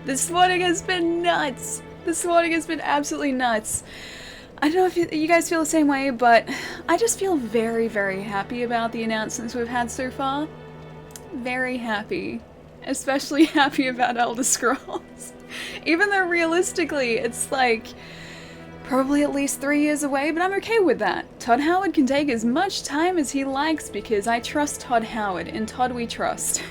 This morning has been nuts. This morning has been absolutely nuts. I don't know if you guys feel the same way, but I just feel very, very happy about the announcements we've had so far. Very happy. Especially happy about Elder Scrolls. Even though realistically it's like probably at least 3 years away, but I'm okay with that. Todd Howard can take as much time as he likes because I trust Todd Howard, and Todd we trust.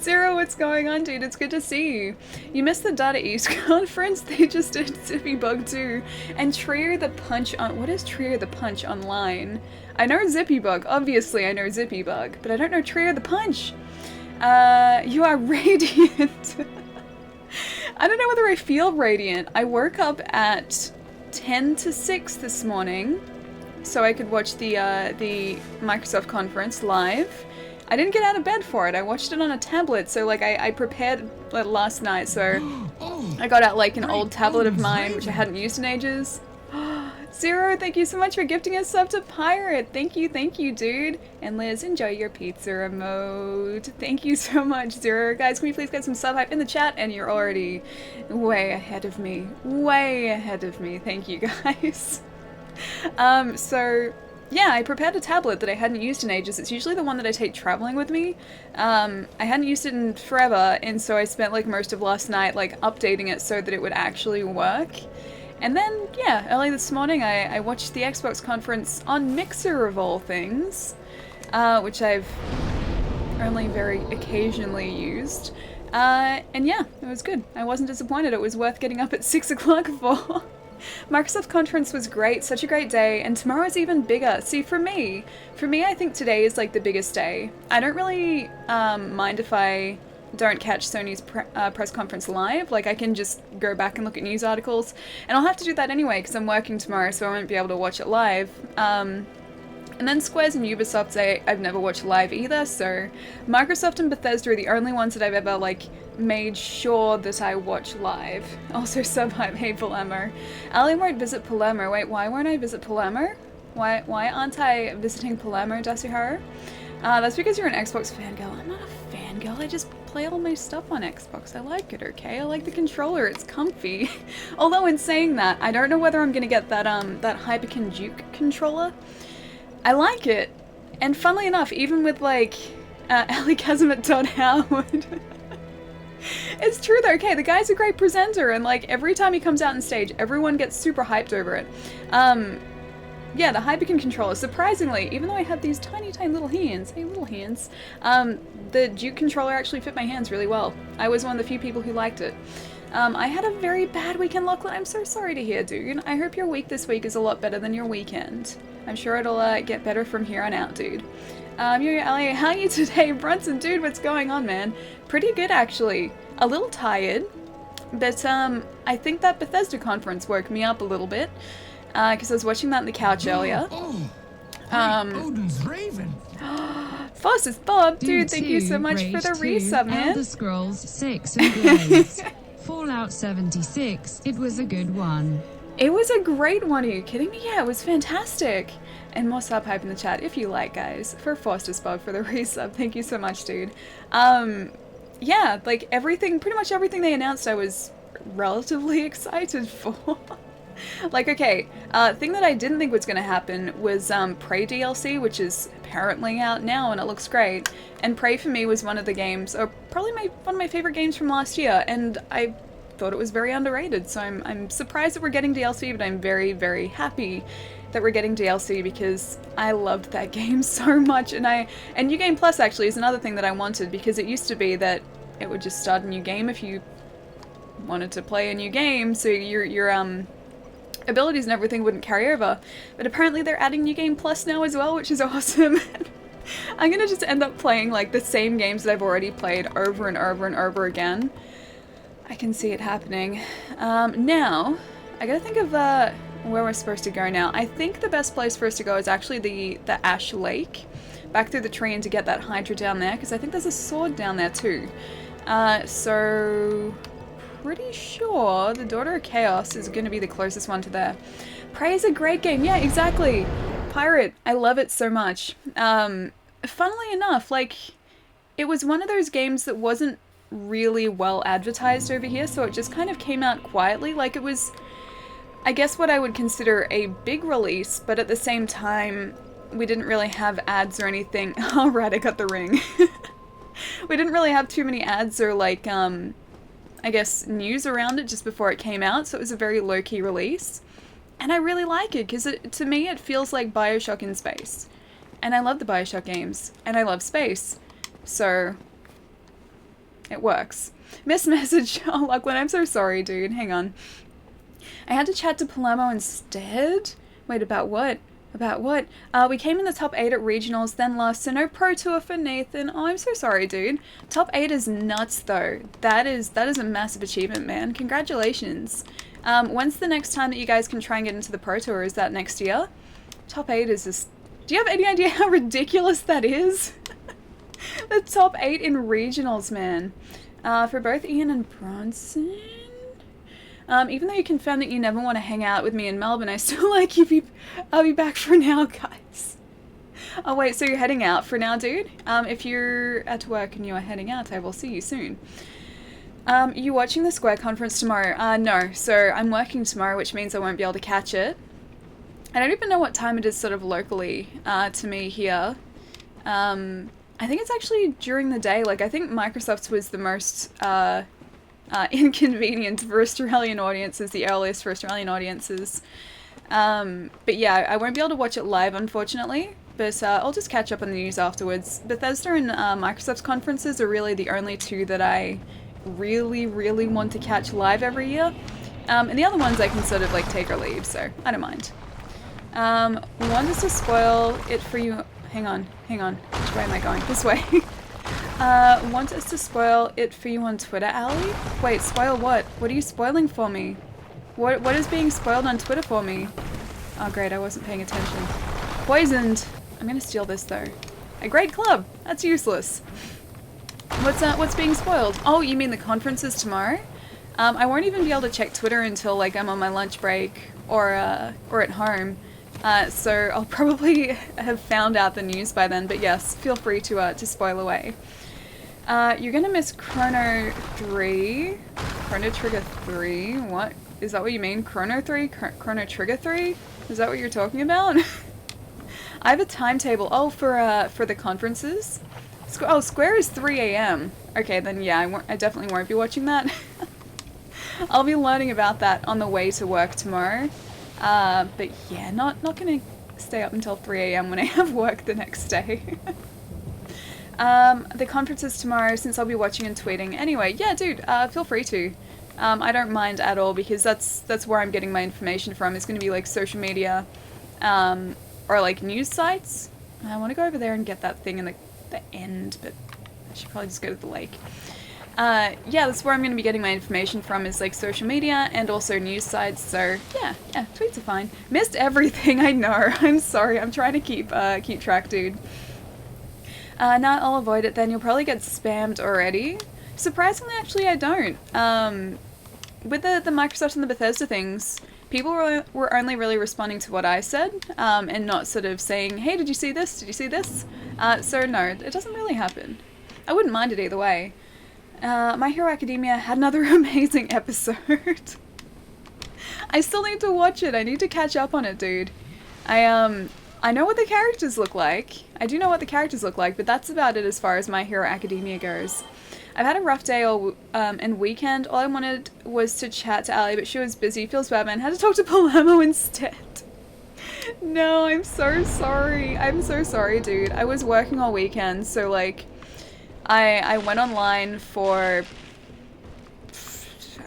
Zero, what's going on, dude? It's good to see you. You missed the Data East conference. They just did Zippy Bug too. And Trio the Punch on... What is Trio the Punch online? I know Zippy Bug. Obviously I know Zippy Bug. But I don't know Trio the Punch. You are radiant. I don't know whether I feel radiant. I woke up at 10 to 6 this morning so I could watch the Microsoft conference live. I didn't get out of bed for it. I watched it on a tablet, so like I prepared last night, so I got out like an old tablet of mine which I hadn't used in ages. Zero, thank you so much for gifting a sub to Pirate. Thank you, dude. And Liz, enjoy your pizza emote. Thank you so much, Zero. Guys, can we please get some sub hype in the chat? And you're already way ahead of me. Way ahead of me. Thank you, guys. So yeah, I prepared a tablet that I hadn't used in ages. It's usually the one that I take traveling with me. I hadn't used it in forever, and so I spent like most of last night like updating it so that it would actually work. And then, yeah, early this morning I watched the Xbox conference on Mixer of all things, which I've only very occasionally used. And yeah, it was good. I wasn't disappointed. It was worth getting up at 6 o'clock for. Microsoft conference was great, such a great day, and tomorrow's even bigger. See, for me, I think today is like the biggest day. I don't really mind if I don't catch Sony's press conference live. Like, I can just go back and look at news articles, and I'll have to do that anyway because I'm working tomorrow, so I won't be able to watch it live. And then Square's and Ubisoft's I've never watched live either, so Microsoft and Bethesda are the only ones that I've ever like made sure that I watch live. Also sub-hype, hey Palermo. Ali won't visit Palermo. Wait, why won't I visit Palermo? Why aren't I visiting Palermo, Dasuharu? That's because you're an Xbox fangirl. I'm not a fangirl, I just play all my stuff on Xbox. I like it, okay? I like the controller, it's comfy. Although in saying that, I don't know whether I'm gonna get that Hyperkin Duke controller. I like it, and funnily enough, even with like Ali Kazim at Todd Howard, it's true though. Okay, the guy's a great presenter, and like every time he comes out on stage, everyone gets super hyped over it. Yeah, the Hyperkin controller, surprisingly, even though I have these tiny little hands, the Duke controller actually fit my hands really well. I was one of the few people who liked it. I had a very bad weekend, Lachlan. I'm so sorry to hear, dude. I hope your week this week is a lot better than your weekend. I'm sure it'll get better from here on out, dude. Yo, how are you today? Brunson, dude, what's going on, man? Pretty good, actually. A little tired, but I think that Bethesda conference woke me up a little bit, because I was watching that on the couch earlier. Odin's Raven. Foster's Bob, dude, thank you so much for the resub, man. Elder Scrolls 6 and Blades. Fallout 76, it was a good one. It was a great one, are you kidding me? Yeah, it was fantastic. And more sub hype in the chat if you like, guys. For Foster's Bob for the resub, thank you so much, dude. Yeah, like everything, pretty much everything they announced I was relatively excited for. Like, okay, thing that I didn't think was going to happen was Prey DLC, which is apparently out now and it looks great. And Prey for me was one of the games, or probably one of my favorite games from last year, and I thought it was very underrated. So I'm surprised that we're getting DLC, but I'm very, very happy that we're getting DLC because I loved that game so much. And New Game Plus actually is another thing that I wanted, because it used to be that it would just start a new game if you wanted to play a new game, so your abilities and everything wouldn't carry over. But apparently they're adding New Game Plus now as well, which is awesome. I'm gonna just end up playing like the same games that I've already played over and over and over again. I can see it happening. Now, I gotta think of where we're supposed to go now. I think the best place for us to go is actually the Ash Lake. Back through the tree and to get that Hydra down there, because I think there's a sword down there too. So pretty sure the Daughter of Chaos is going to be the closest one to there. Prey is a great game. Yeah, exactly. Pirate. I love it so much. Funnily enough, like, it was one of those games that wasn't really well advertised over here, so it just kind of came out quietly. Like, it was, I guess, what I would consider a big release, but at the same time, we didn't really have ads or anything. Oh, right, I got the ring. We didn't really have too many ads or, like, I guess, news around it just before it came out, so it was a very low-key release. And I really like it, because to me it feels like Bioshock in space. And I love the Bioshock games, and I love space. So, it works. Missed message. Oh, Lachlan, I'm so sorry, dude. Hang on. I had to chat to Palermo instead? Wait, about what? About what? We came in the top 8 at regionals, then lost, so no pro tour for Nathan. Oh, I'm so sorry, dude. Top 8 is nuts, though. That is a massive achievement, man. Congratulations. When's the next time that you guys can try and get into the pro tour? Is that next year? Top 8 is just... Do you have any idea how ridiculous that is? The top 8 in regionals, man. For both Ian and Bronson... even though you confirmed that you never want to hang out with me in Melbourne, I still like you. I'll be back for now, guys. Oh wait, so you're heading out for now, dude? If you're at work and you are heading out, I will see you soon. You watching the Square conference tomorrow? No. So I'm working tomorrow, which means I won't be able to catch it. I don't even know what time it is sort of locally to me here. I think it's actually during the day. Like, I think Microsoft's was the most... inconvenient for Australian audiences, the earliest for Australian audiences. But yeah, I won't be able to watch it live, unfortunately, but I'll just catch up on the news afterwards. Bethesda and Microsoft's conferences are really the only two that I really, really want to catch live every year. And the other ones I can sort of like take or leave, so I don't mind. Want us to spoil it for you... Hang on. Which way am I going? This way. Want us to spoil it for you on Twitter, Ali? Wait, spoil what? What are you spoiling for me? What is being spoiled on Twitter for me? Oh great, I wasn't paying attention. Poisoned! I'm gonna steal this though. A great club! That's useless. What's being spoiled? Oh, you mean the conferences tomorrow? I won't even be able to check Twitter until like I'm on my lunch break or at home. So I'll probably have found out the news by then, but yes, feel free to spoil away. You're gonna miss Chrono 3? Chrono Trigger 3? What? Is that what you mean? Chrono 3? Chrono Trigger 3? Is that what you're talking about? I have a timetable. Oh, for the conferences? Square is 3 AM. Okay, then yeah, I definitely won't be watching that. I'll be learning about that on the way to work tomorrow. But yeah, not gonna stay up until 3 AM when I have work the next day. The conference is tomorrow, since I'll be watching and tweeting. Anyway, yeah, dude, feel free to. I don't mind at all, because that's where I'm getting my information from. It's gonna be like social media, or like news sites. I want to go over there and get that thing in the end, but I should probably just go to the lake. Yeah, that's where I'm going to be getting my information from, is like social media and also news sites, so yeah, tweets are fine. Missed everything, I know, I'm sorry, I'm trying to keep track, dude. Now I'll avoid it then, you'll probably get spammed already. Surprisingly, actually, I don't. With the Microsoft and the Bethesda things, people were only really responding to what I said, and not sort of saying, hey, did you see this? Did you see this? So no, it doesn't really happen. I wouldn't mind it either way. My Hero Academia had another amazing episode. I still need to watch it. I need to catch up on it, dude. I know what the characters look like. I do know what the characters look like, but that's about it as far as My Hero Academia goes. I've had a rough day and weekend. All I wanted was to chat to Ali, but she was busy. Feels bad, man. Had to talk to Palermo instead. No, I'm so sorry. I'm so sorry, dude. I was working all weekend, so like... I went online for,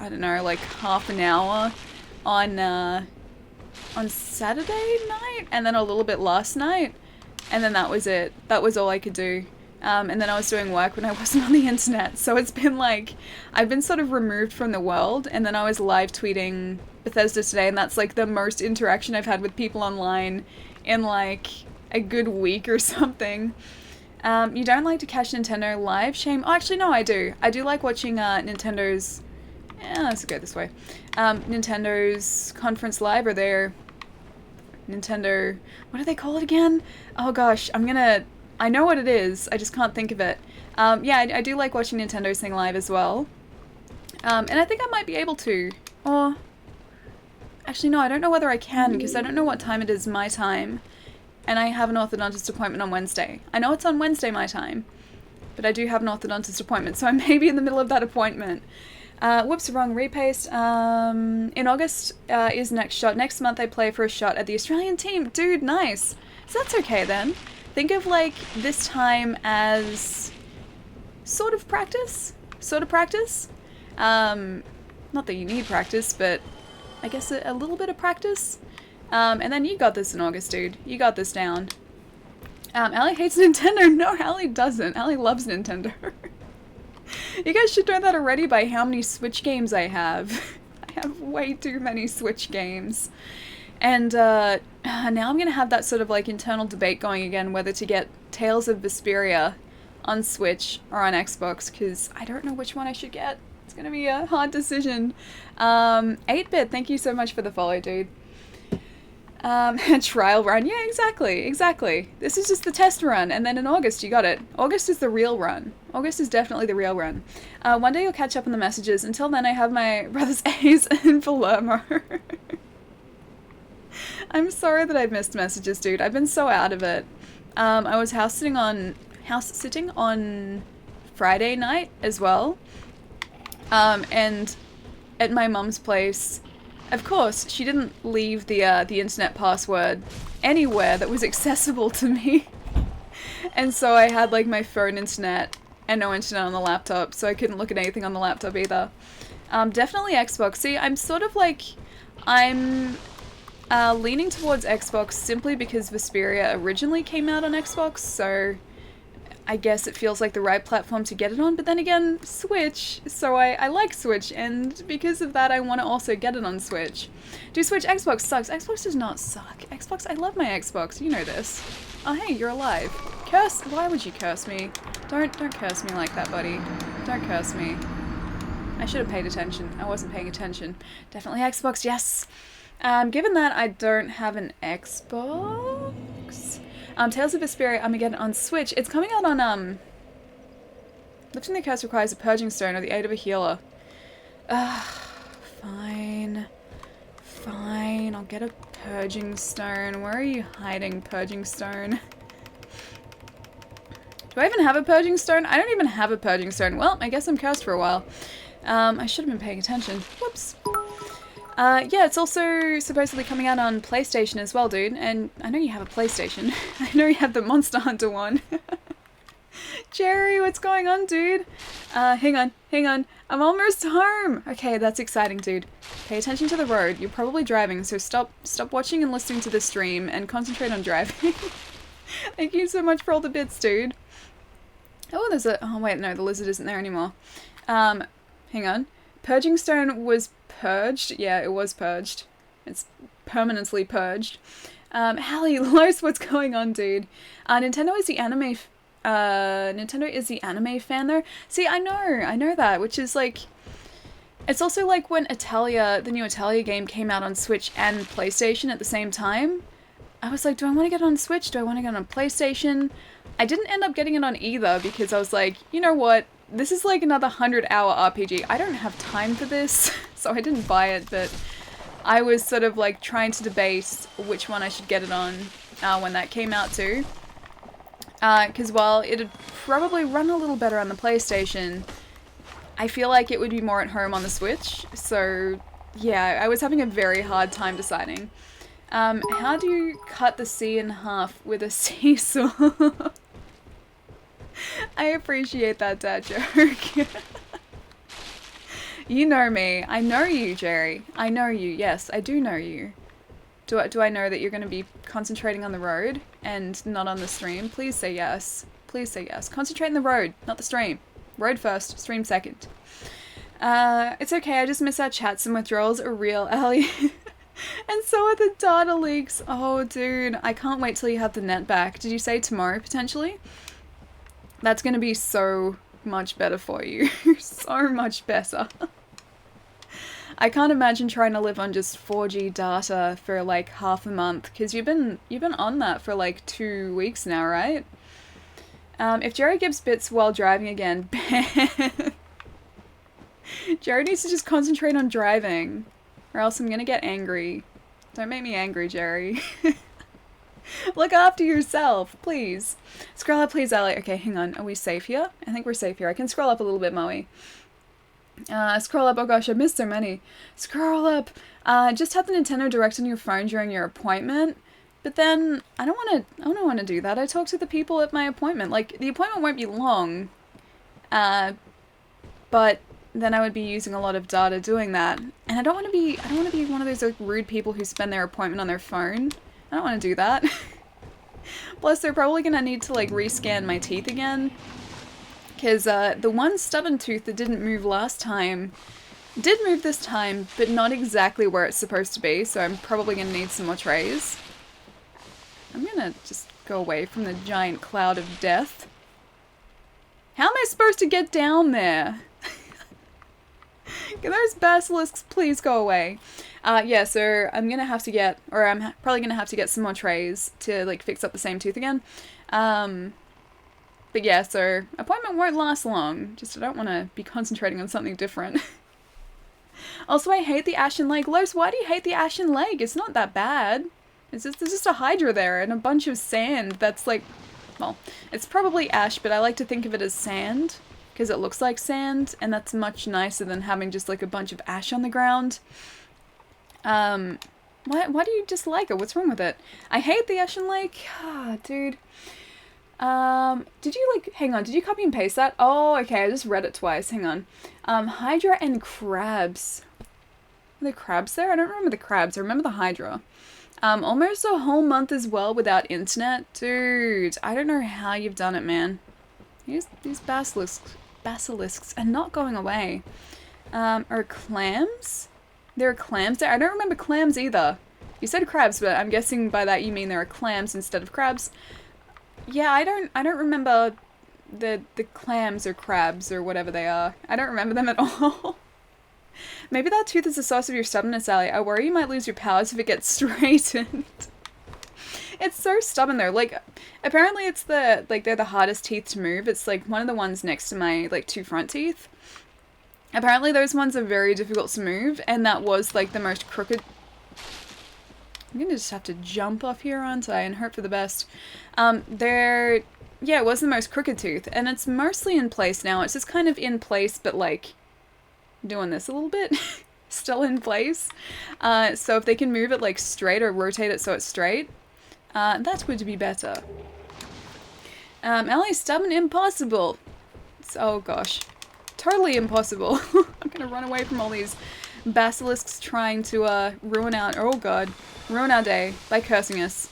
I don't know, like half an hour on Saturday night, and then a little bit last night, and then that was it. That was all I could do. And then I was doing work when I wasn't on the internet, so it's been like, I've been sort of removed from the world, and then I was live tweeting Bethesda today, and that's like the most interaction I've had with people online in like a good week or something. You don't like to catch Nintendo live? Shame. Oh, actually, no, I do. I do like watching Nintendo's... let's go this way. Nintendo's conference live, or their... Nintendo... What do they call it again? Oh gosh, I'm I know what it is, I just can't think of it. Yeah, I do like watching Nintendo sing live as well. And I think I might be able to. Or, actually no, I don't know whether I can, because I don't know what time it is my time. And I have an orthodontist appointment on Wednesday. I know it's on Wednesday my time, but I do have an orthodontist appointment, so I may be in the middle of that appointment. Whoops, wrong repaste. In August is next shot. Next month I play for a shot at the Australian team. Dude, nice. So that's okay then. Think of like this time as sort of practice. Sort of practice. Not that you need practice, but I guess a little bit of practice. And then you got this in August, dude. You got this down. Allie hates Nintendo. No, Allie doesn't. Allie loves Nintendo. You guys should know that already by how many Switch games I have. I have way too many Switch games. And now I'm going to have that sort of like internal debate going again whether to get Tales of Vesperia on Switch or on Xbox, because I don't know which one I should get. It's going to be a hard decision. 8-Bit, thank you so much for the follow, dude. Trial run. Yeah, exactly. This is just the test run, and then in August you got it. August is the real run. August is definitely the real run. One day you'll catch up on the messages. Until then I have my brother's A's in Palermo. I'm sorry that I've missed messages, dude. I've been so out of it. I was house sitting on Friday night as well. And at my mum's place, of course, she didn't leave the internet password anywhere that was accessible to me. And so I had like my phone internet and no internet on the laptop, so I couldn't look at anything on the laptop either. Definitely Xbox. See, I'm sort of like, I'm leaning towards Xbox simply because Vesperia originally came out on Xbox, so I guess it feels like the right platform to get it on, but then again, Switch, so I like Switch, and because of that I want to also get it on Switch. Do Switch? Xbox sucks. Xbox does not suck. Xbox, I love my Xbox, you know this. Oh hey, you're alive. Curse? Why would you curse me? Don't curse me like that, buddy. Don't curse me. I should have paid attention. I wasn't paying attention. Definitely Xbox, yes! Given that I don't have an Xbox... Tales of Vesperia, I'm gonna get it on Switch. It's coming out on, Lifting the Curse requires a Purging Stone or the aid of a healer. Fine. Fine, I'll get a Purging Stone. Where are you hiding, Purging Stone? Do I even have a Purging Stone? I don't even have a Purging Stone. Well, I guess I'm cursed for a while. I should have been paying attention. Whoops. Yeah, it's also supposedly coming out on PlayStation as well, dude. And I know you have a PlayStation. I know you have the Monster Hunter one. Jerry, what's going on, dude? Hang on. I'm almost home. Okay, that's exciting, dude. Pay attention to the road. You're probably driving, so stop watching and listening to the stream and concentrate on driving. Thank you so much for all the bits, dude. Oh, there's a... Oh, wait, no, the lizard isn't there anymore. Hang on. Purging Stone was purged. Yeah, it was purged. It's permanently purged. Hallie, Los, what's going on, dude? Nintendo is the anime fan though. See, I know that, which is like, it's also like when Italia, the new Italia game came out on Switch and PlayStation at the same time. I was like, do I want to get it on Switch? Do I want to get it on PlayStation? I didn't end up getting it on either because I was like, you know what? This is like another 100-hour RPG. I don't have time for this, so I didn't buy it, but I was sort of like trying to debate which one I should get it on when that came out too. Because while it'd probably run a little better on the PlayStation, I feel like it would be more at home on the Switch. So yeah, I was having a very hard time deciding. How do you cut the sea in half with a seesaw? I appreciate that dad joke. You know me. I know you, Jerry. I know you. Yes, I do know you. Do I know that you're going to be concentrating on the road and not on the stream? Please say yes. Please say yes. Concentrate on the road, not the stream. Road first, stream second. It's okay, I just miss our chats and withdrawals are real, Ellie. And so are the data leaks. Oh, dude, I can't wait till you have the net back. Did you say tomorrow, potentially? That's going to be so much better for you. So much better. I can't imagine trying to live on just 4G data for like half a month, because you've been on that for like 2 weeks now, right? If Jerry gives bits while driving again, Jerry needs to just concentrate on driving, or else I'm gonna get angry. Don't make me angry, Jerry. Look after yourself, please. Scroll up, please, Ellie. Okay, hang on. Are we safe here? I think we're safe here. I can scroll up a little bit, Moe. Scroll up. Oh gosh, I missed so many. Scroll up. Just have the Nintendo Direct on your phone during your appointment. But then I don't want to do that. I talk to the people at my appointment. Like, the appointment won't be long. But then I would be using a lot of data doing that. And I don't want to be one of those like rude people who spend their appointment on their phone. I don't want to do that. Plus, they're probably going to need to like rescan my teeth again. Because the one stubborn tooth that didn't move last time did move this time, but not exactly where it's supposed to be. So I'm probably going to need some more trays. I'm going to just go away from the giant cloud of death. How am I supposed to get down there? Can those basilisks please go away? Yeah, so I'm gonna have to get, or I'm probably gonna have to get some more trays to like fix up the same tooth again. But yeah, so appointment won't last long. Just I don't want to be concentrating on something different. Also, I hate the Ashen Lake. Los, why do you hate the Ashen Lake? It's not that bad. It's just, there's just a hydra there and a bunch of sand that's like, well, it's probably ash, but I like to think of it as sand. Because it looks like sand, and that's much nicer than having just like a bunch of ash on the ground. Why do you dislike it? What's wrong with it? I hate the Ashen Lake. Ah, dude. Did you like, hang on, did you copy and paste that? Oh, okay, I just read it twice, hang on. Hydra and crabs. Are there crabs there? I don't remember the crabs, I remember the Hydra. Almost a whole month as well without internet. Dude, I don't know how you've done it, man. These basilisks are not going away. Are clams? There are clams there? I don't remember clams either. You said crabs, but I'm guessing by that you mean there are clams instead of crabs. Yeah, I don't remember the clams or crabs or whatever they are. I don't remember them at all. Maybe that tooth is the source of your stubbornness, Allie. I worry you might lose your powers if it gets straightened. It's so stubborn though. Like, apparently it's they're the hardest teeth to move. It's like one of the ones next to my like two front teeth. Apparently those ones are very difficult to move, and that was like the most crooked. I'm gonna just have to jump off here, aren't I, and hope for the best. Yeah, it was the most crooked tooth, and it's mostly in place now. It's just kind of in place, but like doing this a little bit. Still in place. So if they can move it like straight or rotate it so it's straight, that would be better. Ellie's stubborn, impossible. Oh gosh. Totally impossible. I'm gonna run away from all these basilisks trying to ruin our day by cursing us.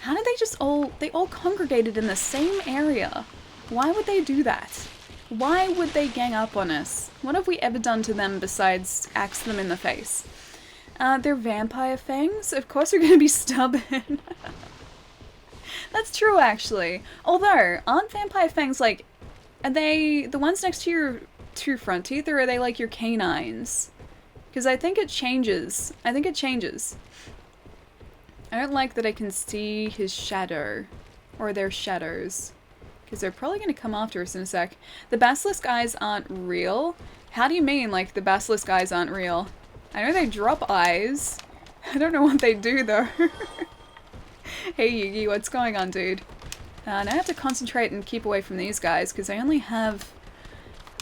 How did they all congregated in the same area? Why would they do that? Why would they gang up on us? What have we ever done to them besides axe them in the face? They're vampire fangs? Of course they're gonna be stubborn. That's true, actually. Although, aren't vampire fangs like... Are they the ones next to your two front teeth, or are they like your canines? Because I think it changes. I don't like that I can see his shadow. Or their shadows. Because they're probably going to come after us in a sec. The basilisk eyes aren't real? How do you mean, like, the basilisk eyes aren't real? I know they drop eyes. I don't know what they do, though. Hey, Yugi, what's going on, dude? Now I have to concentrate and keep away from these guys, because I only have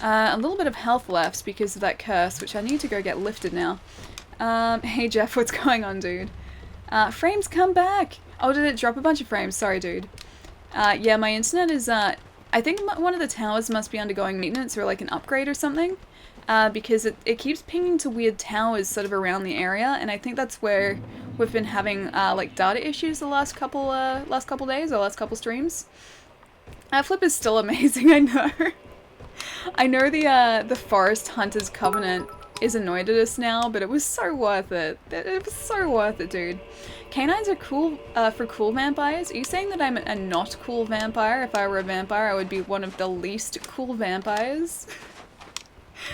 a little bit of health left because of that curse, which I need to go get lifted now. Hey, Jeff, what's going on, dude? Frames, come back! Oh, did it drop a bunch of frames? Sorry, dude. Yeah, my internet is, I think one of the towers must be undergoing maintenance or like an upgrade or something, because it keeps pinging to weird towers sort of around the area, and I think that's where we've been having, like, data issues the last couple days, or last couple streams. Flip is still amazing, I know. I know the Forest Hunters Covenant is annoyed at us now, but it was so worth it. It was so worth it, dude. Canines are cool for cool vampires. Are you saying that I'm a not cool vampire? If I were a vampire, I would be one of the least cool vampires?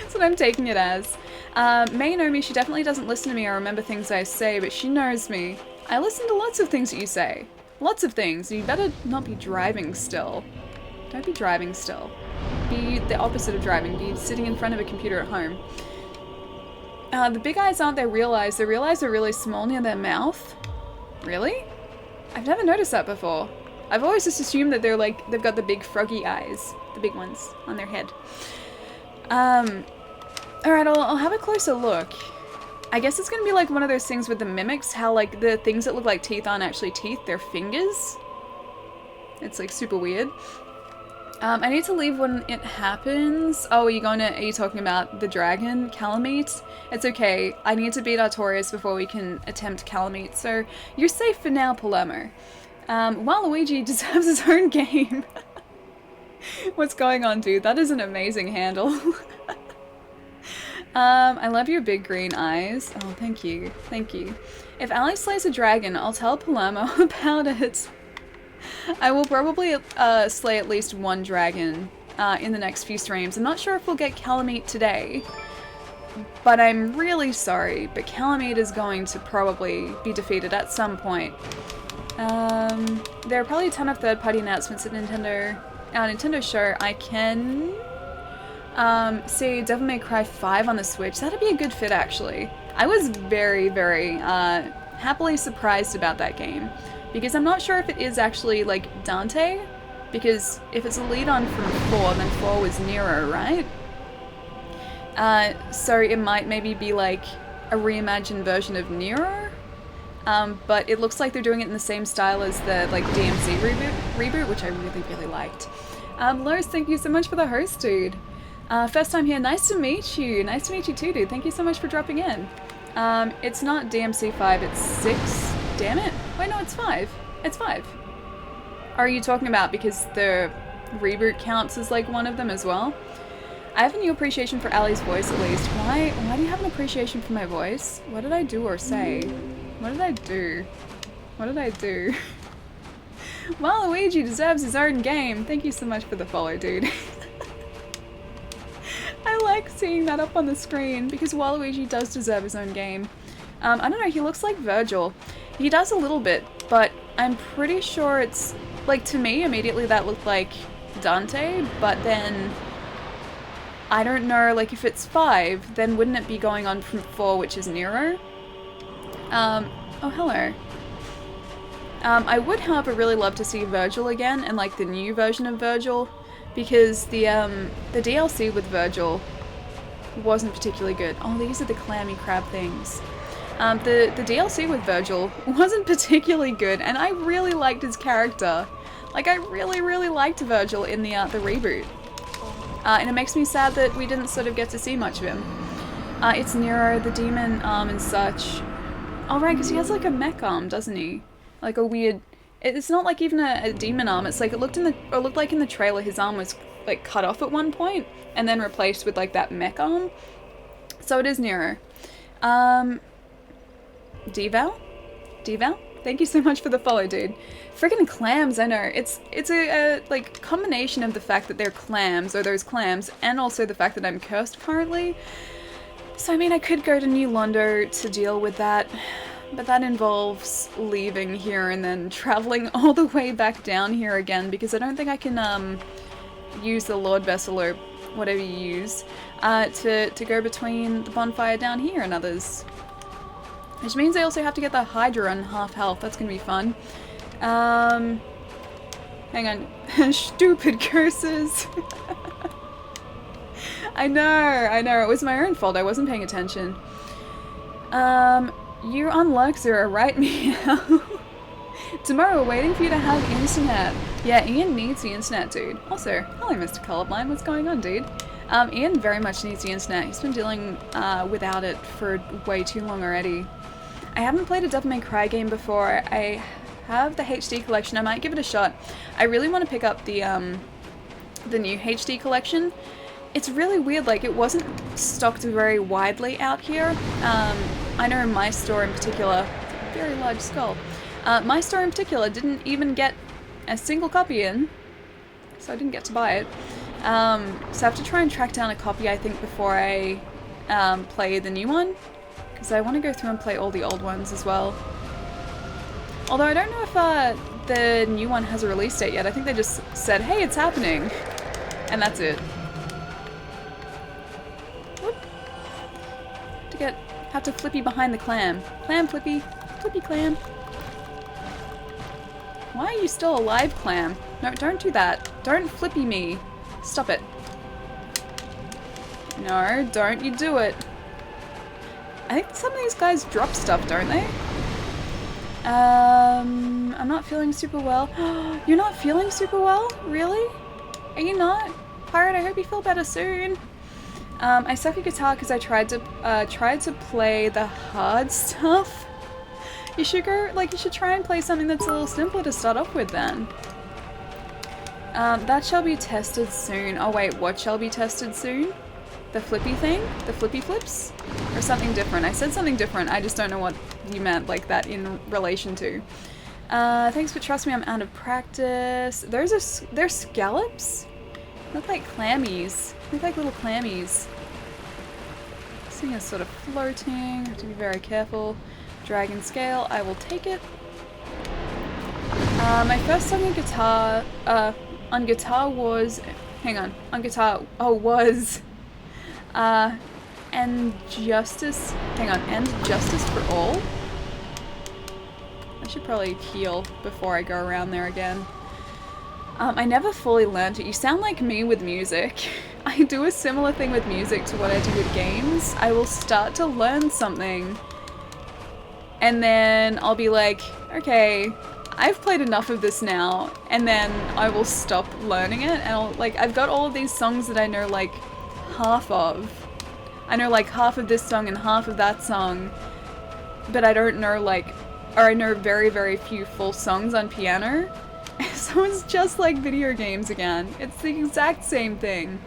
That's what I'm taking it as. May know me, she definitely doesn't listen to me or remember things I say, but she knows me. I listen to lots of things that you say. Lots of things. You better not be driving still. Don't be driving still. Be the opposite of driving. Be sitting in front of a computer at home. The big eyes aren't their real eyes. Their real eyes are really small near their mouth. Really? I've never noticed that before. I've always just assumed that they're like, they've got the big froggy eyes. The big ones on their head. Alright, I'll have a closer look. I guess it's gonna be like one of those things with the mimics, how like the things that look like teeth aren't actually teeth, they're fingers. It's like super weird. I need to leave when it happens. Oh, are you talking about the dragon, Calamite? It's okay. I need to beat Artorias before we can attempt Calamite, so you're safe for now, Palermo. Waluigi deserves his own game. What's going on, dude? That is an amazing handle. I love your big green eyes. Oh, thank you. Thank you. If Ali slays a dragon, I'll tell Palermo about it. I will probably slay at least one dragon in the next few streams. I'm not sure if we'll get Calamite today, but I'm really sorry, but Calamite is going to probably be defeated at some point. There are probably a ton of third-party announcements at Nintendo Show. I can see Devil May Cry 5 on the Switch. That'd be a good fit, actually. I was very, very happily surprised about that game. Because I'm not sure if it is actually, like, Dante. Because if it's a lead-on from 4, then 4 was Nero, right? So it might maybe be, like, a reimagined version of Nero. But it looks like they're doing it in the same style as the, like, DMC reboot, which I really, really liked. Lois, thank you so much for the host, dude. First time here, nice to meet you. Nice to meet you too, dude. Thank you so much for dropping in. It's not DMC 5, it's 6. Damn it. Wait, no, it's 5. It's 5. Are you talking about because the reboot counts as like one of them as well? I have a new appreciation for Ali's voice at least. Why do you have an appreciation for my voice? What did I do or say? What did I do? What did I do? Waluigi deserves his own game. Thank you so much for the follow, dude. I like seeing that up on the screen because Waluigi does deserve his own game. I don't know, he looks like Virgil. He does a little bit, but I'm pretty sure it's, like, to me, immediately that looked like Dante, but then I don't know, like, if it's 5, then wouldn't it be going on from 4, which is Nero? Oh, hello. I would, however, really love to see Virgil again, and, like, the new version of Virgil, because the DLC with Virgil wasn't particularly good. Oh, these are the clammy crab things. The DLC with Virgil wasn't particularly good, and I really liked his character. Like, I really, really liked Virgil in the reboot. And it makes me sad that we didn't sort of get to see much of him. It's Nero, the demon arm and such. Oh, right, because he has, like, a mech arm, doesn't he? Like a weird... It's not like even a demon arm, it's like it looked like in the trailer his arm was, like, cut off at one point, and then replaced with, like, that mech arm. So it is Nero. Deval? Thank you so much for the follow, dude. Friggin' clams, I know. It's a like, combination of the fact that they're clams, or those clams, and also the fact that I'm cursed currently. So, I mean, I could go to New Londo to deal with that, but that involves leaving here and then traveling all the way back down here again, because I don't think I can, use the Lord Vessel or whatever you use, to go between the bonfire down here and others. Which means I also have to get the Hydra on half health. That's gonna be fun. Hang on. Stupid curses. I know. It was my own fault. I wasn't paying attention. You're on Lurk Zero, right, Meow? Tomorrow we're waiting for you to have internet. Yeah, Ian needs the internet, dude. Also, hello, Mr. Colorblind. What's going on, dude? Ian very much needs the internet. He's been dealing without it for way too long already. I haven't played a Devil May Cry game before. I have the HD collection. I might give it a shot. I really want to pick up the new HD collection. It's really weird, like, it wasn't stocked very widely out here. I know my store in particular, very large skull, my store in particular didn't even get a single copy in, so I didn't get to buy it. So I have to try and track down a copy, I think, before I play the new one, because I want to go through and play all the old ones as well. Although I don't know if think the new one has a release date yet. I think they just said, hey, it's happening. And that's it. Whoop. Have to flippy behind the clam. Clam flippy. Flippy clam. Why are you still alive, clam? No, don't do that. Don't flippy me. Stop it. No, don't you do it. I think some of these guys drop stuff, don't they? I'm not feeling super well. You're not feeling super well? Really? Are you not? Pirate, I hope you feel better soon. I suck at guitar because I tried to play the hard stuff. You should try and play something that's a little simpler to start off with then. That shall be tested soon. Oh wait, what shall be tested soon? The flippy thing? The flippy flips? Or something different? I said something different, I just don't know what you meant like that in relation to. Thanks, but trust me, I'm out of practice. They're scallops? Look like clammies. Look like little clammies. This thing is sort of floating. I have to be very careful. Dragon scale, I will take it. My first song on guitar was... Hang on. On guitar... Oh, was... And Justice... Hang on. And Justice for All? I should probably heal before I go around there again. I never fully learned it. You sound like me with music. I do a similar thing with music to what I do with games. I will start to learn something, and then I'll be like, okay, I've played enough of this now, and then I will stop learning it, and I've got all of these songs that I know like half of. I know like half of this song and half of that song, but I don't know or I know very, very few full songs on piano. So it's just like video games again. It's the exact same thing.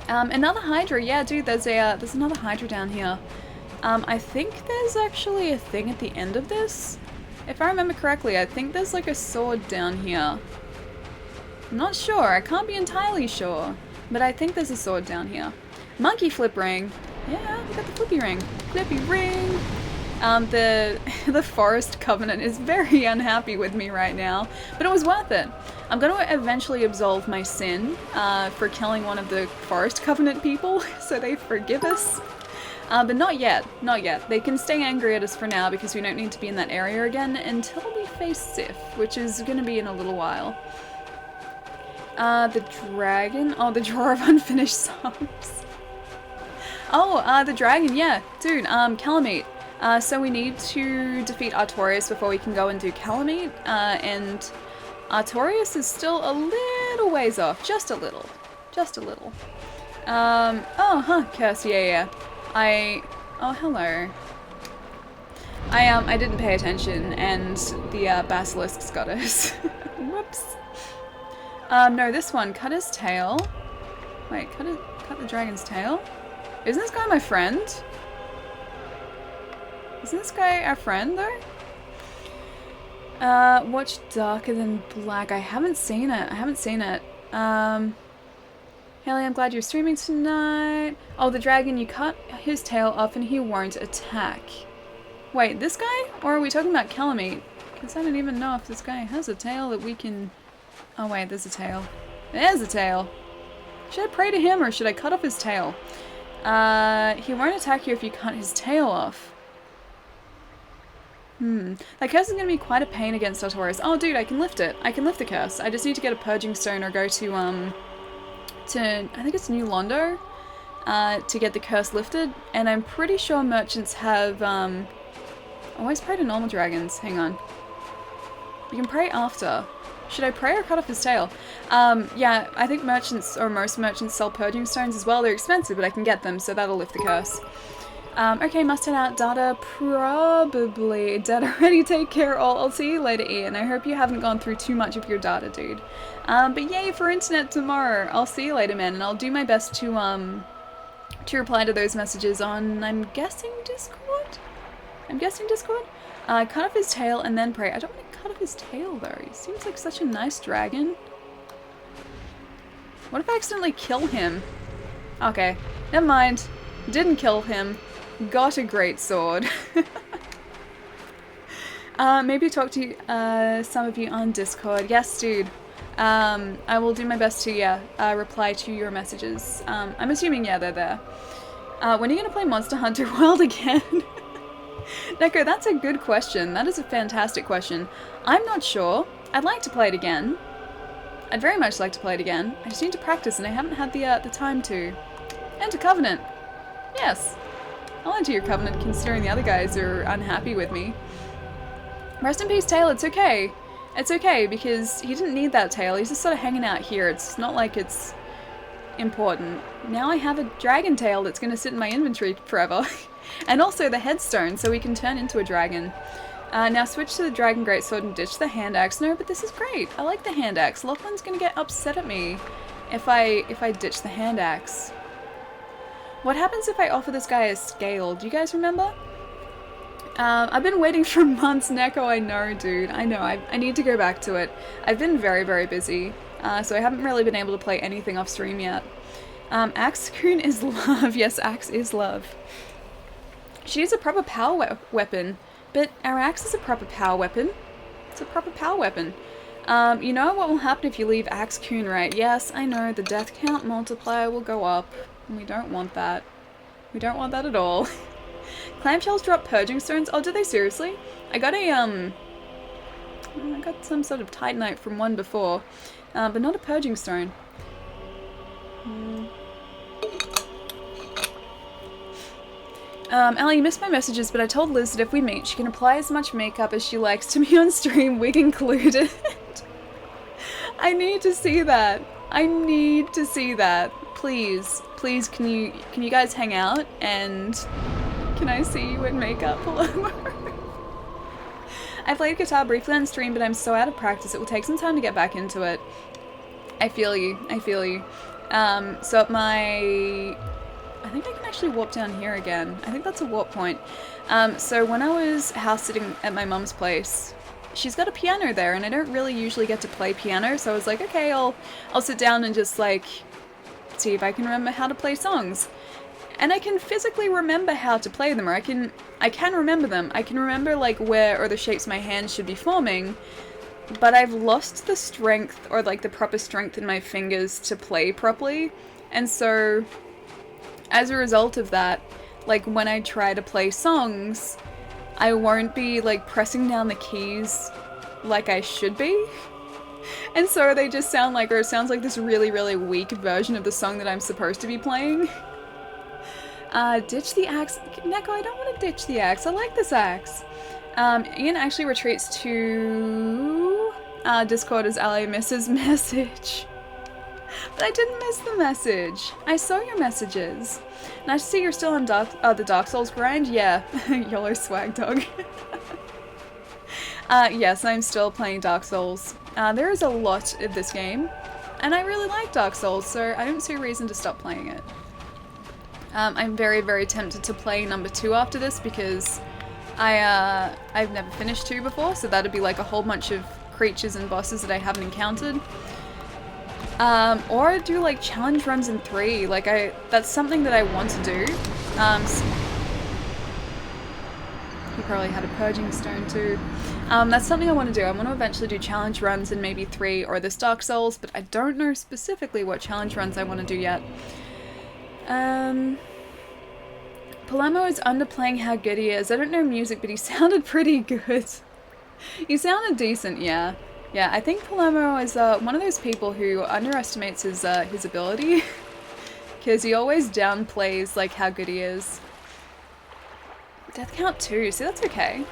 Another Hydra. Yeah, dude, there's another Hydra down here. I think there's actually a thing at the end of this. If I remember correctly, I think there's like a sword down here. I'm not sure. I can't be entirely sure. But I think there's a sword down here. Monkey flip ring. Yeah, we got the flippy ring. Flippy ring. The Forest Covenant is very unhappy with me right now, but it was worth it. I'm going to eventually absolve my sin for killing one of the Forest Covenant people, so they forgive us. But not yet, not yet. They can stay angry at us for now because we don't need to be in that area again until we face Sif, which is going to be in a little while. The dragon? Oh, the drawer of unfinished songs. Oh, the dragon, yeah. Dude, Calamite. So we need to defeat Artorias before we can go and do Calamite, and Artorias is still a little ways off. Just a little. Just a little. Oh, huh, Curse, yeah. Oh, hello. I didn't pay attention, and the Basilisks got us. Whoops. No, this one. Cut his tail. Wait, cut the dragon's tail? Isn't this guy my friend? Isn't this guy our friend, though? Watch Darker Than Black. I haven't seen it. Haley, I'm glad you're streaming tonight. Oh, the dragon, you cut his tail off and he won't attack. Wait, this guy? Or are we talking about Calamite? Because I don't even know if this guy has a tail that we can... Oh, wait, there's a tail. There's a tail. Should I pray to him or should I cut off his tail? He won't attack you if you cut his tail off. That curse is going to be quite a pain against Artorias. Oh, dude, I can lift it. I can lift the curse. I just need to get a purging stone or go to I think it's New Londo, to get the curse lifted. And I'm pretty sure merchants have, always pray to normal dragons. Hang on. You can pray after. Should I pray or cut off his tail? Yeah, I think merchants, or most merchants, sell purging stones as well. They're expensive, but I can get them, so that'll lift the curse. Okay, must head out. Data probably dead already. Take care all. I'll see you later, Ian. I hope you haven't gone through too much of your data, dude. But yay for internet tomorrow. I'll see you later, man, and I'll do my best to reply to those messages on, I'm guessing Discord? Cut off his tail and then pray. I don't want to cut off his tail, though. He seems like such a nice dragon. What if I accidentally kill him? Okay, never mind. Didn't kill him. Got a great sword. Maybe talk to some of you on Discord. Yes, dude. I will do my best to, reply to your messages. I'm assuming, they're there. When are you gonna play Monster Hunter World again? Neko, that's a good question. That is a fantastic question. I'm not sure. I'd like to play it again. I'd very much like to play it again. I just need to practice, and I haven't had the time to. Enter Covenant. Yes. I'll enter your Covenant, considering the other guys are unhappy with me. Rest in peace, Tail. It's okay. It's okay, because he didn't need that tail. He's just sort of hanging out here. It's not like it's important. Now I have a dragon tail that's going to sit in my inventory forever. And also the headstone, so we can turn into a dragon. Now switch to the dragon greatsword and ditch the hand axe. No, but this is great. I like the hand axe. Lachlan's going to get upset at me if I ditch the hand axe. What happens if I offer this guy a scale? Do you guys remember? I've been waiting for months, Neko. I know, dude. I know. I need to go back to it. I've been very, very busy, so I haven't really been able to play anything off stream yet. Axe Coon is love. Yes, axe is love. She is a proper power weapon, but our axe is a proper power weapon. It's a proper power weapon. You know what will happen if you leave Axe Coon, right? Yes, I know. The death count multiplier will go up, and we don't want that. We don't want that at all. Clamshells drop purging stones. Oh, do they seriously? I got I got some sort of titanite from one before, but not a purging stone. Ellie, you missed my messages, but I told Liz that if we meet, she can apply as much makeup as she likes to me on stream, wig included. I need to see that. I need to see that. Please, please, can you guys hang out and can I see you in makeup, Paloma? I played guitar briefly on stream, but I'm so out of practice. It will take some time to get back into it. I feel you. I feel you. So at my... I think I can actually warp down here again. I think that's a warp point. So when I was house sitting at my mum's place, she's got a piano there, and I don't really usually get to play piano, so I was like, okay, I'll sit down and just, like, see if I can remember how to play songs. And I can physically remember how to play them, or I can remember them. I can remember, like, where or the shapes my hands should be forming, but I've lost the strength, or, like, the proper strength in my fingers to play properly, and so... as a result of that, like, when I try to play songs, I won't be, like, pressing down the keys like I should be. And so they just sound like, or it sounds like this really, really weak version of the song that I'm supposed to be playing. Ditch the axe. Neko, I don't want to ditch the axe. I like this axe. Ian actually retreats to Discord as Ally misses message. But I didn't miss the message. I saw your messages. Nice to see you're still on the Dark Souls grind. Yeah, YOLO swag dog. Yes, I'm still playing Dark Souls. There is a lot of this game, and I really like Dark Souls, so I don't see a reason to stop playing it. I'm very, very tempted to play number 2 after this because I've never finished 2 before, so that'd be like a whole bunch of creatures and bosses that I haven't encountered. Or do like challenge runs in 3, like that's something that I want to do. He probably had a purging stone too. That's something I want to do. I want to eventually do challenge runs in maybe 3 or this Dark Souls, but I don't know specifically what challenge runs I want to do yet. Palermo is underplaying how good he is. I don't know music, but he sounded pretty good. He sounded decent, yeah. Yeah, I think Palermo is one of those people who underestimates his ability, because he always downplays like how good he is. Death count 2, so that's okay.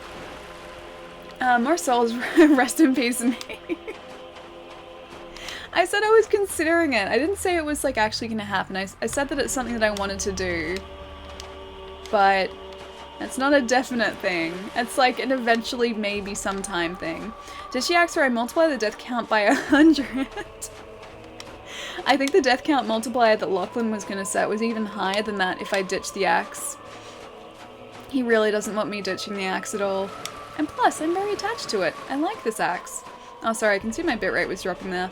More souls, rest in peace me. I said I was considering it. I didn't say it was like actually gonna happen. I said that it's something that I wanted to do, but it's not a definite thing. It's like an eventually maybe sometime thing. Did she ask her I multiply the death count by 100? I think the death count multiplier that Lachlan was gonna set was even higher than that if I ditched the axe. He really doesn't want me ditching the axe at all. And plus, I'm very attached to it. I like this axe. Oh, sorry, I can see my bitrate was dropping there.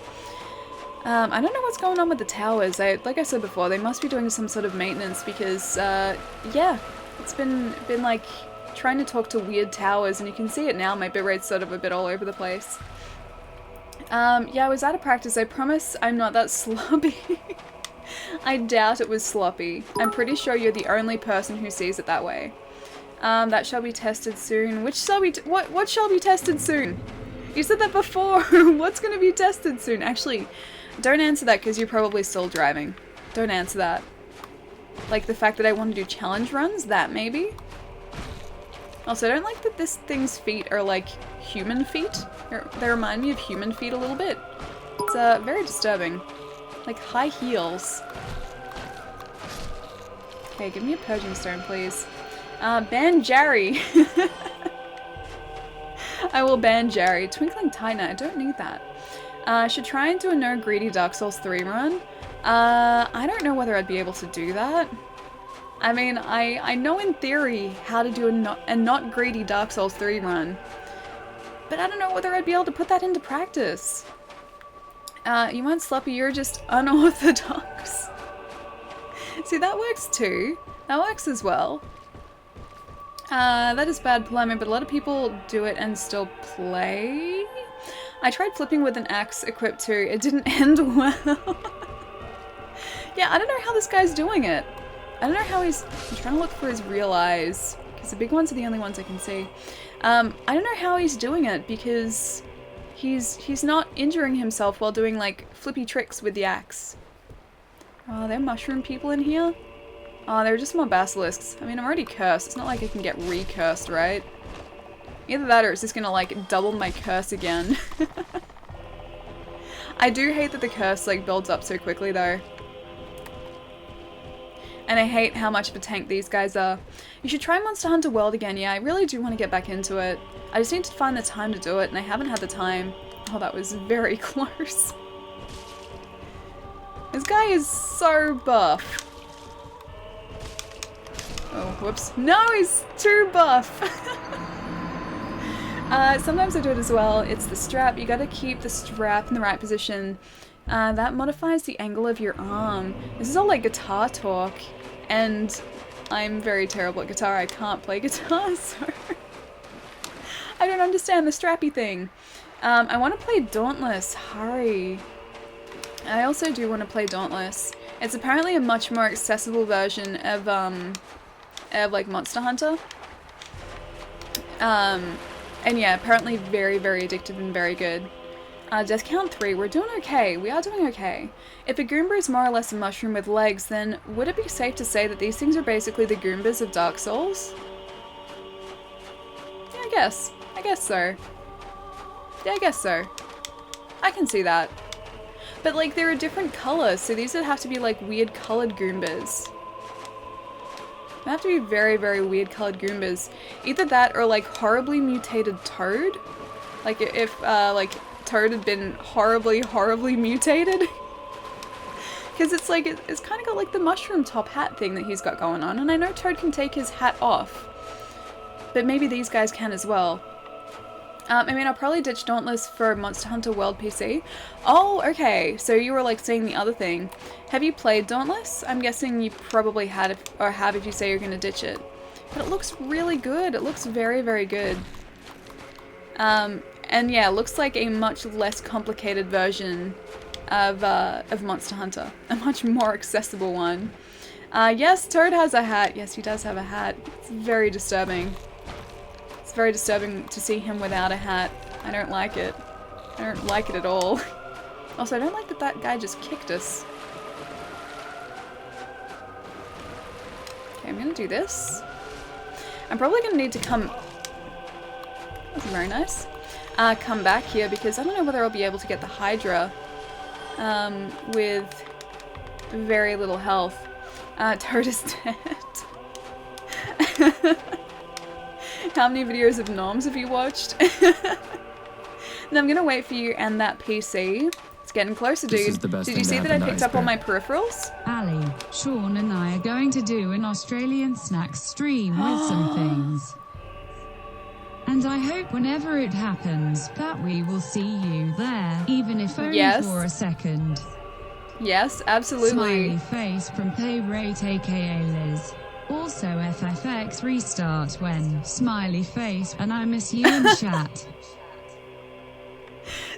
I don't know what's going on with the towers. Like I said before, they must be doing some sort of maintenance because, yeah, it's been like trying to talk to weird towers, and you can see it now, my bitrate's sort of a bit all over the place. Yeah, I was out of practice. I promise I'm not that sloppy. I doubt it was sloppy. I'm pretty sure you're the only person who sees it that way. That shall be tested soon. Which shall be what shall be tested soon? You said that before. What's going to be tested soon? Actually, don't answer that because you're probably still driving. Don't answer that. Like the fact that I want to do challenge runs, that maybe? Also, I don't like that this thing's feet are like human feet. They remind me of human feet a little bit. It's very disturbing. Like high heels. Okay, give me a purging stone, please. Ban Jerry. I will ban Jerry. Twinkling Titanite, I don't need that. Should try and do a no greedy Dark Souls 3 run. I don't know whether I'd be able to do that. I mean, I know in theory how to do a not greedy Dark Souls 3 run. But I don't know whether I'd be able to put that into practice. You weren't sloppy, you're just unorthodox. See, that works too. That works as well. That is bad plumbing, but a lot of people do it and still play. I tried flipping with an axe equipped too. It didn't end well. Yeah, I don't know how this guy's doing it. I don't know how he's... I'm trying to look for his real eyes, because the big ones are the only ones I can see. I don't know how he's doing it, because he's not injuring himself while doing, like, flippy tricks with the axe. Oh, there are mushroom people in here? Oh, they're just more basilisks. I mean, I'm already cursed. It's not like I can get re-cursed, right? Either that or it's just gonna, like, double my curse again. I do hate that the curse, like, builds up so quickly, though. And I hate how much of a tank these guys are. You should try Monster Hunter World again. Yeah, I really do want to get back into it. I just need to find the time to do it, and I haven't had the time. Oh, that was very close. This guy is so buff. Oh, whoops. No, he's too buff! Sometimes I do it as well. It's the strap. You gotta keep the strap in the right position. That modifies the angle of your arm. This is all like guitar talk, and I'm very terrible at guitar. I can't play guitar, so I don't understand the strappy thing. I want to play Dauntless. Hurry. I also do want to play Dauntless. It's apparently a much more accessible version of like Monster Hunter. And yeah, apparently very, very addictive and very good. Death count 3, we're doing okay. We are doing okay. If a Goomba is more or less a mushroom with legs, then would it be safe to say that these things are basically the Goombas of Dark Souls? Yeah, I guess. I guess so. Yeah, I guess so. I can see that. But like, they're a different color, so these would have to be like weird colored Goombas. They have to be very, very weird colored Goombas. Either that or like horribly mutated Toad. Like if like Toad had been horribly, horribly mutated. Because it's like, it's kind of got like the mushroom top hat thing that he's got going on. And I know Toad can take his hat off. But maybe these guys can as well. I mean, I'll probably ditch Dauntless for Monster Hunter World PC. Oh, okay. So you were like saying the other thing. Have you played Dauntless? I'm guessing you probably had, or have if you say you're going to ditch it. But it looks really good. It looks very, very good. And yeah, it looks like a much less complicated version of Monster Hunter. A much more accessible one. Yes, Toad has a hat. Yes, he does have a hat. It's very disturbing. It's very disturbing to see him without a hat. I don't like it. I don't like it at all. Also, I don't like that that guy just kicked us. Okay, I'm gonna do this. I'm probably gonna need to come... That's very nice. Come back here because I don't know whether I'll be able to get the Hydra with very little health. Toad is dead. How many videos of Gnomes have you watched? And I'm gonna wait for you and that PC. It's getting closer, dude. Did you see that I picked up all my peripherals? Ali, Sean and I are going to do an Australian snacks stream with some things. And I hope whenever it happens that we will see you there, even if only for a second. Yes, absolutely. Smiley face from Payrate aka Liz. Also FFX restart when, smiley face, and I miss you in chat.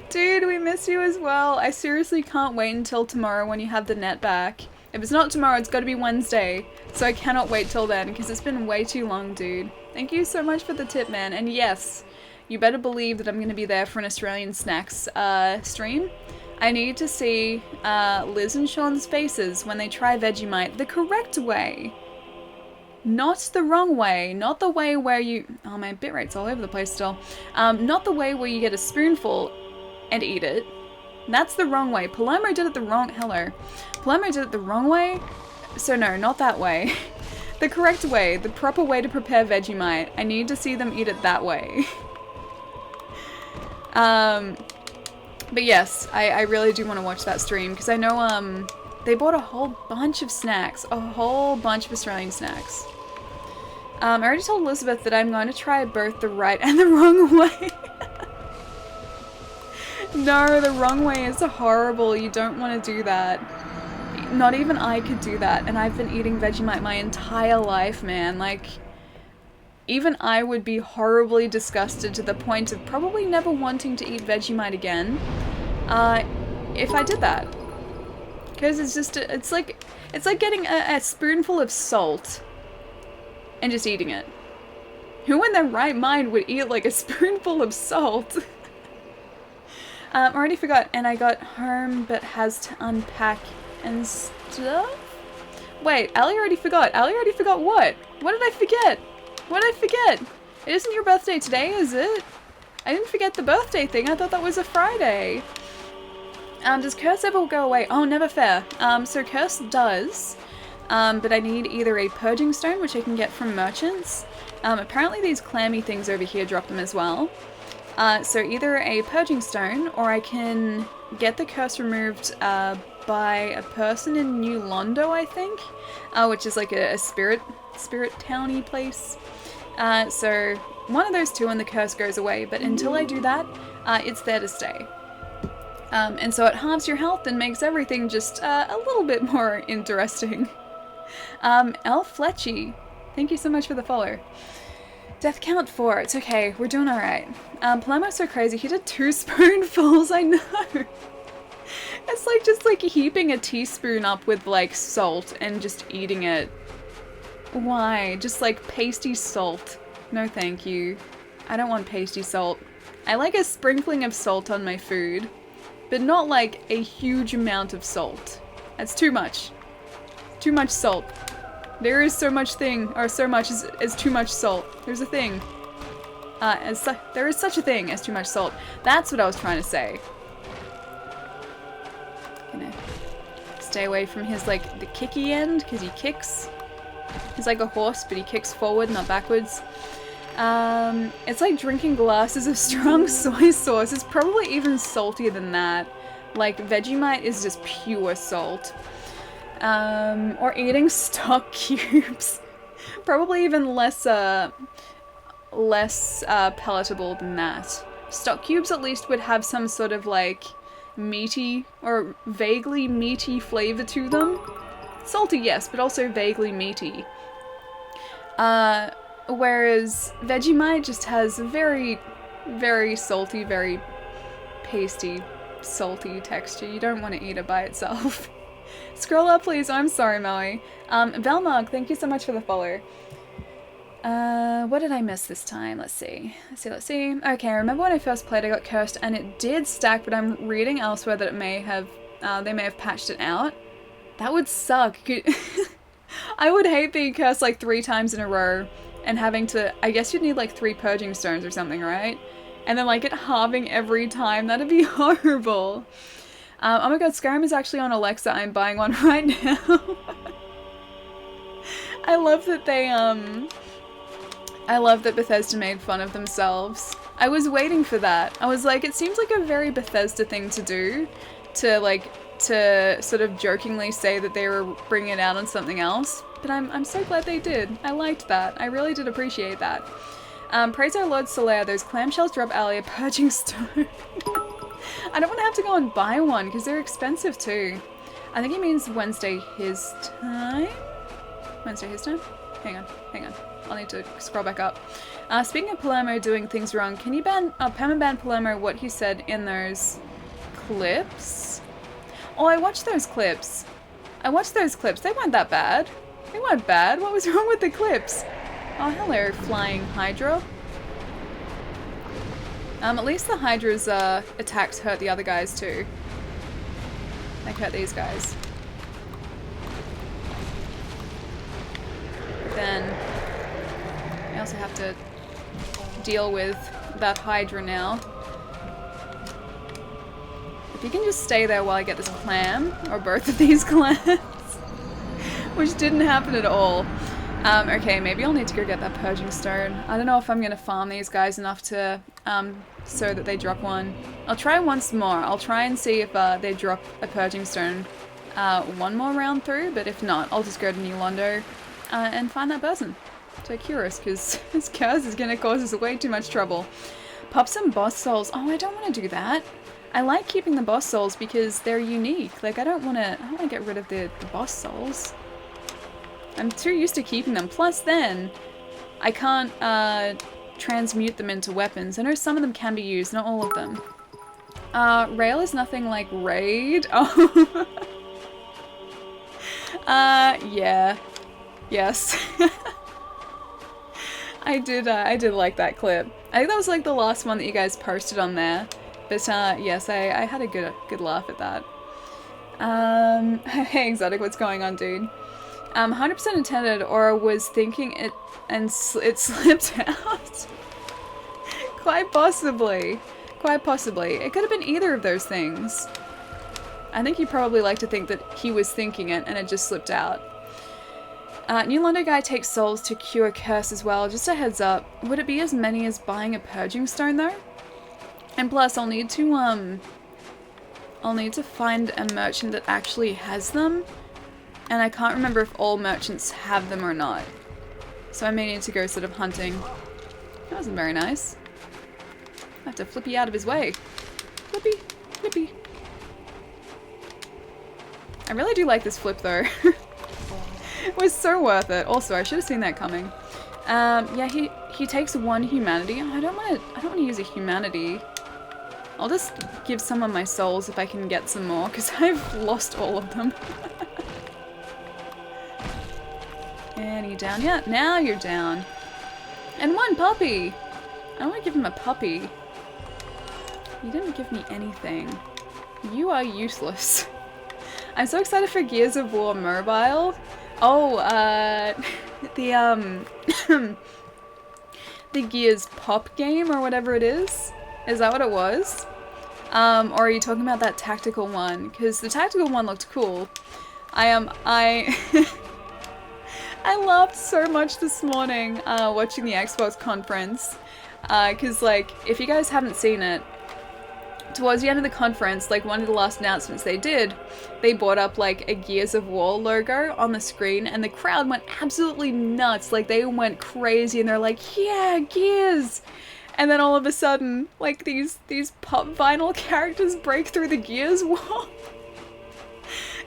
Dude, we miss you as well. I seriously can't wait until tomorrow when you have the net back. If it's not tomorrow, it's got to be Wednesday. So I cannot wait till then because it's been way too long, dude. Thank you so much for the tip, man. And yes, you better believe that I'm going to be there for an Australian Snacks stream. I need to see Liz and Sean's faces when they try Vegemite the correct way. Not the wrong way. Not the way where you... Oh, my bitrate's all over the place still. Not the way where you get a spoonful and eat it. That's the wrong way. Palermo did it the wrong... Hello. Palermo did it the wrong way. So no, not that way. The correct way. The proper way to prepare Vegemite. I need to see them eat it that way. But yes, I really do want to watch that stream because I know they bought a whole bunch of snacks. A whole bunch of Australian snacks. I already told Elizabeth that I'm going to try both the right and the wrong way. No, the wrong way is horrible. You don't want to do that. Not even I could do that. And I've been eating Vegemite my entire life, man. Like, even I would be horribly disgusted to the point of probably never wanting to eat Vegemite again if I did that. Because it's just, it's like getting a spoonful of salt and just eating it. Who in their right mind would eat like a spoonful of salt? I already forgot, and I got home but has to unpack and stuff? Wait, Ali already forgot. Ali already forgot what? What did I forget? What did I forget? It isn't your birthday today, is it? I didn't forget the birthday thing. I thought that was a Friday. Does Curse ever go away? Oh, never fair. So Curse does, but I need either a purging stone, which I can get from merchants. Apparently these clammy things over here drop them as well. So either a purging stone, or I can get the curse removed by a person in New Londo, I think, which is like a spirit towny place. So one of those two and the curse goes away, but until I do that, it's there to stay. And so it halves your health and makes everything just a little bit more interesting. Elf Fletchy, thank you so much for the follow. Death count 4. It's okay. We're doing alright. Palermo's so crazy. He did 2 spoonfuls. I know. It's like just like heaping a teaspoon up with like salt and just eating it. Why? Just like pasty salt. No thank you. I don't want pasty salt. I like a sprinkling of salt on my food, but not like a huge amount of salt. That's too much. Too much salt. There is so much thing, or so much as too much salt. There's a thing. There is such a thing as too much salt. That's what I was trying to say. Gonna stay away from his, like, the kicky end, because he kicks. He's like a horse, but he kicks forward, not backwards. It's like drinking glasses of strong soy sauce. It's probably even saltier than that. Like, Vegemite is just pure salt. Or eating stock cubes. Probably even less palatable than that. Stock cubes at least would have some sort of like meaty or vaguely meaty flavor to them. Salty, yes, but also vaguely meaty. Whereas Vegemite just has very, very salty, very pasty, salty texture. You don't want to eat it by itself. Scroll up, please. I'm sorry, Maui. Velmog, thank you so much for the follow. What did I miss this time? Let's see. Okay, I remember when I first played I got cursed and it did stack, but I'm reading elsewhere that it may have, they may have patched it out. That would suck. I would hate being cursed like 3 times in a row and having to, I guess you'd need like 3 purging stones or something, right? And then like it halving every time. That'd be horrible. Oh my god, Skyrim is actually on Alexa. I'm buying one right now. I love that they, I love that Bethesda made fun of themselves. I was waiting for that. I was like, it seems like a very Bethesda thing to do, to sort of jokingly say that they were bringing it out on something else. But I'm so glad they did. I liked that. I really did appreciate that. Praise our Lord Solaire, those clamshells drop Ali a purging stone. I don't want to have to go and buy one because they're expensive too. I think he means Wednesday his time? Wednesday his time? hang on. I'll need to scroll back up. Speaking of Palermo doing things wrong, can you permaban Palermo what he said in those clips? Oh, I watched those clips. They weren't that bad. They weren't bad. What was wrong with the clips? Oh, hello, flying Hydra. At least the Hydra's attacks hurt the other guys too. They hurt these guys. But then I also have to deal with that Hydra now. If you can just stay there while I get this clam, or both of these clams, which didn't happen at all. Okay, maybe I'll need to go get that purging stone. I don't know if I'm gonna farm these guys enough to so that they drop one. I'll try once more. I'll try and see if they drop a purging stone one more round through, but if not, I'll just go to New Londo and find that person to cure us, because this curse is gonna cause us way too much trouble. Pop some boss souls. Oh, I don't want to do that. I like keeping the boss souls because they're unique. Like, I don't want to get rid of the boss souls. I'm too used to keeping them. Plus then, I can't transmute them into weapons. I know some of them can be used, not all of them. Rail is nothing like raid. Oh. Yeah. Yes. I did like that clip. I think that was like the last one that you guys posted on there. But yes, I had a good laugh at that. Hey Exotic, what's going on, dude? 100% intended, or was thinking it and it slipped out. Quite possibly. Quite possibly. It could have been either of those things. I think you probably like to think that he was thinking it and it just slipped out. New Londo guy takes souls to cure curse as well. Just a heads up. Would it be as many as buying a purging stone though? And plus, I'll need to find a merchant that actually has them. And I can't remember if all merchants have them or not. So I may need to go sort of hunting. That wasn't very nice. I have to flip you out of his way. Flippy, flippy. I really do like this flip though. It was so worth it. Also, I should have seen that coming. Yeah, he takes one humanity. I don't want to use a humanity. I'll just give some of my souls if I can get some more, because I've lost all of them. And are you down yet? Now you're down. And one puppy! I want to give him a puppy. You didn't give me anything. You are useless. I'm so excited for Gears of War Mobile. Oh, the Gears Pop game or whatever it is. Is that what it was? Or are you talking about that tactical one? Because the tactical one looked cool. I laughed so much this morning watching the Xbox conference. Because, like, if you guys haven't seen it, towards the end of the conference, like, one of the last announcements they did, they brought up, like, a Gears of War logo on the screen, and the crowd went absolutely nuts. Like, they went crazy, and they're like, yeah, Gears! And then all of a sudden, like, these pop vinyl characters break through the Gears wall.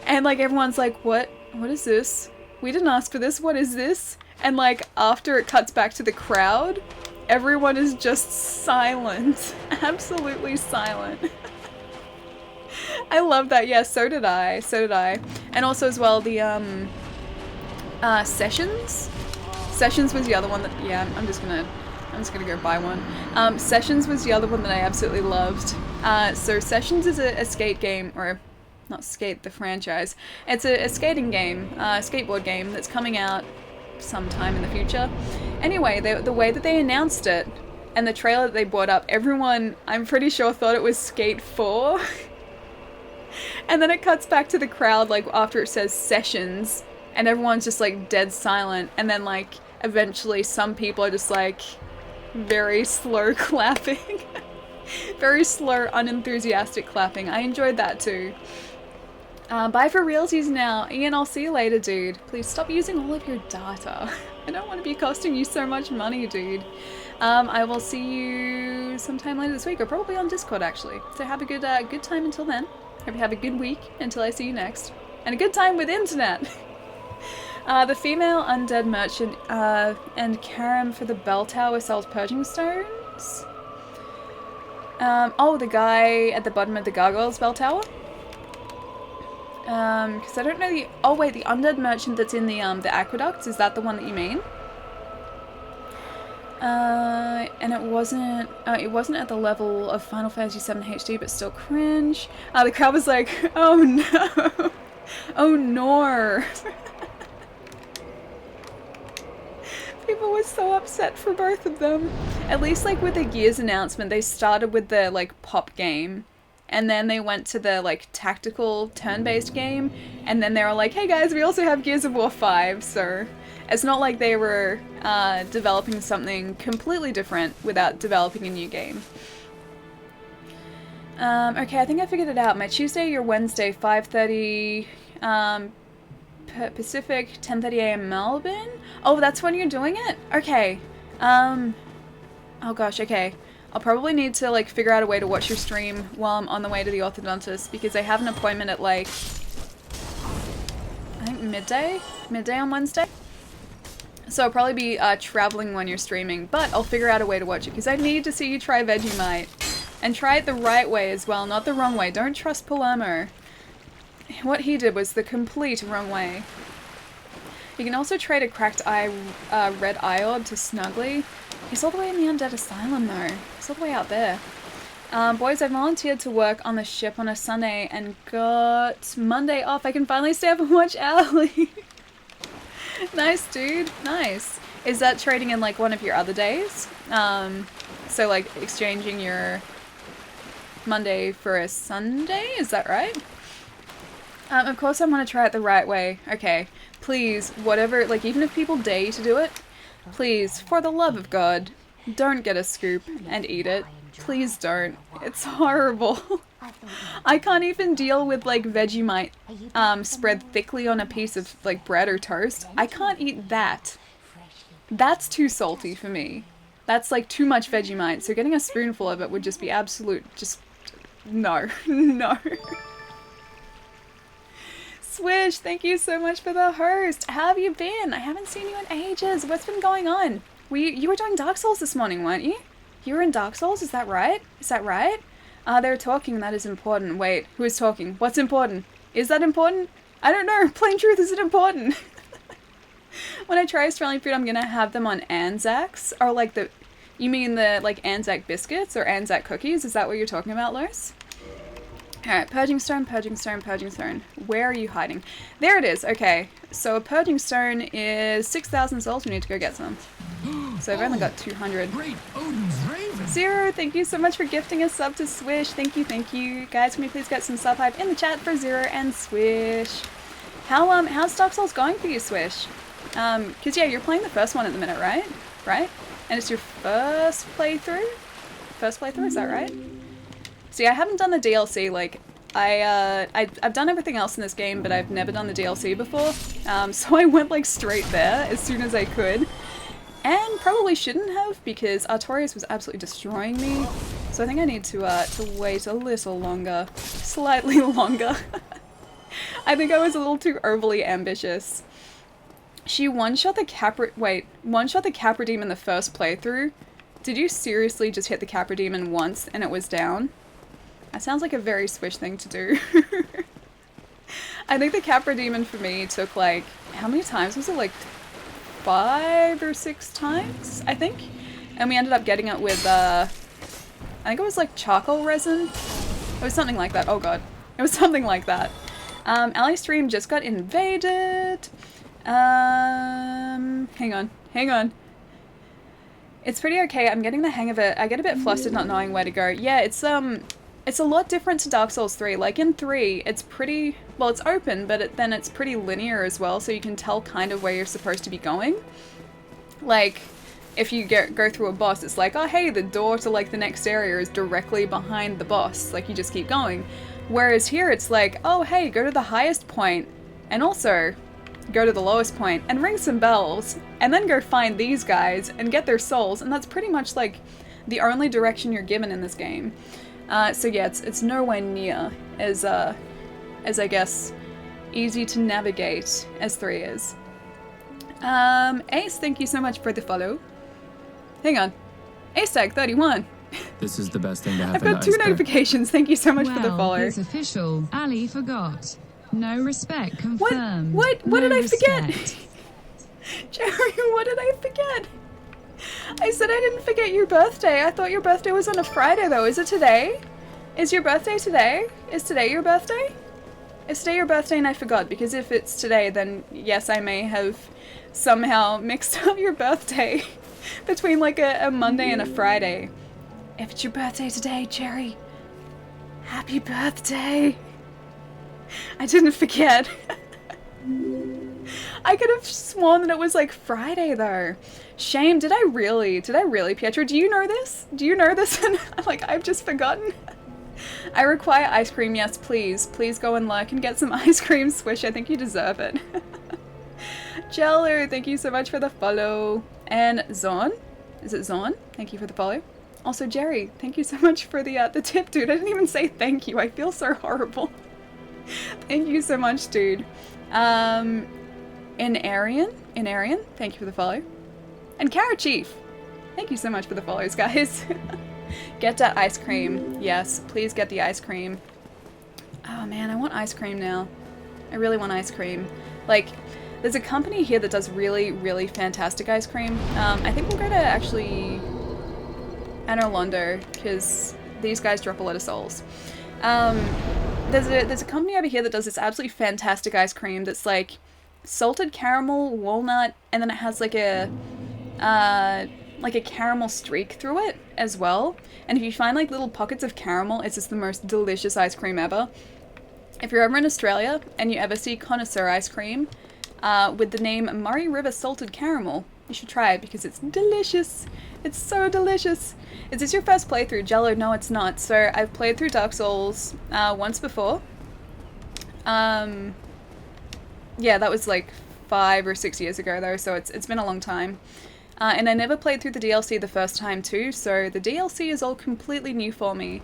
And, like, everyone's like, what is this? We didn't ask for this, what is this? And, like, after it cuts back to the crowd, everyone is just silent. Absolutely silent. I love that. Yeah, so did I. So did I. And also as well, the, Sessions? Sessions was the other one that, yeah, I'm just gonna go buy one. Sessions was the other one that I absolutely loved. So Sessions is a skate game, or not Skate, the franchise. It's a skating game, skateboard game that's coming out sometime in the future. Anyway, the way that they announced it and the trailer that they brought up, everyone, I'm pretty sure, thought it was Skate 4. And then it cuts back to the crowd, like, after it says Sessions, and everyone's just, like, dead silent. And then, like, eventually some people are just, like, very slow clapping. Very slow, unenthusiastic clapping. I enjoyed that too. Bye for realties now. Ian, I'll see you later, dude. Please stop using all of your data. I don't want to be costing you so much money, dude. I will see you sometime later this week, or probably on Discord, actually. So have a good time until then. Hope you have a good week until I see you next. And a good time with internet. The female undead merchant and Karam for the bell tower sells purging stones. Oh, the guy at the bottom of the gargoyles bell tower. Because I don't know the. Oh wait, the undead merchant that's in the aqueducts, is that the one that you mean? And it wasn't at the level of Final Fantasy VII HD, but still cringe. The crowd was like, oh no, oh no. People were so upset for both of them. At least like with the Gears announcement, they started with the like pop game. And then they went to the like tactical turn-based game, and then they were like, hey guys, we also have Gears of War 5, so it's not like they were developing something completely different without developing a new game. Okay, I think I figured it out. My Tuesday, your Wednesday, 5:30 Pacific, 10:30 a.m. Melbourne? Oh, that's when you're doing it? Okay. Oh gosh, okay. I'll probably need to like figure out a way to watch your stream while I'm on the way to the orthodontist, because I have an appointment at like, I think midday on Wednesday. So I'll probably be traveling when you're streaming, but I'll figure out a way to watch it, because I need to see you try Vegemite. And try it the right way as well, not the wrong way. Don't trust Palermo. What he did was the complete wrong way. You can also trade a cracked eye, red eye orb to Snuggly. He's all the way in the undead asylum though. He's all the way out there. Boys, I volunteered to work on the ship on a Sunday and got Monday off. I can finally stay up and watch Ally. Nice, dude. Nice. Is that trading in like one of your other days? So like exchanging your Monday for a Sunday? Is that right? Of course I want to try it the right way. Okay. Please, whatever, like even if people dare you to do it, please, for the love of God, don't get a scoop and eat it. Please don't. It's horrible. I can't even deal with like Vegemite spread thickly on a piece of like bread or toast. I can't eat that. That's too salty for me. That's like too much Vegemite, so getting a spoonful of it would just be absolute, just, no, no. Swish, thank you so much for the host. How have you been? I haven't seen you in ages. What's been going on? You were doing Dark Souls this morning, weren't you? You were in Dark Souls, is that right? Is that right? They were talking, that is important. Wait, who is talking? What's important? Is that important? I don't know, plain truth, is it important? When I try Australian food, I'm gonna have them on Anzacs, or like the, you mean the like Anzac biscuits or Anzac cookies? Is that what you're talking about, Lois? Alright, purging stone, purging stone, purging stone. Where are you hiding? There it is, okay. So a purging stone is 6,000 souls, we need to go get some. So I've only got 200. Great Odin's Raven. Zero, thank you so much for gifting a sub to Swish. Thank you, thank you. Guys, can we please get some sub hype in the chat for Zero and Swish? How's Dark Souls going for you, Swish? Cause yeah, you're playing the first one at the minute, right? Right? And it's your first playthrough? First playthrough, is that right? See, I haven't done the DLC, like, I've done everything else in this game, but I've never done the DLC before, so I went, like, straight there as soon as I could, and probably shouldn't have, because Artorias was absolutely destroying me, so I think I need to wait a little longer, slightly longer. I think I was a little too overly ambitious. She one-shot the one-shot the Capra Demon the first playthrough? Did you seriously just hit the Capra Demon once and it was down? That sounds like a very Swish thing to do. I think the Capra Demon for me took like, how many times was it? Like 5 or 6 times, I think? And we ended up getting it with, I think it was like charcoal resin? It was something like that. Oh god. It was something like that. Ali's stream just got invaded. Hang on. It's pretty okay. I'm getting the hang of it. I get a bit flustered not knowing where to go. Yeah, it's a lot different to Dark Souls 3. Like in 3, it's pretty, well, it's open, but then it's pretty linear as well, so you can tell kind of where you're supposed to be going. Like, if you go through a boss, it's like, oh hey, the door to like the next area is directly behind the boss. Like, you just keep going. Whereas here, it's like, oh hey, go to the highest point, and also go to the lowest point, and ring some bells, and then go find these guys, and get their souls, and that's pretty much like the only direction you're given in this game. So yeah, it's nowhere near as I guess, easy to navigate as 3 is. Ace, thank you so much for the follow. Hang on. Ace Tag 31. This is the best thing to happen I've got to 2 Ice Bear. notifications. Thank you so much for the Well, follow. it's official. Ali forgot. No respect confirmed. What No did I forget? respect. Jerry, what did I forget? I said I didn't forget your birthday. I thought your birthday was on a Friday, though. Is it today? Is your birthday today? Is today your birthday? Is today your birthday and I forgot? Because if it's today, then yes, I may have somehow mixed up your birthday between like a Monday and a Friday. If it's your birthday today, Jerry, happy birthday. I didn't forget. I could have sworn that it was like Friday though. Shame, did I really, Pietro? Do you know this? Do you know this? And like, I've just forgotten. I require ice cream, yes please. Please go and lurk and get some ice cream, Swish. I think you deserve it. Jello, thank you so much for the follow. And Zon, is it Zon? Thank you for the follow. Also Jerry, thank you so much for the tip, dude. I didn't even say thank you. I feel so horrible. Thank you so much, dude. Arian, thank you for the follow. And Carrot Chief, thank you so much for the follows, guys. Get that ice cream. Yes, please get the ice cream. Oh man, I want ice cream now. I really want ice cream. Like, there's a company here that does really, really fantastic ice cream. I think we'll go to actually Anor Londo, because these guys drop a lot of souls. There's a company over here that does this absolutely fantastic ice cream that's like salted caramel, walnut, and then it has like a caramel streak through it as well. And if you find like little pockets of caramel, it's just the most delicious ice cream ever. If you're ever in Australia and you ever see connoisseur ice cream with the name Murray River Salted Caramel, you should try it because it's delicious. It's so delicious. Is this your first playthrough, Jello? No, it's not. So I've played through Dark Souls once before. Yeah, that was like 5 or 6 years ago though, so it's been a long time. And I never played through the DLC the first time too, so the DLC is all completely new for me.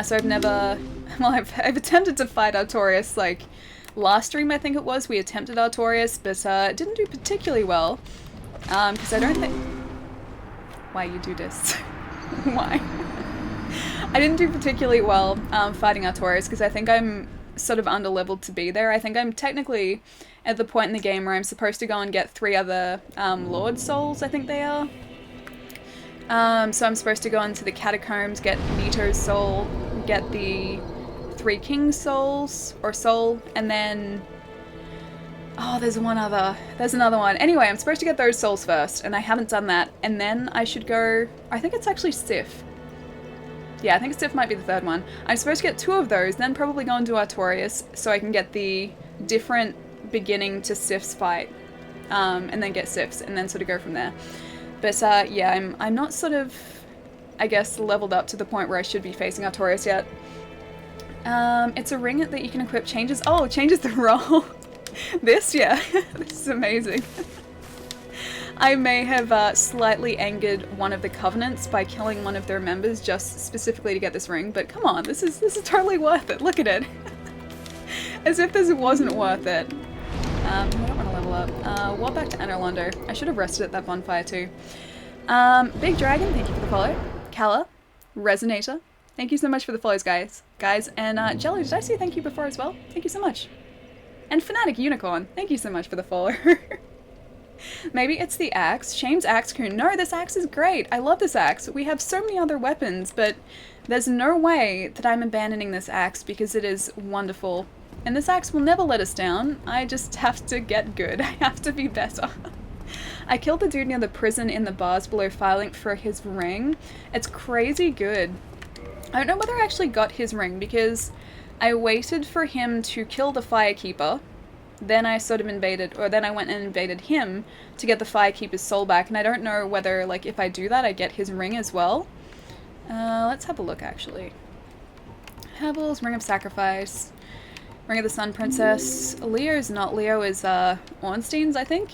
So I've never, well, I've attempted to fight Artorias, like last stream I think it was, we attempted Artorias, but it didn't do particularly well. Because I don't think, why you do this? Why? I didn't do particularly well fighting Artorias because I think I'm sort of underleveled to be there. I think I'm technically at the point in the game where I'm supposed to go and get 3 other Lord Souls, I think they are. So I'm supposed to go into the catacombs, get Nito's soul, get the 3 Kings souls, or soul, and then... Oh, there's another one. Anyway, I'm supposed to get those souls first, and I haven't done that. And then I should go... I think it's actually Sif. Yeah, I think Sif might be the 3rd one. I'm supposed to get 2 of those, then probably go into Artorias, so I can get the different beginning to Sif's fight. And then get Sif's, and then sort of go from there. But yeah, I'm not sort of, I guess, leveled up to the point where I should be facing Artorias yet. It's a ring that you can equip changes... Oh, changes the role! This, yeah. This is amazing. I may have slightly angered one of the Covenants by killing one of their members just specifically to get this ring, but come on, this is totally worth it. Look at it. As if this wasn't worth it. I don't want to level up. Walk back to Anor Londo. I should have rested at that bonfire too. Big Dragon, thank you for the follow. Kala, Resonator, thank you so much for the follows, guys. And Jelly, did I say thank you before as well? Thank you so much. And Fanatic Unicorn, thank you so much for the follow. Maybe it's the axe. Shame's axe crew. No, this axe is great. I love this axe. We have so many other weapons, but there's no way that I'm abandoning this axe because it is wonderful. And this axe will never let us down. I just have to get good. I have to be better. I killed the dude near the prison in the bars below Firelink for his ring. It's crazy good. I don't know whether I actually got his ring because I waited for him to kill the Firekeeper. Then I sort of invaded, or then I went and invaded him to get the Firekeeper's soul back. And I don't know whether, like, if I do that, I get his ring as well. Let's have a look, actually. Havel's Ring of Sacrifice. Ring of the Sun Princess. Leo's not. Leo is, Ornstein's, I think.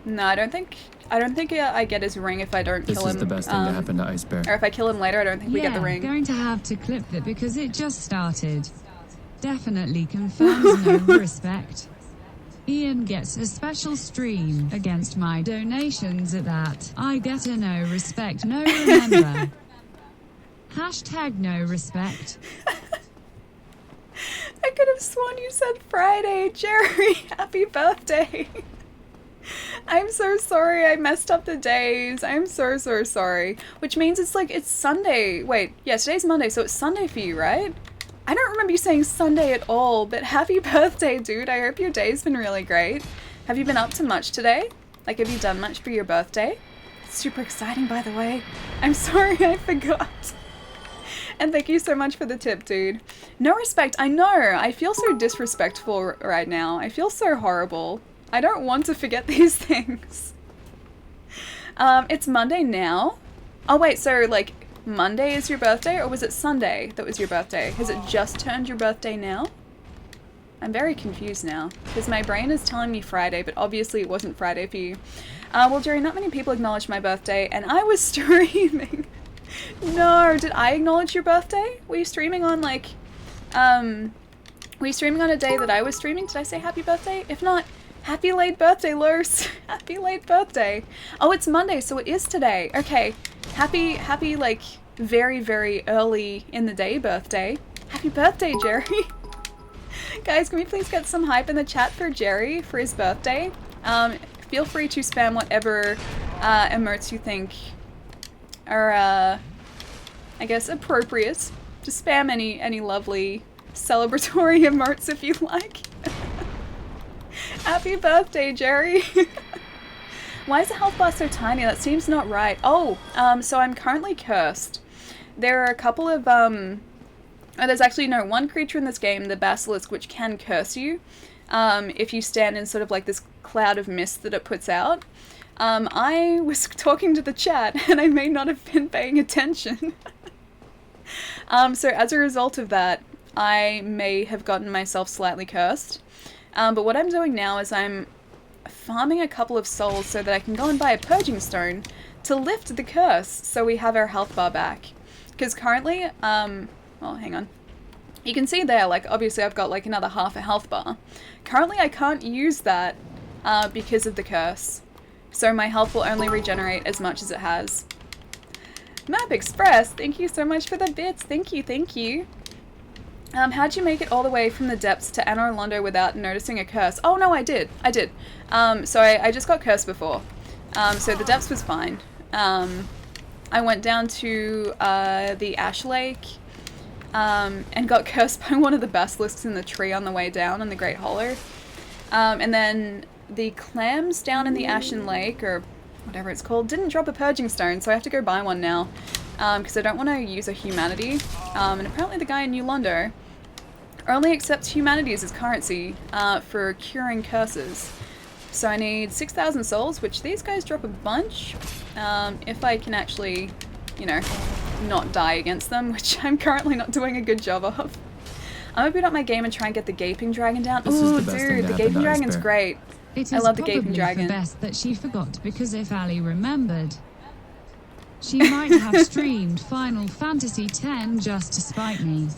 No, I don't think I get his ring if I don't kill him. This is the best thing to happen to Ice Bear. Or if I kill him later, I don't think we get the ring. Going to have to clip that because it just started. Definitely confirms no respect. Ian gets a special stream against my donations at that. I get a no respect, no remember. Hashtag no respect. I could have sworn you said Friday. Jerry, happy birthday. I'm so sorry I messed up the days. I'm so sorry. Which means it's Sunday. Wait, yeah, today's Monday, so it's Sunday for you, right? I don't remember you saying Sunday at all, but happy birthday, dude. I hope your day's been really great. Have you been up to much today? Like, have you done much for your birthday? It's super exciting, by the way. I'm sorry I forgot. And thank you so much for the tip, dude. No respect, I know. I feel so disrespectful right now. I feel so horrible. I don't want to forget these things. It's Monday now. Oh wait, so like Monday is your birthday, or was it Sunday that was your birthday? Has it just turned your birthday now? I'm very confused now, because my brain is telling me Friday, but obviously it wasn't Friday for you. Well, Jerry, not many people acknowledged my birthday, and I was streaming. No, did I acknowledge your birthday? Were you streaming on like, were you streaming on a day that I was streaming? Did I say happy birthday? If not, happy late birthday, Lurs. Happy late birthday. Oh, it's Monday, so it is today. Okay, happy like very early in the day birthday. Happy birthday, Jerry. Guys, can we please get some hype in the chat for Jerry for his birthday? Feel free to spam whatever emotes you think are, I guess, appropriate. Just spam any lovely celebratory emotes if you like. Happy birthday, Jerry! Why is the health bar so tiny? That seems not right. Oh, so I'm currently cursed. There are a couple of, there's actually no one creature in this game, the basilisk, which can curse you, if you stand in sort of like this cloud of mist that it puts out. I was talking to the chat, and I may not have been paying attention. So as a result of that, I may have gotten myself slightly cursed. But what I'm doing now is I'm farming a couple of souls so that I can go and buy a purging stone to lift the curse so we have our health bar back. Because currently, well, hang on. You can see there, like, obviously I've got like another half a health bar. Currently I can't use that because of the curse. So my health will only regenerate as much as it has. Map Express, thank you so much for the bits. Thank you. How'd you make it all the way from the depths to Anor Londo without noticing a curse? Oh no, I did. So I just got cursed before. So the depths was fine. I went down to the Ash Lake and got cursed by one of the basilisks in the tree on the way down in the Great Hollow. And then the clams down in the Ashen Lake, or whatever it's called, didn't drop a purging stone, so I have to go buy one now. Because I don't want to use a humanity. And apparently the guy in New Londo only accepts humanity as his currency for curing curses. So I need 6,000 souls, which these guys drop a bunch. If I can actually, you know, not die against them, which I'm currently not doing a good job of. I'm gonna boot up my game and try and get the Gaping Dragon down. Ooh, dude, the Gaping Dragon's great. I love the Gaping Dragon. It is probably the best that she forgot, because if Ali remembered, she might have streamed Final Fantasy X just to spite me.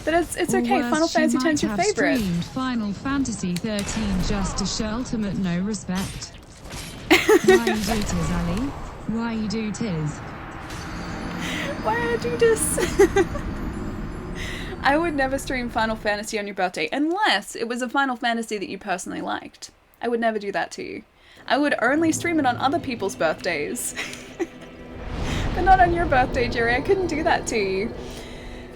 But it's okay, worse, Final Fantasy X is your favorite. She might have streamed Final Fantasy 13 just to show ultimate no respect. Why you do tis, Ali? Why you do tis? Why I do this? I would never stream Final Fantasy on your birthday, unless it was a Final Fantasy that you personally liked. I would never do that to you. I would only stream it on other people's birthdays. But not on your birthday, Jerry. I couldn't do that to you.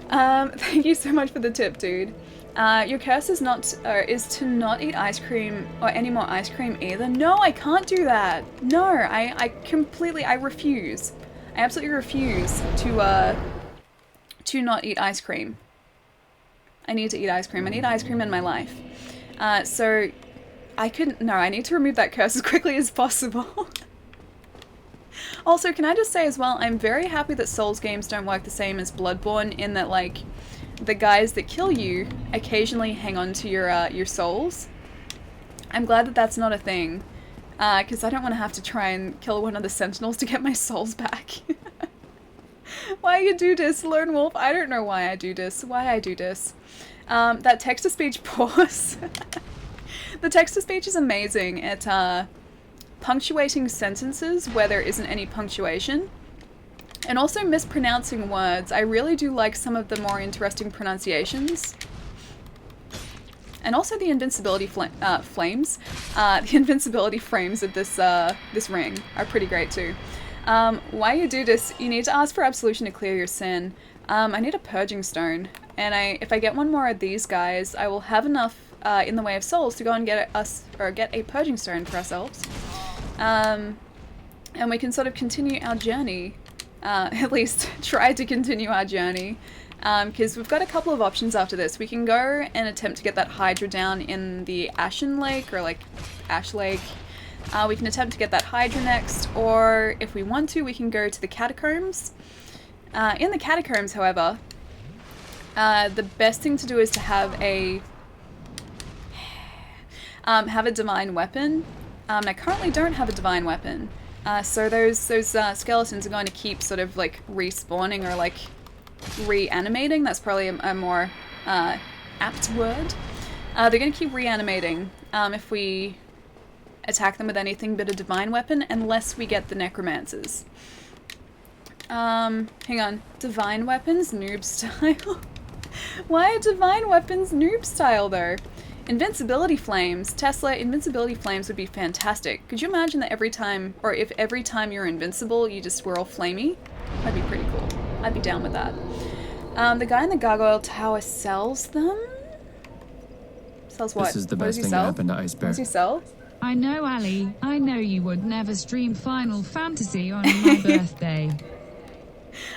Thank you so much for the tip, dude. Your curse is to not eat ice cream or any more ice cream either. No, I can't do that. No, I refuse. I absolutely refuse to not eat ice cream. I need to eat ice cream. I need ice cream in my life. So I need to remove that curse as quickly as possible. Also, can I just say as well, I'm very happy that Souls games don't work the same as Bloodborne, in that, like, the guys that kill you occasionally hang on to your souls. I'm glad that that's not a thing, because I don't want to have to try and kill one of the sentinels to get my souls back. Why you do this, Lone Wolf? I don't know why I do this. That text-to-speech pause. The text-to-speech is amazing at punctuating sentences where there isn't any punctuation. And also mispronouncing words. I really do like some of the more interesting pronunciations. And also the invincibility flames. The invincibility frames of this this ring are pretty great too. Why you do this, you need to ask for absolution to clear your sin. I need a purging stone. And if I get one more of these guys, I will have enough in the way of souls to go and get a purging stone for ourselves. And we can sort of continue our journey. At least try to continue our journey. Because we've got a couple of options after this. We can go and attempt to get that Hydra down in the Ashen Lake, or like Ash Lake. We can attempt to get that Hydra next, or if we want to, we can go to the catacombs. In the catacombs, however, the best thing to do is to have a divine weapon. I currently don't have a divine weapon, so those skeletons are going to keep sort of like respawning or like reanimating. That's probably a more apt word. They're going to keep reanimating if we attack them with anything but a divine weapon, unless we get the necromancers. Hang on. Divine weapons, noob style? Why are divine weapons noob style though? Invincibility flames. Tesla, invincibility flames would be fantastic. Could you imagine that every time, or if every time you're invincible, you just swirl flamey? That'd be pretty cool. I'd be down with that. The guy in the gargoyle tower sells them? Sells what? This is the What does best he thing to sell? happen to Ice What Bear. does he sell? I know, Ali. I know you would never stream Final Fantasy on my birthday.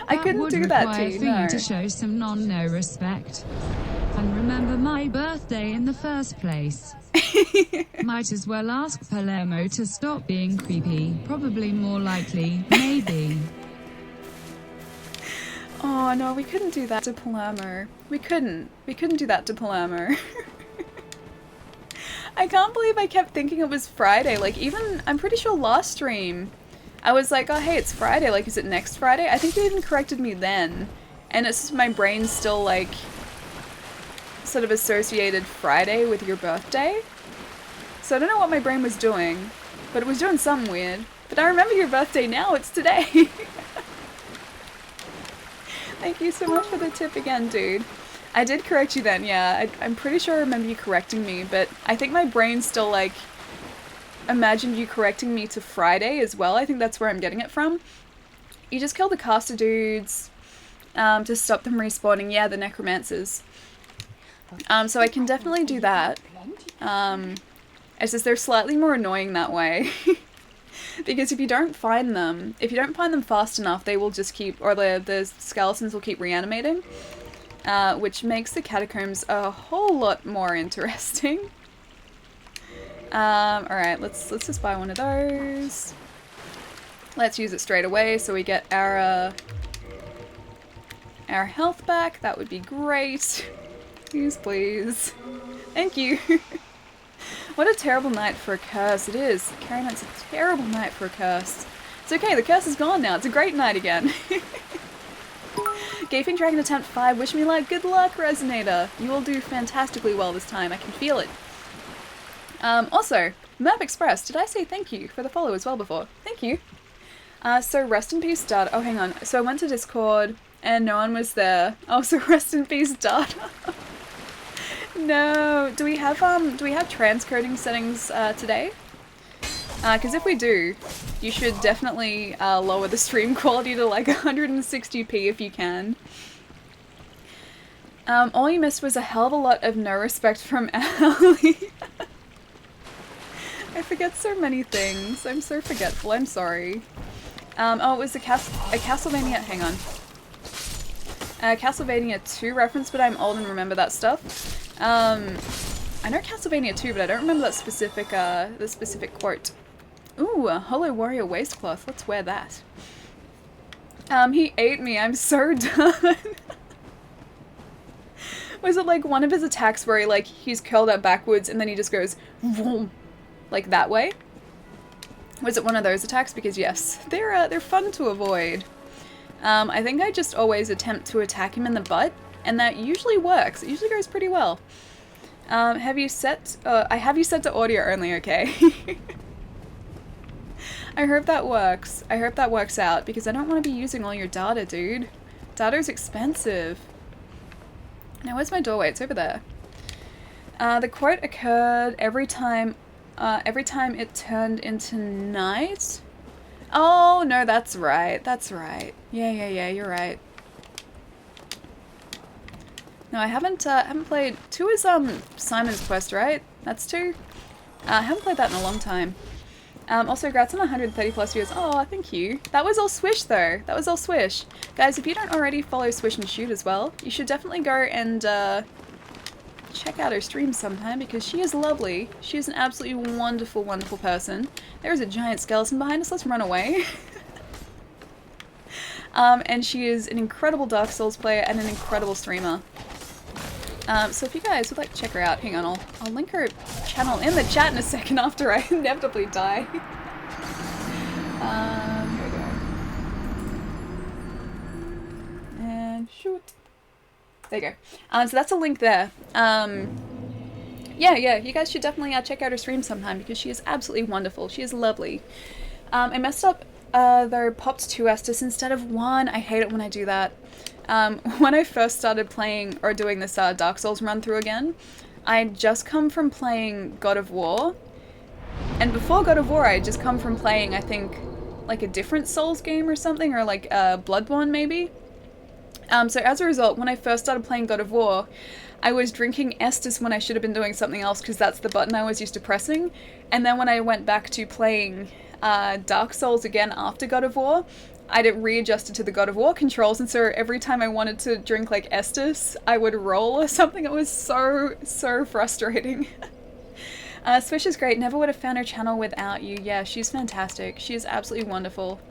I couldn't do that to you, for no. you to show some no respect. And remember my birthday in the first place. Might as well ask Palermo to stop being creepy. Probably more likely, maybe. Oh no, we couldn't do that to Palermo. We couldn't do that to Palermo. I can't believe I kept thinking it was Friday. Like, even, I'm pretty sure last stream, I was like, oh hey, it's Friday. Like, is it next Friday? I think you even corrected me then. And it's just my brain still, like, sort of associated Friday with your birthday. So I don't know what my brain was doing, but it was doing something weird. But I remember your birthday now, it's today. Thank you so much for the tip again, dude. I did correct you then, yeah. I'm pretty sure I remember you correcting me, but I think my brain still, like, imagined you correcting me to Friday as well. I think that's where I'm getting it from. You just killed the caster dudes to stop them respawning. Yeah, the necromancers. So I can definitely do that. It's just they're slightly more annoying that way. Because if you don't find them fast enough, they will just keep, or the skeletons will keep reanimating. Which makes the catacombs a whole lot more interesting. Alright, let's just buy one of those. Let's use it straight away so we get our health back. That would be great. Please, please. Thank you. What a terrible night for a curse. It is. Carry Night's a terrible night for a curse. It's okay, the curse is gone now. It's a great night again. Gaping Dragon Attempt 5, wish me luck. Good luck, Resonator. You will do fantastically well this time. I can feel it. Also, Map Express, did I say thank you for the follow as well before? Thank you. So rest in peace, Data. Oh, hang on. So I went to Discord and no one was there. Oh, so rest in peace, Data. No. Do we have transcoding settings today? Because if we do, you should definitely lower the stream quality to like 160p if you can. All you missed was a hell of a lot of no respect from Ali. I forget so many things. I'm so forgetful. I'm sorry. Oh, it was a Castlevania. Hang on. Castlevania 2 reference, but I'm old and remember that stuff. I know Castlevania 2, but I don't remember that specific the specific quote. Ooh, a Hollow Warrior waistcloth. Let's wear that. He ate me. I'm so done. Was it like one of his attacks where he he's curled up backwards and then he just goes vroom, like that way? Was it one of those attacks? Because yes, they're fun to avoid. I think I just always attempt to attack him in the butt, and that usually works. It usually goes pretty well. Have you set... I have you set to audio only, okay? I hope that works. I hope that works out, because I don't want to be using all your data, dude. Data's expensive. Now, where's my doorway? It's over there. The quote occurred every time it turned into night. Oh, no, that's right. That's right. Yeah, you're right. No, I haven't played... 2 is, Simon's Quest, right? That's 2? I haven't played that in a long time. Also, congrats on 130 plus views. Oh, thank you. That was all Swish, though. That was all Swish. Guys, if you don't already follow Swish and Shoot as well, you should definitely go and, check out her stream sometime, because she is lovely. She is an absolutely wonderful, wonderful person. There is a giant skeleton behind us. Let's run away. And she is an incredible Dark Souls player and an incredible streamer. So if you guys would like to check her out, hang on, I'll link her channel in the chat in a second after I inevitably die. Here we go. And shoot. There you go. So that's a link there. Yeah, you guys should definitely check out her stream sometime, because she is absolutely wonderful. She is lovely. I messed up, though, popped 2 Estus instead of 1. I hate it when I do that. When I first started playing, or doing this Dark Souls run through again, I'd just come from playing God of War. And before God of War, I'd just come from playing, I think, like a different Souls game or something, or like Bloodborne maybe. So as a result, when I first started playing God of War, I was drinking Estus when I should have been doing something else, because that's the button I was used to pressing. And then when I went back to playing Dark Souls again after God of War, I'd readjusted to the God of War controls, and so every time I wanted to drink like Estus, I would roll or something. It was so frustrating. Swish is great. Never would have found her channel without you. Yeah, she's fantastic. She is absolutely wonderful.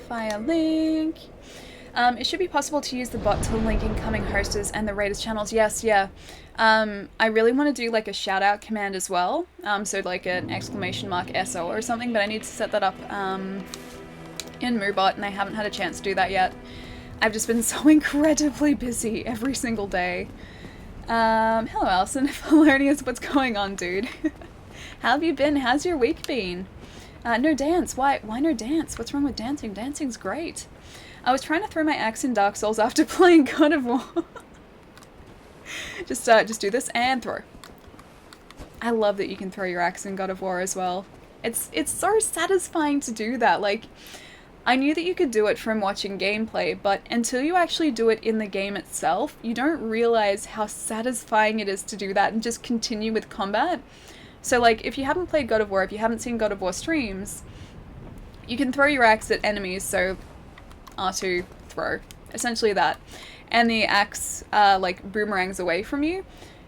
Fire link. It should be possible to use the bot to link incoming hosters and the raiders channels. Yes, yeah. I really want to do like a shout out command as well. So like an exclamation mark SO or something, but I need to set that up in Moobot, and I haven't had a chance to do that yet. I've just been so incredibly busy every single day. Hello Alison, Felonious, what's going on, dude? How have you been? How's your week been? No dance. Why no dance? What's wrong with dancing? Dancing's great. I was trying to throw my axe in Dark Souls after playing God of War. Just do this and throw. I love that you can throw your axe in God of War as well. It's so satisfying to do that. Like, I knew that you could do it from watching gameplay, but until you actually do it in the game itself, you don't realize how satisfying it is to do that and just continue with combat. So like, if you haven't played God of War, if you haven't seen God of War streams, you can throw your axe at enemies, so R2, throw. Essentially that. And the axe, like, boomerangs away from you.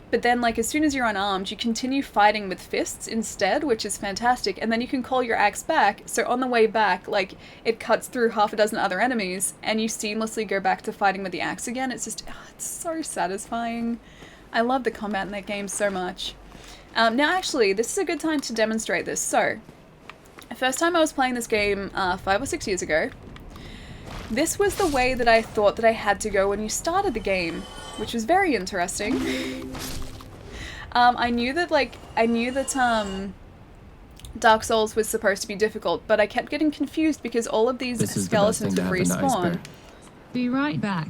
But then, like, as soon as you're unarmed, you continue fighting with fists instead, which is fantastic. And then you can call your axe back, so on the way back, like, it cuts through half a dozen other enemies, and you seamlessly go back to fighting with the axe again. It's just, it's so satisfying. I love the combat in that game so much. Now, actually, this is a good time to demonstrate this. So, the first time I was playing this game 5 or 6 years ago, this was the way that I thought that I had to go when you started the game, which was very interesting. I knew that Dark Souls was supposed to be difficult, but I kept getting confused because all of these skeletons would respawn. Be right back.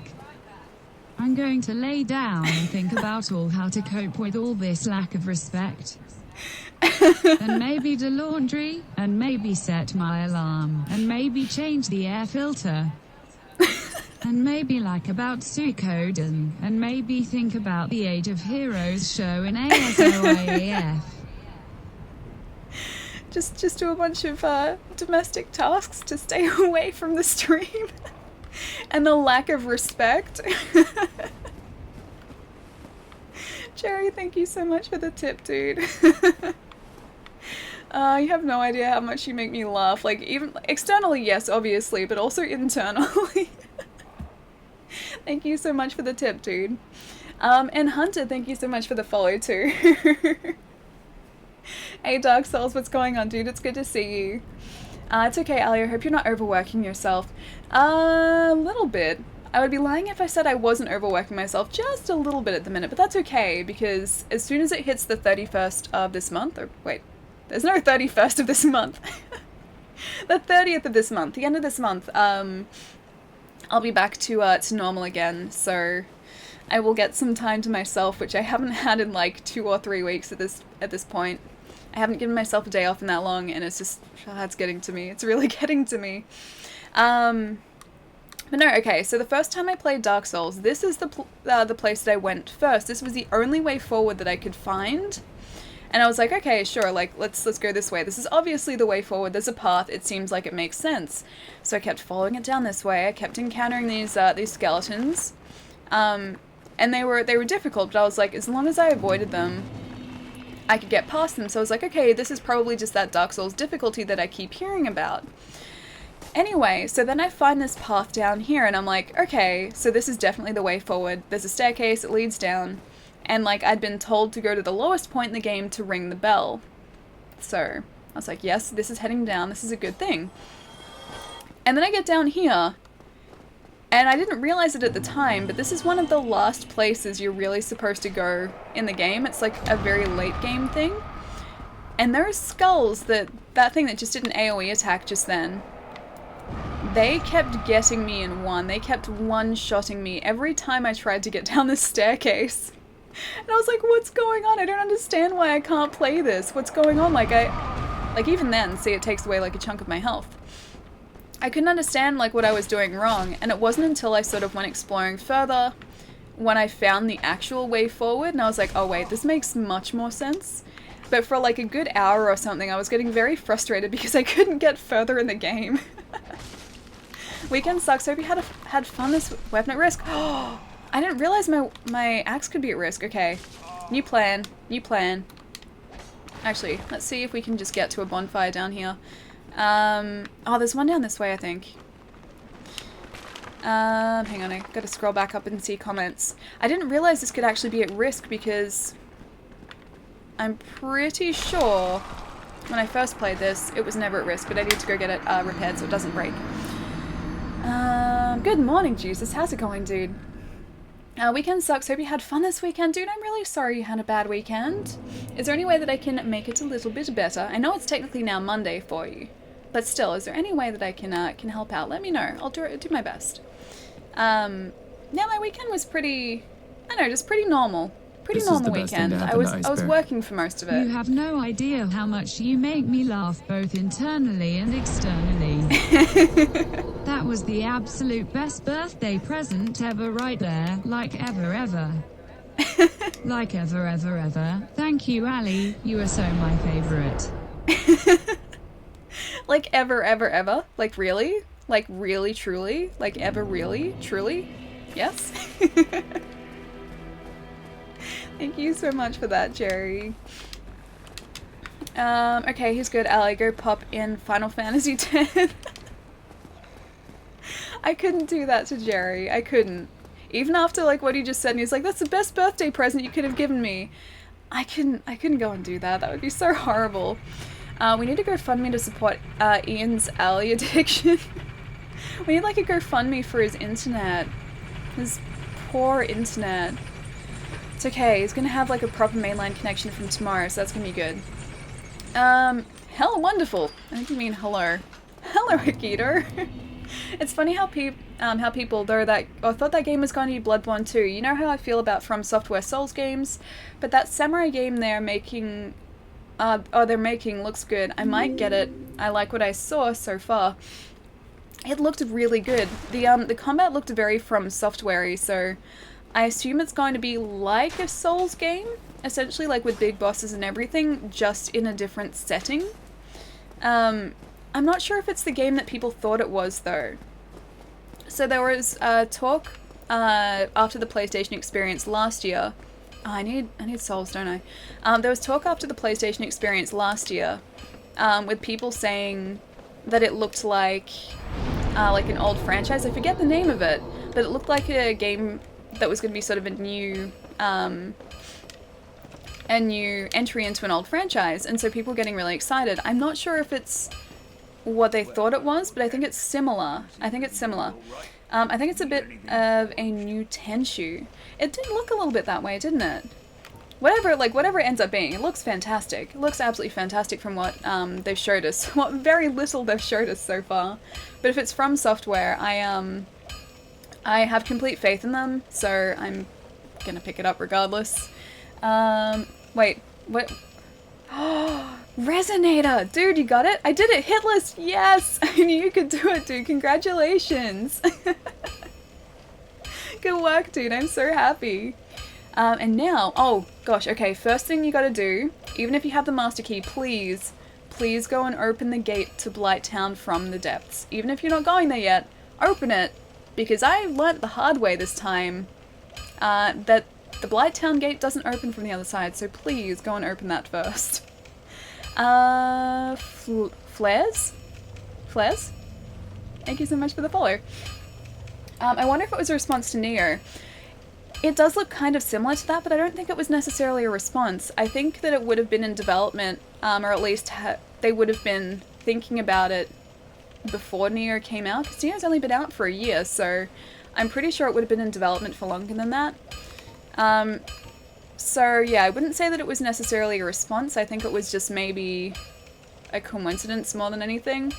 I'm going to lay down and think about how to cope with all this lack of respect. And maybe do laundry, and maybe set my alarm, and maybe change the air filter. And maybe like about Suikoden, and maybe think about the Age of Heroes show in ASOIAF. Just do a bunch of domestic tasks to stay away from the stream. And the lack of respect. Jerry, thank you so much for the tip, dude. You have no idea how much you make me laugh. Like, even externally, yes, obviously, but also internally. Thank you so much for the tip, dude. And Hunter, thank you so much for the follow, too. Hey, Dark Souls, what's going on, dude? It's good to see you. It's okay, Ali. I hope you're not overworking yourself. A little bit. I would be lying if I said I wasn't overworking myself just a little bit at the minute, but that's okay, because as soon as it hits the 31st of this month, or wait, there's no 31st of this month, the 30th of this month, the end of this month, I'll be back to normal again, so I will get some time to myself, which I haven't had in like 2 or 3 weeks at this point. I haven't given myself a day off in that long, and it's just, it's getting to me. It's really getting to me. But no, okay, so the first time I played Dark Souls, this is the place that I went first. This was the only way forward that I could find. And I was like, okay, sure, like, let's go this way. This is obviously the way forward. There's a path. It seems like it makes sense. So I kept following it down this way. I kept encountering these skeletons. And they were difficult, but I was like, as long as I avoided them, I could get past them. So I was like, okay, this is probably just that Dark Souls difficulty that I keep hearing about. Anyway, so then I find this path down here, and I'm like, okay, so this is definitely the way forward. There's a staircase, it leads down, and like, I'd been told to go to the lowest point in the game to ring the bell. So I was like, yes, this is heading down, this is a good thing. And then I get down here, and I didn't realize it at the time, but this is one of the last places you're really supposed to go in the game. It's like a very late game thing. And there are skulls that thing that just did an AoE attack just then. They kept getting me in one. They kept one-shotting me every time I tried to get down this staircase. And I was like, what's going on? I don't understand why I can't play this. What's going on? Like, even then, see, it takes away like a chunk of my health. I couldn't understand like what I was doing wrong, and it wasn't until I sort of went exploring further when I found the actual way forward, and I was like, oh wait, this makes much more sense. But for like a good hour or something, I was getting very frustrated because I couldn't get further in the game. Weekend sucks. Hope you had fun this weapon at risk. Oh, I didn't realize my axe could be at risk. Okay, new plan. Actually, let's see if we can just get to a bonfire down here. Oh, there's one down this way, I think. Hang on, I gotta scroll back up and see comments. I didn't realize this could actually be at risk because I'm pretty sure when I first played this, it was never at risk, but I need to go get it repaired so it doesn't break. Good morning, Jesus. How's it going, dude? Weekend sucks. Hope you had fun this weekend. Dude, I'm really sorry you had a bad weekend. Is there any way that I can make it a little bit better? I know it's technically now Monday for you, but still, is there any way that I can help out? Let me know. I'll do my best. Yeah, my weekend was pretty, I don't know, just pretty normal. Pretty normal weekend. I was working for most of it. You have no idea how much you make me laugh both internally and externally. That was the absolute best birthday present ever right there. Like ever. Like ever. Thank you, Ali. You are so my favorite. Like ever? Like really? Like really, truly? Like ever really, truly? Yes? Thank you so much for that, Jerry. Okay, he's good, Ali. Go pop in Final Fantasy X. I couldn't do that to Jerry. I couldn't. Even after like what he just said, and he's like, that's the best birthday present you could have given me. I couldn't go and do that. That would be so horrible. We need to GoFundMe to support Ian's Ali addiction. We need like a GoFundMe for his internet. His poor internet. It's okay, he's gonna have like a proper mainline connection from tomorrow, so that's gonna be good. Hello, wonderful. I think you mean hello. Hello, Akito. It's funny how people thought that game was going to be Bloodborne 2. You know how I feel about From Software Souls games, but that samurai game they're making looks good. I might get it. I like what I saw so far. It looked really good. The combat looked very From Software-y, so I assume it's going to be like a Souls game, essentially like with big bosses and everything, just in a different setting. I'm not sure if it's the game that people thought it was though. So there was talk after the PlayStation experience last year. Oh, I need Souls, don't I? There was talk after the PlayStation experience last year with people saying that it looked like an old franchise. I forget the name of it, but it looked like a game that was going to be sort of a new entry into an old franchise, and so people were getting really excited. I'm not sure if it's what they thought it was, but I think it's similar. I think it's a bit of a new Tenshu. It did look a little bit that way, didn't it? Whatever it ends up being, it looks fantastic. It looks absolutely fantastic from what they've showed us. What very little they've showed us so far. But if it's from Software, I have complete faith in them, so I'm gonna pick it up regardless. Wait, what? Resonator! Dude, you got it? I did it! Hitless! Yes! I knew you could do it, dude. Congratulations! Good work, dude. I'm so happy. And now, oh gosh, okay, first thing you gotta do, even if you have the master key, please go and open the gate to Blighttown from the depths. Even if you're not going there yet, open it, because I learnt the hard way this time, that the Blighttown gate doesn't open from the other side, so please go and open that first. Flares? Flares? Thank you so much for the follow. I wonder if it was a response to Neo. It does look kind of similar to that, but I don't think it was necessarily a response. I think that it would have been in development, or at least they would have been thinking about it before Neo came out, because Neo's only been out for a year, so I'm pretty sure it would have been in development for longer than that. So yeah, I wouldn't say that it was necessarily a response. I think it was just maybe a coincidence more than anything.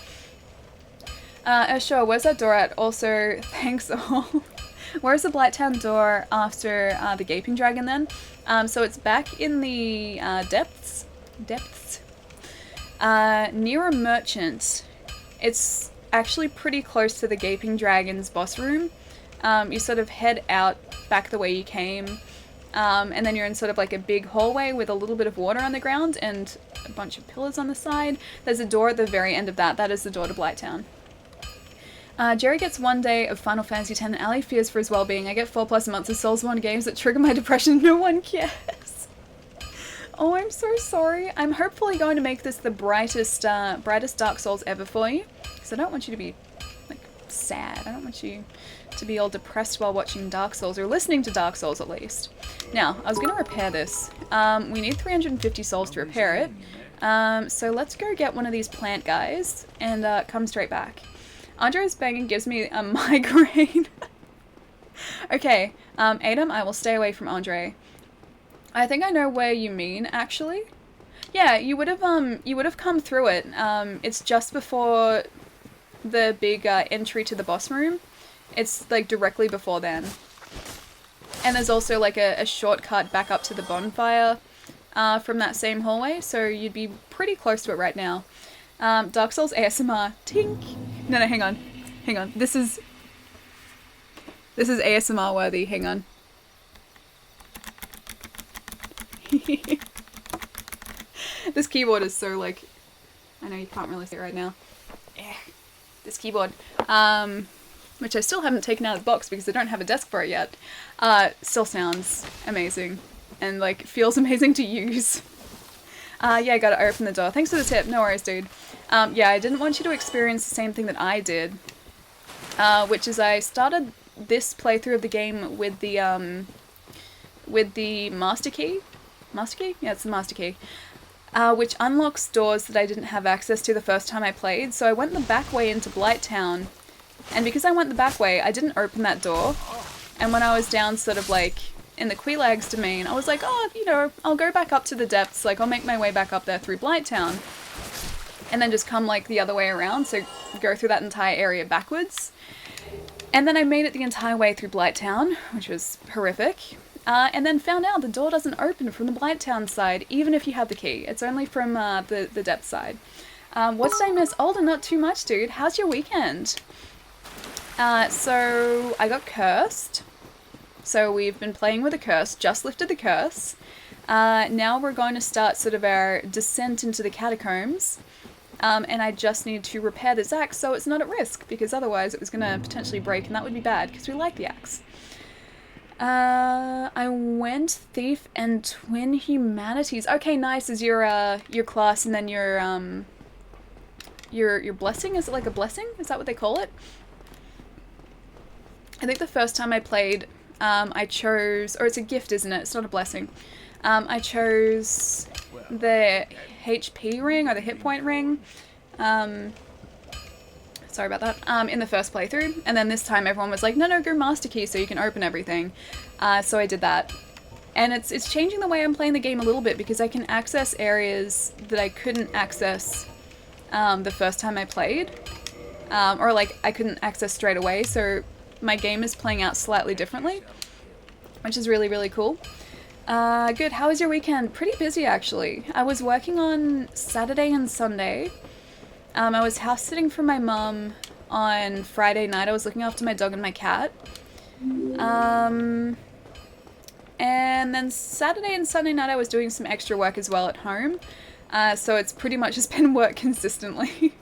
Sure, where's that door at? Also, thanks all. Where's the Blighttown door after the Gaping Dragon then? So it's back in the depths. Near a merchant. It's actually pretty close to the Gaping Dragon's boss room. You sort of head out back the way you came, and then you're in sort of like a big hallway with a little bit of water on the ground and a bunch of pillars on the side. There's a door at the very end of that. That is the door to Blighttown. Jerry gets 1 day of Final Fantasy X and Ali fears for his well-being. I get 4+ months of Soulsborne games that trigger my depression. No one cares. Oh, I'm so sorry. I'm hopefully going to make this the brightest Dark Souls ever for you. Because I don't want you to be, like, sad. I don't want you to be all depressed while watching Dark Souls, or listening to Dark Souls at least. Now, I was going to repair this. We need 350 souls to repair it. So let's go get one of these plant guys and come straight back. Andre's banging gives me a migraine. Okay, Adam, I will stay away from Andre. I think I know where you mean, actually. Yeah, you would have come through it. It's just before the big entry to the boss room. It's like directly before then. And there's also like a shortcut back up to the bonfire from that same hallway, so you'd be pretty close to it right now. Dark Souls ASMR. Tink! No, hang on. This is ASMR worthy. Hang on. This keyboard is so like... I know you can't really see it right now. This keyboard. Which I still haven't taken out of the box because I don't have a desk for it yet. Still sounds amazing. And like, feels amazing to use. Yeah, I gotta open the door. Thanks for the tip. No worries, dude. Yeah, I didn't want you to experience the same thing that I did. Which is I started this playthrough of the game with the master key. Master key? Yeah, it's the master key. Which unlocks doors that I didn't have access to the first time I played. So I went the back way into Blighttown. And because I went the back way, I didn't open that door. And when I was down sort of like in the Quelaag's domain, I was like, oh, you know, I'll go back up to the depths, like I'll make my way back up there through Blighttown. And then just come like the other way around, so go through that entire area backwards. And then I made it the entire way through Blighttown, which was horrific. And then found out the door doesn't open from the Blighttown side, even if you have the key. It's only from the depth side. What did I miss? Older, not too much, dude. How's your weekend? So I got cursed. So we've been playing with a curse, just lifted the curse. Now we're going to start sort of our descent into the catacombs. And I just need to repair this axe so it's not at risk, because otherwise it was going to potentially break and that would be bad, because we like the axe. I went Thief and Twin Humanities. Okay, nice. Is your class and then your blessing? Is it like a blessing? Is that what they call it? I think the first time I played, I chose, or it's a gift, isn't it? It's not a blessing. I chose the HP ring, or the hit point ring. So Sorry about that. In the first playthrough, and then this time everyone was like, no, go master key so you can open everything. So I did that. And it's changing the way I'm playing the game a little bit because I can access areas that I couldn't access the first time I played. Or like I couldn't access straight away, so my game is playing out slightly differently, which is really, really cool. Good, how was your weekend? Pretty busy actually. I was working on Saturday and Sunday. I was house sitting for my mum on Friday night. I was looking after my dog and my cat. And then Saturday and Sunday night I was doing some extra work as well at home. So it's pretty much just been work consistently.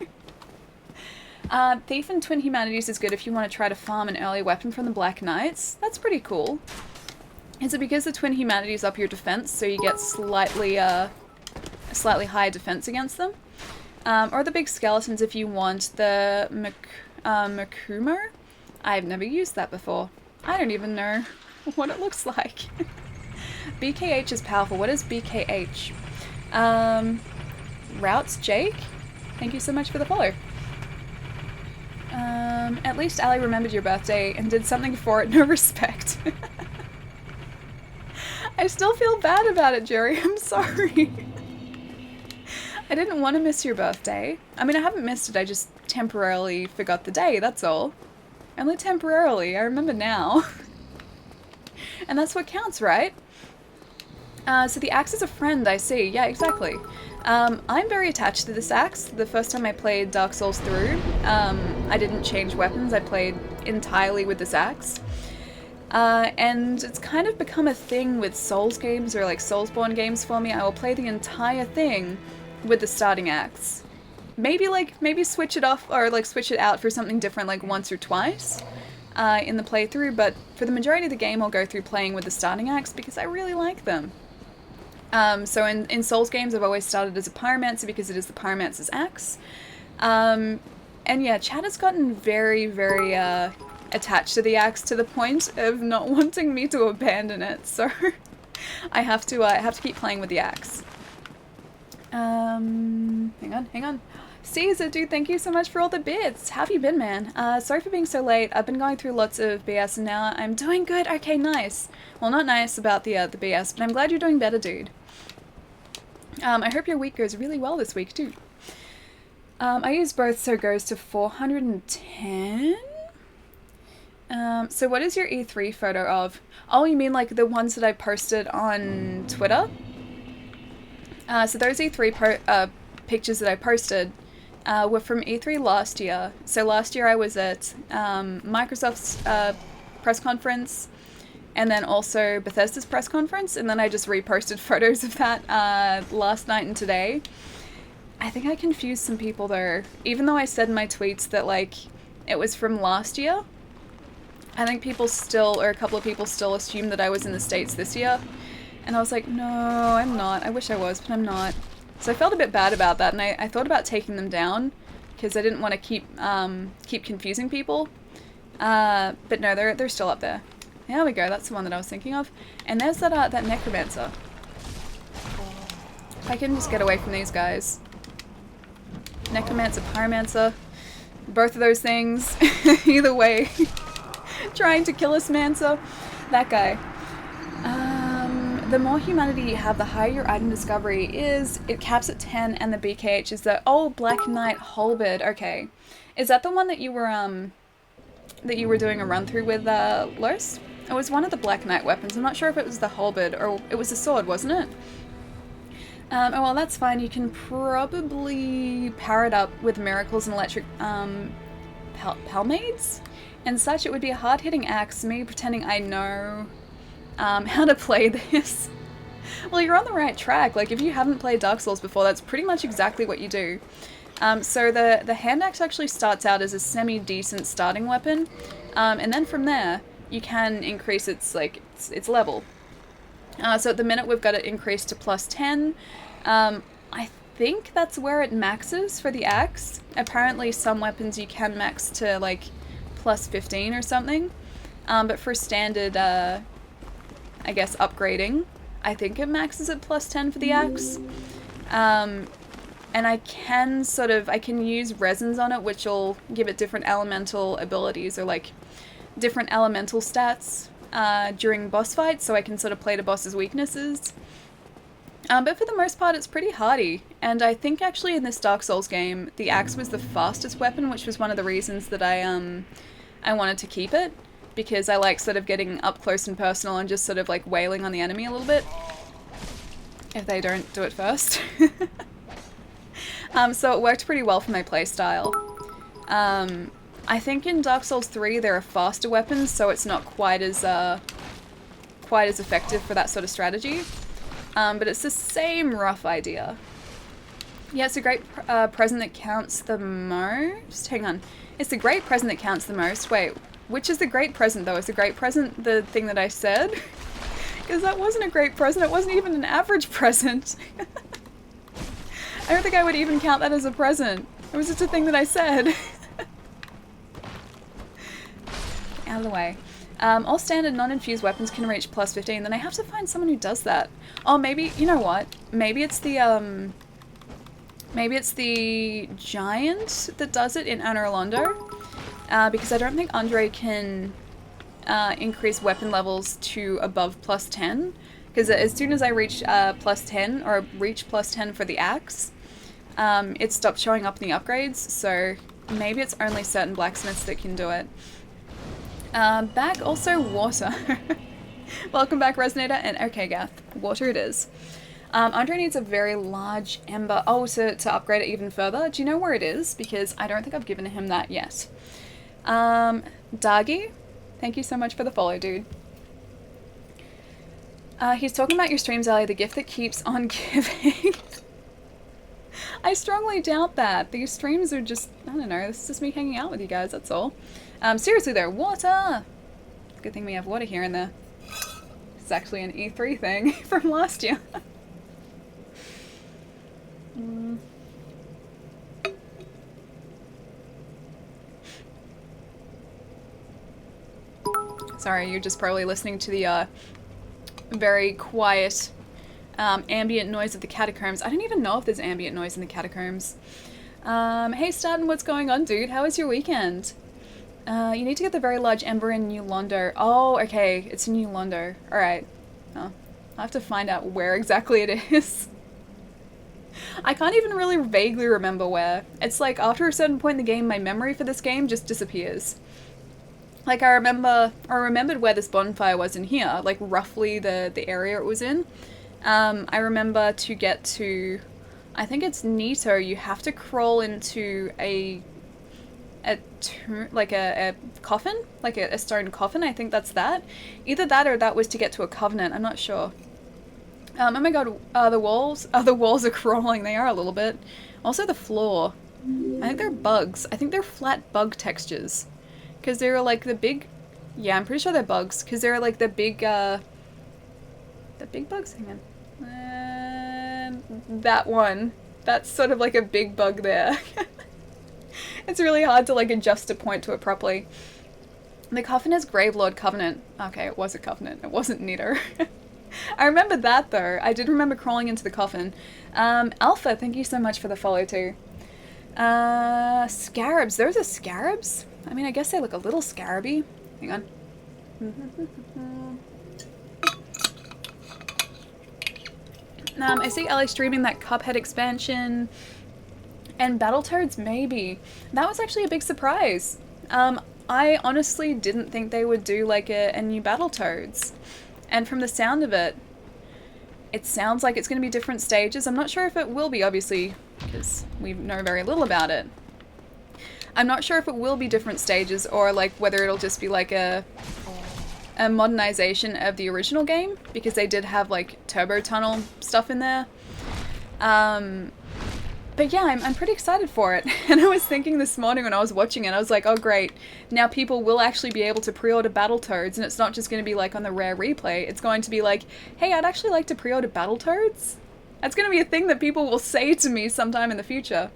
Thief and Twin Humanities is good if you want to try to farm an early weapon from the Black Knights. That's pretty cool. Is it because the Twin Humanities up your defense, so you get slightly higher defense against them? Or the big skeletons if you want the Makumo? I've never used that before. I don't even know what it looks like. BKH is powerful. What is BKH? Routes Jake? Thank you so much for the follow. At least Ali remembered your birthday and did something for it. No respect. I still feel bad about it, Jerry. I'm sorry. I didn't want to miss your birthday. I mean, I haven't missed it. I just temporarily forgot the day, that's all. Only temporarily. I remember now. And that's what counts, right? So the axe is a friend, I see. Yeah, exactly. I'm very attached to this axe. The first time I played Dark Souls through, I didn't change weapons. I played entirely with this axe. And it's kind of become a thing with Souls games or like Soulsborne games for me. I will play the entire thing with the starting axe. Maybe switch it off or like switch it out for something different like once or twice in the playthrough, but for the majority of the game I'll go through playing with the starting axe because I really like them. So in Souls games I've always started as a pyromancer because it is the pyromancer's axe. And yeah, chat has gotten very, very attached to the axe to the point of not wanting me to abandon it, so I have to keep playing with the axe. Hang on. Caesar, dude, thank you so much for all the bits. How have you been, man? Sorry for being so late. I've been going through lots of BS and now I'm doing good. Okay, nice. Well, not nice about the BS, but I'm glad you're doing better, dude. I hope your week goes really well this week, too. I use both, so it goes to 410. So what is your E3 photo of? Oh, you mean like the ones that I posted on Twitter? So those E3 pictures that I posted were from E3 last year. So last year I was at Microsoft's press conference and then also Bethesda's press conference, and then I just reposted photos of that last night and today. I think I confused some people though. Even though I said in my tweets that like it was from last year, I think people still, or a couple of people still assumed that I was in the States this year. And I was like, no, I'm not. I wish I was, but I'm not. So I felt a bit bad about that, and I thought about taking them down because I didn't want to keep confusing people. But no, they're still up there. There we go. That's the one that I was thinking of. And there's that necromancer. If I can just get away from these guys. Necromancer, pyromancer, both of those things. Either way, trying to kill us, mancer. That guy. The more humanity you have, the higher your item discovery is. It caps at 10, and the BKH is the Black Knight halberd. Okay, is that the one that you were doing a run through with, Los? It was one of the Black Knight weapons. I'm not sure if it was the halberd or it was the sword, wasn't it? Oh well, that's fine. You can probably power it up with miracles and electric palmades and such. It would be a hard-hitting axe. Me pretending I know how to play this. Well, you're on the right track. Like, if you haven't played Dark Souls before, that's pretty much exactly what you do. So the hand axe actually starts out as a semi-decent starting weapon, and then from there you can increase its level. So at the minute we've got it increased to plus 10. I think that's where it maxes for the axe. Apparently some weapons you can max to like plus 15 or something, but for standard I guess upgrading, I think it maxes at plus 10 for the axe. and I can use resins on it, which will give it different elemental abilities or like different elemental stats during boss fights, so I can sort of play the boss's weaknesses. But for the most part, it's pretty hardy, and I think actually in this Dark Souls game, the axe was the fastest weapon, which was one of the reasons that I wanted to keep it, because I like sort of getting up close and personal and just sort of like wailing on the enemy a little bit, if they don't do it first. So it worked pretty well for my playstyle. I think in Dark Souls 3 there are faster weapons, so it's not quite as effective for that sort of strategy. But it's the same rough idea. Yeah, it's a great present that counts the most. Hang on. It's the great present that counts the most. Wait, which is the great present though? Is the great present the thing that I said? Because that wasn't a great present. It wasn't even an average present. I don't think I would even count that as a present. It was just a thing that I said. Out of the way. All standard non-infused weapons can reach plus 15. Then I have to find someone who does that. Oh, maybe, you know what? Maybe it's the giant that does it in Anor Londo. Because I don't think Andre can increase weapon levels to above plus 10. Because as soon as I reach plus 10, or reach plus 10 for the axe, it stops showing up in the upgrades. So maybe it's only certain blacksmiths that can do it. Back also water. Welcome back, Resonator, and okay, Gath, water it is. Andre needs a very large ember. Oh, to upgrade it even further. Do you know where it is? Because I don't think I've given him that yet. Dagi, thank you so much for the follow, dude. He's talking about your streams, Ali, the gift that keeps on giving. I strongly doubt that. These streams are just, I don't know, this is just me hanging out with you guys, that's all. Seriously though, water! Good thing we have water here in there. It's actually an E3 thing from last year. Sorry, you're just probably listening to the very quiet ambient noise of the catacombs. I don't even know if there's ambient noise in the catacombs. Hey Staten, what's going on, dude? How was your weekend? You need to get the very large ember in New Londo. Oh, okay, it's in New Londo. Alright. Oh, I'll have to find out where exactly it is. I can't even really vaguely remember where. It's like after a certain point in the game, my memory for this game just disappears. Like I remembered where this bonfire was in here, like roughly the area it was in. I remember to get to, I think it's Nito, you have to crawl into a coffin, like a stone coffin. I think that's that. Either that or that was to get to a covenant. I'm not sure. Oh my god, the walls are crawling. They are a little bit. Also the floor. I think they're bugs. I think they're flat bug textures. Because they're like the big... Yeah, I'm pretty sure they're bugs. Because they're like the big bugs? Hang on. That one. That's sort of like a big bug there. It's really hard to like adjust to point to it properly. The coffin is Gravelord Covenant. Okay, it was a covenant. It wasn't Nito. I remember that though. I did remember crawling into the coffin. Alpha, thank you so much for the follow too. Scarabs. Those are scarabs? I mean, I guess they look a little scarabby. Hang on. I see Ellie streaming that Cuphead expansion. And Battletoads, maybe. That was actually a big surprise. I honestly didn't think they would do like a new Battletoads. And from the sound of it, it sounds like it's going to be different stages. I'm not sure if it will be, obviously, because we know very little about it. I'm not sure if it will be different stages or like whether it'll just be like a modernization of the original game, because they did have like turbo tunnel stuff in there. But yeah, I'm pretty excited for it. And I was thinking this morning when I was watching it, I was like, oh great, now people will actually be able to pre-order Battletoads, and it's not just going to be like on the rare replay, it's going to be like, hey, I'd actually like to pre-order Battletoads. That's going to be a thing that people will say to me sometime in the future.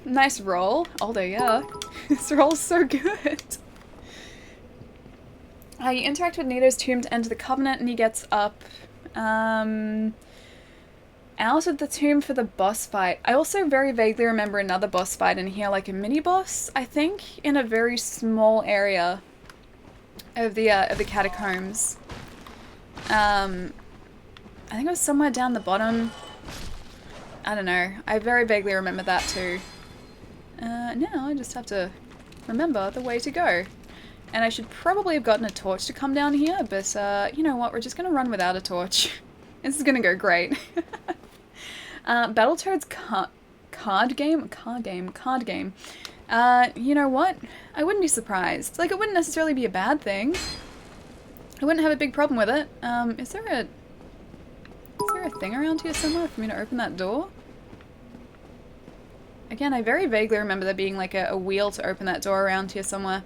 Nice roll. Aldo, yeah. This roll's so good. You interact with Nito's tomb to enter the Covenant and he gets up. out of the tomb for the boss fight. I also very vaguely remember another boss fight in here, like a mini boss, I think, in a very small area of the catacombs. I think it was somewhere down the bottom. I don't know. I very vaguely remember that too. Now I just have to remember the way to go. And I should probably have gotten a torch to come down here, but you know what? We're just gonna run without a torch. This is gonna go great. Battletoads card game? You know what? I wouldn't be surprised. Like, it wouldn't necessarily be a bad thing. I wouldn't have a big problem with it. Is there a thing around here somewhere for me to open that door? Again, I very vaguely remember there being like a wheel to open that door around here somewhere.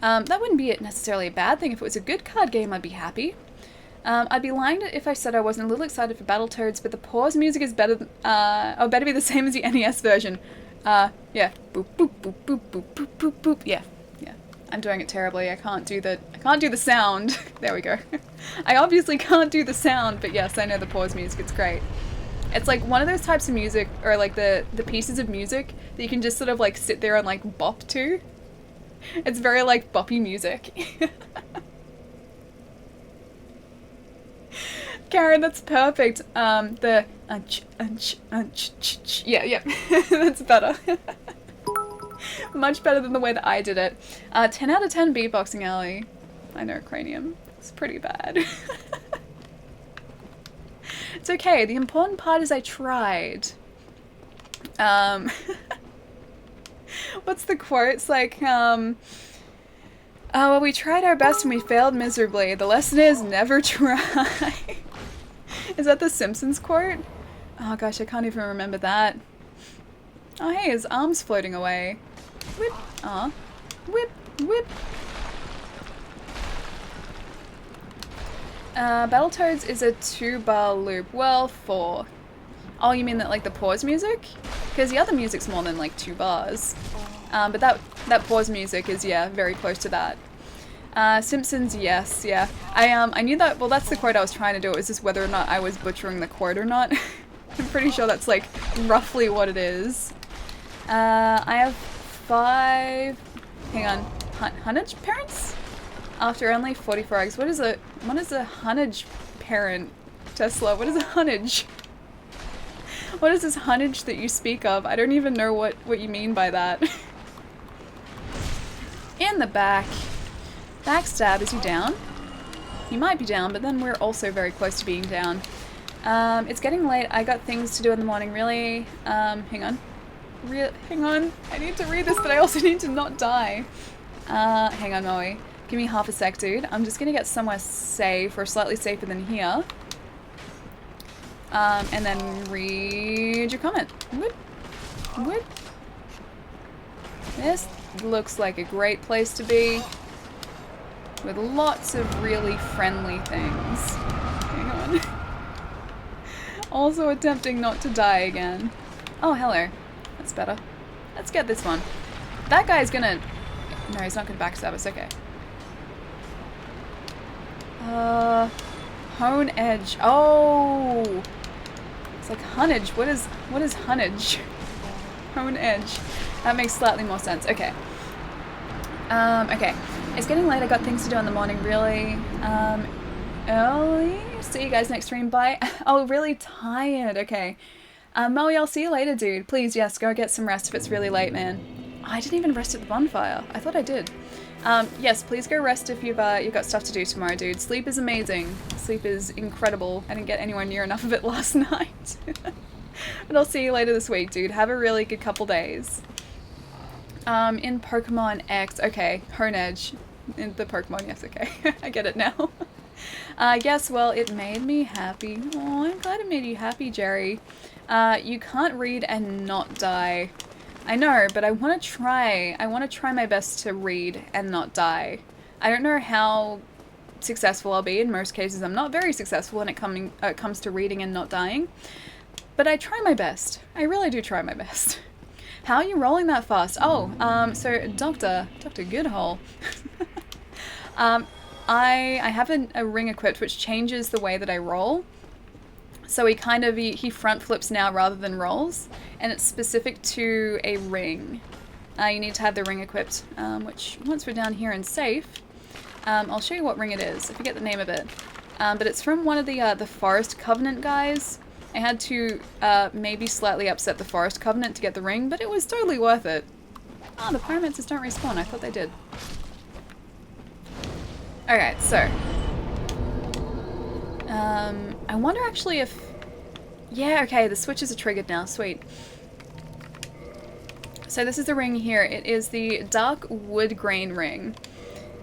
That wouldn't be necessarily a bad thing. If it was a good card game, I'd be happy. I'd be lying if I said I wasn't a little excited for Battletoads, but the pause music is better, better be the same as the NES version. Yeah. Boop, boop, boop, boop, boop, boop, boop, boop. Yeah. I'm doing it terribly. I can't do the sound. There we go. I obviously can't do the sound, but yes, I know the pause music. It's great. It's like one of those types of music, or like the pieces of music that you can just sort of like sit there and like bop to. It's very like boppy music. Karen, that's perfect. The yeah, that's better. Much better than the way that I did it. 10 out of 10 beatboxing, Alley. I know, Cranium. It's pretty bad. It's okay. The important part is I tried. What's the quote? It's like, well, we tried our best and we failed miserably. The lesson is never try. Is that the Simpsons quote? Oh gosh, I can't even remember that. Oh hey, his arm's floating away. Whip. Aw. Whip. Whip. Battletoads is a 2-bar loop. Well, 4. Oh, you mean that like the pause music? Because the other music's more than like 2 bars. But that pause music is, yeah, very close to that. Simpsons, yes, yeah. I knew that, well, that's the quote I was trying to do. It was just whether or not I was butchering the quote or not. I'm pretty sure that's like roughly what it is. I have 5, hang on, hunnage parents? After only 44 eggs. What is a hunnage parent, Tesla? What is a hunnage? What is this hunnage that you speak of? I don't even know what you mean by that. In the back. Backstab, is he down? He might be down, but then we're also very close to being down. It's getting late. I got things to do in the morning, really. Hang on. Hang on. I need to read this, but I also need to not die. Hang on, Moe. Give me half a sec, dude. I'm just gonna get somewhere safe, or slightly safer than here. And then read your comment. What? This looks like a great place to be. With lots of really friendly things. Hang on. Also attempting not to die again. Oh, hello. That's better. Let's get this one. That guy's gonna... No, he's not gonna backstab us. Okay. Hone edge. Oh! It's like hunnage. What is hunnage? Hone edge. That makes slightly more sense. Okay. Okay. It's getting late. I got things to do in the morning, really. Early? See you guys next stream. Bye. Oh, really tired. Okay. Moe, I'll see you later, dude. Please, yes, go get some rest if it's really late, man. Oh, I didn't even rest at the bonfire. I thought I did. Yes, please go rest if you've got stuff to do tomorrow, dude. Sleep is amazing. Sleep is incredible. I didn't get anywhere near enough of it last night. But I'll see you later this week, dude. Have a really good couple days. In Pokemon X, okay, Hone Edge. In the Pokemon, yes, okay. I get it now. Yes, well, it made me happy. Oh, I'm glad it made you happy, Jerry. You can't read and not die. I know, but I want to try. I want to try my best to read and not die. I don't know how successful I'll be. In most cases, I'm not very successful when it comes to reading and not dying. But I try my best. I really do try my best. How are you rolling that fast? Oh, so Dr. Goodhole. I have a ring equipped which changes the way that I roll. So he front flips now rather than rolls, and it's specific to a ring. You need to have the ring equipped, which once we're down here and safe, I'll show you what ring it is. I forget the name of it, but it's from one of the Forest Covenant guys. I had to maybe slightly upset the Forest Covenant to get the ring, but it was totally worth it. Oh, the pyromancers don't respawn. I thought they did. Alright, so I wonder actually if... Yeah, okay, the switches are triggered now. Sweet. So this is the ring here. It is the Dark Wood Grain ring.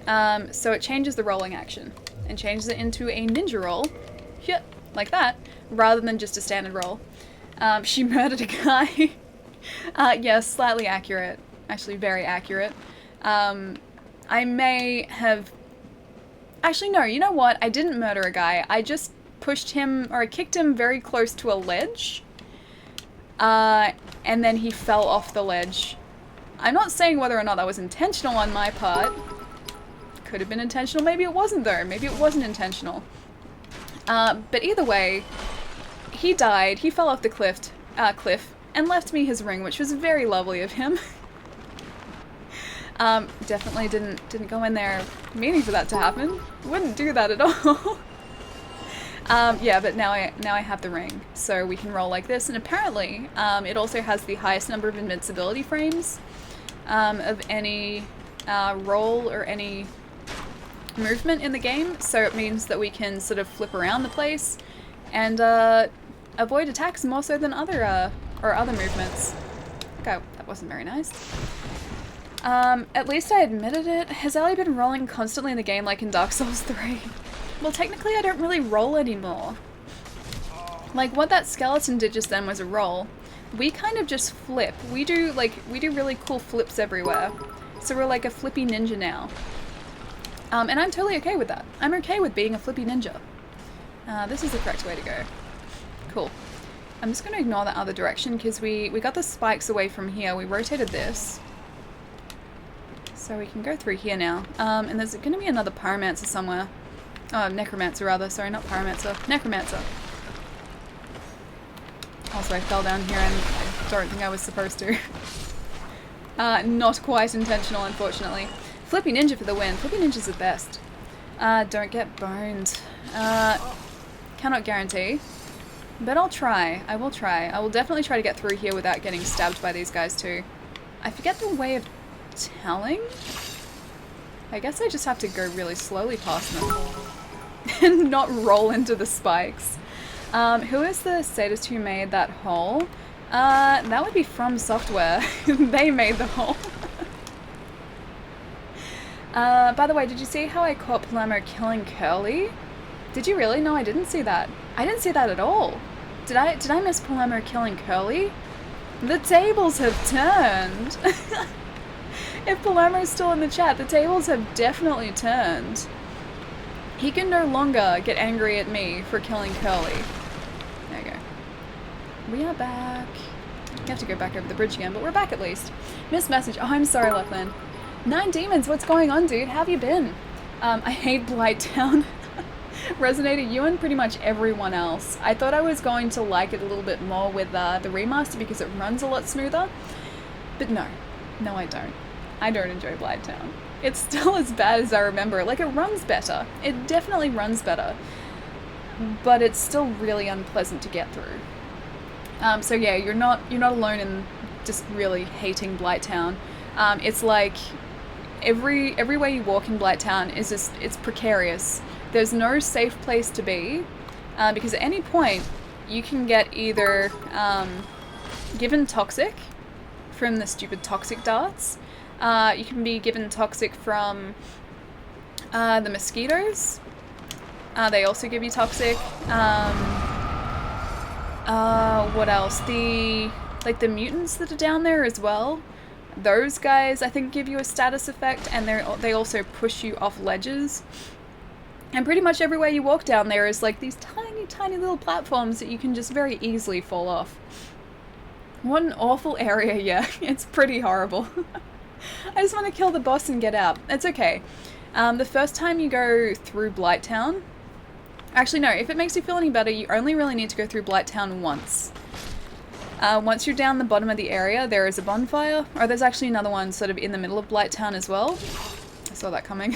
So it changes the rolling action and changes it into a ninja roll. Yep, like that, rather than just a standard roll. She murdered a guy. Yes, slightly accurate. Actually, very accurate. I may have... Actually, no, you know what? I didn't murder a guy. I just pushed him, or I kicked him very close to a ledge. And then he fell off the ledge. I'm not saying whether or not that was intentional on my part. Could have been intentional. Maybe it wasn't, though. Maybe it wasn't intentional. But either way, he died. He fell off the cliff, and left me his ring, which was very lovely of him. Definitely didn't go in there meaning for that to happen. Wouldn't do that at all. Yeah, but now I have the ring, so we can roll like this, and apparently it also has the highest number of invincibility frames of any roll or any movement in the game, so it means that we can sort of flip around the place and avoid attacks more so than other movements. Okay, that wasn't very nice. At least I admitted it. Has Ellie been rolling constantly in the game like in Dark Souls 3? Well, technically I don't really roll anymore. Like, what that skeleton did just then was a roll. We kind of just flip. We do really cool flips everywhere. So we're like a flippy ninja now. And I'm totally okay with that. I'm okay with being a flippy ninja. This is the correct way to go. Cool. I'm just going to ignore that other direction because we got the spikes away from here. We rotated this. So we can go through here now. And there's going to be another pyromancer somewhere. Oh, necromancer rather. Sorry, not pyromancer. Necromancer. Also, I fell down here and I don't think I was supposed to. Not quite intentional, unfortunately. Flippy Ninja for the win. Flippy Ninja's the best. Don't get boned. Cannot guarantee. But I'll try. I will try. I will definitely try to get through here without getting stabbed by these guys too. I forget the way of telling? I guess I just have to go really slowly past them. And not roll into the spikes. Who is the sadist who made that hole? That would be From Software. They made the hole. By the way, did you see how I caught Palermo killing Curly? Did you really? No, I didn't see that. I didn't see that at all. Did I miss Palermo killing Curly? The tables have turned. If Palermo's still in the chat, the tables have definitely turned. He can no longer get angry at me for killing Curly. There you go. We are back. We have to go back over the bridge again, but we're back at least. Missed message. Oh, I'm sorry, Lachlan. 9 Demons, what's going on, dude? How have you been? I hate Blighttown. Resonated you and pretty much everyone else. I thought I was going to like it a little bit more with the remaster because it runs a lot smoother. But no. No, I don't. I don't enjoy Blighttown. It's still as bad as I remember. Like, it runs better. It definitely runs better. But it's still really unpleasant to get through. So yeah, you're not alone in just really hating Blighttown. It's like every way you walk in Blighttown is just, it's precarious. There's no safe place to be, because at any point you can get either given toxic from the stupid toxic darts. You can be given toxic from the mosquitoes. They also give you toxic. What else? The mutants that are down there as well. Those guys, I think, give you a status effect, and they also push you off ledges. And pretty much everywhere you walk down there is like these tiny, tiny little platforms that you can just very easily fall off. What an awful area, yeah. It's pretty horrible. I just want to kill the boss and get out. It's okay. The first time you go through Blighttown, Actually, no, if it makes you feel any better, you only really need to go through Blighttown once. Once you're down the bottom of the area, there is a bonfire. Or there's actually another one sort of in the middle of Blighttown as well. I saw that coming.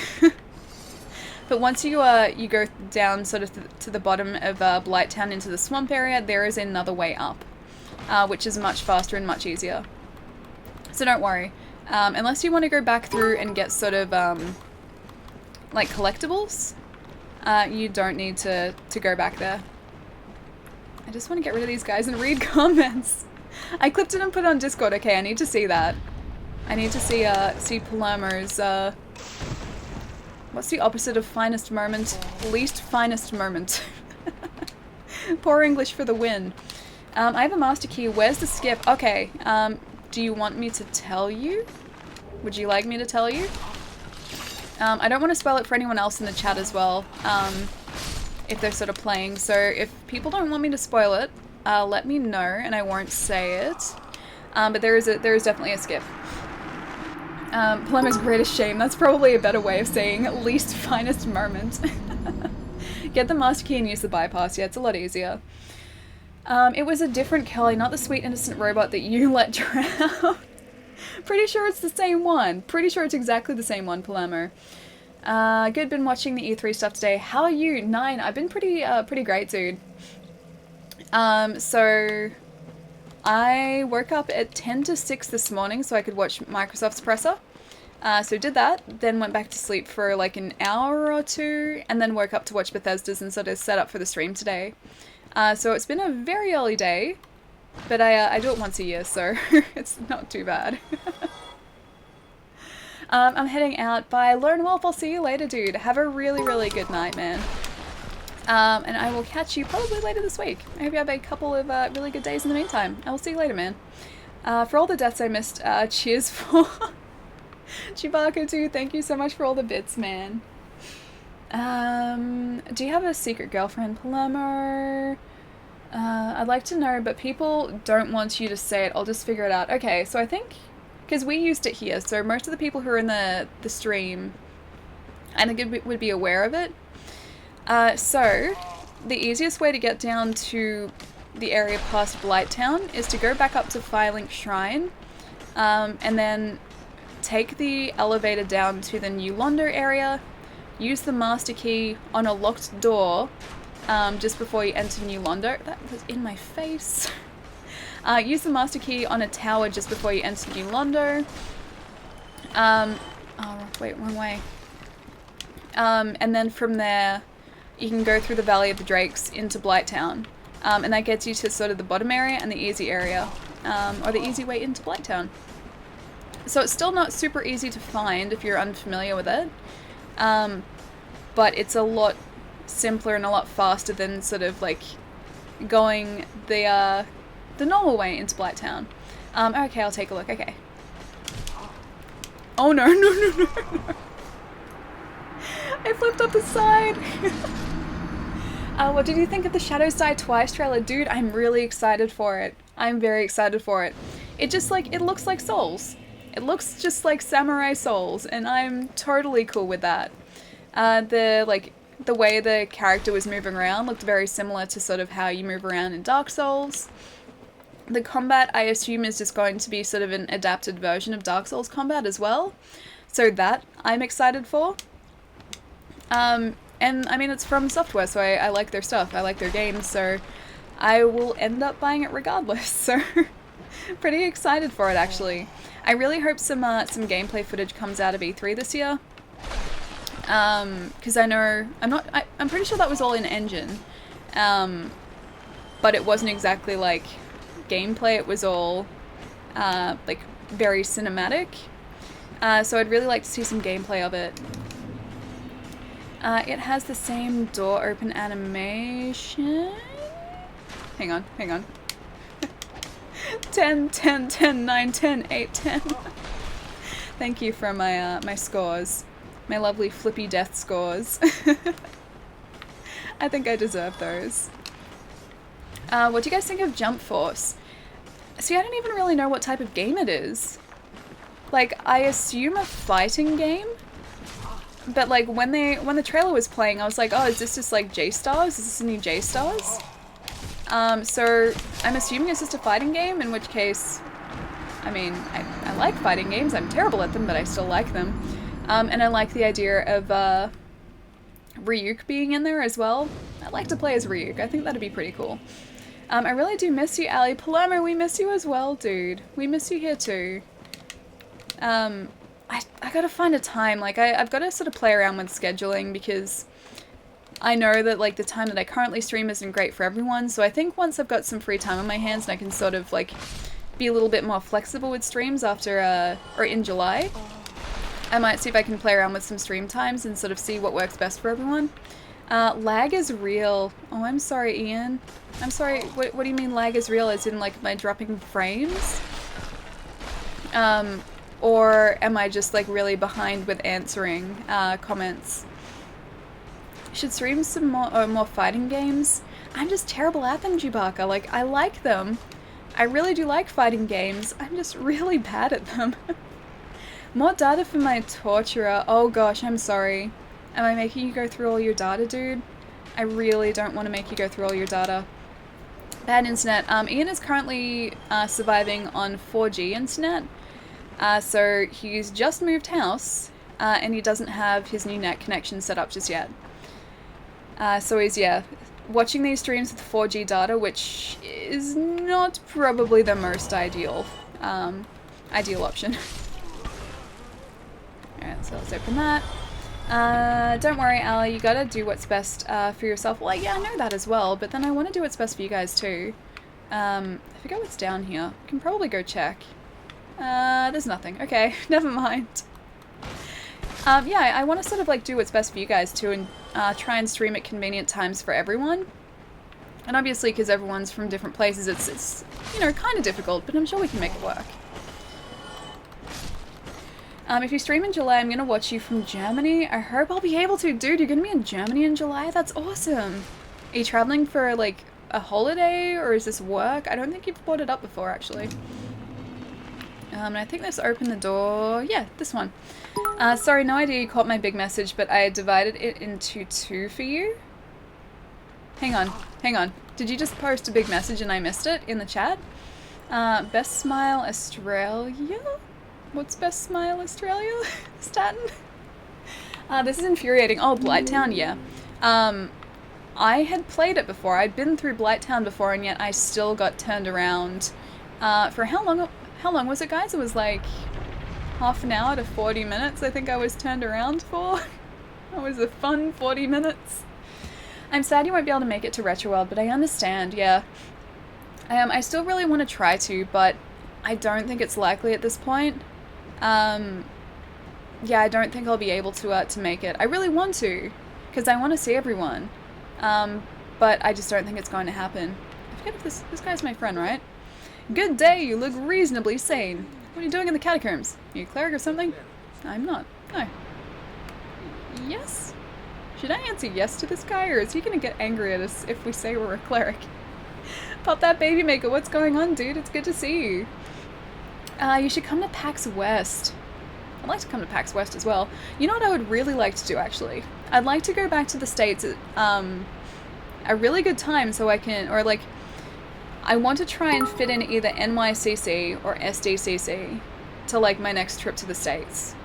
But once you go down sort of to the bottom of Blighttown into the swamp area, there is another way up, which is much faster and much easier. So don't worry. Unless you want to go back through and get sort of like collectibles, you don't need to go back there. I just want to get rid of these guys and read comments. I clipped it and put it on Discord. Okay, I need to see that. I need to see Palermo's, what's the opposite of finest moment? Least finest moment. Poor English for the win. I have a master key. Where's the skip? Okay, do you want me to tell you? Would you like me to tell you? I don't want to spoil it for anyone else in the chat as well, if they're sort of playing. So if people don't want me to spoil it, let me know and I won't say it. But there is definitely a skip. Palermo's greatest shame. That's probably a better way of saying least finest moment. Get the master key and use the bypass. Yeah, it's a lot easier. It was a different Kelly, not the sweet innocent robot that you let drown. Pretty sure it's the same one. Pretty sure it's exactly the same one, Palermo. Good, been watching the E3 stuff today. How are you? 9. I've been pretty great, dude. So I woke up at 10 to 6 this morning so I could watch Microsoft's presser. So did that, then went back to sleep for like an hour or two, and then woke up to watch Bethesda's and sort of set up for the stream today. So it's been a very early day, but I do it once a year, so it's not too bad. I'm heading out. Bye, Lone Wolf. I'll see you later, dude. Have a really, really good night, man. And I will catch you probably later this week. I hope you have a couple of really good days in the meantime. I will see you later, man. For all the deaths I missed, cheers for Chewbacca too. Thank you so much for all the bits, man. Do you have a secret girlfriend, Palermo? I'd like to know, but people don't want you to say it. I'll just figure it out. Okay, so I think, because we used it here, so most of the people who are in the stream, I think it would be aware of it. So, the easiest way to get down to the area past Blighttown is to go back up to Firelink Shrine, and then take the elevator down to the New Londo area, use the master key on a locked door, just before you enter New Londo. That was in my face. Use the master key on a tower just before you enter New Londo. Oh, wait, wrong way. And then from there, you can go through the Valley of the Drakes into Blighttown. And that gets you to sort of the bottom area and the easy area, or the easy way into Blighttown. So it's still not super easy to find if you're unfamiliar with it, but it's a lot simpler and a lot faster than sort of like going the normal way into Blighttown. Okay, I'll take a look. Okay. Oh no, no, no, no, no. I flipped up the side. What did you think of the Shadows Die Twice trailer? Dude, I'm really excited for it. I'm very excited for it. It just like, it looks like Souls. It looks just like Samurai Souls, and I'm totally cool with that. The way the character was moving around looked very similar to sort of how you move around in Dark Souls. The combat, I assume, is just going to be sort of an adapted version of Dark Souls combat as well. So that I'm excited for. And I mean, it's From Software, so I like their stuff. I like their games, so I will end up buying it regardless. So pretty excited for it, actually. I really hope some gameplay footage comes out of E3 this year. Because I know, I'm pretty sure that was all in engine. But it wasn't exactly like gameplay, it was all like very cinematic. So I'd really like to see some gameplay of it. It has the same door open animation. Hang on. 10, 10, 10, 9, 10, 8, 10. Thank you for my my scores. My lovely flippy death scores. I think I deserve those. What do you guys think of Jump Force? See, I don't even really know what type of game it is. Like, I assume a fighting game? but like when the trailer was playing, I was like, oh, is this just like J-Stars? Is this a new J-Stars? So I'm assuming it's just a fighting game, in which case, I mean, I like fighting games. I'm terrible at them, but I still like them. And I like the idea of Ryuk being in there as well. I'd like to play as Ryuk. I think that'd be pretty cool. I really do miss you, Ali. Palermo, we miss you as well, dude. We miss you here too. I gotta find a time. Like, I've got to sort of play around with scheduling, because I know that, like, the time that I currently stream isn't great for everyone. So I think once I've got some free time on my hands and I can sort of, like, be a little bit more flexible with streams after, or in July, I might see if I can play around with some stream times and sort of see what works best for everyone. Lag is real. Oh, I'm sorry, Ian. I'm sorry, what do you mean lag is real? As in, like, my dropping frames? Or am I just, like, really behind with answering comments? Should stream some more fighting games? I'm just terrible at them, Chewbacca. Like, I like them. I really do like fighting games. I'm just really bad at them. More data for my torturer. Oh gosh, I'm sorry. Am I making you go through all your data, dude? I really don't want to make you go through all your data. Bad internet. Ian is currently surviving on 4G internet. So he's just moved house, and he doesn't have his new net connection set up just yet. So he's, yeah, watching these streams with 4G data, which is not probably the most ideal option. Alright, so let's open that. Don't worry, Ali, you gotta do what's best for yourself. Well, yeah, I know that as well, but then I want to do what's best for you guys too. I forget what's down here. I can probably go check. There's nothing. Okay, never mind. Yeah, I want to sort of like do what's best for you guys too, and try and stream at convenient times for everyone. And obviously, because everyone's from different places, it's you know, kind of difficult, but I'm sure we can make it work. If you stream in July, I'm going to watch you from Germany. I hope I'll be able to. Dude, you're going to be in Germany in July? That's awesome. Are you traveling for, like, a holiday, or is this work? I don't think you've brought it up before, actually. And I think this opened the door. Yeah, this one. Sorry, no idea you caught my big message, but I divided it into 2 for you. Hang on. Did you just post a big message and I missed it in the chat? Best Smile Australia? What's Best Smile Australia? Staten? This is infuriating. Oh, Blighttown, yeah. I had played it before. I'd been through Blighttown before, and yet I still got turned around. For how long was it, guys? It was like half an hour to 40 minutes, I think I was turned around for. It was a fun 40 minutes. I'm sad you won't be able to make it to Retro World, but I understand, yeah. I still really want to try to, but I don't think it's likely at this point. Yeah, I don't think I'll be able to make it. I really want to, because I want to see everyone. But I just don't think it's going to happen. I forget if this guy's my friend, right? Good day, you look reasonably sane. What are you doing in the catacombs? Are you a cleric or something? I'm not. No. Yes? Should I answer yes to this guy, or is he gonna get angry at us if we say we're a cleric? Pop that baby maker, what's going on, dude? It's good to see you. You should come to PAX West. I'd like to come to PAX West as well. You know what I would really like to do, actually? I'd like to go back to the States at a really good time so I can, or like, I want to try and fit in either NYCC or SDCC to like my next trip to the States.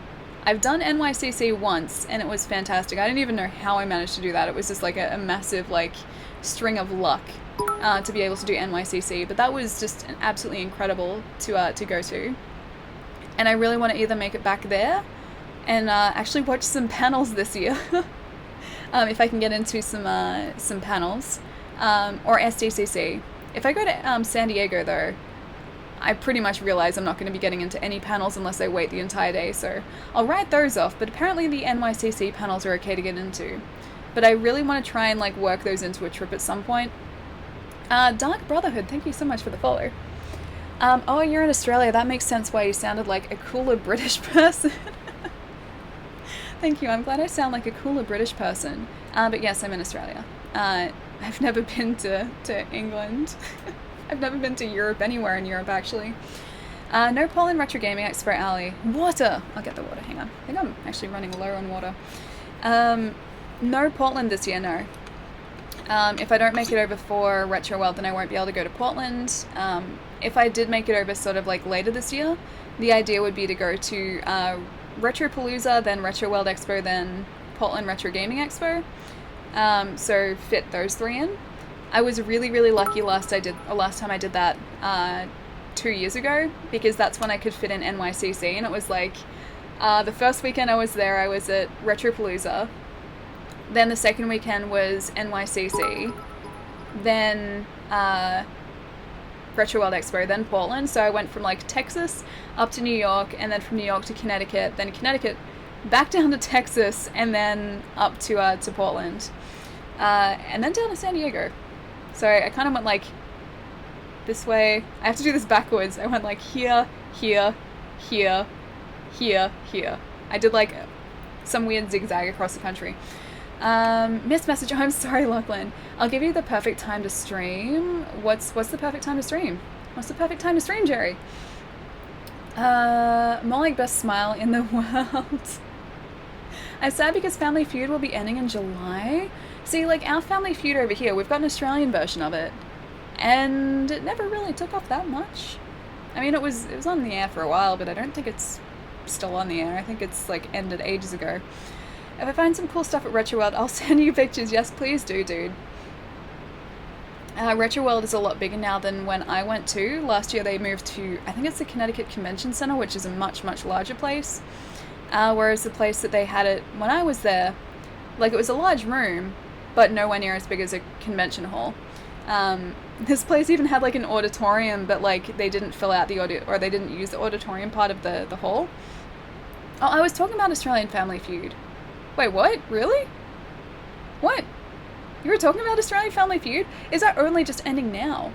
I've done NYCC once and it was fantastic. I don't even know how I managed to do that. It was just like a massive like string of luck to be able to do NYCC, but that was just absolutely incredible to go to. And I really want to either make it back there and actually watch some panels this year, if I can get into some panels, or SDCC. If I go to San Diego though, I pretty much realize I'm not going to be getting into any panels unless I wait the entire day, so I'll write those off, but apparently the NYCC panels are okay to get into. But I really want to try and like work those into a trip at some point. Dark Brotherhood, thank you so much for the follow. Oh, you're in Australia, that makes sense why you sounded like a cooler British person. Thank you, I'm glad I sound like a cooler British person. But yes, I'm in Australia. I've never been to England. I've never been to Europe, anywhere in Europe actually. No Poland Retro Gaming Expo Alley. Water! I'll get the water, hang on. I think I'm actually running low on water. No Portland this year, no. If I don't make it over for Retro World, then I won't be able to go to Portland. If I did make it over sort of like later this year, the idea would be to go to Retropalooza, then Retro World Expo, then Portland Retro Gaming Expo. So fit those 3 in. I was really, really lucky last time I did that 2 years ago, because that's when I could fit in NYCC, and it was like the first weekend I was there, I was at Retropalooza. Then the second weekend was NYCC, then Retro World Expo, then Portland. So I went from like Texas up to New York, and then from New York to Connecticut, then Connecticut back down to Texas, and then up to Portland, and then down to San Diego. So I kind of went like this way. I have to do this backwards. I went like here, here, here, here, here. I did like some weird zigzag across the country. Missed message. Oh, I'm sorry, Lachlan. I'll give you the perfect time to stream. What's the perfect time to stream? What's the perfect time to stream, Jerry? More like best smile in the world. I'm sad because Family Feud will be ending in July. See, like our Family Feud over here, we've got an Australian version of it, and it never really took off that much. I mean, it was on the air for a while, but I don't think it's still on the air. I think it's like ended ages ago. If I find some cool stuff at Retro World, I'll send you pictures. Yes, please do, dude. Retro World is a lot bigger now than when I went to. Last year they moved to, I think it's the Connecticut Convention Center, which is a much, much larger place. Whereas the place that they had it when I was there, like it was a large room, but nowhere near as big as a convention hall. This place even had like an auditorium, but like they didn't fill out the audio, or they didn't use the auditorium part of the hall. Oh, I was talking about Australian Family Feud. Wait, what? Really? What? You were talking about Australian Family Feud? Is that only just ending now?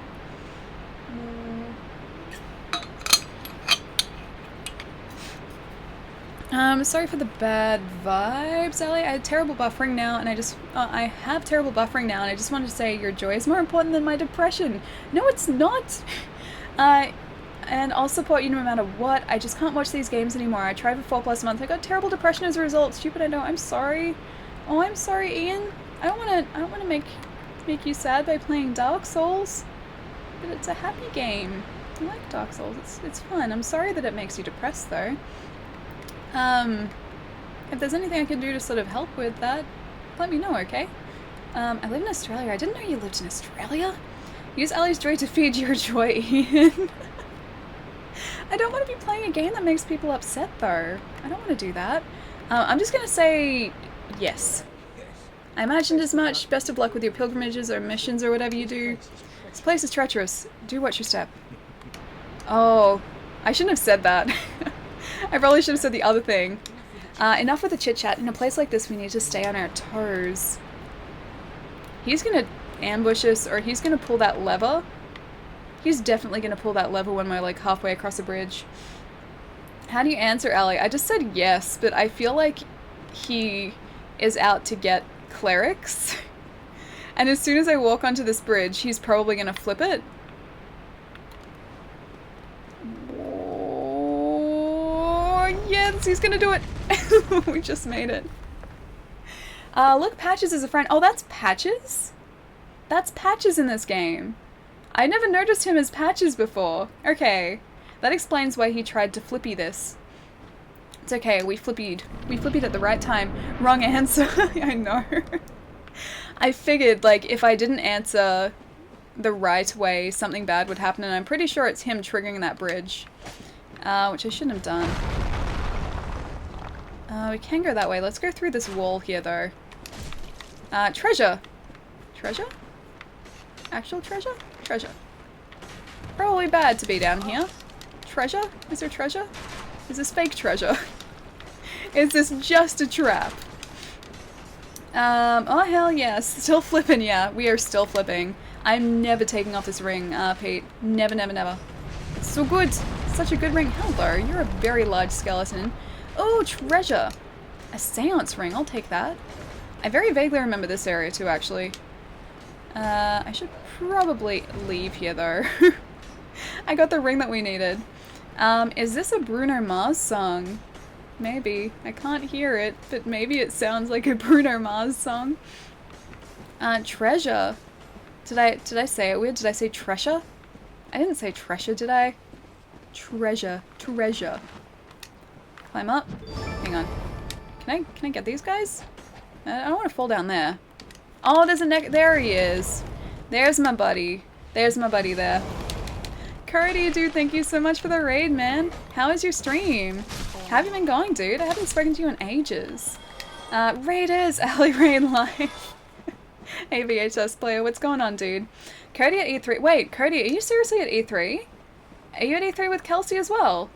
Sorry for the bad vibes, Ellie. I had terrible buffering now, and I have terrible buffering now, and I just wanted to say your joy is more important than my depression. No, it's not. And I'll support you no matter what. I just can't watch these games anymore. I tried for 4+ months. I got terrible depression as a result. Stupid, I know. I'm sorry. Oh, I'm sorry, Ian. I don't want to make you sad by playing Dark Souls, but it's a happy game. I like Dark Souls. It's fun. I'm sorry that it makes you depressed though. If there's anything I can do to sort of help with that, let me know, okay? I live in Australia. I didn't know you lived in Australia. Use Ellie's joy to feed your joy, Ian. I don't want to be playing a game that makes people upset, though. I don't want to do that. I'm just going to say yes. I imagined as much. Best of luck with your pilgrimages or missions or whatever you do. This place is treacherous. Do watch your step. Oh, I shouldn't have said that. I probably should have said the other thing. Enough with the chit-chat. In a place like this, we need to stay on our toes. He's going to ambush us, or he's going to pull that lever. He's definitely going to pull that lever when we're like halfway across a bridge. How do you answer, Ellie? I just said yes, but I feel like he is out to get clerics. And as soon as I walk onto this bridge, he's probably going to flip it. Oh, yes, he's going to do it. We just made it. Look, Patches is a friend. Oh, that's Patches? That's Patches in this game. I never noticed him as Patches before. Okay. That explains why he tried to flippy this. It's okay, we flippied. We flippied at the right time. Wrong answer. I know. I figured, like, if I didn't answer the right way, something bad would happen, and I'm pretty sure it's him triggering that bridge. Which I shouldn't have done. We can go that way. Let's go through this wall here, though. Treasure. Treasure? Actual treasure? Treasure. Probably bad to be down here. Treasure? Is there treasure? Is this fake treasure? Is this just a trap? Oh hell yes. Still flipping, yeah. We are still flipping. I'm never taking off this ring, Pete. Never, never, never. It's so good. Such a good ring. Hello, you're a very large skeleton. Oh, treasure. A seance ring, I'll take that. I very vaguely remember this area too, actually. I should probably leave here though. I got the ring that we needed. Is this a Bruno Mars song? Maybe. I can't hear it, but maybe it sounds like a Bruno Mars song. Treasure. Did I say it weird? Did I say treasure? I didn't say treasure, did I? Treasure. Treasure. Climb up. Hang on. Can I get these guys? I don't want to fall down there. Oh, there's a neck. There he is. There's my buddy. There's my buddy there. Cody, dude, thank you so much for the raid, man. How is your stream? How have you been going, dude? I haven't spoken to you in ages. Raiders, Alley Raid Live. Hey, VHS player, what's going on, dude? Cody at E3. Wait, Cody, are you seriously at E3? Are you at E3 with Kelsey as well?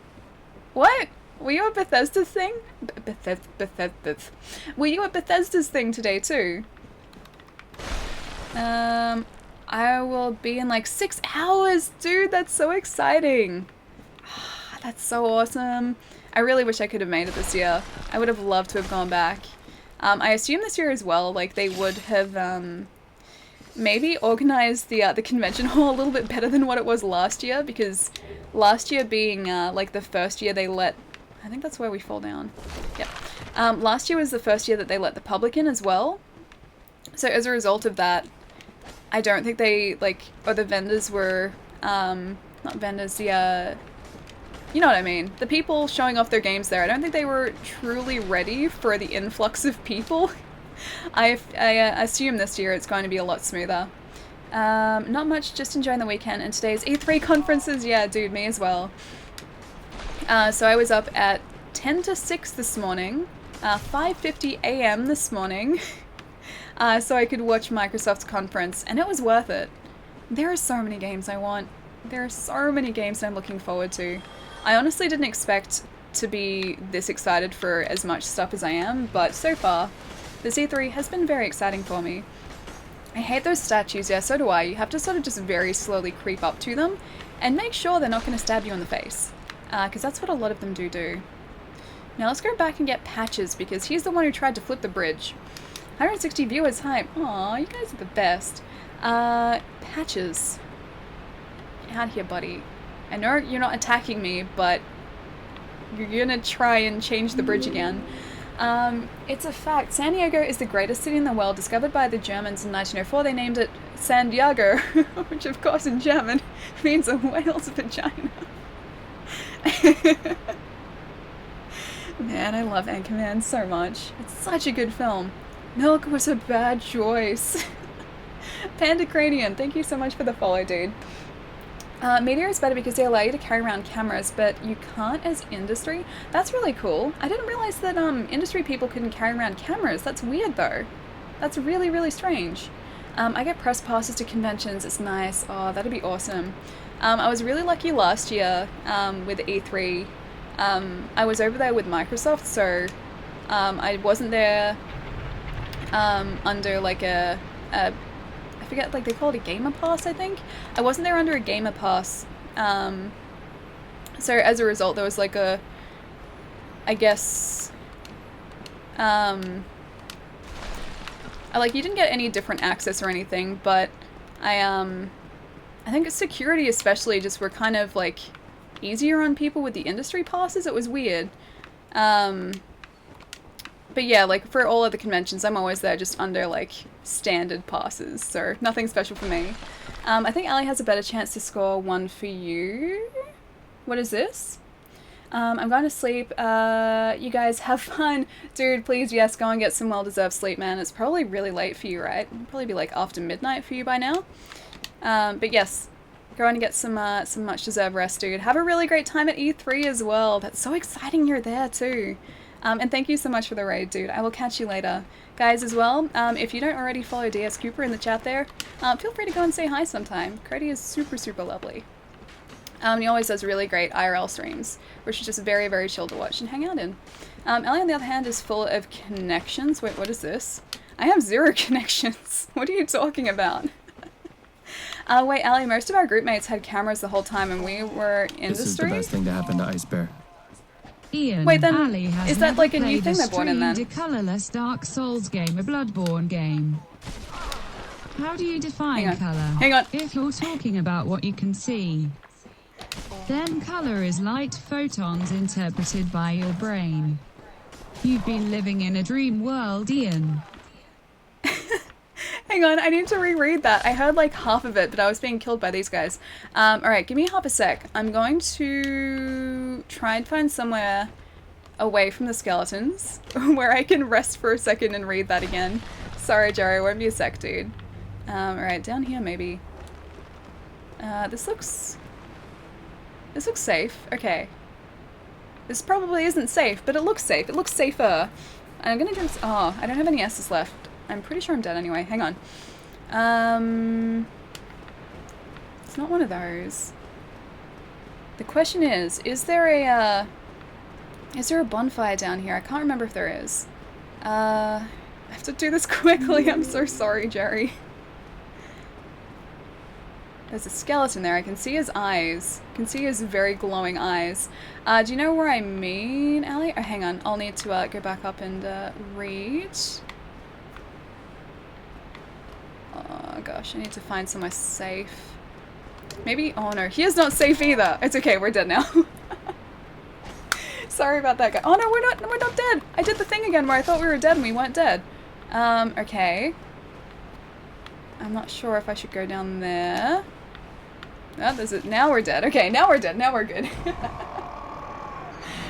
What? Were you at Bethesda's thing? Were you at Bethesda's thing today too? I will be in like 6 hours, dude. That's so exciting. That's so awesome. I really wish I could have made it this year. I would have loved to have gone back. I assume this year as well, like they would have maybe organized the convention hall a little bit better than what it was last year, because last year being like the first year they let, I think that's where we fall down. Yep. Last year was the first year that they let the public in as well. So as a result of that, I don't think they, like, or the vendors were, not vendors, the, you know what I mean. The people showing off their games there, I don't think they were truly ready for the influx of people. I assume this year it's going to be a lot smoother. Not much, just enjoying the weekend and today's E3 conferences. Yeah, dude, me as well. So I was up at 10 to 6 this morning, 5:50 a.m. this morning, so I could watch Microsoft's conference, and it was worth it. There are so many games I want. There are so many games that I'm looking forward to. I honestly didn't expect to be this excited for as much stuff as I am, but so far, this E3 has been very exciting for me. I hate those statues, yeah, so do I. You have to sort of just very slowly creep up to them, and make sure they're not going to stab you in the face. Because that's what a lot of them do. Now let's go back and get Patches, because he's the one who tried to flip the bridge. 160 viewers, hype. Aw, you guys are the best. Patches. Get out here, buddy. I know you're not attacking me, but you're gonna try and change the bridge again. It's a fact. San Diego is the greatest city in the world. Discovered by the Germans in 1904, they named it San Diego, which of course in German means a whale's vagina. Man, I love Anchorman so much. It's such a good film. Milk was a bad choice. Panda Cranian, thank you so much for the follow, dude. Meteor is better because they allow you to carry around cameras, but you can't as industry. That's really cool. I didn't realize that industry people couldn't carry around cameras. That's weird though. That's really, really strange. I get press passes to conventions. It's nice. Oh, that'd be awesome. I was really lucky last year with E3. I was over there with Microsoft, so I wasn't there under like a I forget, like they call it a gamer pass, I think. I wasn't there under a gamer pass. So as a result, there was like a, I guess, like you didn't get any different access or anything, but I think security especially just were kind of like easier on people with the industry passes. It was weird. But yeah, like for all of the conventions, I'm always there just under like standard passes, so nothing special for me. I think Ali has a better chance to score one for you. What is this? I'm going to sleep. You guys have fun. Dude, please, yes, go and get some well-deserved sleep, man. It's probably really late for you, right? It'll probably be like after midnight for you by now. But yes, go and get some much-deserved rest, dude. Have a really great time at E3 as well. That's so exciting you're there too. And thank you so much for the raid, dude. I will catch you later. Guys, as well, if you don't already follow DS Cooper in the chat there, feel free to go and say hi sometime. Cody is super, super lovely. He always does really great IRL streams, which is just very, very chill to watch and hang out in. Ellie, on the other hand, is full of connections. Wait, what is this? I have 0 connections. What are you talking about? Wait, Ellie, most of our group mates had cameras the whole time and we were industry? This is the best thing to happen to Ice Bear. Ian, wait, then, Ali has is that like a new thing they brought in then? A colourless Dark Souls game, a Bloodborne game. How do you define colour? Hang on. If you're talking about what you can see. Then color is light photons interpreted by your brain. You've been living in a dream world, Ian. Hang on, I need to reread that. I heard like half of it, but I was being killed by these guys. Alright, give me half a sec. I'm going to try and find somewhere away from the skeletons where I can rest for a second and read that again. Sorry, Jerry, won't be a sec, dude. Alright, down here maybe. This looks safe. Okay. This probably isn't safe, but it looks safe. It looks safer. I'm gonna drink. Oh, I don't have any S's left. I'm pretty sure I'm dead anyway. Hang on. It's not one of those. The question is there a bonfire down here? I can't remember if there is. I have to do this quickly. I'm so sorry, Jerry. There's a skeleton there. I can see his eyes. I can see his very glowing eyes. Do you know where I mean, Allie? Oh, hang on. I'll need to go back up and read. Oh gosh, I need to find somewhere safe. Maybe. Oh no, he is not safe either. It's okay. We're dead now. Sorry about that guy. Oh no, we're not dead. I did the thing again where I thought we were dead and we weren't dead. Okay. I'm not sure if I should go down there. Oh, there's it. Now we're dead. Okay, now we're dead. Now we're good.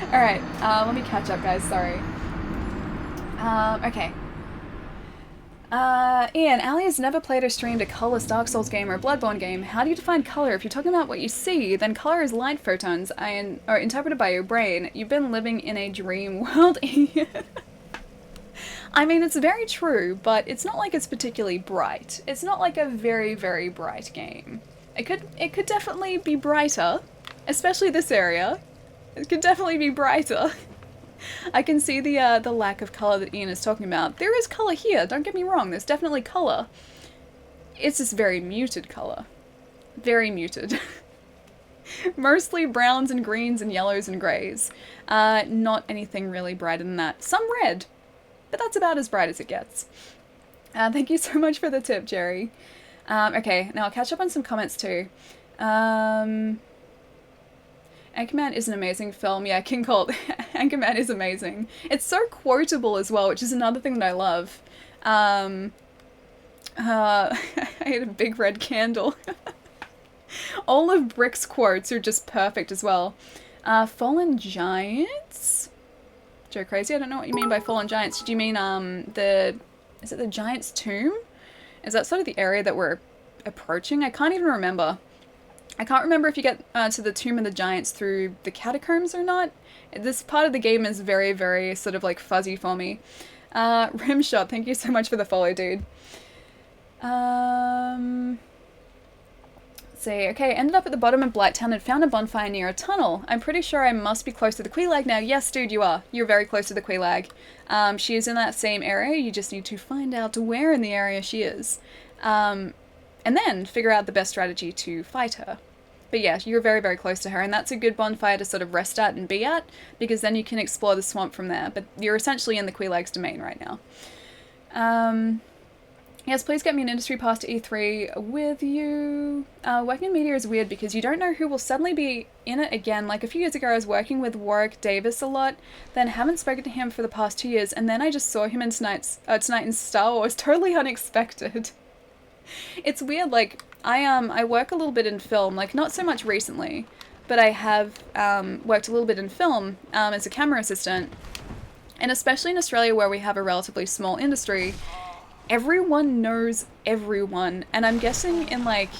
Alright, let me catch up, guys. Sorry. Okay. Ian, Allie has never played or streamed a colorless Dark Souls game or a Bloodborne game. How do you define color? If you're talking about what you see, then color is light photons are interpreted by your brain. You've been living in a dream world, Ian. I mean, it's very true, but it's not like it's particularly bright. It's not like a very, very bright game. It could definitely be brighter, especially this area. It could definitely be brighter. I can see the lack of color that Ian is talking about. There is color here, don't get me wrong, there's definitely color. It's just very muted color. Very muted. Mostly browns and greens and yellows and greys. Not anything really brighter than that. Some red, but that's about as bright as it gets. Thank you so much for the tip, Jerry. Okay, now I'll catch up on some comments too. Anchorman is an amazing film. Yeah, King Colt. Anchorman is amazing. It's so quotable as well, which is another thing that I love. I had a big red candle. All of Brick's quotes are just perfect as well. Fallen Giants? Joe Crazy, I don't know what you mean by Fallen Giants. Do you mean, is it the Giant's Tomb? Is that sort of the area that we're approaching? I can't even remember. I can't remember if you get to the Tomb of the Giants through the catacombs or not. This part of the game is very, very sort of like fuzzy for me. Rimshot, thank you so much for the follow, dude. Let's see. Okay, ended up at the bottom of Blighttown and found a bonfire near a tunnel. I'm pretty sure I must be close to the Quelaag now. Yes, dude, you are. You're very close to the Quelaag. She is in that same area. You just need to find out where in the area she is. And then figure out the best strategy to fight her. But yeah, you're very, very close to her, and that's a good bonfire to sort of rest at and be at, because then you can explore the swamp from there. But you're essentially in the Quelaag's domain right now. Yes, please get me an industry pass to E3 with you. Working in media is weird because you don't know who will suddenly be in it again. Like a few years ago, I was working with Warwick Davis a lot, then haven't spoken to him for the past 2 years, and then I just saw him in tonight in Star Wars. Totally unexpected. It's weird, like, I work a little bit in film, like, not so much recently, but I have worked a little bit in film as a camera assistant, and especially in Australia where we have a relatively small industry, everyone knows everyone, and I'm guessing in, like,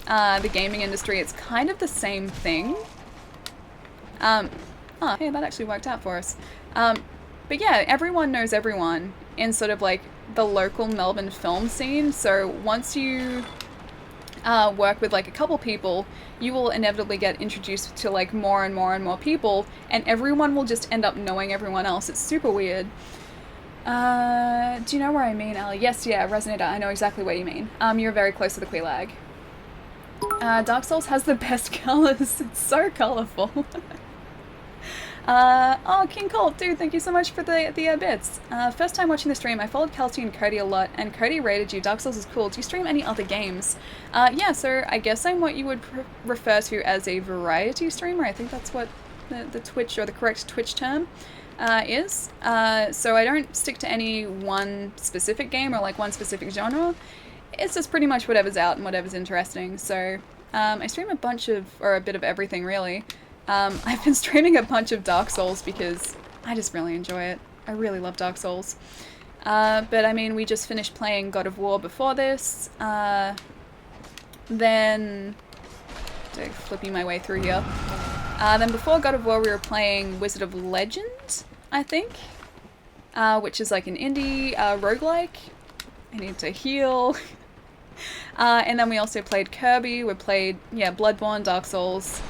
the gaming industry, it's kind of the same thing. Hey, that actually worked out for us. But yeah, everyone knows everyone in sort of, like, the local Melbourne film scene, so once you work with, like, a couple people, you will inevitably get introduced to, like, more and more and more people, and everyone will just end up knowing everyone else. It's super weird. Do you know where I mean, Ali? Yes, yeah, Resonator, I know exactly what you mean. You're very close to the Quelaag. Dark Souls has the best colors. It's so colorful. Oh, King Colt, dude, thank you so much for the bits. First time watching the stream, I followed Kelsey and Cody a lot, and Cody rated you. Dark Souls is cool. Do you stream any other games? Yeah, so I guess I'm what you would refer to as a variety streamer. I think that's what the Twitch, or the correct Twitch term, is. So I don't stick to any one specific game or like one specific genre. It's just pretty much whatever's out and whatever's interesting. So I stream a bunch of, or a bit of everything really. I've been streaming a bunch of Dark Souls because I just really enjoy it. I really love Dark Souls. But I mean, we just finished playing God of War before this. Then, flipping my way through here. Then before God of War we were playing Wizard of Legend, I think. Which is like an indie roguelike. I need to heal. And then we also played Kirby, we played, yeah, Bloodborne, Dark Souls.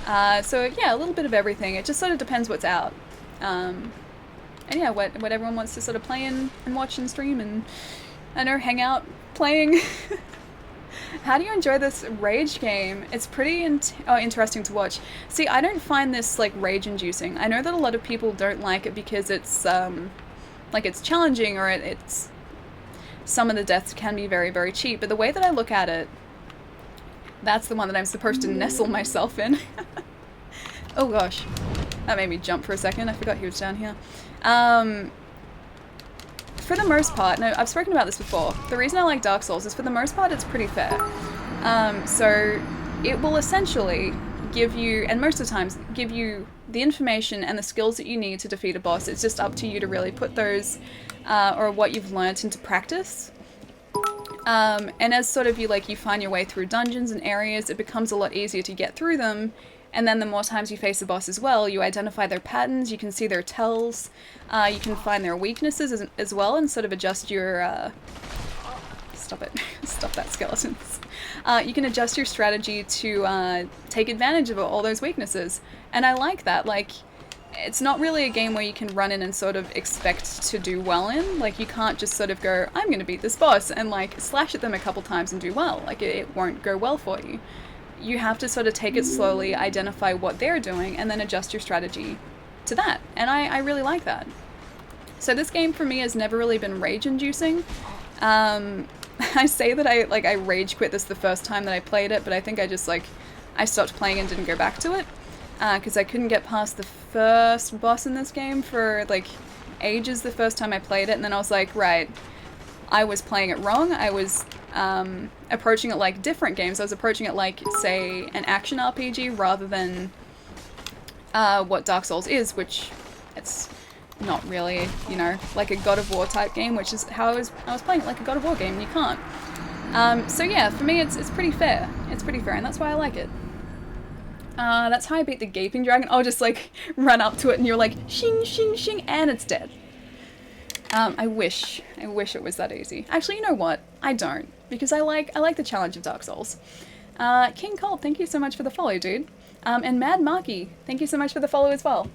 So yeah, a little bit of everything. It just sort of depends what's out. And yeah, what everyone wants to sort of play and watch and stream and, I know, hang out playing. How do you enjoy this Rage game? It's pretty interesting to watch. See, I don't find this like rage-inducing. I know that a lot of people don't like it because it's like it's challenging, or it's some of the deaths can be very, very cheap. But the way that I look at it, that's the one that I'm supposed to nestle myself in. Oh gosh, that made me jump for a second. I forgot he was down here. For the most part, no, I've spoken about this before. The reason I like Dark Souls is for the most part it's pretty fair. So it will essentially give you, and most of the times, give you the information and the skills that you need to defeat a boss. It's just up to you to really put those, or what you've learnt into practice. And as sort of you find your way through dungeons and areas, it becomes a lot easier to get through them. And then the more times you face a boss as well, you identify their patterns, you can see their tells, you can find their weaknesses as well, and sort of adjust your, stop it, stop that, skeletons. You can adjust your strategy to take advantage of all those weaknesses. And I like that. Like, it's not really a game where you can run in and sort of expect to do well in. Like, you can't just sort of go, I'm gonna beat this boss, and like slash at them a couple times and do well. Like, it won't go well for you. You have to sort of take it slowly, identify what they're doing, and then adjust your strategy to that. And I really like that. So this game for me has never really been rage-inducing. I say that I rage quit this the first time that I played it, but I think I stopped playing and didn't go back to it. Because I couldn't get past the first boss in this game for like ages the first time I played it, and then I was like, right, I was playing it wrong. I was approaching it like different games. I was approaching it like, say, an action RPG rather than what Dark Souls is, which it's not really, you know, like a God of War type game, which is how I was playing it like a God of War game, and you can't. So yeah, for me it's pretty fair. It's pretty fair, and that's why I like it. That's how I beat the Gaping Dragon. I'll just like run up to it and you're like shing shing shing and it's dead. I wish it was that easy. Actually, you know what? I don't, because I like the challenge of Dark Souls. King Colt, thank you so much for the follow, dude. And Mad Marky, thank you so much for the follow as well.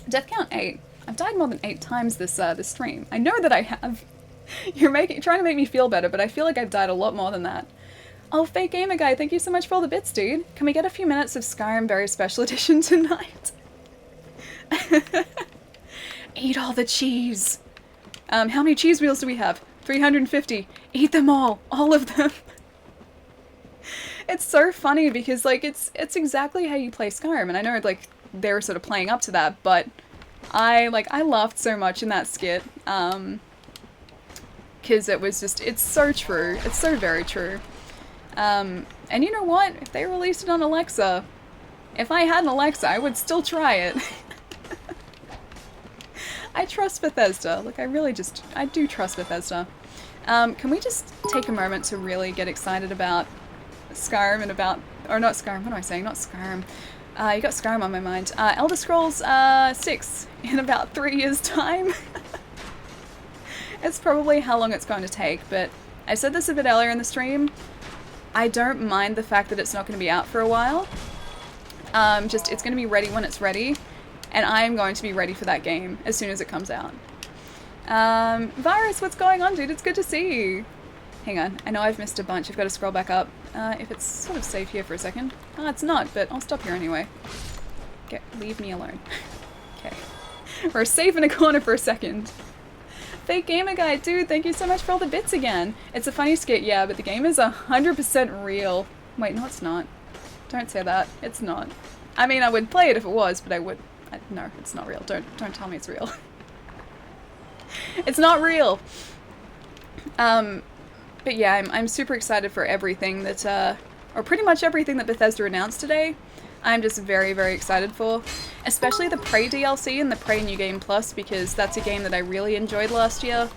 Death count 8. I've died more than 8 times this stream. I know that I have. You're trying to make me feel better, but I feel like I've died a lot more than that. Oh, Fake Gamer Guy, thank you so much for all the bits, dude. Can we get a few minutes of Skyrim Very Special Edition tonight? Eat all the cheese. How many cheese wheels do we have? 350. Eat them all of them. It's so funny because like it's exactly how you play Skyrim, and I know like they were sort of playing up to that, but I laughed so much in that skit, because it was just, it's so true. It's so very true. And you know what? If they released it on Alexa, if I had an Alexa, I would still try it. I trust Bethesda. Look, I do trust Bethesda. Can we just take a moment to really get excited about Skyrim and about, or not Skyrim, what am I saying? Not Skyrim. You got Skyrim on my mind. Elder Scrolls 6 in about 3 years' time. It's probably how long it's going to take, but I said this a bit earlier in the stream. I don't mind the fact that it's not going to be out for a while. It's going to be ready when it's ready, and I am going to be ready for that game as soon as it comes out. Virus, what's going on, dude? It's good to see you. Hang on, I know I've missed a bunch. I've got to scroll back up. If it's sort of safe here for a second. It's not, but I'll stop here anyway. Leave me alone. Okay. We're safe in a corner for a second. Fake Gamer Guy, dude, thank you so much for all the bits again. It's a funny skit, yeah, but the game is 100% real. Wait, no, it's not. Don't say that. It's not. I mean, I would play it if it was, but no, it's not real. Don't tell me it's real. It's not real. But yeah, I'm super excited for everything that, or pretty much everything that Bethesda announced today. I'm just very, very excited for. Especially the Prey DLC and the Prey New Game Plus, because that's a game that I really enjoyed last year.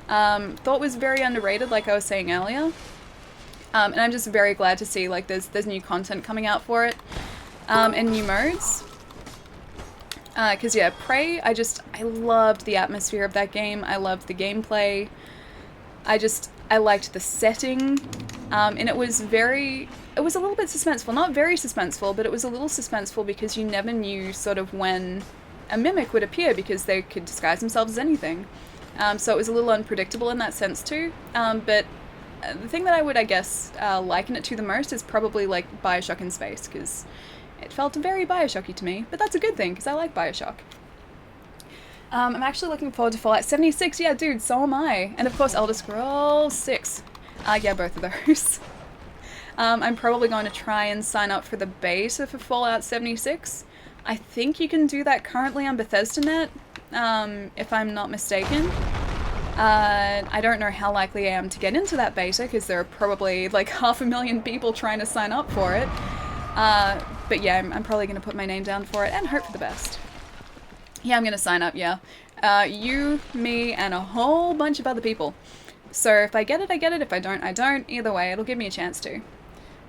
Thought was very underrated, like I was saying earlier. And I'm just very glad to see, like, there's new content coming out for it. And new modes. Because yeah, Prey, I loved the atmosphere of that game. I loved the gameplay. I liked the setting. And it was a little bit suspenseful. Not very suspenseful, but it was a little suspenseful because you never knew sort of when a mimic would appear because they could disguise themselves as anything. So it was a little unpredictable in that sense too. But the thing that I would, I guess, liken it to the most is probably like Bioshock in space, because it felt very Bioshocky to me. But that's a good thing, because I like Bioshock. I'm actually looking forward to Fallout 76. Yeah, dude, so am I. And of course, Elder Scrolls 6. Yeah, both of those. I'm probably going to try and sign up for the beta for Fallout 76. I think you can do that currently on BethesdaNet, if I'm not mistaken. I don't know how likely I am to get into that beta, because there are probably like 500,000 people trying to sign up for it. But yeah, I'm probably going to put my name down for it and hope for the best. Yeah, I'm going to sign up, yeah. You, me, and a whole bunch of other people. So if I get it, I get it. If I don't, I don't. Either way, it'll give me a chance to.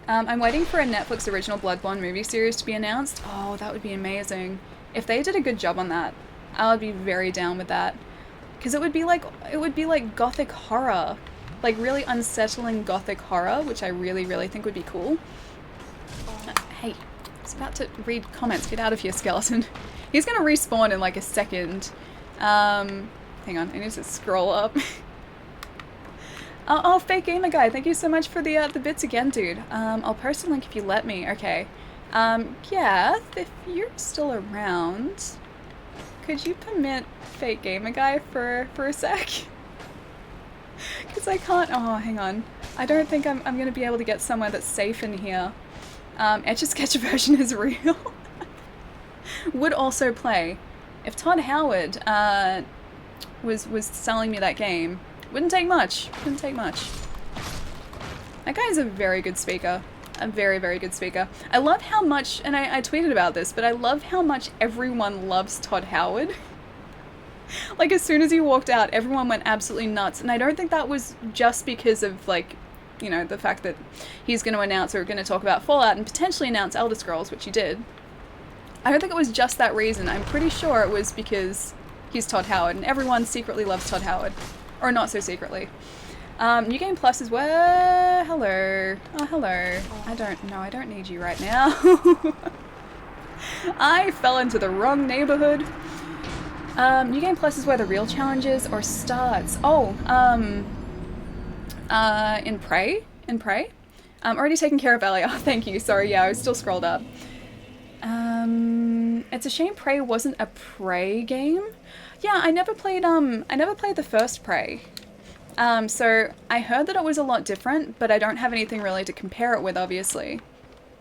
I'm waiting for a Netflix original Bloodborne movie series to be announced. Oh, that would be amazing. If they did a good job on that, I would be very down with that. Because it would be like gothic horror. Like really unsettling gothic horror, which I really, really think would be cool. Hey, I was about to read comments. Get out of here, skeleton. He's gonna respawn in like a second. Hang on, I need to scroll up. Oh, Fake Gamer Guy, thank you so much for the bits again, dude. I'll post a link if you let me. Okay. Yeah, if you're still around, could you permit Fake Gamer Guy for a sec? Because I can't... Oh, hang on. I don't think I'm going to be able to get somewhere that's safe in here. Etch-a-Sketch version is real. Would also play. If Todd Howard was selling me that game, wouldn't take much. Wouldn't take much. That guy is a very good speaker. A very, very good speaker. I love how much, and I tweeted about this, but I love how much everyone loves Todd Howard. Like, as soon as he walked out, everyone went absolutely nuts. And I don't think that was just because of, like, you know, the fact that he's going to announce or going to talk about Fallout and potentially announce Elder Scrolls, which he did. I don't think it was just that reason. I'm pretty sure it was because he's Todd Howard, and everyone secretly loves Todd Howard. Or not so secretly. New Game Plus as well. Hello. Oh, hello. I don't need you right now. I fell into the wrong neighborhood. New Game Plus is where the real challenge is, or starts. Oh, in Prey? In Prey? Already taken care of earlier. Thank you. Sorry, yeah, I was still scrolled up. It's a shame Prey wasn't a Prey game. Yeah, I never played the first Prey. So I heard that it was a lot different, but I don't have anything really to compare it with, obviously.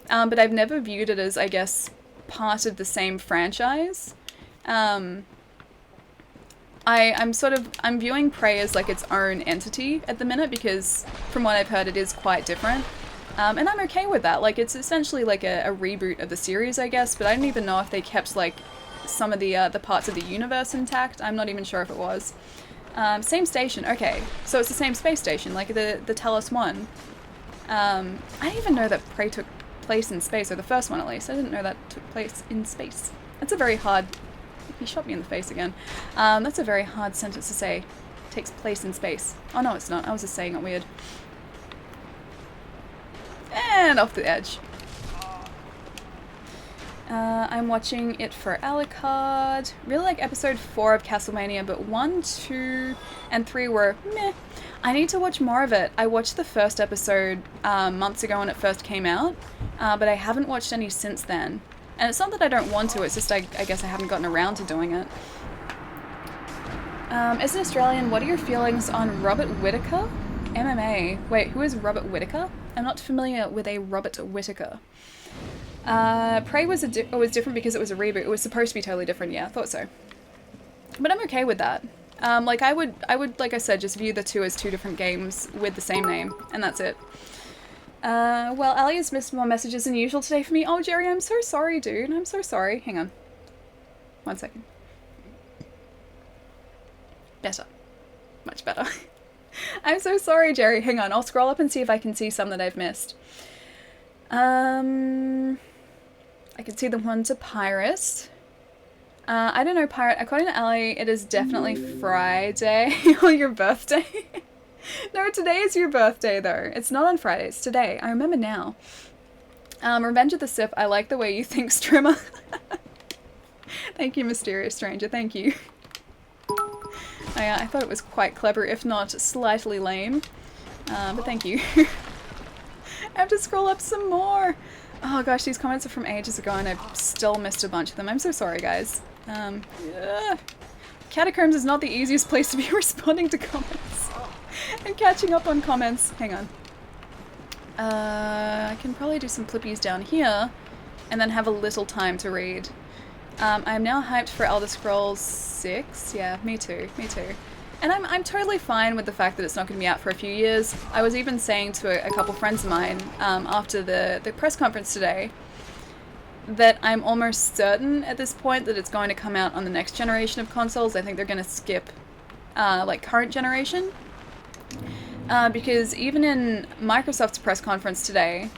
But I've never viewed it as, I guess, part of the same franchise. I'm viewing Prey as like its own entity at the minute, because from what I've heard it is quite different. And I'm okay with that. Like, it's essentially like a reboot of the series, I guess, but I don't even know if they kept like some of the parts of the universe intact. I'm not even sure if it was. Same station, okay. So it's the same space station, like the Talos 1. I didn't even know that Prey took place in space, or the first one at least. I didn't know that took place in space. That's a very hard... He shot me in the face again. That's a very hard sentence to say. Takes place in space. Oh no, it's not. I was just saying it weird. And off the edge. I'm watching it for Alucard. Really like episode 4 of Castlevania, but 1, 2, and 3 were meh. I need to watch more of it. I watched the first episode months ago when it first came out, but I haven't watched any since then. And it's not that I don't want to, it's just I guess I haven't gotten around to doing it. As an Australian, what are your feelings on Robert Whittaker? MMA. Wait, who is Robert Whittaker? I'm not familiar with a Robert Whittaker. Prey was different because it was a reboot. It was supposed to be totally different, yeah, I thought so. But I'm okay with that. Like I would, like I said, just view the two as two different games with the same name, and that's it. Well, Ali has missed more messages than usual today for me. Oh, Jerry, I'm so sorry, dude. I'm so sorry. Hang on. 1 second. Better. Much better. I'm so sorry, Jerry. Hang on. I'll scroll up and see if I can see some that I've missed. I can see the one to Pyrus. I don't know, Pirate. According to Ali, it is definitely Friday or your birthday. No, today is your birthday, though. It's not on Friday. It's today. I remember now. Revenge of the Sith. I like the way you think, Strimmer. Thank you, Mysterious Stranger. Thank you. I thought it was quite clever, if not slightly lame. But thank you. I have to scroll up some more. Oh gosh, these comments are from ages ago and I've still missed a bunch of them. I'm so sorry, guys. Catacombs is not the easiest place to be responding to comments. And catching up on comments. Hang on. I can probably do some flippies down here and then have a little time to read. I'm now hyped for Elder Scrolls 6. Yeah, me too. Me too. And I'm totally fine with the fact that it's not going to be out for a few years. I was even saying to a couple friends of mine after the press conference today that I'm almost certain at this point that it's going to come out on the next generation of consoles. I think they're going to skip like current generation. Because even in Microsoft's press conference today,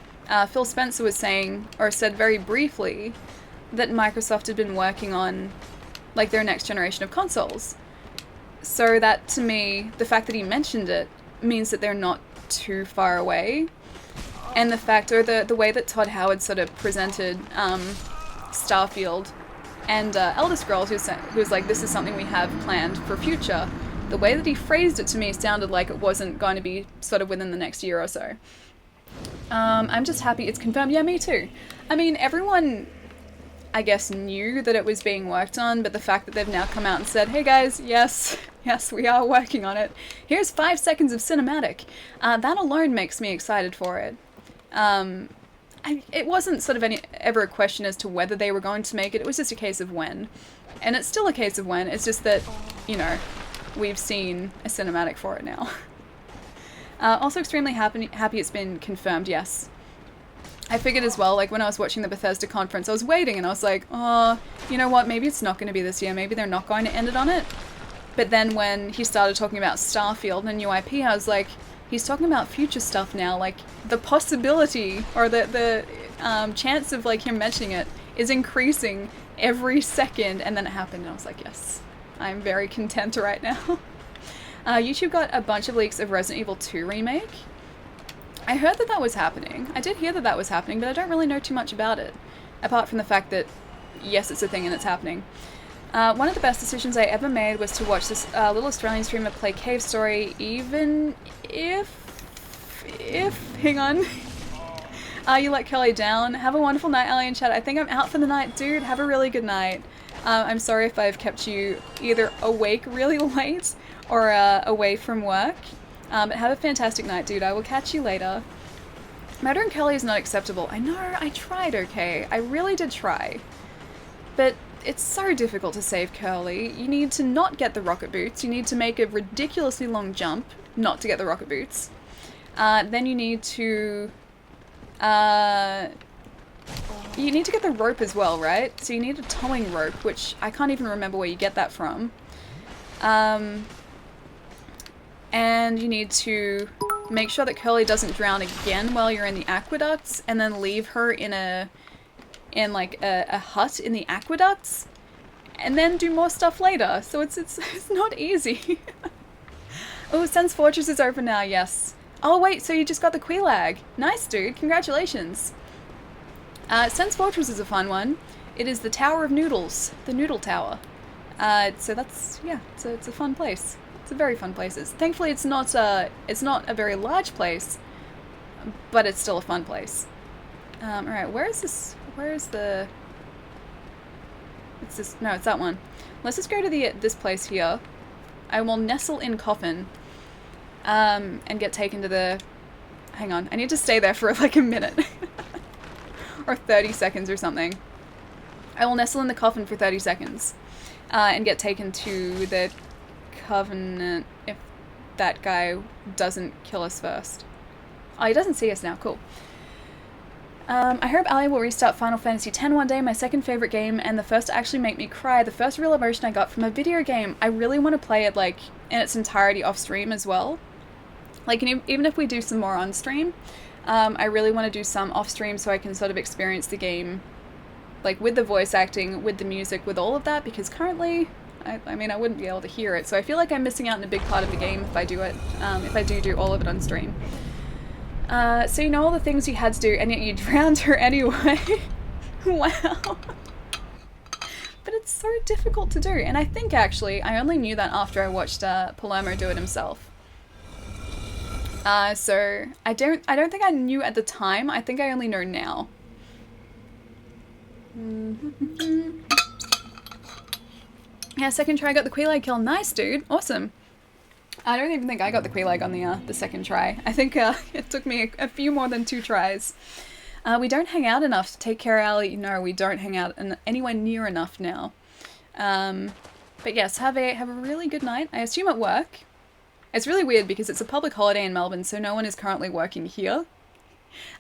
Phil Spencer was saying, or said very briefly, that Microsoft had been working on like their next generation of consoles. So that, to me, the fact that he mentioned it means that they're not too far away. And the fact, or the way that Todd Howard sort of presented Starfield and Elder Scrolls, who was like, this is something we have planned for future. The way that he phrased it to me sounded like it wasn't going to be sort of within the next year or so. I'm just happy it's confirmed. Yeah, me too. I mean, everyone, I guess, knew that it was being worked on, but the fact that they've now come out and said, hey guys, yes, we are working on it. Here's 5 seconds of cinematic. That alone makes me excited for it. It wasn't sort of ever a question as to whether they were going to make it. It was just a case of when. And it's still a case of when. It's just that, you know, we've seen a cinematic for it now. Also extremely happy it's been confirmed, yes. I figured as well, like when I was watching the Bethesda conference, I was waiting and I was like, oh, you know what, maybe it's not going to be this year, maybe they're not going to end it on it. But then when he started talking about Starfield and a new IP, I was like, he's talking about future stuff now, like the possibility or the chance of like him mentioning it is increasing every second, and then it happened and I was like, yes, I'm very content right now. YouTube got a bunch of leaks of Resident Evil 2 Remake. I heard that was happening. I did hear that was happening, but I don't really know too much about it. Apart from the fact that, yes, it's a thing and it's happening. One of the best decisions I ever made was to watch this little Australian streamer play Cave Story, even if, hang on. You let Kelly down. Have a wonderful night, Alien Chat. I think I'm out for the night. Dude, have a really good night. I'm sorry if I've kept you either awake really late or away from work. But have a fantastic night, dude. I will catch you later. Murdering Kelly is not acceptable. I know, I tried, okay? I really did try. But it's so difficult to save Curly. You need to not get the rocket boots. You need to make a ridiculously long jump not to get the rocket boots. Then you need to... you need to get the rope as well, right? So you need a towing rope, which I can't even remember where you get that from. And you need to make sure that Curly doesn't drown again while you're in the aqueducts, and then leave her in a hut in the aqueducts, and then do more stuff later. So it's not easy. Oh, Sen's Fortress is over now, yes. Oh wait, so you just got the Quelaag. Nice, dude. Congratulations. Sen's Fortress is a fun one. It is the Tower of Noodles, the Noodle Tower. So that's, yeah, it's a fun place. It's a very fun place. Thankfully, it's not a very large place, but it's still a fun place. All right, where is this? Where is the It's this, no, it's that one. Let's just go to this place here. I will nestle in coffin, and get taken to the, hang on, I need to stay there for like a minute. Or 30 seconds or something. I will nestle in the coffin for 30 seconds, and get taken to the Covenant if that guy doesn't kill us first. Oh, he doesn't see us now, cool. I hope Ali will restart Final Fantasy X one day, my second favorite game, and the first to actually make me cry, the first real emotion I got from a video game. I really want to play it, like, in its entirety off stream as well. Like, even if we do some more on stream, I really want to do some off stream so I can sort of experience the game, like, with the voice acting, with the music, with all of that, because currently, I mean, I wouldn't be able to hear it, so I feel like I'm missing out on a big part of the game if I do it, if I do all of it on stream. So you know all the things you had to do, and yet you drowned her anyway. Wow. But it's so difficult to do, and I think actually I only knew that after I watched Palermo do it himself. So I don't think I knew at the time. I think I only know now. Yeah, second try I got the Quelaag kill. Nice, dude. Awesome. I don't even think I got the Quelaag on the second try. I think it took me a few more than 2 tries. We don't hang out enough to take care of Ali. No, we don't hang out anywhere near enough now. But yes, have a really good night. I assume at work. It's really weird because it's a public holiday in Melbourne, so no one is currently working here.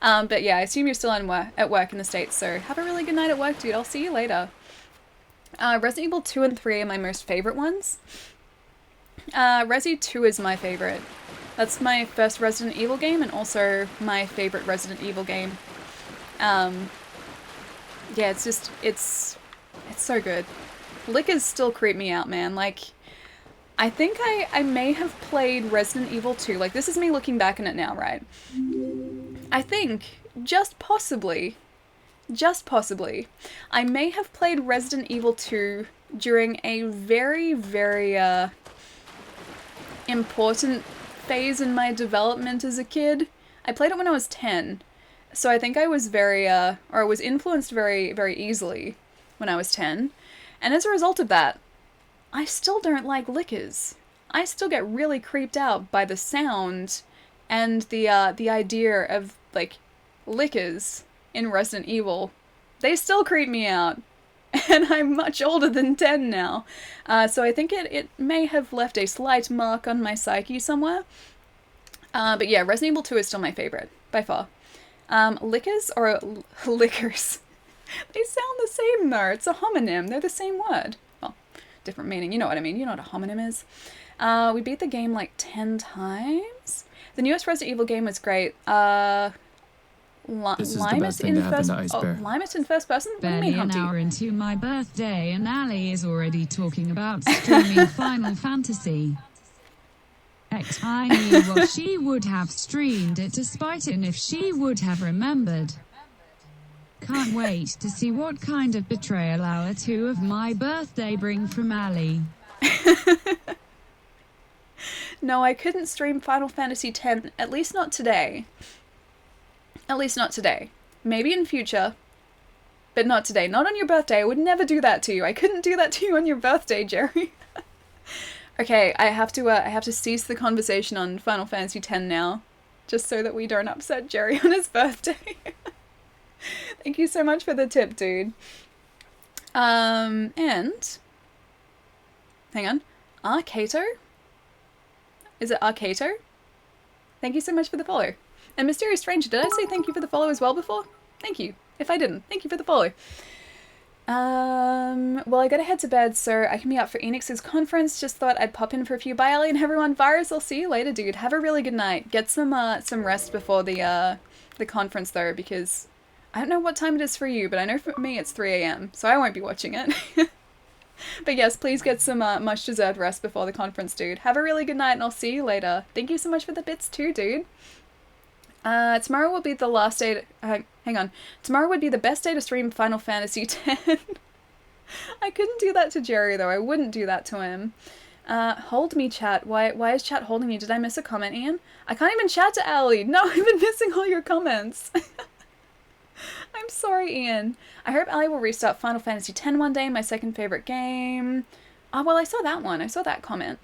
But yeah, I assume you're still at work in the States, so have a really good night at work, dude. I'll see you later. Resident Evil 2 and 3 are my most favorite ones. Resi 2 is my favorite. That's my first Resident Evil game and also my favorite Resident Evil game. Yeah, it's so good. Lickers still creep me out, man. Like, I think I may have played Resident Evil 2. Like, this is me looking back on it now, right? I think, just possibly, I may have played Resident Evil 2 during a very, very, important phase in my development as a kid. I played it when I was 10, so I think I was very, or I was influenced very, very easily when I was 10, and as a result of that, I still don't like lickers. I still get really creeped out by the sound and the idea of, like, lickers in Resident Evil. They still creep me out. And I'm much older than 10 now. So I think it may have left a slight mark on my psyche somewhere. But yeah, Resident Evil 2 is still my favorite, by far. Lickers or lickers? They sound the same though. It's a homonym. They're the same word. Well, different meaning. You know what I mean. You know what a homonym is. We beat the game like 10 times. The newest Resident Evil game was great. This is the best thing to happen to Ice Bear. Limus in first person? What do you mean, Barely an Humpty? hour into my birthday and Ali is already talking about streaming Final Fantasy X. I knew what she would have streamed it despite it, and if she would have remembered. Can't wait to see what kind of betrayal hour 2 of my birthday bring from Ali. No, I couldn't stream Final Fantasy X, at least not today. At least not today. Maybe in future, but not today. Not on your birthday. I would never do that to you. I couldn't do that to you on your birthday, Jerry. Okay, I have to cease the conversation on Final Fantasy X now, just so that we don't upset Jerry on his birthday. Thank you so much for the tip, dude. And hang on, Arcato? Is it Arcato? Thank you so much for the follow. And Mysterious Stranger, did I say thank you for the follow as well before? Thank you. If I didn't, thank you for the follow. Well, I gotta head to bed, so I can be out for Enix's conference. Just thought I'd pop in for a few. Bye, Ali and everyone. Virus, I'll see you later, dude. Have a really good night. Get some rest before the conference, though, because I don't know what time it is for you, but I know for me it's 3 AM, so I won't be watching it. But yes, please get some much-deserved rest before the conference, dude. Have a really good night, and I'll see you later. Thank you so much for the bits, too, dude. Tomorrow will be the last day to, hang on. Tomorrow would be the best day to stream Final Fantasy X. I couldn't do that to Jerry, though. I wouldn't do that to him. Hold me, chat. Why is chat holding me? Did I miss a comment, Ian? I can't even chat to Ali. No, I've been missing all your comments. I I'm sorry, Ian. I hope Ali will restart Final Fantasy X one day, my second favorite game. Oh, well, I saw that one. I saw that comment.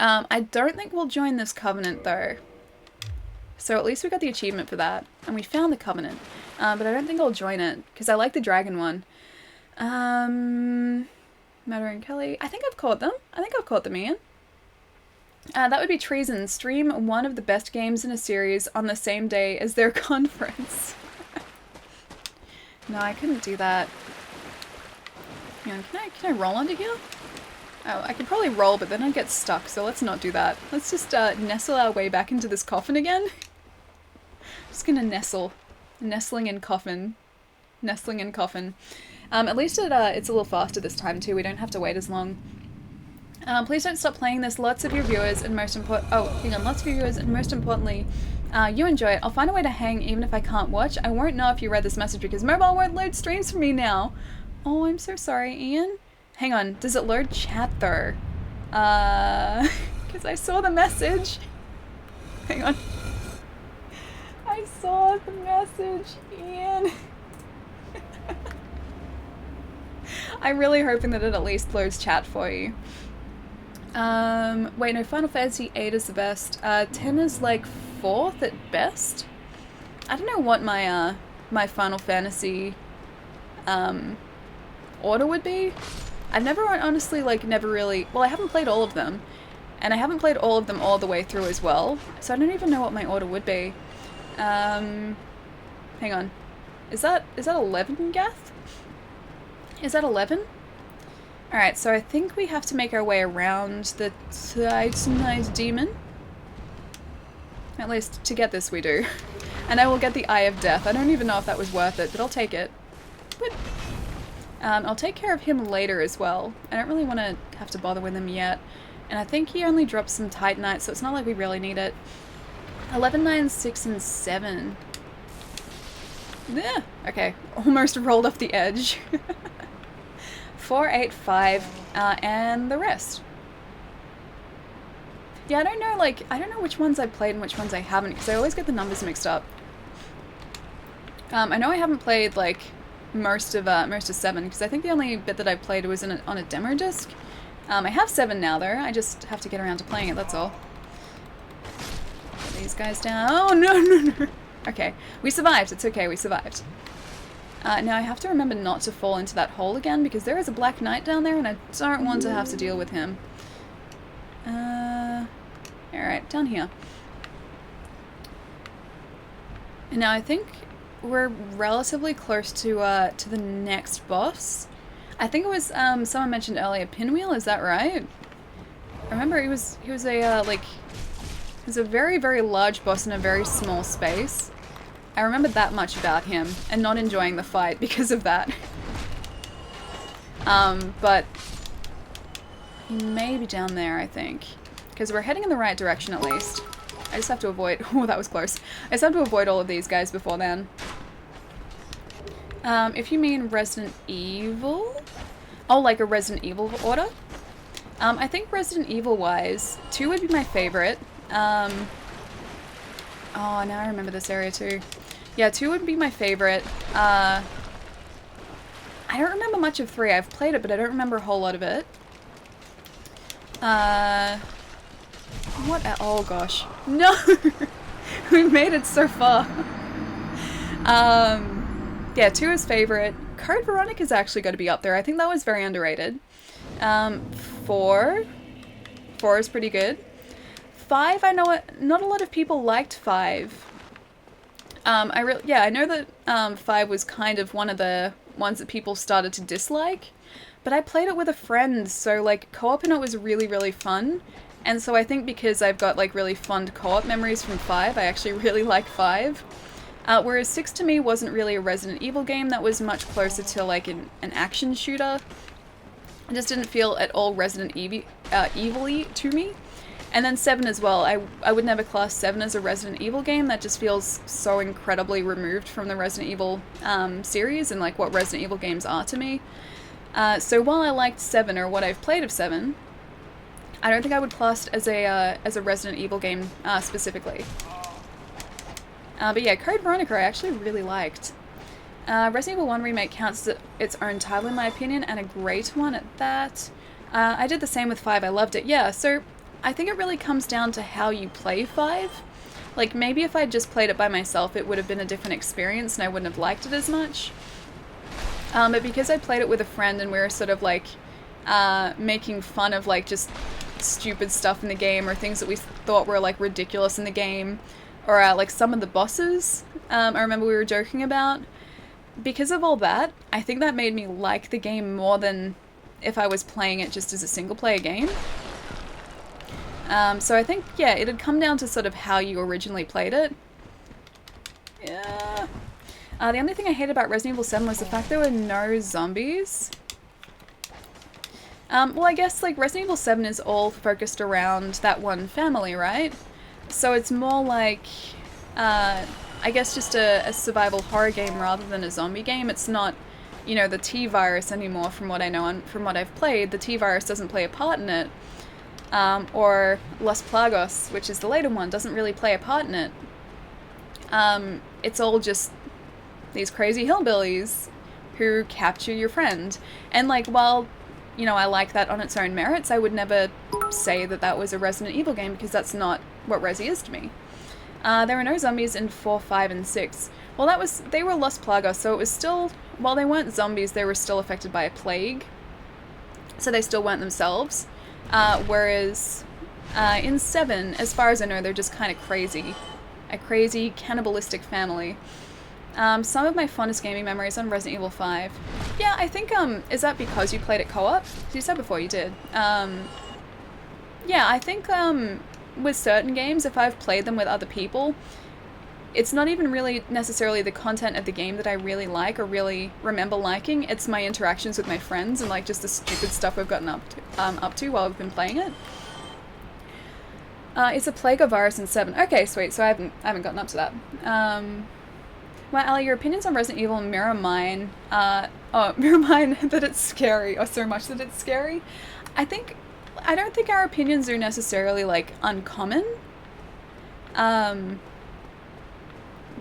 I don't think we'll join this covenant, though. So at least we got the achievement for that. And we found the covenant. But I don't think I'll join it, because I like the dragon one. Matter and Kelly. I think I've caught them. Ian. That would be treason. Stream one of the best games in a series on the same day as their conference. No, I couldn't do that. Hang on, can I roll under here? Oh, I could probably roll, but then I'd get stuck, so let's not do that. Let's just nestle our way back into this coffin again. Just gonna nestle. Nestling in coffin. Nestling in coffin. At least it's a little faster this time too, we don't have to wait as long. Please don't stop playing this. Lots of your viewers and most importantly, you enjoy it. I'll find a way to hang even if I can't watch. I won't know if you read this message because mobile won't load streams for me now. Oh, I'm so sorry, Ian. Hang on, does it load chat though? Because I saw the message. Hang on. I saw the message, Ian. I'm really hoping that it at least loads chat for you. Wait, no, Final Fantasy 8 is the best. 10 is like 4th at best. I don't know what my, my Final Fantasy, order would be. I've never, honestly, like, never really, well, I haven't played all of them. And I haven't played all of them all the way through as well. So I don't even know what my order would be. Hang on. Is that 11, Gath? Is that 11? Alright, so I think we have to make our way around the Titanite demon. At least, to get this we do. And I will get the Eye of Death. I don't even know if that was worth it, but I'll take it. But, I'll take care of him later as well. I don't really want to have to bother with him yet. And I think he only drops some Titanite, so it's not like we really need it. 11, 9, 6, and 7. Yeah, okay. Almost rolled off the edge. 4, 8, 5, and the rest. Yeah, I don't know which ones I played and which ones I haven't, because I always get the numbers mixed up. I know I haven't played, like, most of 7, because I think the only bit that I played was on a demo disc. I have 7 now, though. I just have to get around to playing it, that's all. Put these guys down. Oh, no. Okay, we survived. It's okay, we survived. Now I have to remember not to fall into that hole again because there is a Black Knight down there and I don't want to have to deal with him. Alright, down here. And now I think we're relatively close to the next boss. I think it was, someone mentioned earlier, Pinwheel, is that right? I remember he was a very, very large boss in a very small space. I remember that much about him, and not enjoying the fight because of that. But he may be down there, I think. Because we're heading in the right direction at least. I just have to avoid... Oh, that was close. I just have to avoid all of these guys before then. If you mean Resident Evil? Oh, like a Resident Evil order? I think Resident Evil-wise, 2 would be my favorite. Oh, now I remember this area too. Yeah, 2 would be my favorite. I don't remember much of 3. I've played it, but I don't remember a whole lot of it. Oh gosh. No! We made it so far. Yeah, 2 is favorite. Code Veronica's actually got to be up there. I think that was very underrated. 4 is pretty good. 5, I know not a lot of people liked 5. I know that 5 was kind of one of the ones that people started to dislike, but I played it with a friend, so like co-op in it was really, really fun. And so I think because I've got like really fond co-op memories from 5, I actually really like 5. Whereas 6 to me wasn't really a Resident Evil game, that was much closer to like an action shooter. It just didn't feel at all Resident Evil-y to me. And then 7 as well. I would never class 7 as a Resident Evil game. That just feels so incredibly removed from the Resident Evil series and like what Resident Evil games are to me. So while I liked 7, or what I've played of 7, I don't think I would class it as a Resident Evil game specifically. But yeah, Code Veronica I actually really liked. Resident Evil 1 Remake counts as its own title in my opinion, and a great one at that. I did the same with 5, I loved it. Yeah, so I think it really comes down to how you play 5. Like, maybe if I just played it by myself, it would have been a different experience and I wouldn't have liked it as much. But because I played it with a friend and we were sort of like making fun of like just stupid stuff in the game or things that we thought were like ridiculous in the game, or like some of the bosses I remember we were joking about. Because of all that, I think that made me like the game more than if I was playing it just as a single player game. So I think, yeah, it had come down to sort of how you originally played it. Yeah. The only thing I hated about Resident Evil 7 was the fact there were no zombies. Well, I guess like Resident Evil 7 is all focused around that one family, right? So it's more like, I guess just a survival horror game rather than a zombie game. It's not, you know, the T-virus anymore from what I know and from what I've played. The T-virus doesn't play a part in it. Or Los Plagos, which is the later one, doesn't really play a part in it. It's all just these crazy hillbillies who capture your friend. And like, while, you know, I like that on its own merits, I would never say that that was a Resident Evil game because that's not what Resi is to me. There were no zombies in 4, 5, and 6. Well, they were Los Plagos, so it was still, while they weren't zombies, they were still affected by a plague. So they still weren't themselves. Whereas in 7, as far as I know, they're just kind of crazy. A crazy, cannibalistic family. Some of my fondest gaming memories on Resident Evil 5. Yeah, I think, is that because you played it co-op? You said before you did. Yeah, I think, with certain games, if I've played them with other people, it's not even really necessarily the content of the game that I really like or really remember liking. It's my interactions with my friends and like just the stupid stuff we've gotten up to while we've been playing it. It's a plague or virus in 7. Okay, sweet. So I haven't gotten up to that. Well, Ali, your opinions on Resident Evil mirror mine. Mirror mine that it's scary, or so much that it's scary. I don't think our opinions are necessarily like uncommon.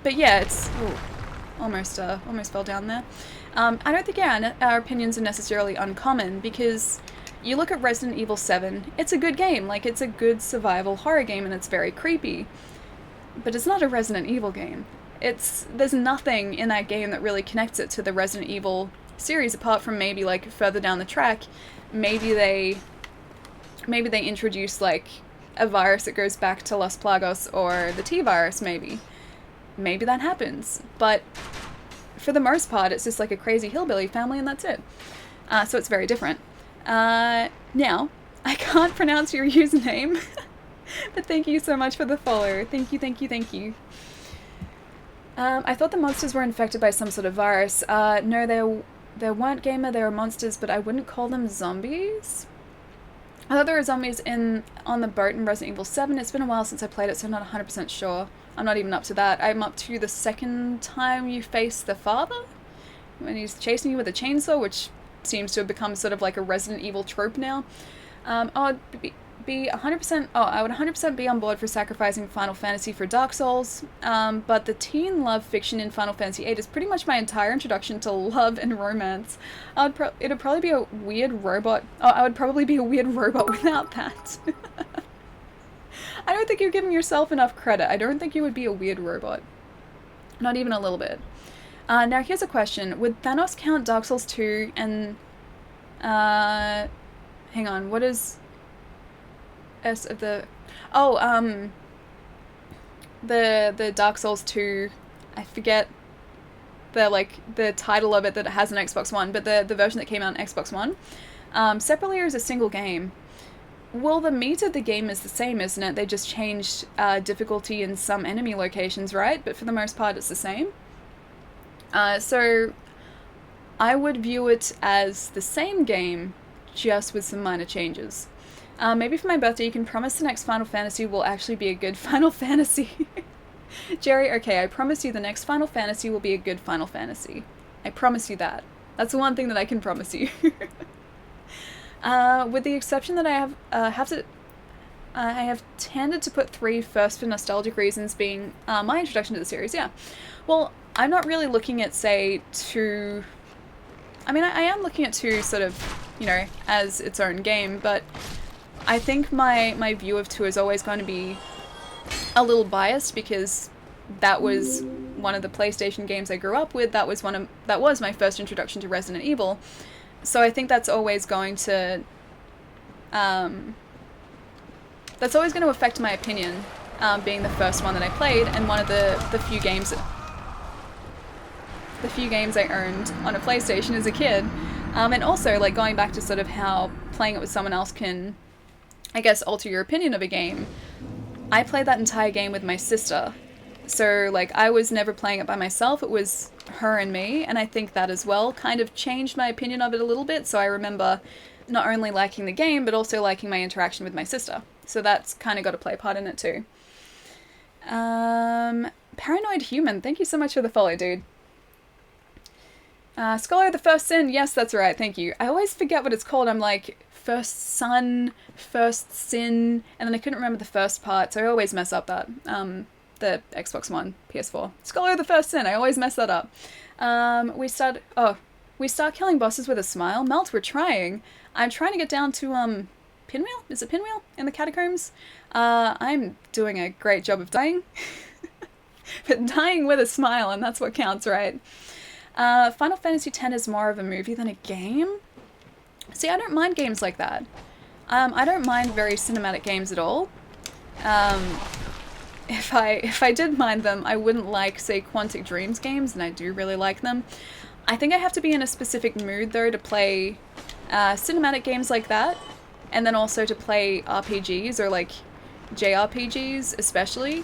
But yeah, it's almost fell down there. I don't think our opinions are necessarily uncommon because you look at Resident Evil 7, it's a good game, like it's a good survival horror game and it's very creepy. But it's not a Resident Evil game. There's nothing in that game that really connects it to the Resident Evil series apart from maybe like further down the track, maybe they introduce like a virus that goes back to Los Plagos or the T-virus maybe. Maybe that happens, but for the most part, it's just like a crazy hillbilly family and that's it. So it's very different. Now, I can't pronounce your username, but thank you so much for the follow. Thank you, thank you, thank you. I thought the monsters were infected by some sort of virus. No, they weren't gamer, they were monsters, but I wouldn't call them zombies. I thought there were zombies on the boat in Resident Evil 7. It's been a while since I played it, so I'm not 100% sure. I'm not even up to that. I'm up to the second time you face the father, when he's chasing you with a chainsaw, which seems to have become sort of like a Resident Evil trope now. I would be 100%. Oh, I would 100% be on board for sacrificing Final Fantasy for Dark Souls. But the teen love fiction in Final Fantasy VIII is pretty much my entire introduction to love and romance. It'd probably be a weird robot. Oh, I would probably be a weird robot without that. I don't think you're giving yourself enough credit. I don't think you would be a weird robot. Not even a little bit. Now here's a question. Would Thanos count Dark Souls 2 and... hang on, what is... S of the... Oh, the Dark Souls 2... I forget the title of it that it has on Xbox One, but the version that came out on Xbox One. Separately or as a single game. Well, the meat of the game is the same, isn't it? They just changed difficulty in some enemy locations, right? But for the most part, it's the same. So I would view it as the same game, just with some minor changes. Maybe for my birthday, you can promise the next Final Fantasy will actually be a good Final Fantasy. Jerry, okay, I promise you the next Final Fantasy will be a good Final Fantasy. I promise you that. That's the one thing that I can promise you. With the exception that I have tended to put 3 first for nostalgic reasons being my introduction to the series, yeah. Well, I'm not really looking at, say, 2... I mean, I am looking at 2 sort of, you know, as its own game, but I think my view of 2 is always going to be a little biased because that was one of the PlayStation games I grew up with. That was my first introduction to Resident Evil. So I think that's always going to affect my opinion, being the first one that I played and one of the few games I owned on a PlayStation as a kid. And also, like, going back to sort of how playing it with someone else can, I guess, alter your opinion of a game. I played that entire game with my sister. So, like, I was never playing it by myself. It was her and me, and I think that as well kind of changed my opinion of it a little bit. So I remember not only liking the game, but also liking my interaction with my sister. So that's kind of got to play a part in it too. Paranoid Human, thank you so much for the follow, dude. Scholar of the First Sin, yes, that's right, thank you. I always forget what it's called. I'm like, First Son, First Sin, and then I couldn't remember the first part, so I always mess up that. The Xbox One, PS4. Scholar of the First Sin, I always mess that up. We start killing bosses with a smile. Melt, we're trying. I'm trying to get down to, Pinwheel? Is it Pinwheel in the catacombs? I'm doing a great job of dying. But dying with a smile, and that's what counts, right? Final Fantasy X is more of a movie than a game? See, I don't mind games like that. I don't mind very cinematic games at all. If I did mind them, I wouldn't like, say, Quantic Dreams games, and I do really like them. I think I have to be in a specific mood, though, to play cinematic games like that, and then also to play RPGs, or, like, JRPGs, especially.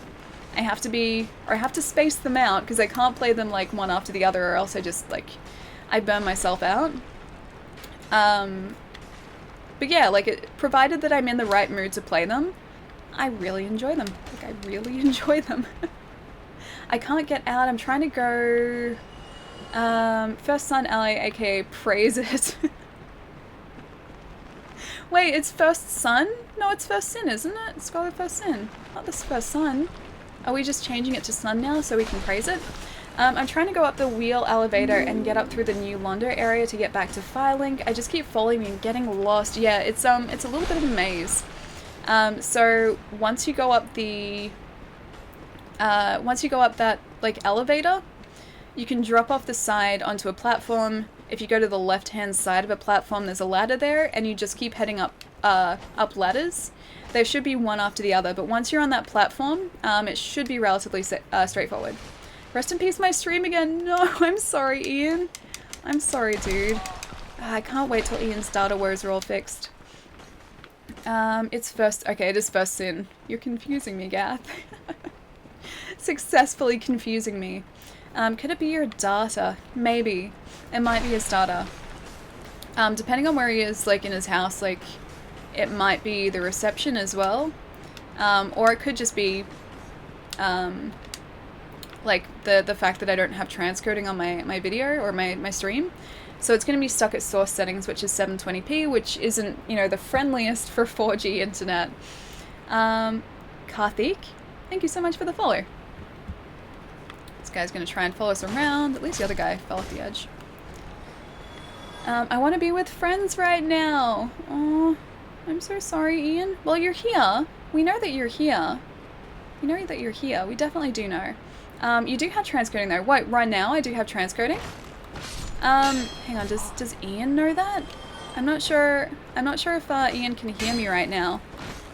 I have to space them out, because I can't play them, like, one after the other, or else I just, like, I burn myself out. But yeah, like, provided that I'm in the right mood to play them, I really enjoy them. Like, I really enjoy them. I can't get out. I'm trying to go... First Son Ally, aka Praise It. Wait, it's First Son? No, it's First Sin, isn't it? It's Scholar First Sin. Not this First Son. Are we just changing it to Sun now so we can praise it? I'm trying to go up the wheel elevator and get up through the new Londo area to get back to Firelink. I just keep falling and getting lost. Yeah, it's a little bit of a maze. So once you go up that, like, elevator, you can drop off the side onto a platform. If you go to the left-hand side of a platform, there's a ladder there, and you just keep heading up ladders. There should be one after the other, but once you're on that platform, it should be relatively straightforward. Rest in peace, my stream again. No, I'm sorry, Ian. I'm sorry, dude. I can't wait till Ian's data woes are all fixed. Okay, it is First Sin. You're confusing me, Gath. Successfully confusing me. Could it be your data? Maybe. It might be his data. Depending on where he is, like, in his house, like, it might be the reception as well. Or it could just be, like, the fact that I don't have transcoding on my video or my stream. So it's going to be stuck at source settings, which is 720p, which isn't, you know, the friendliest for 4G internet. Karthik, thank you so much for the follow. This guy's going to try and follow us around. At least the other guy fell off the edge. I want to be with friends right now. Oh, I'm so sorry, Ian. Well, you're here. We know that you're here. We know that you're here. We definitely do know. You do have transcoding though. Wait, right now I do have transcoding? Hang on, does Ian know that? I'm not sure if Ian can hear me right now.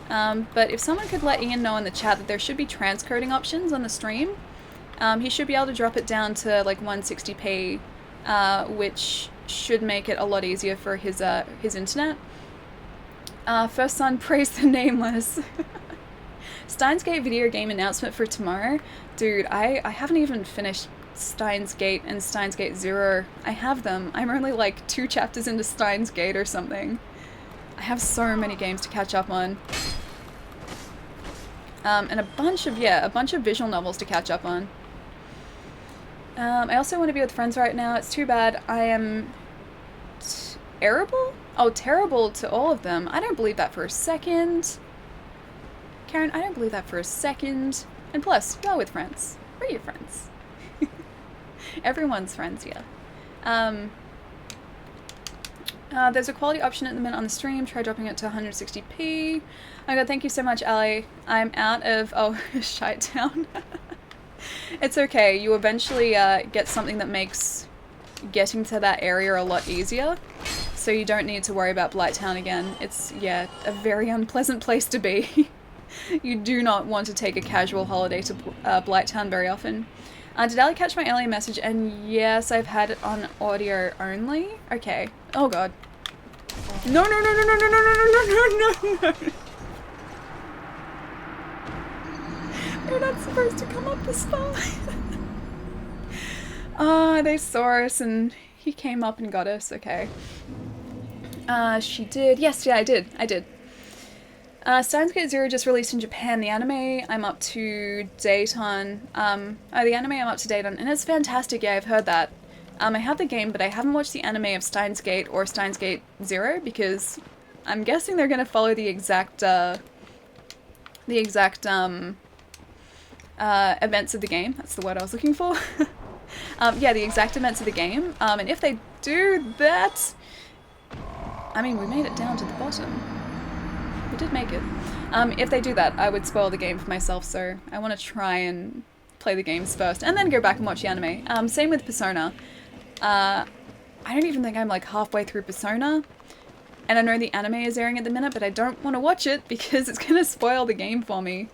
But if someone could let Ian know in the chat that there should be transcoding options on the stream, he should be able to drop it down to like 160p, which should make it a lot easier for his internet. First Son, praise the nameless. Steins Gate video game announcement for tomorrow. Dude, I haven't even finished Steins Gate and Steins Gate 0. I have them. I'm only like 2 chapters into Steins Gate or something. I have so many games to catch up on. And a bunch of visual novels to catch up on. I also want to be with friends right now. It's too bad I am terrible? Oh, terrible to all of them. I don't believe that for a second. Karen, I don't believe that for a second. And plus, you are with friends. We're your friends. Everyone's friends, yeah. There's a quality option at the minute on the stream. Try dropping it to 160p. Oh god, thank you so much, Ali. I'm out of... Oh, Shite Town. It's okay. You eventually get something that makes getting to that area a lot easier. So you don't need to worry about Blighttown again. It's, yeah, a very unpleasant place to be. You do not want to take a casual holiday to Blighttown very often. Did Ali catch my earlier message? And yes, I've had it on audio only. Okay. Oh god. No, no, no, no, no, no, no, no, no, no, no, no. They're not supposed to come up this far. They saw us and he came up and got us. Okay. She did. Yes, yeah, I did. Steins Gate Zero just released in Japan. The anime I'm up to date on. The anime I'm up to date on, and it's fantastic. Yeah, I've heard that. I have the game, but I haven't watched the anime of Steins Gate or Steins Gate Zero because I'm guessing they're going to follow the exact events of the game. That's the word I was looking for. Yeah, the exact events of the game. And if they do that, I mean, we made it down to the bottom. We did make it. If they do that, I would spoil the game for myself, so I want to try and play the games first, and then go back and watch the anime. Same with Persona. I don't even think I'm like halfway through Persona, and I know the anime is airing at the minute, but I don't want to watch it because it's going to spoil the game for me.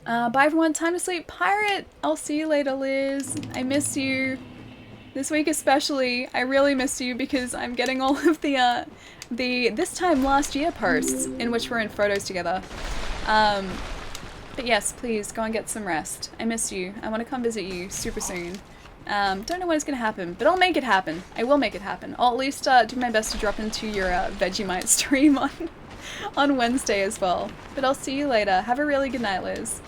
Bye everyone, time to sleep. Pirate! I'll see you later, Liz. I miss you. This week especially, I really miss you because I'm getting all of the this time last year posts in which we're in photos together. But yes, please go and get some rest. I miss you. I want to come visit you super soon. Don't know when it's going to happen, but I'll make it happen. I will make it happen. I'll at least do my best to drop into your Vegemite stream on Wednesday as well. But I'll see you later. Have a really good night, Liz.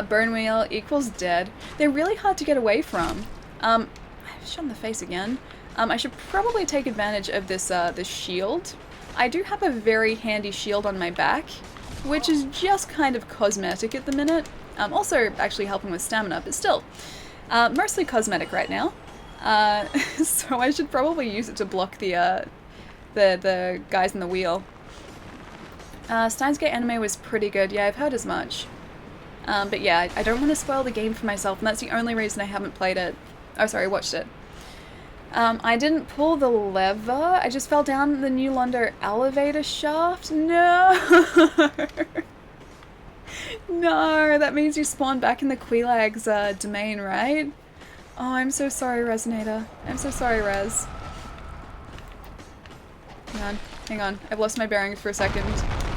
Burn wheel equals dead. They're really hard to get away from. I've shot in the face again. I should probably take advantage of this this shield. I do have a very handy shield on my back, which is just kind of cosmetic at the minute. Also actually helping with stamina, but still. Mostly cosmetic right now. So I should probably use it to block the guys in the wheel. Steins Gate anime was pretty good. Yeah, I've heard as much. But yeah, I don't want to spoil the game for myself, and that's the only reason I haven't played it. Oh, sorry, watched it. I didn't pull the lever. I just fell down the New Londo elevator shaft. No! No, that means you spawn back in the Quilag's domain, right? Oh, I'm so sorry, Resonator. I'm so sorry, Rez. Hang on. I've lost my bearings for a second.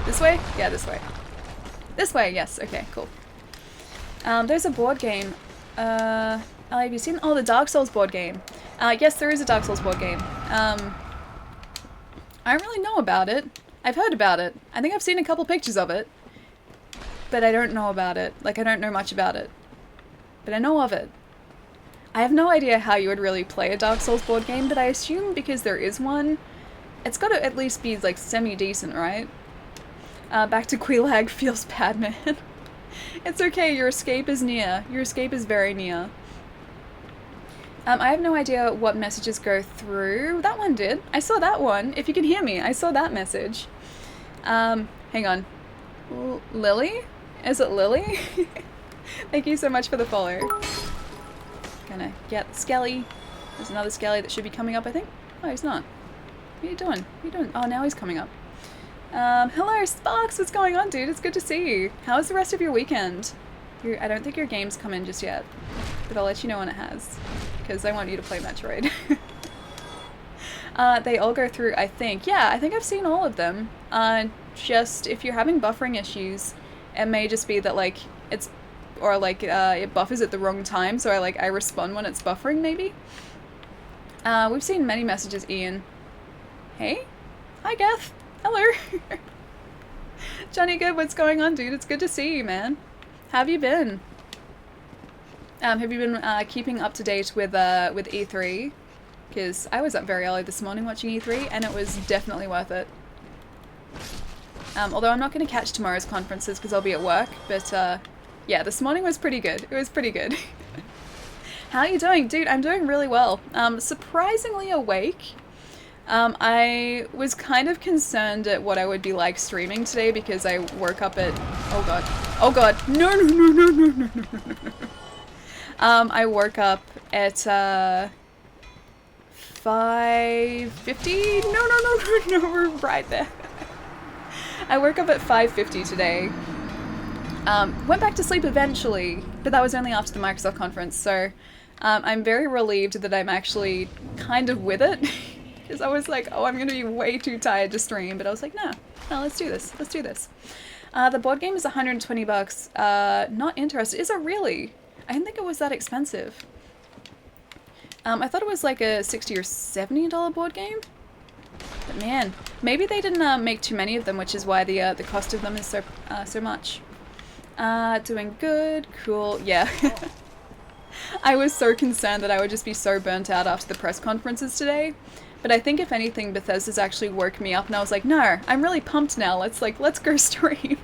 This way? Yeah, this way. This way, yes. Okay, cool. There's a board game. Have you seen? Oh, the Dark Souls board game. Yes, there is a Dark Souls board game. I don't really know about it. I've heard about it. I think I've seen a couple pictures of it. But I don't know about it. Like, I don't know much about it. But I know of it. I have no idea how you would really play a Dark Souls board game, but I assume because there is one, it's got to at least be, like, semi-decent, right? Back to Quilag feels bad, man. It's okay, your escape is near. Your escape is very near. I have no idea what messages go through. That one did. I saw that one. If you can hear me, I saw that message. Hang on. Lily? Is it Lily? Thank you so much for the follow. Gonna get Skelly. There's another Skelly that should be coming up, I think. Oh, he's not. What are you doing? What are you doing? Oh, now he's coming up. Hello, Sparks! What's going on, dude? It's good to see you. How was the rest of your weekend? I don't think your game's come in just yet. But I'll let you know when it has. Because I want you to play Metroid. They all go through, I think. Yeah, I think I've seen all of them. Just, if you're having buffering issues, it may just be that, like, it's... Or, like, it buffers at the wrong time, so I respond when it's buffering, maybe? We've seen many messages, Ian. Hey? Hi, Geth. Hello. Johnny Good, what's going on, dude? It's good to see you, man. How have you been? Have you been keeping up to date with E3? Because I was up very early this morning watching E3, and it was definitely worth it. Although I'm not going to catch tomorrow's conferences because I'll be at work, but yeah, this morning was pretty good. It was pretty good. How are you doing? Dude, I'm doing really well. Surprisingly awake. I was kind of concerned at what I would be like streaming today because I woke up at... Oh god. Oh god. No, no, no, no, no, no, no, no, no. I woke up at, 5:50? No, no, no, no, no, we're right there. I woke up at 5:50 today. Went back to sleep eventually, but that was only after the Microsoft conference, so I'm very relieved that I'm actually kind of with it. Because I was like, oh, I'm going to be way too tired to stream, but I was like, no, let's do this. Let's do this. The board game is 120 bucks. Not interested. Is it really? I didn't think it was that expensive. I thought it was like a $60 or $70 board game. But man, maybe they didn't make too many of them, which is why the cost of them is so much. Doing good, cool, yeah. I was so concerned that I would just be so burnt out after the press conferences today. But I think if anything, Bethesda's actually woke me up and I was like, no, I'm really pumped now. Let's go stream.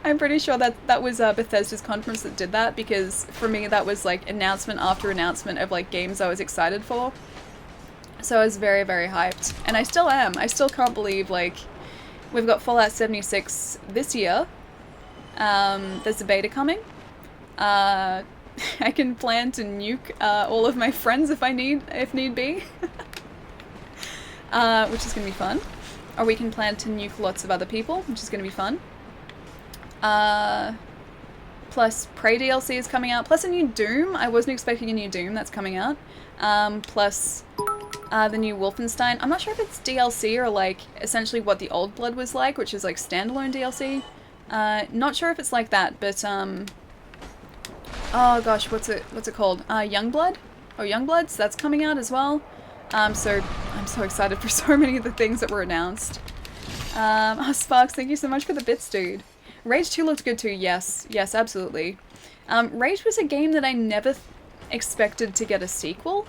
I'm pretty sure that was Bethesda's conference that did that, because for me that was like announcement after announcement of like games I was excited for. So I was very, very hyped. And I still am. I still can't believe like we've got Fallout 76 this year. There's a beta coming. I can plan to nuke all of my friends if need be. Which is going to be fun. Or we can plan to nuke lots of other people, which is going to be fun. Plus Prey DLC is coming out, plus a new Doom. I wasn't expecting a new Doom that's coming out. Plus the new Wolfenstein. I'm not sure if it's DLC or like essentially what the Old Blood was like, which is like standalone DLC. Not sure if it's like that, but oh gosh, what's it called? Youngblood? Oh, Youngbloods, that's coming out as well. So I'm so excited for so many of the things that were announced. Oh, Sparks, thank you so much for the bits, dude. Rage 2 looked good too, yes, absolutely. Rage was a game that I never expected to get a sequel.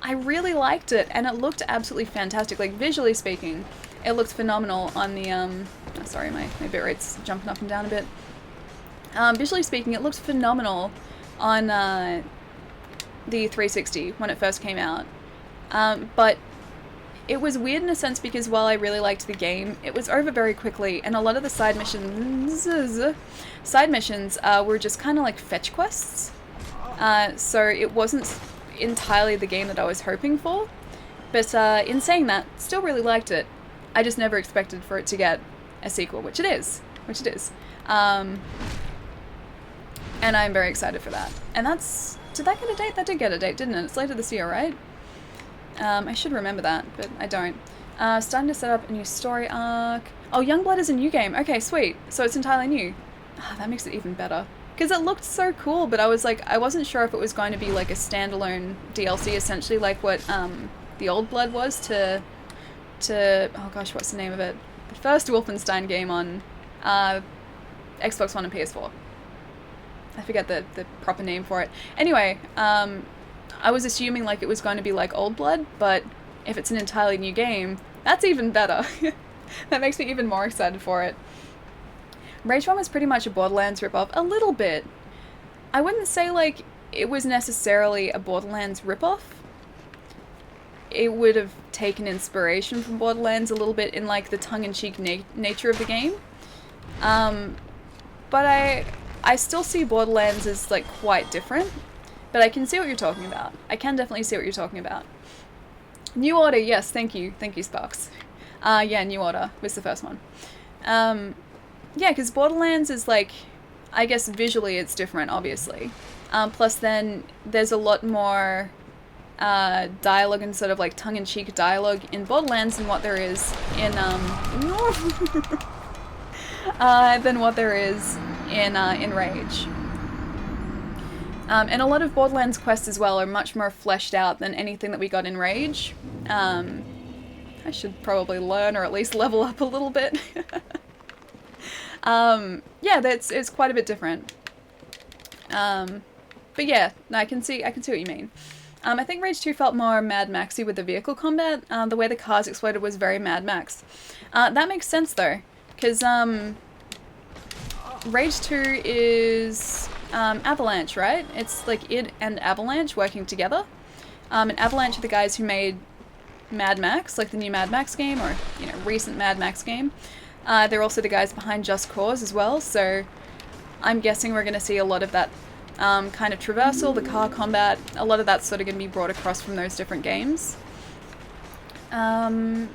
I really liked it, and it looked absolutely fantastic. Like, visually speaking, it looked phenomenal on the, oh, sorry, my bitrate's jumping up and down a bit. Visually speaking, it looked phenomenal on the 360 when it first came out. But it was weird in a sense because while I really liked the game, it was over very quickly, and a lot of the side missions were just kind of like fetch quests. So it wasn't entirely the game that I was hoping for. But in saying that, still really liked it. I just never expected for it to get a sequel, which it is. And I'm very excited for that. And did that get a date? That did get a date, didn't it? It's later this year, right? I should remember that, but I don't. Starting to set up a new story arc. Oh, Youngblood is a new game. Okay, sweet. So it's entirely new. That makes it even better. Because it looked so cool, but I was like, I wasn't sure if it was going to be like a standalone DLC, essentially like what the Old Blood was to oh gosh, what's the name of it? The first Wolfenstein game on Xbox One and PS4. I forget the proper name for it. Anyway, I was assuming like it was going to be like Old Blood, but if it's an entirely new game, that's even better. That makes me even more excited for it. Rage 1 was pretty much a Borderlands ripoff, a little bit. I wouldn't say like it was necessarily a Borderlands ripoff. It would have taken inspiration from Borderlands a little bit in like the tongue-in-cheek nature of the game. But I still see Borderlands as like quite different. But I can see what you're talking about. I can definitely see what you're talking about. New Order, yes, thank you, Sparks. Yeah, New Order was the first one. Yeah, because Borderlands is like, I guess visually it's different, obviously. Plus then there's a lot more dialogue and sort of like tongue-in-cheek dialogue in Borderlands than what there is in in Rage. And a lot of Borderlands quests as well are much more fleshed out than anything that we got in Rage. I should probably learn or at least level up a little bit. Yeah, it's quite a bit different. But yeah, no, I can see what you mean. I think Rage 2 felt more Mad Maxy with the vehicle combat. The way the cars exploded was very Mad Max. That makes sense though, because Rage 2 is Avalanche, right? It's like id and Avalanche working together. And Avalanche are the guys who made Mad Max, like the new Mad Max game, or, you know, recent Mad Max game. They're also the guys behind Just Cause as well, so I'm guessing we're going to see a lot of that kind of traversal, the car combat, a lot of that's sort of going to be brought across from those different games. Hang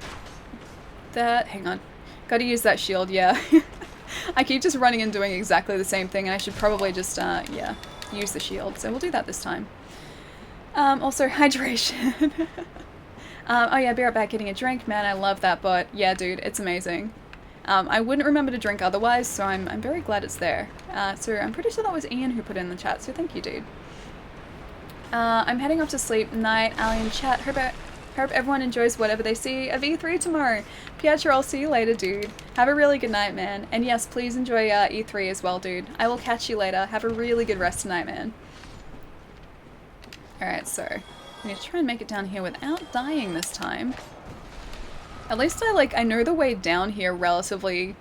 on. Gotta use that shield, yeah. I keep just running and doing exactly the same thing, and I should probably just, yeah, use the shield, so we'll do that this time. Also, hydration. Oh yeah, be right back getting a drink. Man, I love that bot. Yeah, dude, it's amazing. I wouldn't remember to drink otherwise, so I'm very glad it's there. So I'm pretty sure that was Ian who put it in the chat, so thank you, dude. I'm heading off to sleep. Night, Alien chat. Hope everyone enjoys whatever they see of E3 tomorrow. Pietro, I'll see you later, dude. Have a really good night, man. And yes, please enjoy E3 as well, dude. I will catch you later. Have a really good rest tonight, man. Alright, so I'm going to try and make it down here without dying this time. At least I know the way down here relatively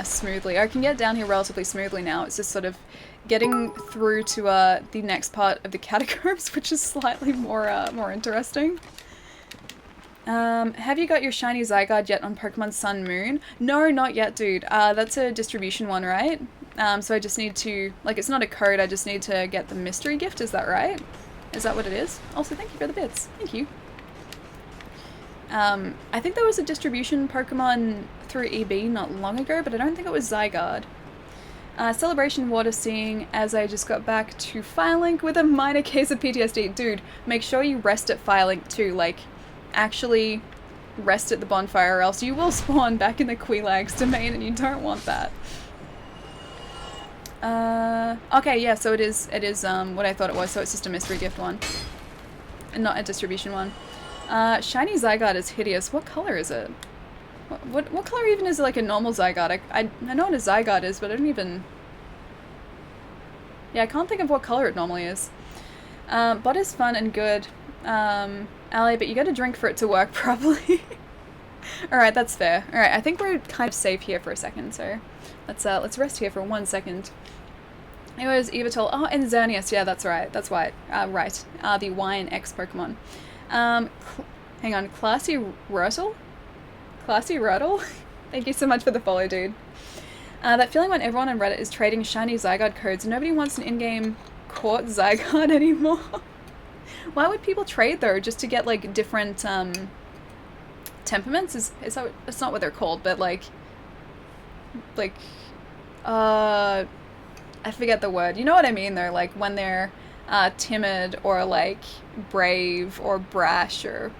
smoothly. I can get down here relatively smoothly now. It's just sort of getting through to the next part of the catacombs, which is slightly more interesting. Have you got your shiny Zygarde yet on Pokemon Sun Moon? No, not yet, dude. That's a distribution one, right? So I just need to, like, it's not a code, I just need to get the mystery gift, is that right? Is that what it is? Also, thank you for the bits. Thank you. I think there was a distribution Pokemon through EB not long ago, but I don't think it was Zygarde. Celebration water seeing as I just got back to Firelink with a minor case of PTSD. Dude, make sure you rest at Firelink too, like, actually rest at the bonfire or else you will spawn back in the Quelaag's domain and you don't want that. Okay, yeah, so it is what I thought it was, so it's just a mystery gift one. And not a distribution one. Shiny Zygarde is hideous. What color is it? What color even is like a normal Zygarde? I know what a Zygarde is, but I don't even... Yeah, I can't think of what color it normally is. Bot is fun and good, Ali, but you gotta drink for it to work properly. Alright, that's fair. Alright, I think we're kind of safe here for a second, so let's rest here for 1 second. It was Evital. Oh, and Xerneas. Yeah, that's right. That's right. Right. The Y and X Pokemon. Hang on. Classy Rurtle? Classy Rurtle? Thank you so much for the follow, dude. That feeling when everyone on Reddit is trading shiny Zygarde codes and nobody wants an in-game caught Zygarde anymore. Why would people trade, though? Just to get, like, different, temperaments? Is that, that's not what they're called, but, like, I forget the word. You know what I mean, though? Like, when they're timid or, like, brave or brash or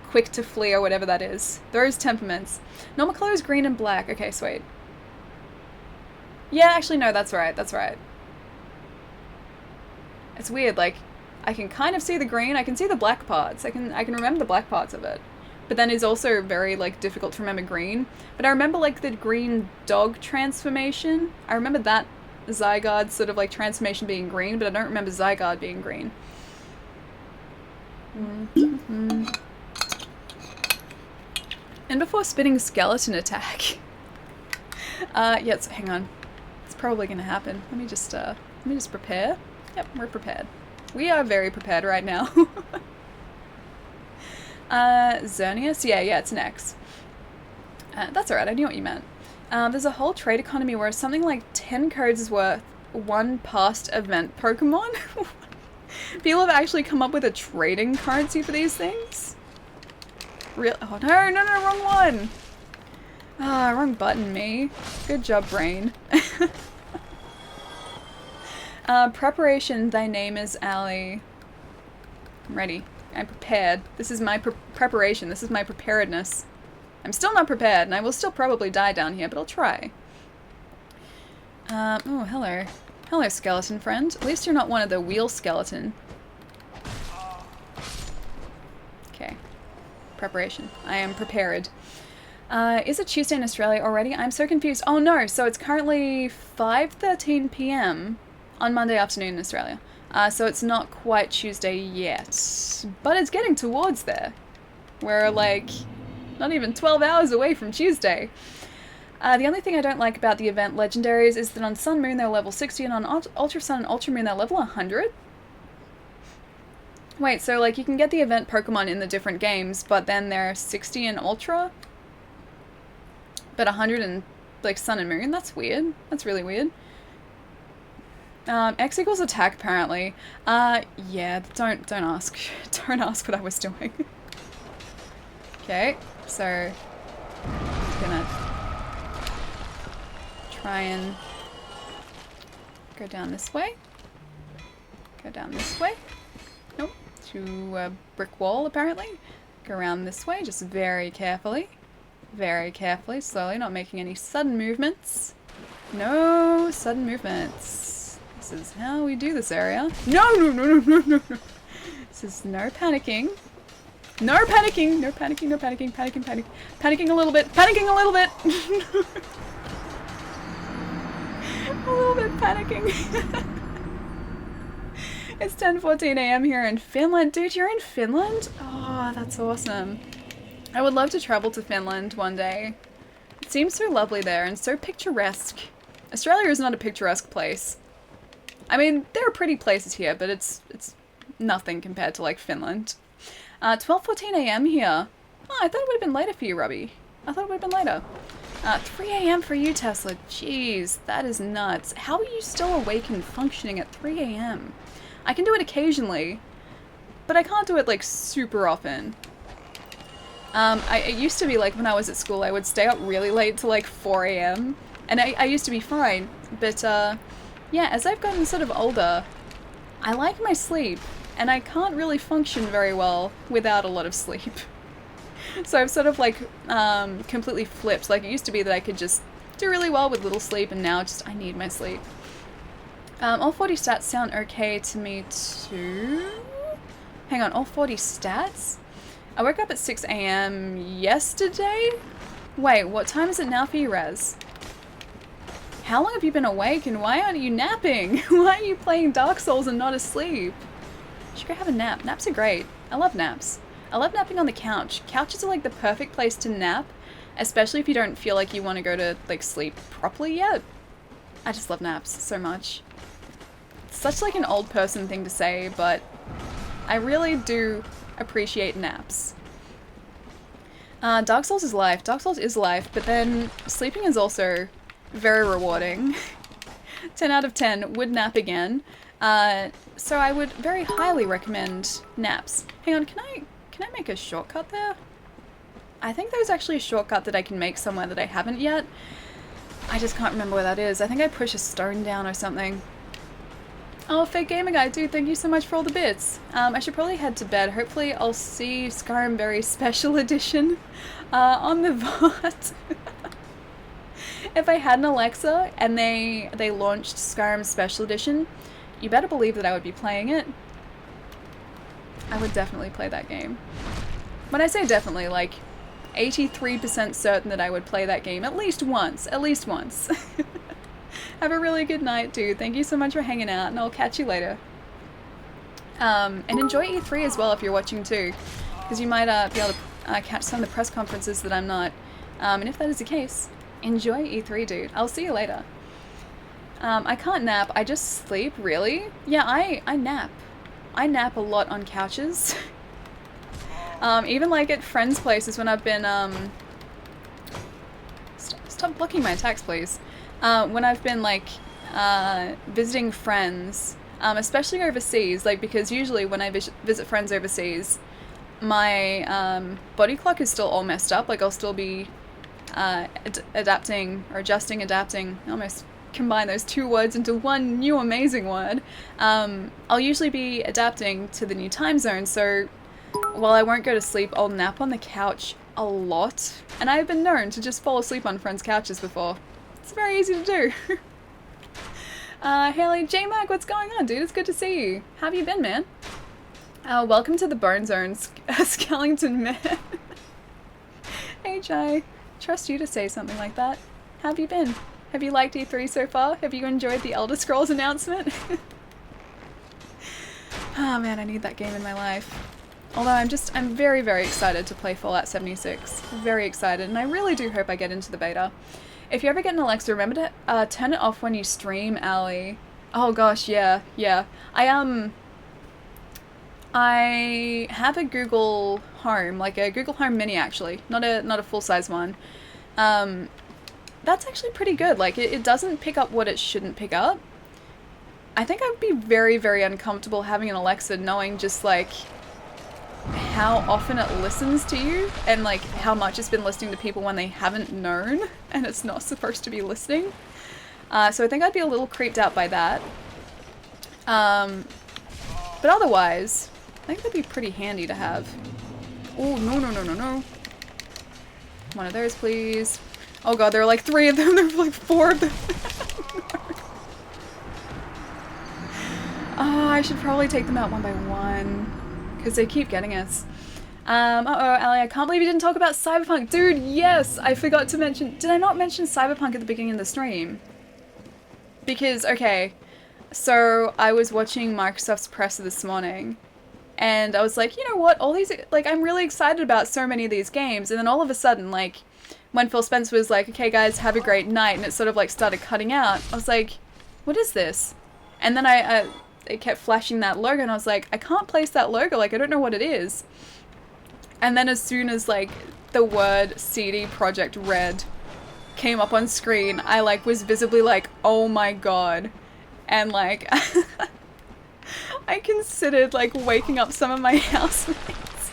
quick to flee or whatever that is. Those temperaments. Normal color is green and black. Okay, sweet. Yeah, actually, no, that's right. That's right. It's weird. Like, I can kind of see the green. I can see the black parts. I can remember the black parts of it. But then it's also very, like, difficult to remember green. But I remember, like, the green dog transformation. I remember that Zygarde sort of, like, transformation being green, but I don't remember Zygarde being green. And before spitting skeleton attack. Yeah, so hang on. It's probably gonna happen. Let me just prepare. Yep, we're prepared. We are very prepared right now. Xerneas? Yeah, it's an X. That's alright, I knew what you meant. There's a whole trade economy where something like 10 codes is worth 1 past event Pokemon. People have actually come up with a trading currency for these things. Real? Oh no, wrong one! Ah, wrong button, me. Good job, brain. Preparation, thy name is Ali. I'm ready. I'm prepared. This is my preparation. This is my preparedness. I'm still not prepared, and I will still probably die down here, but I'll try. Oh, hello. Hello, skeleton friend. At least you're not one of the wheel skeleton. Okay. Preparation. I am prepared. Is it Tuesday in Australia already? I'm so confused. Oh no, so it's currently 5:13 PM on Monday afternoon in Australia. So it's not quite Tuesday yet, but it's getting towards there. We're like not even 12 hours away from Tuesday. The only thing I don't like about the event legendaries is that on Sun Moon they're level 60 and on Ultra Sun and Ultra Moon they're level 100. Wait, so like you can get the event Pokemon in the different games, but then they're 60 in Ultra, but 100 in like Sun and Moon? That's weird. That's really weird. X equals attack apparently. Yeah, don't ask. Don't ask what I was doing. Okay, so I'm gonna try and go down this way. Go down this way. Nope. To a brick wall apparently. Go around this way, just very carefully. Very carefully, slowly, not making any sudden movements. No sudden movements. This is how we do this area. No, no, no, no, no, no, no. This is no panicking. No panicking, no panicking, no panicking, panicking a little bit, panicking a little bit. A little bit panicking. It's 10:14 AM here in Finland. Dude, you're in Finland? Oh, that's awesome. I would love to travel to Finland one day. It seems so lovely there and so picturesque. Australia is not a picturesque place. I mean, there are pretty places here, but it's nothing compared to like Finland. 12:14 AM here. Oh, I thought it would have been later for you, Robbie. I thought it would have been later. 3 AM for you, Tesla. Jeez, that is nuts. How are you still awake and functioning at 3 AM? I can do it occasionally, but I can't do it like super often. It used to be like when I was at school, I would stay up really late to like 4 AM, and I used to be fine. But yeah, as I've gotten sort of older, I like my sleep, and I can't really function very well without a lot of sleep. So I've sort of like completely flipped. Like it used to be that I could just do really well with little sleep, and now just I need my sleep. All 40 stats sound okay to me too. Hang on, all 40 stats? I woke up at 6 AM yesterday? Wait, what time is it now for you, Rez? How long have you been awake and why aren't you napping? Why are you playing Dark Souls and not asleep? You should go have a nap. Naps are great. I love naps. I love napping on the couch. Couches are like the perfect place to nap, especially if you don't feel like you want to go to like sleep properly yet. I just love naps so much. It's such like an old person thing to say, but I really do appreciate naps. Dark Souls is life. Dark Souls is life, but then sleeping is also very rewarding. 10 out of 10 would nap again. So I would very highly recommend naps. Hang on, can I make a shortcut there? I think there's actually a shortcut that I can make somewhere that I haven't yet. I just can't remember where that is. I think I push a stone down or something. Oh, Fake Gamer Guy, dude, thank you so much for all the bits. I should probably head to bed. Hopefully I'll see Skyrim Very Special Edition on the VOD. If I had an Alexa and they launched Skyrim Special Edition, you better believe that I would be playing it. I would definitely play that game. When I say definitely, like 83% certain that I would play that game at least once. At least once. Have a really good night, dude. Thank you so much for hanging out, and I'll catch you later. And enjoy E3 as well if you're watching too, because you might be able to catch some of the press conferences that I'm not. And if that is the case, enjoy E3, dude. I'll see you later. I can't nap. I just sleep, really? Yeah, I nap. I nap a lot on couches. Even like at friends' places when I've been, stop blocking my attacks, please. When I've been like, visiting friends, especially overseas, like because usually when I visit friends overseas, my, body clock is still all messed up. Like I'll still be, adapting, or adjusting, adapting, almost combine those two words into one new amazing word. I'll usually be adapting to the new time zone, so while I won't go to sleep, I'll nap on the couch a lot, and I've been known to just fall asleep on friends' couches before. It's very easy to do. Haley, J-Mac, what's going on, dude? It's good to see you. How have you been, man? Welcome to the Bone Zone, Skellington Man. HI, trust you to say something like that. How have you been? Have you liked E3 so far? Have you enjoyed the Elder Scrolls announcement? Oh man, I need that game in my life. Although I'm very, very excited to play Fallout 76. Very excited, and I really do hope I get into the beta. If you ever get an Alexa, remember to turn it off when you stream, Ali. Oh gosh, yeah. I have a Google Home, like a Google Home Mini actually, not a full-size one. That's actually pretty good. Like it doesn't pick up what it shouldn't pick up. I think I'd be very, very uncomfortable having an Alexa knowing just like how often it listens to you and like how much it's been listening to people when they haven't known and it's not supposed to be listening. So I think I'd be a little creeped out by that. But otherwise, I think that'd be pretty handy to have. Oh, no. One of those, please. Oh god, there are like 3 of them. There are like 4 of them. Oh, I should probably take them out one by one. Because they keep getting us. Uh-oh, Ali, I can't believe you didn't talk about Cyberpunk. Dude, yes! I forgot to mention... Did I not mention Cyberpunk at the beginning of the stream? Because, okay, so I was watching Microsoft's presser this morning. And I was like, you know what, all these... Like, I'm really excited about so many of these games. And then all of a sudden, like, when Phil Spencer was like, okay, guys, have a great night. And it sort of, like, started cutting out. I was like, what is this? And then it kept flashing that logo and I was like, I can't place that logo, like I don't know what it is. And then as soon as like the word CD Projekt Red came up on screen, I like was visibly like, oh my god. And like I considered like waking up some of my housemates.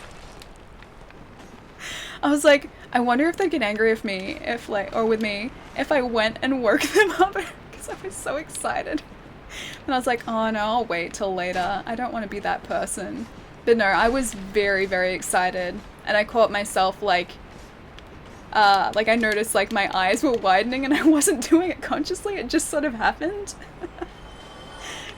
I was like, I wonder if they'd get angry with me if I went and woke them up because I was so excited. And I was like, oh no, I'll wait till later. I don't want to be that person. But no, I was very, very excited. And I caught myself like I noticed like my eyes were widening and I wasn't doing it consciously. It just sort of happened.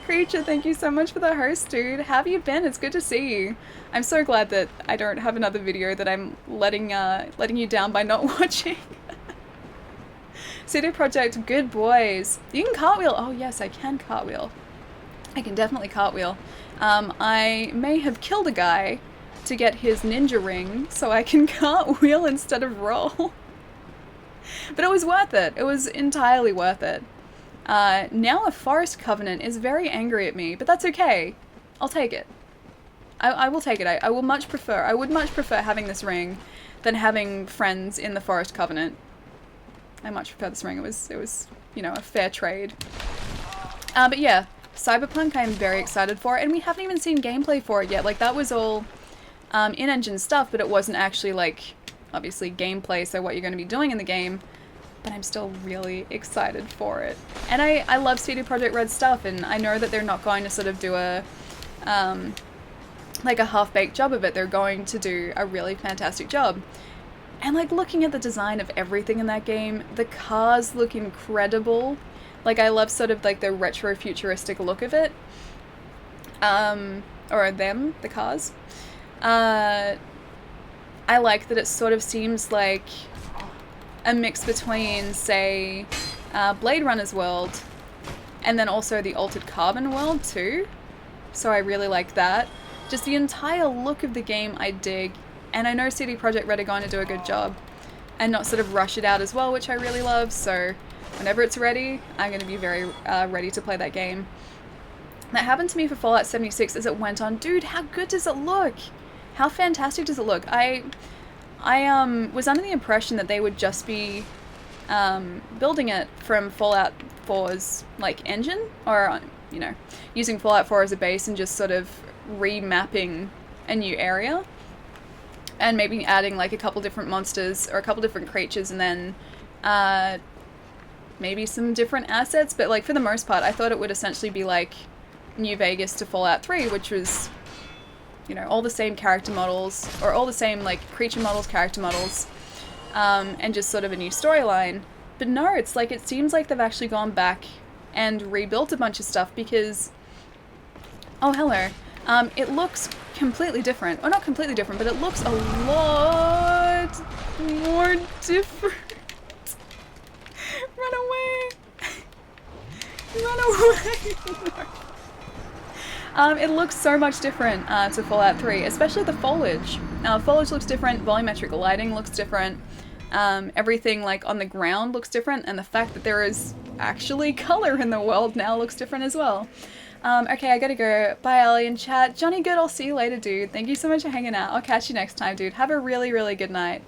Creature, thank you so much for the host, dude. How have you been? It's good to see you. I'm so glad that I don't have another video that I'm letting you down by not watching. CD Projekt, good boys. You can cartwheel. Oh yes, I can cartwheel. I can definitely cartwheel. I may have killed a guy to get his ninja ring so I can cartwheel instead of roll. But it was worth it. It was entirely worth it. Now a Forest Covenant is very angry at me, but that's okay. I'll take it. I will take it. I would much prefer having this ring than having friends in the Forest Covenant. I much prefer this ring. It was, you know, a fair trade. But yeah, Cyberpunk I am very excited for, and we haven't even seen gameplay for it yet. Like, that was all in-engine stuff, but it wasn't actually, like, obviously gameplay, so what you're going to be doing in the game. But I'm still really excited for it. And I love CD Projekt Red stuff, and I know that they're not going to sort of do a half-baked job of it. They're going to do a really fantastic job. And like looking at the design of everything in that game, the cars look incredible. Like I love sort of like the retro futuristic look of it. Or them, the cars. I like that it sort of seems like a mix between, say, Blade Runner's world and then also the Altered Carbon world too. So I really like that. Just the entire look of the game I dig. And I know CD Projekt Red are going to do a good job and not sort of rush it out as well, which I really love. So whenever it's ready, I'm going to be very ready to play that game. That happened to me for Fallout 76 as it went on. Dude, how good does it look? How fantastic does it look? I was under the impression that they would just be building it from Fallout 4's like engine, or you know, using Fallout 4 as a base and just sort of remapping a new area. And maybe adding like a couple different monsters or a couple different creatures and then maybe some different assets. But like for the most part, I thought it would essentially be like New Vegas to Fallout 3, which was, you know, all the same character models or all the same like creature models, character models, and just sort of a new storyline. But no, it's like it seems like they've actually gone back and rebuilt a bunch of stuff because, oh hello. It looks completely different. Or not completely different, but it looks a lot more different. Run away! Run away! No. It looks so much different to Fallout 3, especially the foliage. Foliage looks different, volumetric lighting looks different. Everything like on the ground looks different, and the fact that there is actually color in the world now looks different as well. Okay, I gotta go. Bye, Ellie in chat. Johnny Good, I'll see you later, dude. Thank you so much for hanging out. I'll catch you next time, dude. Have a really, really good night.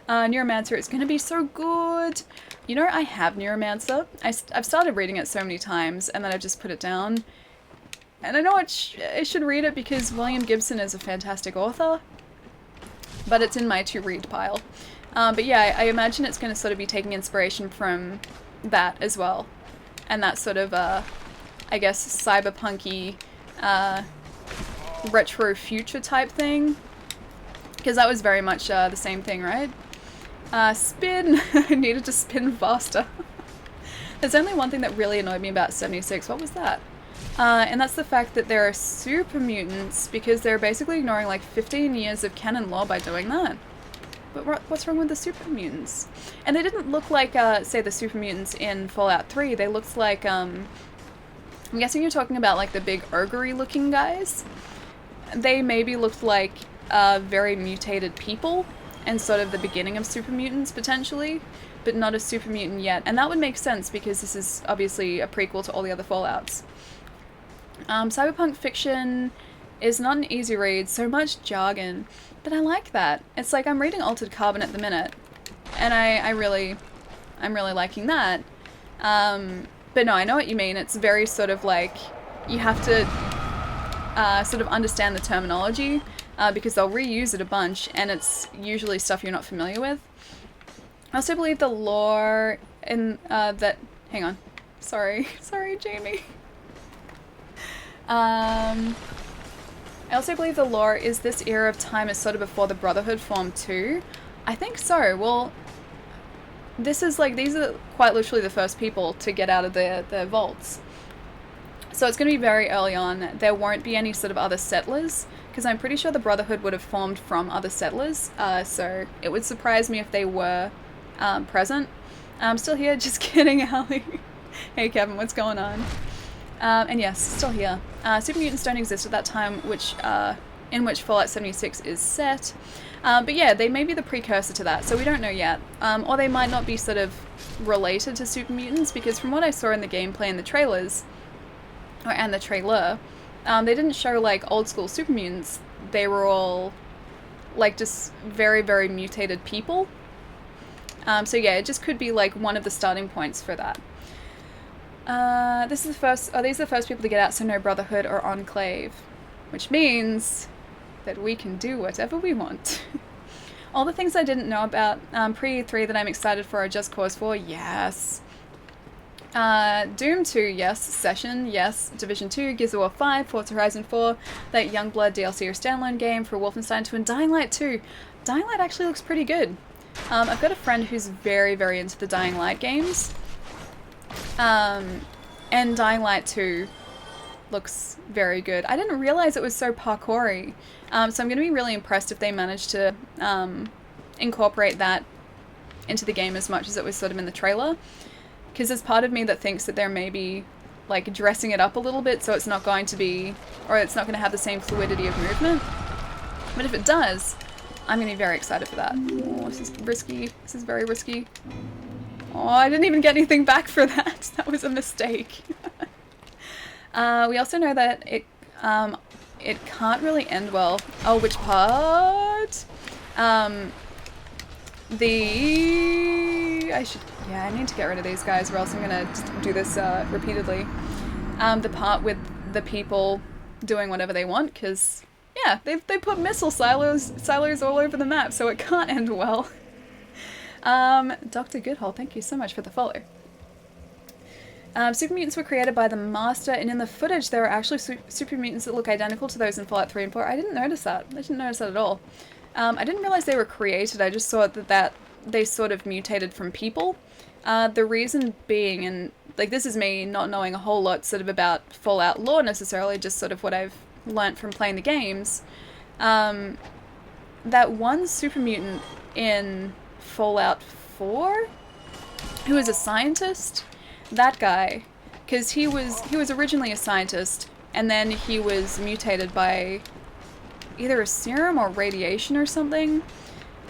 Neuromancer, it's gonna be so good. You know, I have Neuromancer. I've started reading it so many times, and then I've just put it down. And I know I should read it because William Gibson is a fantastic author, but it's in my to-read pile. But yeah, I imagine it's going to sort of be taking inspiration from that as well. And that sort of, I guess, cyberpunky, retro future type thing. Because that was very much the same thing, right? Spin! I needed to spin faster. There's only one thing that really annoyed me about 76. What was that? And that's the fact that there are super mutants, because they're basically ignoring like 15 years of canon lore by doing that. But what's wrong with the super mutants? And they didn't look like, say, the super mutants in Fallout 3. They looked like, I'm guessing you're talking about like the big ogre-y looking guys. They maybe looked like very mutated people, and sort of the beginning of super mutants potentially, but not a super mutant yet. And that would make sense because this is obviously a prequel to all the other Fallouts. Cyberpunk fiction is not an easy read, so much jargon, but I like that. It's like I'm reading Altered Carbon at the minute, and I'm really liking that. But no, I know what you mean. It's very sort of like, you have to sort of understand the terminology, because they'll reuse it a bunch, and it's usually stuff you're not familiar with. I also believe the lore in that... Hang on. Sorry, Jamie. I also believe the lore is this era of time is sort of before the Brotherhood formed too. I think so. Well, this is like, these are quite literally the first people to get out of the vaults. So it's going to be very early on. There won't be any sort of other settlers, because I'm pretty sure the Brotherhood would have formed from other settlers. So it would surprise me if they were present. I'm still here, just kidding, Allie. Hey Kevin, what's going on? And yes, still here. Super mutants don't exist at that time, in which Fallout 76 is set. But yeah, they may be the precursor to that, so we don't know yet. Or they might not be sort of related to super mutants, because from what I saw in the gameplay and the trailers, and the trailer, they didn't show like old school super mutants. They were all like just very, very mutated people. So yeah, it just could be like one of the starting points for that. These are the first people to get out, so no Brotherhood or Enclave. Which means that we can do whatever we want. All the things I didn't know about pre-E3 that I'm excited for are Just Cause 4, yes. Doom 2, yes. Session, yes. Division 2, Gears of War 5, Forza Horizon 4, that Youngblood DLC or standalone game for Wolfenstein 2, and Dying Light 2. Dying Light actually looks pretty good. I've got a friend who's very, very into the Dying Light games. And Dying Light 2 looks very good. I didn't realize it was so parkoury, so I'm going to be really impressed if they manage to incorporate that into the game as much as it was sort of in the trailer, because there's part of me that thinks that they're maybe like dressing it up a little bit so it's not going to be, or it's not going to have the same fluidity of movement. But if it does, I'm going to be very excited for that. Oh, this is risky. This is very risky. Oh, I didn't even get anything back for that. That was a mistake. We also know that it can't really end well. Oh, which part? I need to get rid of these guys, or else I'm gonna just do this repeatedly. The part with the people doing whatever they want, because yeah, they put missile silos all over the map, so it can't end well. Dr. Goodhole, thank you so much for the follow. Super mutants were created by the Master, and in the footage there are actually super mutants that look identical to those in Fallout 3 and 4. I didn't notice that. I didn't notice that at all. I didn't realize they were created. I just saw that they sort of mutated from people. The reason being, and like this is me not knowing a whole lot sort of about Fallout lore necessarily, just sort of what I've learnt from playing the games. That one super mutant in Fallout 4 who was a scientist, that guy, because he was originally a scientist, and then he was mutated by either a serum or radiation or something,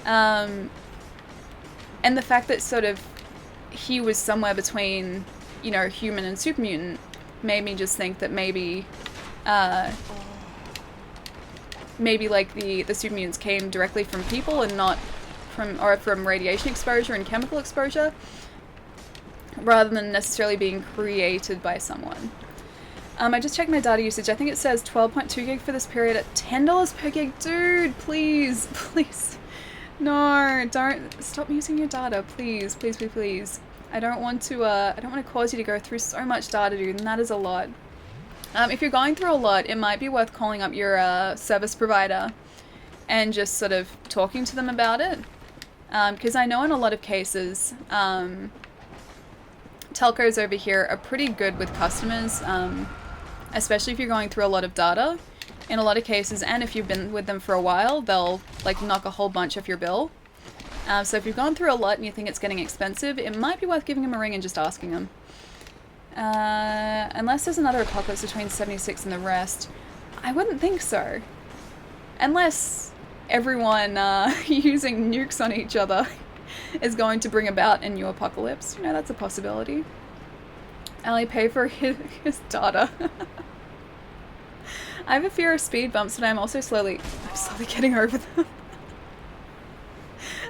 and And the fact that sort of he was somewhere between, you know, human and super mutant made me just think that maybe like the super mutants came directly from people and not from radiation exposure and chemical exposure, rather than necessarily being created by someone. I just checked my data usage. I think it says 12.2 gig for this period at $10 per gig. Dude, please, please. No, don't stop using your data, please, please, please, please. I don't want to cause you to go through so much data, dude, and that is a lot. If you're going through a lot, it might be worth calling up your service provider and just sort of talking to them about it. Because I know in a lot of cases, telcos over here are pretty good with customers, especially if you're going through a lot of data. In a lot of cases, and if you've been with them for a while, they'll like knock a whole bunch off your bill. So if you've gone through a lot and you think it's getting expensive, it might be worth giving them a ring and just asking them. Unless there's another apocalypse between 76 and the rest, I wouldn't think so. Unless everyone using nukes on each other is going to bring about a new apocalypse. You know, that's a possibility. Ali, pay for his data. I have a fear of speed bumps, but I'm slowly getting over them.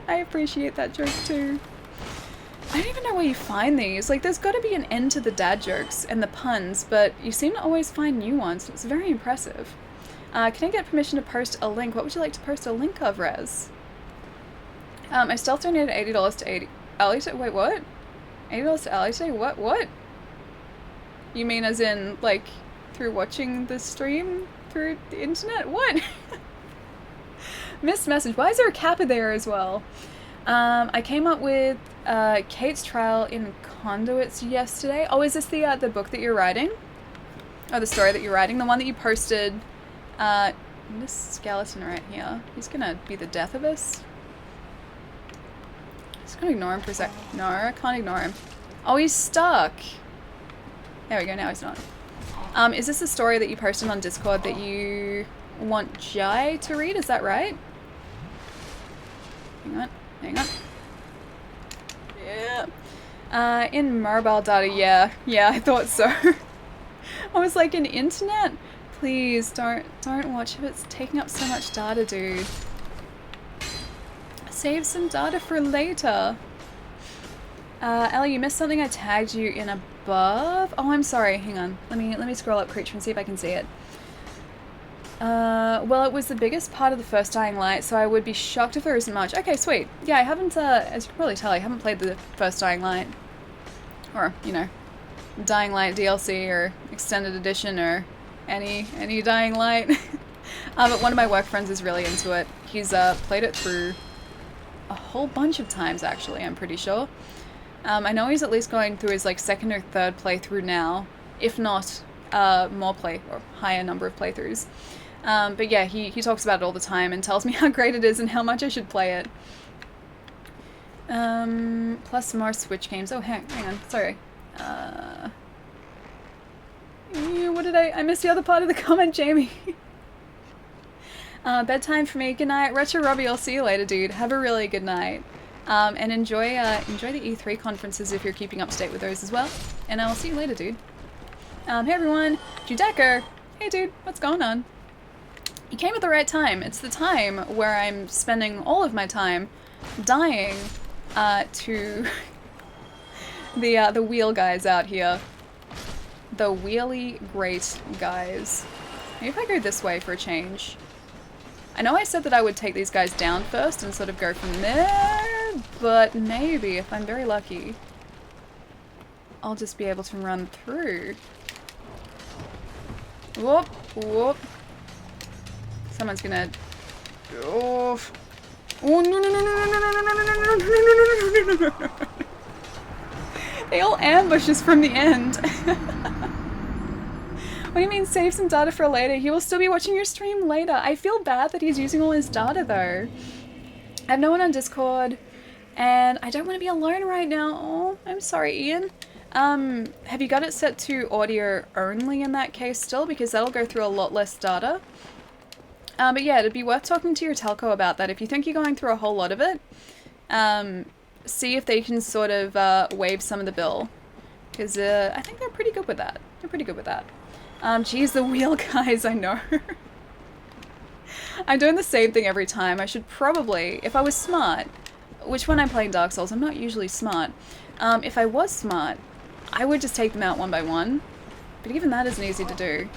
I appreciate that joke too. I don't even know where you find these. Like, there's got to be an end to the dad jokes and the puns, but you seem to always find new ones. It's very impressive. Can I get permission to post a link? What would you like to post a link of, Rez? I stealth donated $80 to Ali today. Wait, what? $80 to Ali today? What? You mean as in, like, through watching the stream through the internet? What? Missed message. Why is there a kappa there as well? I came up with Kate's trial in conduits yesterday. Oh, is this the book that you're writing? Oh, the story that you're writing? The one that you posted. This skeleton right here. He's gonna be the death of us. Just gonna ignore him for a sec. No, I can't ignore him. Oh, he's stuck. There we go, now he's not. Is this a story that you posted on Discord that you want Jai to read? Is that right? Hang on. Yeah. In mobile data, yeah, I thought so. I was like, in internet? Please, don't watch if it's taking up so much data, dude. Save some data for later. Ellie, you missed something I tagged you in above. Oh, I'm sorry. Hang on. Let me scroll up Creature and see if I can see it. Well, it was the biggest part of the first Dying Light, so I would be shocked if there isn't much. Okay, sweet. Yeah, I haven't, as you can probably tell, I haven't played the first Dying Light. Or, you know, Dying Light DLC or Extended Edition or any Dying Light. But one of my work friends is really into it. He's played it through a whole bunch of times, actually, I'm pretty sure. I know he's at least going through his like second or third playthrough now, if not or higher number of playthroughs. But yeah, he talks about it all the time and tells me how great it is and how much I should play it. Plus more Switch games. Oh, hang on, sorry. What did I missed the other part of the comment, Jamie. Bedtime for me. Good night. Retro Robbie, I'll see you later, dude. Have a really good night. And enjoy the E3 conferences if you're keeping up to date with those as well. And I'll see you later, dude. Hey everyone, Judecker. Hey dude, what's going on? You came at the right time. It's the time where I'm spending all of my time dying to the wheel guys out here. The wheelie great guys. Maybe if I go this way for a change. I know I said that I would take these guys down first and sort of go from there, but maybe, if I'm very lucky, I'll just be able to run through. Whoop, whoop. Someone's gonna... Oh, oh no, no, no, no, no, no, no, no, no, no, no, no, no. They all ambush us from the end. What do you mean save some data for later? He will still be watching your stream later. I feel bad that he's using all his data though. I have no one on Discord and I don't want to be alone right now. Oh, I'm sorry, Ian. Have you got it set to audio only in that case still? Because that'll go through a lot less data. But yeah, it'd be worth talking to your telco about that. If you think you're going through a whole lot of it, see if they can sort of waive some of the bill. Because I think they're pretty good with that. They're pretty good with that. Geez, the wheel guys, I know. I'm doing the same thing every time. I should probably, if I was smart, which when I'm playing Dark Souls, I'm not usually smart. If I was smart, I would just take them out one by one. But even that isn't easy to do.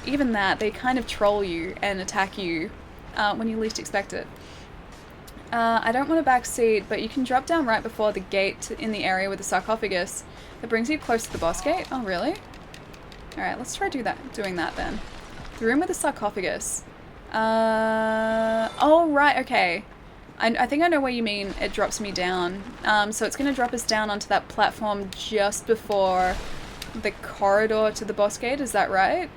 Even that, they kind of troll you and attack you when you least expect it. I don't want a back seat, but you can drop down right before the gate in the area with the sarcophagus. That brings you close to the boss gate. Oh, really? Alright, let's try doing that then. The room with the sarcophagus. Oh, right, okay. I think I know where you mean it drops me down. So it's going to drop us down onto that platform just before the corridor to the boss gate, is that right?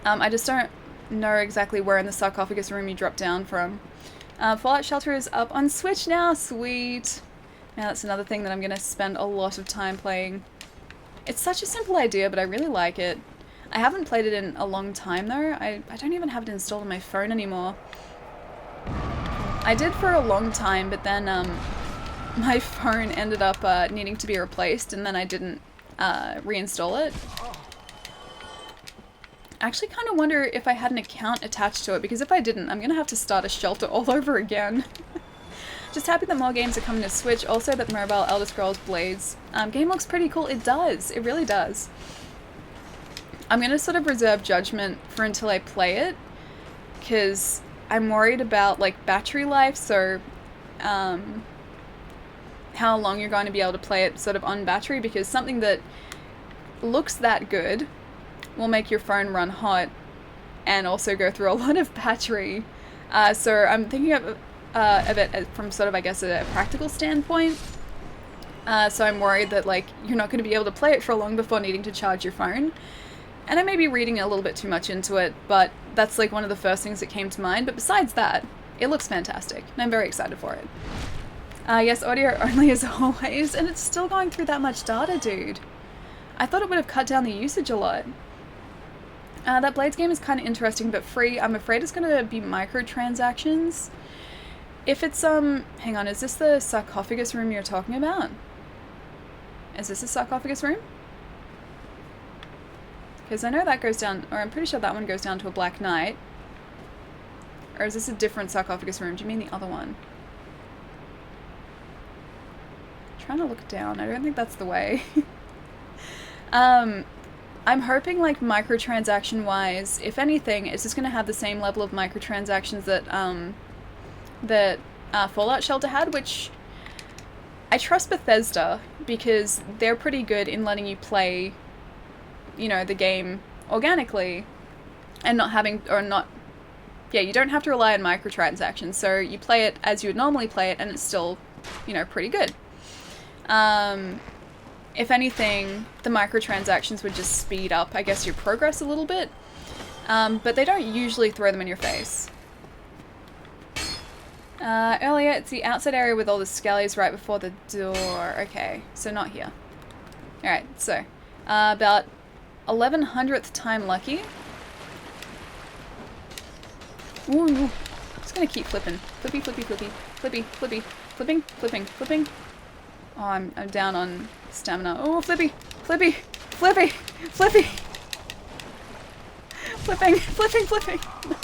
I just don't know exactly where in the sarcophagus room you drop down from. Fallout Shelter is up on Switch now, sweet! Now that's another thing that I'm going to spend a lot of time playing. It's such a simple idea, but I really like it. I haven't played it in a long time though. I don't even have it installed on my phone anymore. I did for a long time, but then my phone ended up needing to be replaced, and then I didn't reinstall it. I actually kind of wonder if I had an account attached to it, because if I didn't, I'm going to have to start a shelter all over again. Just happy that more games are coming to Switch, also that the mobile Elder Scrolls Blades game looks pretty cool. It does, it really does. I'm going to sort of reserve judgment for until I play it, because I'm worried about like battery life, so how long you're going to be able to play it sort of on battery, because something that looks that good will make your phone run hot and also go through a lot of battery. So I'm thinking of it from sort of, I guess, a practical standpoint. So I'm worried that like you're not going to be able to play it for long before needing to charge your phone. And I may be reading a little bit too much into it, but that's like one of the first things that came to mind. But besides that, it looks fantastic, and I'm very excited for it. Yes, audio only as always, and it's still going through that much data, dude. I thought it would have cut down the usage a lot. That Blades game is kind of interesting, but free. I'm afraid it's going to be microtransactions. If it's, hang on, is this the sarcophagus room you're talking about? Is this the sarcophagus room? Because I know that goes down, or I'm pretty sure that one goes down to a Black Knight. Or is this a different sarcophagus room? Do you mean the other one? I'm trying to look down. I don't think that's the way. I'm hoping, like, microtransaction-wise, if anything, it's just going to have the same level of microtransactions that Fallout Shelter had, which I trust Bethesda, because they're pretty good in letting you play, you know, the game organically, and not having, or not, yeah, you don't have to rely on microtransactions, so you play it as you would normally play it, and it's still, you know, pretty good. If anything, the microtransactions would just speed up, I guess, your progress a little bit, but they don't usually throw them in your face. Earlier, it's the outside area with all the skellies right before the door. Okay, so not here. Alright, so, about 1100th time lucky. Ooh, just gonna keep flipping. Flippy, flippy, flippy, flippy, flippy, flipping, flipping, flipping. Oh, I'm down on stamina. Oh, flippy, flippy, flippy, flippy. Flipping, flipping, flipping. No.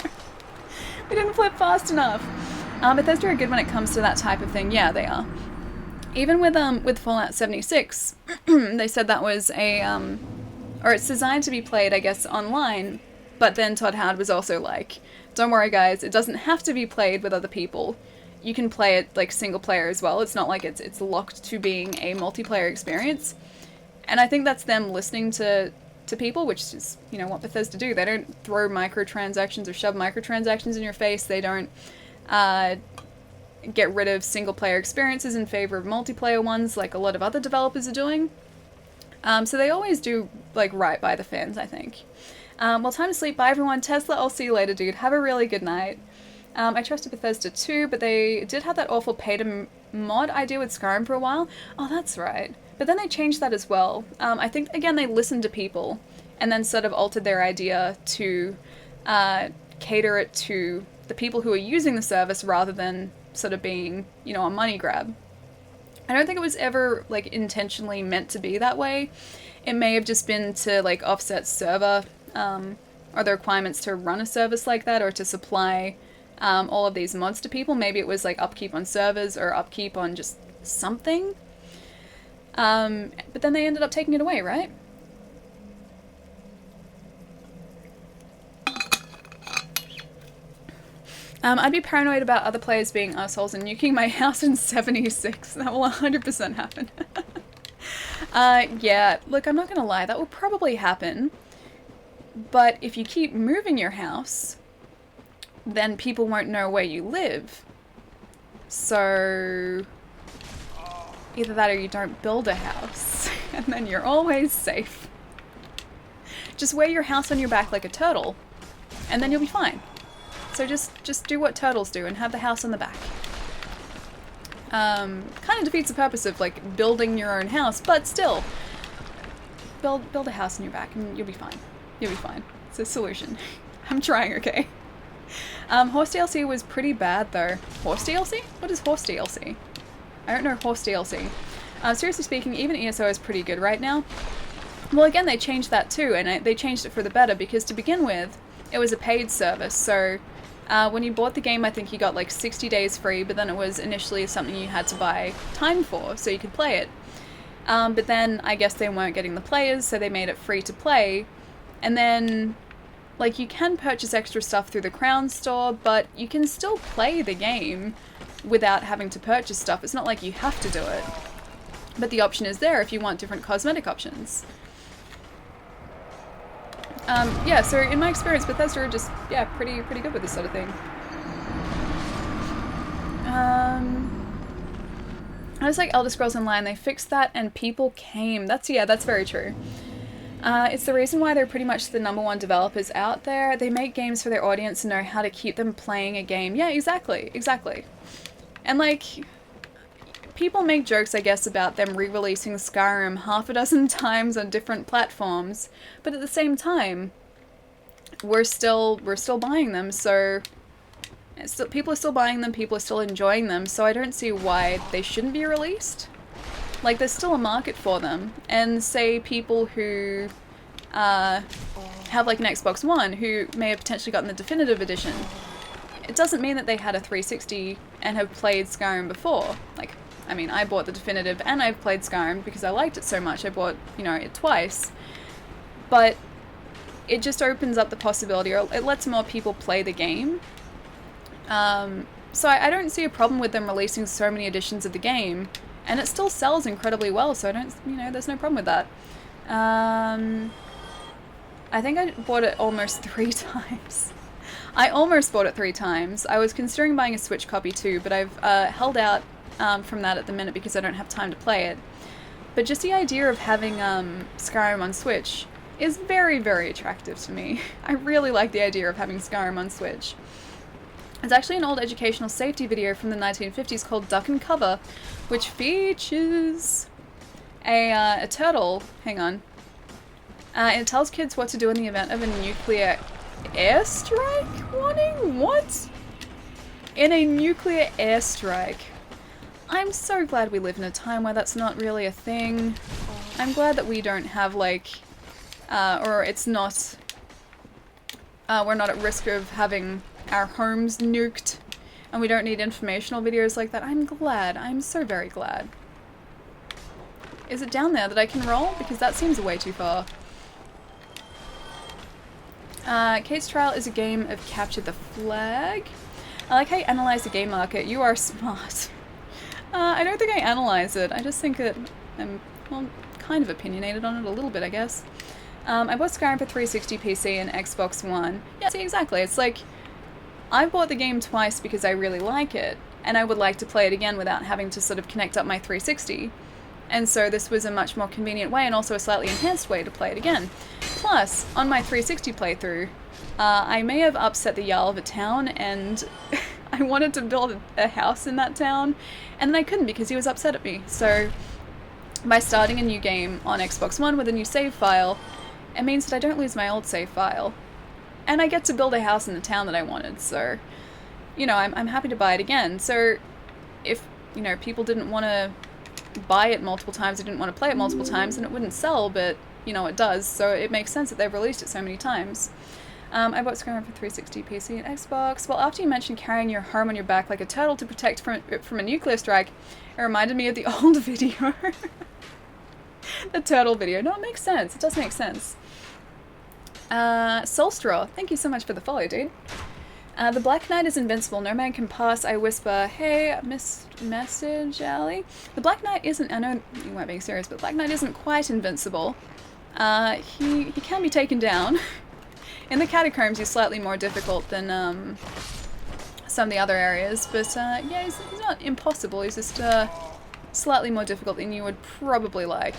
We didn't flip fast enough. Bethesda are good when it comes to that type of thing. Yeah, they are. Even with Fallout 76, they said that was a, or it's designed to be played, I guess, online, but then Todd Howard was also like, don't worry guys, it doesn't have to be played with other people. You can play it, like, single player as well. It's not like it's locked to being a multiplayer experience. And I think that's them listening to people, which is, you know, what Bethesda do. They don't throw microtransactions or shove microtransactions in your face. They don't get rid of single player experiences in favor of multiplayer ones like a lot of other developers are doing. So they always do, like, right by the fans, I think. Well, time to sleep. Bye, everyone. Tesla, I'll see you later, dude. Have a really good night. I trusted Bethesda too, but they did have that awful pay-to-mod idea with Skyrim for a while. Oh, that's right. But then they changed that as well. I think, again, they listened to people and then sort of altered their idea to cater it to the people who are using the service rather than sort of being, you know, a money grab. I don't think it was ever like intentionally meant to be that way. It may have just been to like offset server or the requirements to run a service like that, or to supply all of these mods to people. Maybe it was like upkeep on servers or upkeep on just something. But then they ended up taking it away, right? I'd be paranoid about other players being assholes and nuking my house in 76. That will 100% happen. Yeah, look, I'm not gonna lie, that will probably happen. But if you keep moving your house, then people won't know where you live. So either that or you don't build a house, and then you're always safe. Just wear your house on your back like a turtle, and then you'll be fine. So just do what turtles do and have the house on the back. Kind of defeats the purpose of like building your own house, but still, build a house on your back and you'll be fine. You'll be fine. It's a solution. I'm trying, okay? Horse DLC was pretty bad though. Horse DLC? What is horse DLC? I don't know horse DLC. Seriously speaking, even ESO is pretty good right now. Well, again, they changed that too, and they changed it for the better, because to begin with, it was a paid service. So when you bought the game, I think you got like 60 days free, but then it was initially something you had to buy time for so you could play it. But then I guess they weren't getting the players, so they made it free to play. And then, like, you can purchase extra stuff through the Crown store, but you can still play the game without having to purchase stuff. It's not like you have to do it. But the option is there if you want different cosmetic options. Yeah, so in my experience, Bethesda are just, yeah, pretty good with this sort of thing. I was like Elder Scrolls Online, they fixed that and people came. That's very true. It's the reason why they're pretty much the #1 developers out there. They make games for their audience and know how to keep them playing a game. Yeah, exactly. And like, people make jokes, I guess, about them re-releasing Skyrim half a dozen times on different platforms, but at the same time, we're still buying them, so people are still buying them, people are still enjoying them, so I don't see why they shouldn't be released. Like, there's still a market for them, and say people who have like an Xbox One who may have potentially gotten the definitive edition, it doesn't mean that they had a 360 and have played Skyrim before. Like, I mean, I bought the definitive and I've played Skyrim because I liked it so much. I bought, you know, it twice. But it just opens up the possibility, or it lets more people play the game. So I don't see a problem with them releasing so many editions of the game, and it still sells incredibly well, so I don't, you know, there's no problem with that. I think I bought it almost 3 times. I almost bought it 3 times. I was considering buying a Switch copy too, but I've held out from that at the minute because I don't have time to play it. But just the idea of having Skyrim on Switch is very, very attractive to me. I really like the idea of having Skyrim on Switch. It's actually an old educational safety video from the 1950s called Duck and Cover, which features a turtle. Hang on. It tells kids what to do in the event of a nuclear airstrike? Warning? What? In a nuclear airstrike. I'm so glad we live in a time where that's not really a thing. I'm glad that we don't have, like, or it's not, we're not at risk of having our homes nuked, and we don't need informational videos like that. I'm glad. I'm so very glad. Is it down there that I can roll? Because that seems way too far. Kate's Trial is a game of Capture the Flag. I like how you analyze the game market. You are smart. I don't think I analyze it. I just think that I'm, well, kind of opinionated on it a little bit, I guess. I bought Skyrim for 360 PC and Xbox One. Yeah, see, exactly. It's like, I bought the game twice because I really like it, and I would like to play it again without having to sort of connect up my 360. And so this was a much more convenient way, and also a slightly enhanced way to play it again. Plus, on my 360 playthrough, I may have upset the Jarl of a town, and I wanted to build a house in that town, and then I couldn't because he was upset at me. So by starting a new game on Xbox One with a new save file, it means that I don't lose my old save file. And I get to build a house in the town that I wanted, so, you know, I'm happy to buy it again. So if, you know, people didn't want to buy it multiple times, I didn't want to play it multiple times, and it wouldn't sell, but, you know, it does, so it makes sense that they've released it so many times. I bought Skyrim for 360 PC and Xbox. Well, after you mentioned carrying your home on your back like a turtle to protect from a nuclear strike, it reminded me of the old video. The turtle video. No, it makes sense. It does make sense. Soulstraw, thank you so much for the follow, dude. The Black Knight is invincible. No man can pass. I whisper, hey, message, Allie. The Black Knight isn't, I know you weren't being serious, but Black Knight isn't quite invincible. He can be taken down. In the catacombs, he's slightly more difficult than some of the other areas, but yeah, he's not impossible. He's just slightly more difficult than you would probably like.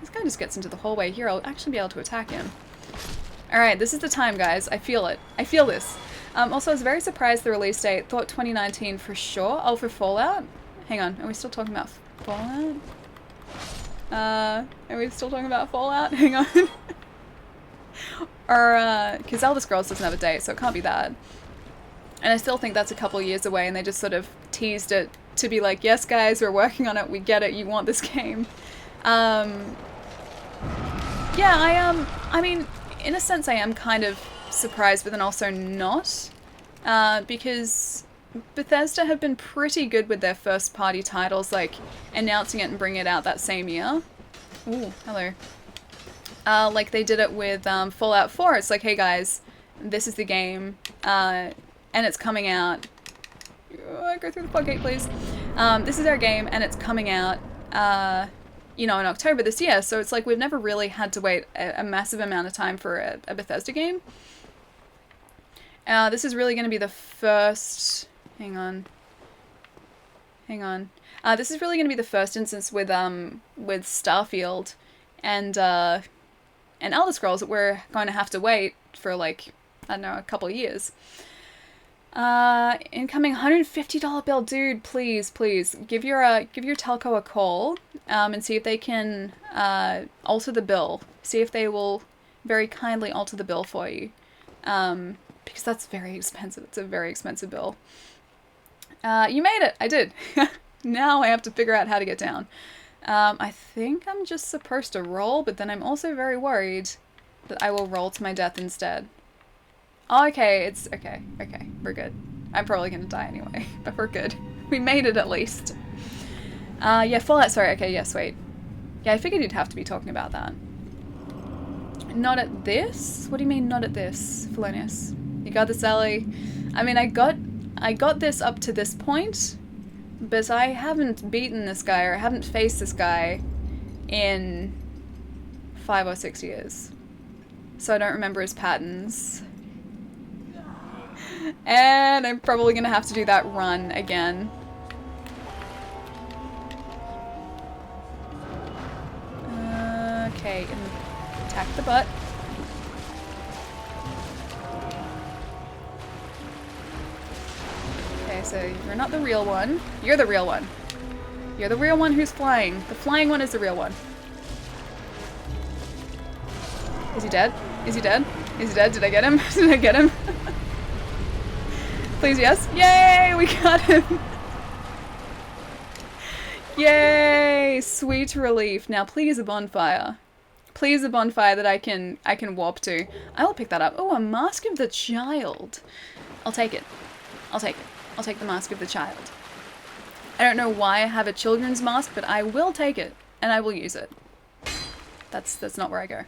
This guy just gets into the hallway here. I'll actually be able to attack him. Alright, this is the time, guys. I feel it. I feel this. Also, I was very surprised the release date. Thought 2019 for sure. Oh, for Fallout? Hang on. Are we still talking about Fallout? Are we still talking about Fallout? Hang on. Or, because Elder Scrolls doesn't have a date, so it can't be that. And I still think that's a couple of years away, and they just sort of teased it to be like, yes, guys, we're working on it. We get it. You want this game. Yeah, I mean, in a sense, I am kind of surprised, but then also not, because Bethesda have been pretty good with their first-party titles, like announcing it and bringing it out that same year. Ooh, hello. Like they did it with Fallout 4. It's like, hey guys, this is the game, and it's coming out. Go through the floodgate, please. This is our game, and it's coming out. You know, in October this year, so it's like we've never really had to wait a massive amount of time for a Bethesda game. This is really going to be the first... Hang on. This is really going to be the first instance with Starfield and Elder Scrolls that we're going to have to wait for, like, I don't know, a couple of years. Incoming $150 bill, dude. Please, give your telco a call, and see if they can alter the bill. See if they will very kindly alter the bill for you, because that's very expensive. It's a very expensive bill. You made it. I did. Now I have to figure out how to get down. I think I'm just supposed to roll, but then I'm also very worried that I will roll to my death instead. Oh, okay, it's okay, we're good. I'm probably gonna die anyway, but we're good. We made it at least. Yeah, Fallout, sorry, okay, yes, wait. Yeah, I figured you'd have to be talking about that. Not at this? What do you mean, not at this, Felonius? You got this, Ellie? I mean, I got this up to this point, but I haven't beaten this guy, or I haven't faced this guy in 5 or 6 years. So I don't remember his patterns. And I'm probably gonna have to do that run again. Okay, and attack the butt. Okay, so you're not the real one. You're the real one. You're the real one who's flying. The flying one is the real one. Is he dead? Is he dead? Is he dead? Did I get him? Did I get him? Please, yes. Yay! We got him! Yay! Sweet relief. Now, please a bonfire. Please a bonfire that I can warp to. I will pick that up. Oh, a Mask of the Child. I'll take it. I'll take it. I'll take the Mask of the Child. I don't know why I have a children's mask, but I will take it, and I will use it. That's not where I go.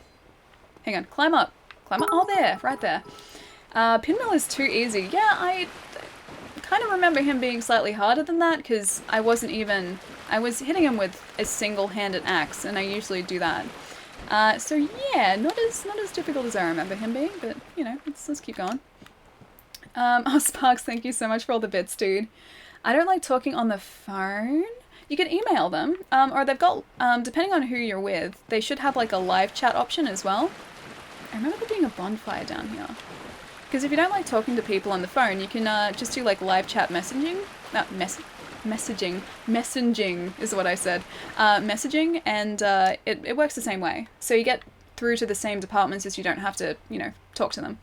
Hang on. Climb up. Climb up. Oh, there. Right there. Pinmill is too easy. Yeah, I kind of remember him being slightly harder than that, because I was hitting him with a single-handed axe, and I usually do that. So yeah, not as difficult as I remember him being, but, you know, let's keep going. Oh, Sparks, thank you so much for all the bits, dude. I don't like talking on the phone. You can email them, or they've got, depending on who you're with, they should have, like, a live chat option as well. I remember there being a bonfire down here. Because if you don't like talking to people on the phone, you can just do like live chat messaging. Messaging is what I said. Messaging, and it works the same way. So you get through to the same departments as you don't have to, you know, talk to them.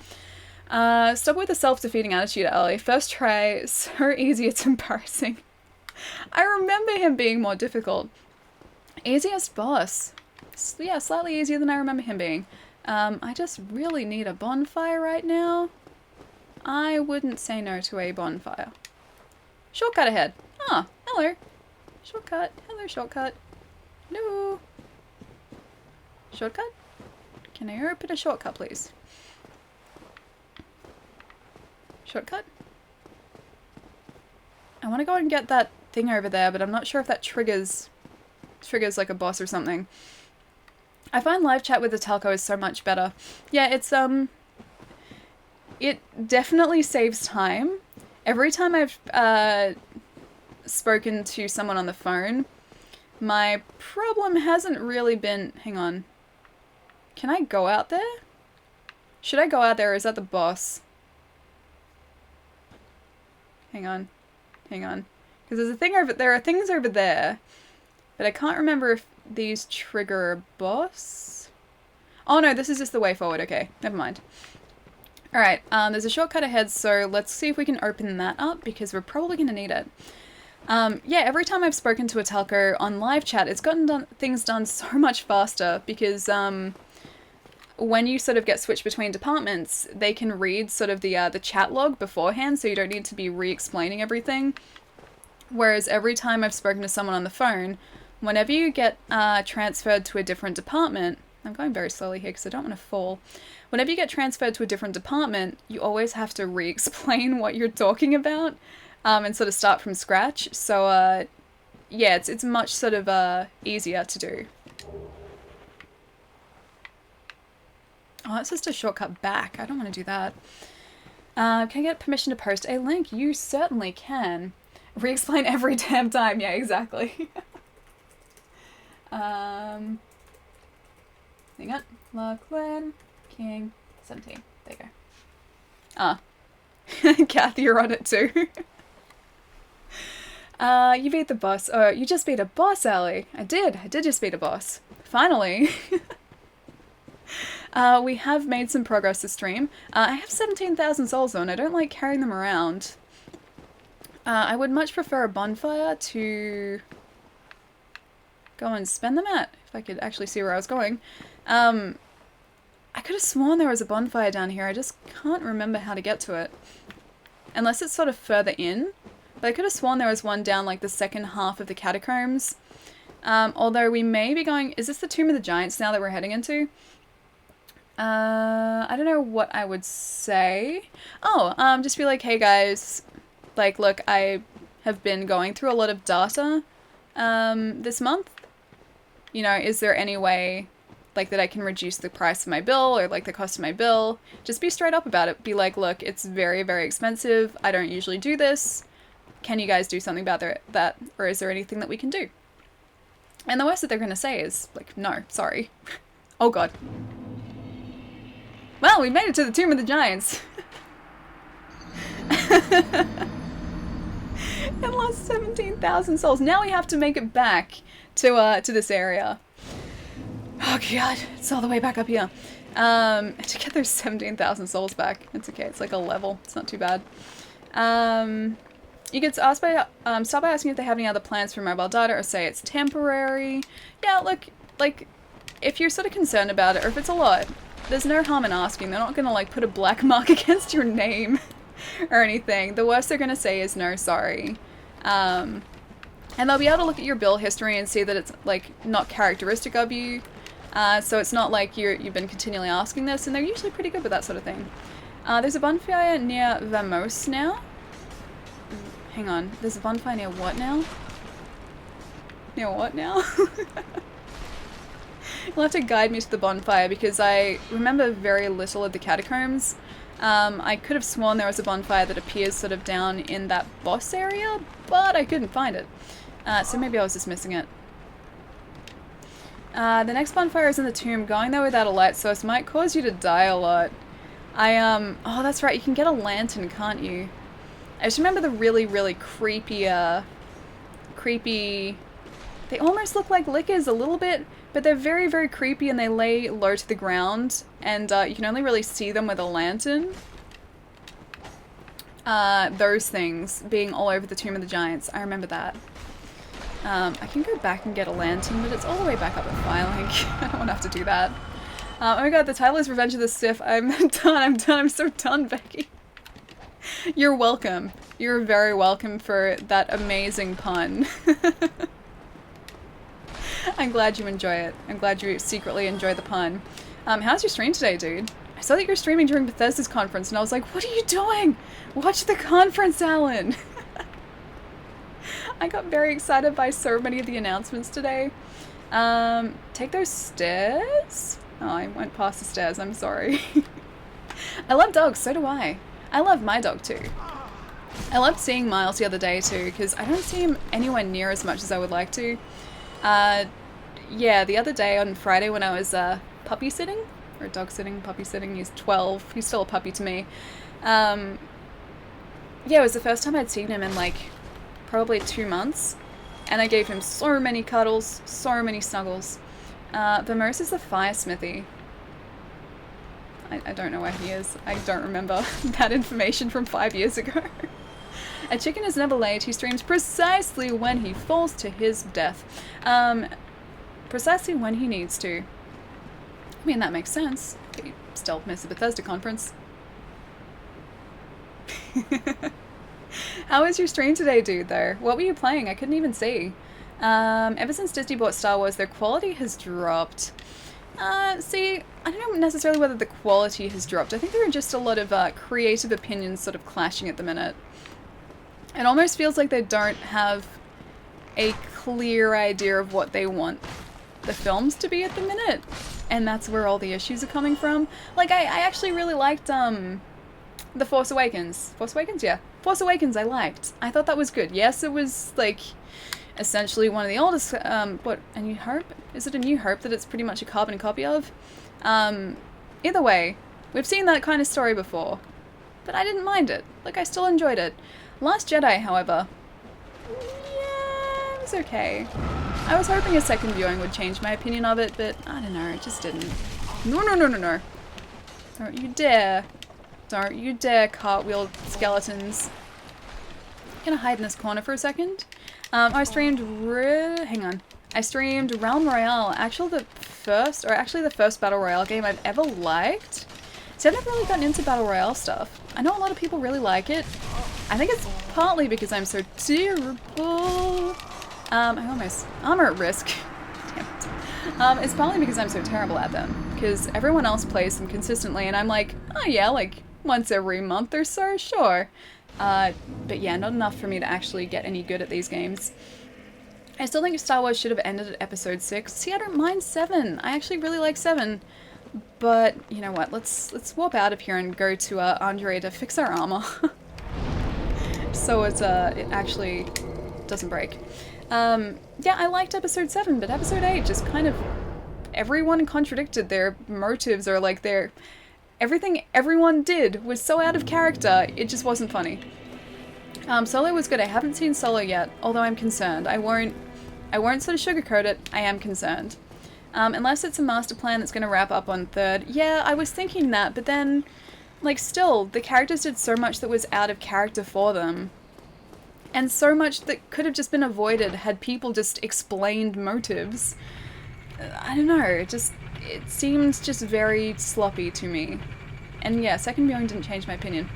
Stop with the self-defeating attitude, Ellie. First try, so easy it's embarrassing. I remember him being more difficult. Easiest boss. Yeah, slightly easier than I remember him being. I just really need a bonfire right now. I wouldn't say no to a bonfire. Shortcut ahead. Ah, hello. Shortcut. Hello, shortcut. No. Shortcut? Can I open a shortcut, please? Shortcut? I want to go and get that thing over there, but I'm not sure if that triggers like a boss or something. I find live chat with the telco is so much better. Yeah, it's it definitely saves time. Every time I've spoken to someone on the phone, my problem hasn't really been... Hang on. Can I go out there? Should I go out there or is that the boss? Hang on. Hang on. Because there's a thing over... There are things over there. But I can't remember if these trigger a boss. Oh no, this is just the way forward. Okay, never mind. Alright, there's a shortcut ahead, so let's see if we can open that up, because we're probably going to need it. Yeah, every time I've spoken to a telco on live chat, it's gotten things done so much faster, because when you sort of get switched between departments, they can read sort of the chat log beforehand, so you don't need to be re-explaining everything. Whereas every time I've spoken to someone on the phone, whenever you get transferred to a different department, I'm going very slowly here because I don't want to fall. Whenever you get transferred to a different department, you always have to re-explain what you're talking about and sort of start from scratch. So yeah, it's much sort of easier to do. Oh, it's just a shortcut back. I don't want to do that. Can I get permission to post a link? You certainly can. Re-explain every damn time. Yeah, exactly. Hang on. Lachlan King 17. There you go. Ah. Kathy, you're on it too. You beat the boss. Oh, you just beat a boss, Ellie. I did just beat a boss. Finally. We have made some progress this stream. I have 17,000 souls though, and I don't like carrying them around. I would much prefer a bonfire to go and spend them at, if I could actually see where I was going. I could have sworn there was a bonfire down here, I just can't remember how to get to it. Unless it's sort of further in. But I could have sworn there was one down like the second half of the catacombs. Although we may be going... Is this the Tomb of the Giants now that we're heading into? I don't know what I would say. Oh, just be like, hey guys, like, look, I have been going through a lot of data this month. You know, is there any way, like, that I can reduce the price of my bill or, like, the cost of my bill? Just be straight up about it. Be like, look, it's very, very expensive. I don't usually do this. Can you guys do something about that? Or is there anything that we can do? And the worst that they're going to say is, like, no, sorry. Oh, God. Well, we made it to the Tomb of the Giants. And lost 17,000 souls. Now we have to make it back to this area. Oh god, it's all the way back up here. To get those 17,000 souls back. It's okay, it's like a level. It's not too bad. You could ask by, start by asking if they have any other plans for mobile data or say it's temporary. Yeah, look, like, if you're sort of concerned about it, or if it's a lot, there's no harm in asking. They're not gonna, like, put a black mark against your name or anything. The worst they're gonna say is no, sorry. And they'll be able to look at your bill history and see that it's, like, not characteristic of you. So it's not like you've been continually asking this, and they're usually pretty good with that sort of thing. There's a bonfire near Vamos now. Hang on, there's a bonfire near what now? Near what now? You'll have to guide me to the bonfire because I remember very little of the catacombs. I could have sworn there was a bonfire that appears sort of down in that boss area, but I couldn't find it. So maybe I was just missing it. The next bonfire is in the tomb. Going there without a light source might cause you to die a lot. Oh, that's right, you can get a lantern, can't you? I just remember the really, really creepy, they almost look like lickers a little bit, but they're very, very creepy and they lay low to the ground, and you can only really see them with a lantern. those things being all over the Tomb of the Giants. I remember that. I can go back and get a lantern, but it's all the way back up at Firelink. I don't want to have to do that. Oh my god, the title is Revenge of the Sith. I'm done, I'm so done, Becky. You're welcome. You're very welcome for that amazing pun. I'm glad you enjoy it. I'm glad you secretly enjoy the pun. How's your stream today, dude? I saw that you were streaming during Bethesda's conference, and I was like, what are you doing? Watch the conference, Alan! I got very excited by so many of the announcements today. Take those stairs? Oh, I went past the stairs, I'm sorry. I love dogs, so do I. I love my dog too. I loved seeing Miles the other day too, because I don't see him anywhere near as much as I would like to. Yeah, the other day on Friday when I was puppy sitting, or dog sitting, puppy sitting, he's 12, he's still a puppy to me. Yeah, it was the first time I'd seen him in like probably 2 months, and I gave him so many cuddles, so many snuggles. Vamos is the fire smithy. I don't know where he is. I don't remember that information from 5 years ago. A chicken is never late. He streams precisely when he falls to his death. Precisely when he needs to. I mean, that makes sense. But you still miss the Bethesda conference. How was your stream today, dude, though? What were you playing? I couldn't even see. Ever since Disney bought Star Wars, their quality has dropped. See, I don't know necessarily whether the quality has dropped. I think there are just a lot of creative opinions sort of clashing at the minute. It almost feels like they don't have a clear idea of what they want the films to be at the minute. And that's where all the issues are coming from. Like, I actually really liked, The Force Awakens. Force Awakens? Yeah. Force Awakens I liked. I thought that was good. Yes, it was, like, essentially one of the oldest, what, A New Hope? Is it A New Hope that it's pretty much a carbon copy of? Either way, we've seen that kind of story before. But I didn't mind it. Like, I still enjoyed it. Last Jedi, however, yeah, it was okay. I was hoping a second viewing would change my opinion of it, but I don't know, it just didn't. No, no, no, no, no. Don't you dare. Don't you dare, cartwheel skeletons. I'm gonna hide in this corner for a second. I streamed hang on. I streamed Realm Royale, actually the first Battle Royale game I've ever liked. See, I've never really gotten into Battle Royale stuff. I know a lot of people really like it. I think it's partly because I'm so terrible. I'm at risk. Damn it. It's probably because I'm so terrible at them. Because everyone else plays them consistently and I'm like, oh yeah, like once every month or so, sure. But yeah, not enough for me to actually get any good at these games. I still think Star Wars should have ended at episode 6. See, I don't mind 7. I actually really like 7. But, you know what, let's warp out of here and go to Andre to fix our armor. So it actually doesn't break. Yeah, I liked episode 7, but episode 8 just kind of... Everyone contradicted their motives or like their... Everything everyone did was so out of character, it just wasn't funny. Solo was good. I haven't seen Solo yet, although I'm concerned. I won't sort of sugarcoat it. I am concerned. Unless it's a master plan that's going to wrap up on 3rd. Yeah, I was thinking that, but then, like, still, the characters did so much that was out of character for them. And so much that could have just been avoided had people just explained motives. I don't know, it seems just very sloppy to me. And yeah, second viewing didn't change my opinion.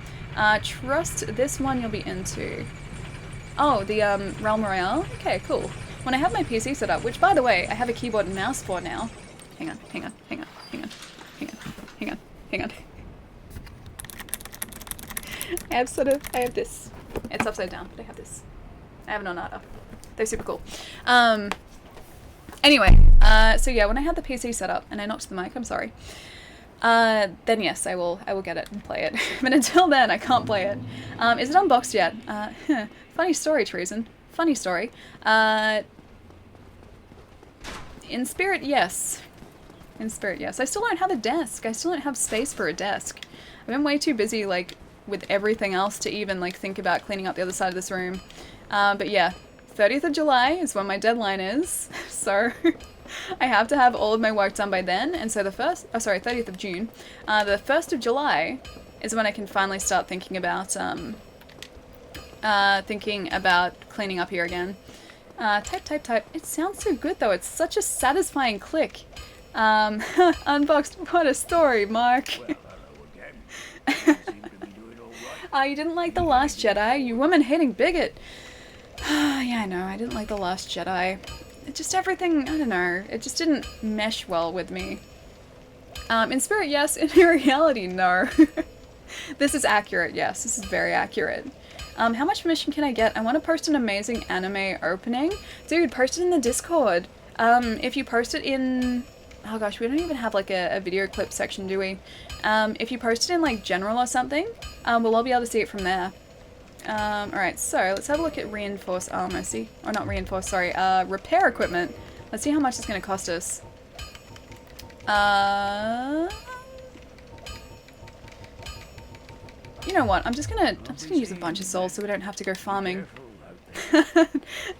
Trust this one you'll be into. Oh, the Realm Royale? Okay, cool. When I have my PC set up, which by the way, I have a keyboard and mouse for now. Hang on. I have this. It's upside down, but I have this. I have an Onata. They're super cool. Anyway, so yeah, when I had the PC set up, and I knocked the mic, I'm sorry. Then yes, I will get it and play it. But until then, I can't play it. Is it unboxed yet? Funny story, Treason. Funny story. In spirit, yes. In spirit, yes. I still don't have a desk. I still don't have space for a desk. I've been way too busy, like, with everything else to even, like, think about cleaning up the other side of this room. But yeah, 30th of July is when my deadline is. So... I have to have all of my work done by then, and so 30th of June. The 1st of July is when I can finally start thinking about thinking about cleaning up here again. Type. It sounds so good though. It's such a satisfying click. Unboxed. What a story, Mark. You didn't like The Last Jedi? You woman-hating bigot. Yeah, I know. I didn't like The Last Jedi. It just everything, I don't know. It just didn't mesh well with me. In spirit, yes. In reality, no. This is accurate, yes. This is very accurate. How much permission can I get? I want to post an amazing anime opening. Dude, post it in the Discord. If you post it in... Oh gosh, we don't even have like a video clip section, do we? If you post it in like general or something, we'll all be able to see it from there. Alright, so let's have a look at reinforced armor. See? Or not reinforced, sorry. Repair equipment. Let's see how much it's going to cost us. You know what? I'm just gonna use a bunch of souls so we don't have to go farming.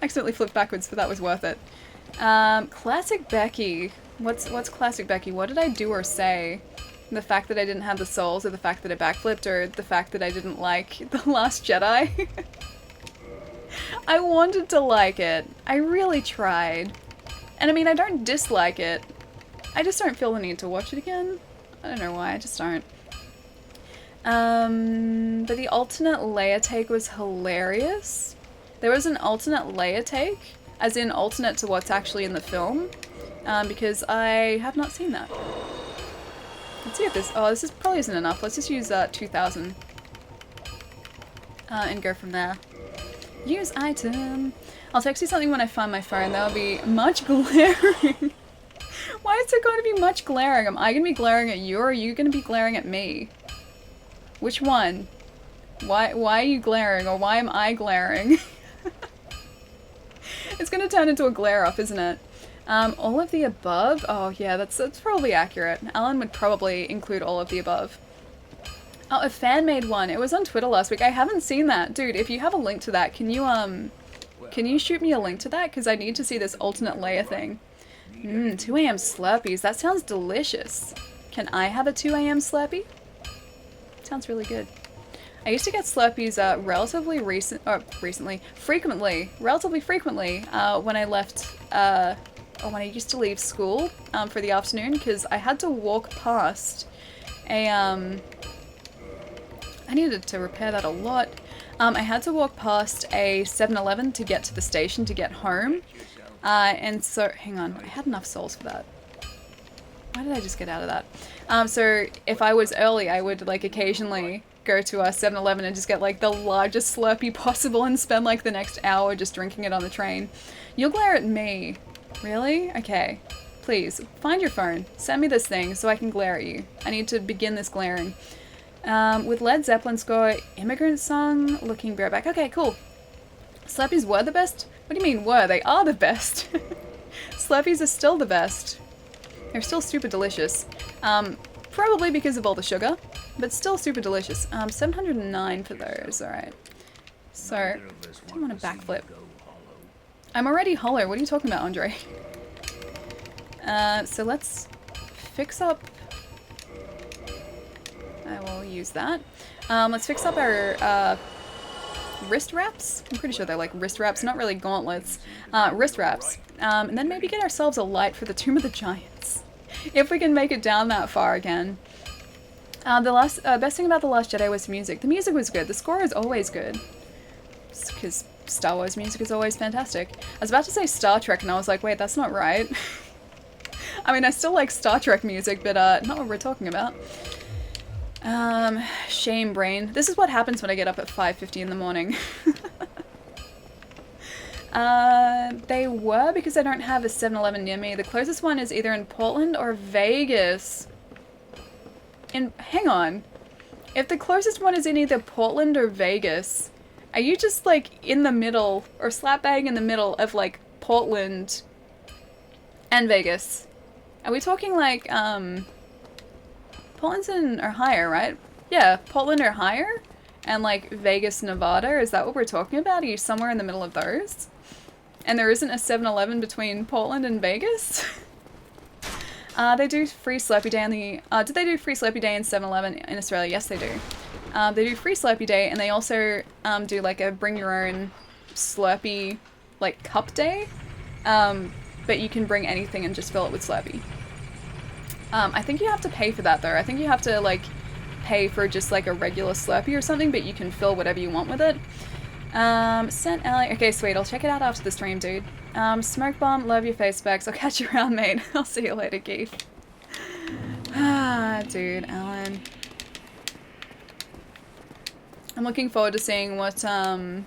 Accidentally flipped backwards, but that was worth it. Classic Becky. What's Classic Becky? What did I do or say? The fact that I didn't have the souls, or the fact that I backflipped, or the fact that I didn't like The Last Jedi? I wanted to like it. I really tried. And I mean, I don't dislike it. I just don't feel the need to watch it again. I don't know why, I just don't. But the alternate Leia take was hilarious. There was an alternate Leia take, as in alternate to what's actually in the film, because I have not seen that. Let's see if this... Oh, this probably isn't enough. Let's just use 2,000. And go from there. Use item. I'll text you something when I find my phone. That'll be much glaring. Why is there going to be much glaring? Am I going to be glaring at you, or are you going to be glaring at me? Which one? Why are you glaring, or why am I glaring? It's going to turn into a glare off, isn't it? All of the above? Oh yeah, that's probably accurate. Alan would probably include all of the above. Oh, a fan made one. It was on Twitter last week. I haven't seen that. Dude, if you have a link to that, can you shoot me a link to that? Because I need to see this alternate layer thing. 2 AM Slurpees. That sounds delicious. Can I have a 2 AM Slurpee? Sounds really good. I used to get Slurpees relatively frequently when I left, or when I used to leave school for the afternoon, because I had to walk past a, I needed to repair that a lot. I had to walk past a 7-Eleven to get to the station to get home, and so, hang on, I had enough souls for that. Why did I just get out of that? So if I was early, I would like occasionally go to a 7-Eleven and just get like the largest Slurpee possible and spend like the next hour just drinking it on the train. You'll glare at me. Really? Okay. Please, find your phone. Send me this thing so I can glare at you. I need to begin this glaring. With Led Zeppelin score, Immigrant Song, Looking Bareback. Okay, cool. Slurpees were the best? What do you mean were? They are the best. Slurpees are still the best. They're still super delicious. Probably because of all the sugar, but still super delicious. 709 for those, alright. So, I don't want to backflip. I'm already hollow. What are you talking about, Andre? So let's fix up... I will use that. Let's fix up our wrist wraps. I'm pretty sure they're like wrist wraps, not really gauntlets. Wrist wraps. And then maybe get ourselves a light for the Tomb of the Giants. If we can make it down that far again. The best thing about The Last Jedi was the music. The music was good. The score is always good. Because Star Wars music is always fantastic. I was about to say Star Trek and I was like, wait, that's not right. I mean, I still like Star Trek music, but not what we're talking about. Shame brain. This is what happens when I get up at 5:50 in the morning. They were because I don't have a 7-Eleven near me. The closest one is either in Portland or Vegas. Hang on. If the closest one is in either Portland or Vegas, are you just like in the middle or slap bang in the middle of like Portland and Vegas? Are we talking like, Portland's in or higher, right? Yeah, Portland or higher? And like Vegas, Nevada? Is that what we're talking about? Are you somewhere in the middle of those? And there isn't a 7-Eleven between Portland and Vegas? They do free Slurpee Day in the... did they do free Slurpee Day in 7-Eleven in Australia? Yes, they do. They do free Slurpee Day, and they also do like a bring your own Slurpee like cup day. But you can bring anything and just fill it with Slurpee. I think you have to pay for that though. I think you have to like pay for just like a regular Slurpee or something, but you can fill whatever you want with it. Sent Ellie. Okay, sweet. I'll check it out after the stream, dude. Smoke Bomb, love your face specs. I'll catch you around, mate. I'll see you later, Keith. Ah, dude, Alan. I'm looking forward to seeing what I'm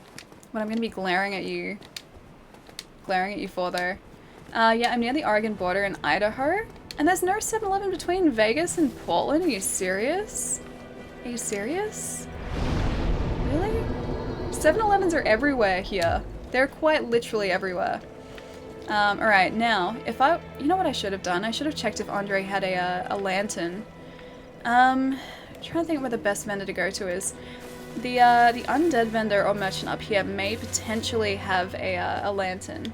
gonna be glaring at you for though. Yeah, I'm near the Oregon border in Idaho, and there's no 7-Eleven between Vegas and Portland. Are you serious? Are you serious? Really? 7-Elevens are everywhere here. They're quite literally everywhere. Alright, now, you know what I should have done? I should have checked if Andre had a lantern. I'm trying to think where the best vendor to go to is. The undead vendor or merchant up here may potentially have a lantern.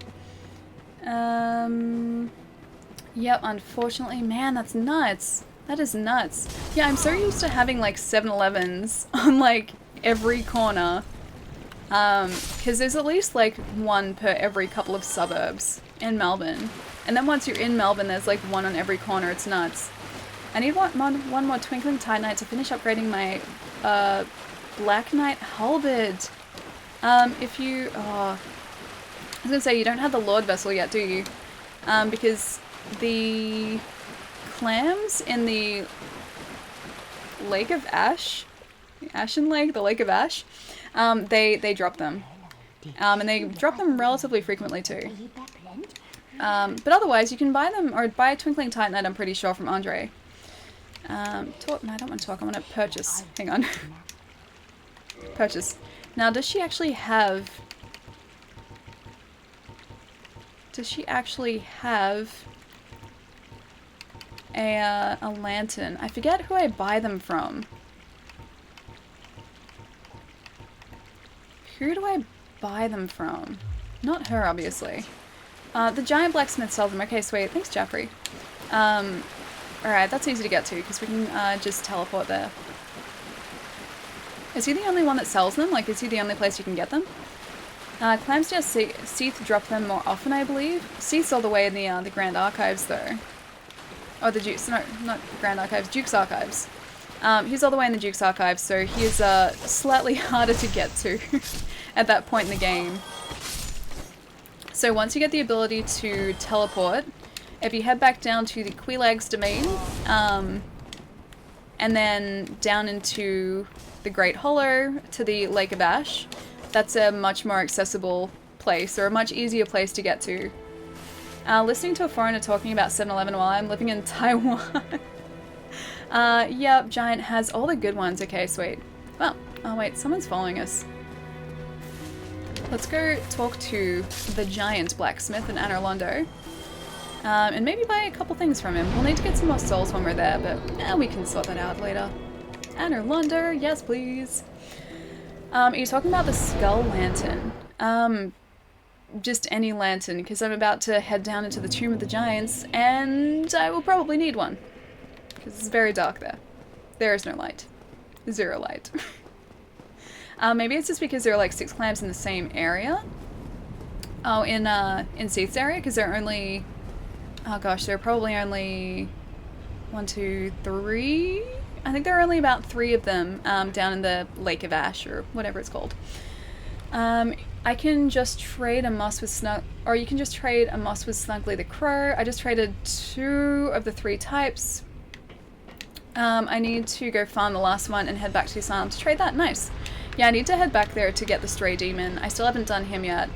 Yep, unfortunately, man, that's nuts. That is nuts. Yeah, I'm so used to having like 7-Elevens on like every corner. Because there's at least like one per every couple of suburbs in Melbourne. And then once you're in Melbourne, there's like one on every corner. It's nuts. I need one more Twinkling Titanite to finish upgrading my Black Knight Halberd. If you... Oh, I was gonna say, you don't have the Lord Vessel yet, do you? Because the clams in the Lake of Ash, the Ashen Lake, the Lake of Ash, they drop them. And they drop them relatively frequently too. But otherwise, you can buy them, or buy a Twinkling Titanite, I'm pretty sure, from Andre. Talk, no, I don't want to talk, I want to purchase. Hang on. Purchase. Now, does she actually have a lantern? I forget who I buy them from. Who do I buy them from? Not her, obviously. The giant blacksmith sells them. Okay, sweet. Thanks, Jeffrey. Alright, that's easy to get to, because we can just teleport there. Is he the only one that sells them? Like, is he the only place you can get them? Clams just Seath drop them more often, I believe. Seath's all the way in the Grand Archives, though. Oh, the Duke's... No, not Grand Archives. Duke's Archives. He's all the way in the Duke's Archives, so he's slightly harder to get to at that point in the game. So once you get the ability to teleport, if you head back down to the Quelaag's Domain, and then down into the Great Hollow to the Lake of Ash, that's a much more accessible place, or a much easier place to get to. Listening to a foreigner talking about 7-Eleven while I'm living in Taiwan. Yep, Giant has all the good ones. Okay, sweet. Well, oh wait, someone's following us. Let's go talk to the Giant Blacksmith in Anor Londo. And maybe buy a couple things from him. We'll need to get some more souls when we're there, but we can sort that out later. Anor Londo, yes please. Are you talking about the Skull Lantern? Just any lantern, because I'm about to head down into the Tomb of the Giants, and I will probably need one. Because it's very dark there. There is no light. Zero light. Maybe it's just because there are like 6 clams in the same area. Oh, in Seath's area, because there are only... Oh gosh, there are probably only 1, 2, 3... I think there are only about 3 of them down in the Lake of Ash, or whatever it's called. I can just trade a moss with or you can just trade a moss with Snuggly the Crow. I just traded 2 of the 3 types. I need to go farm the last one and head back to the asylum to trade that. Nice. Yeah, I need to head back there to get the Stray Demon. I still haven't done him yet.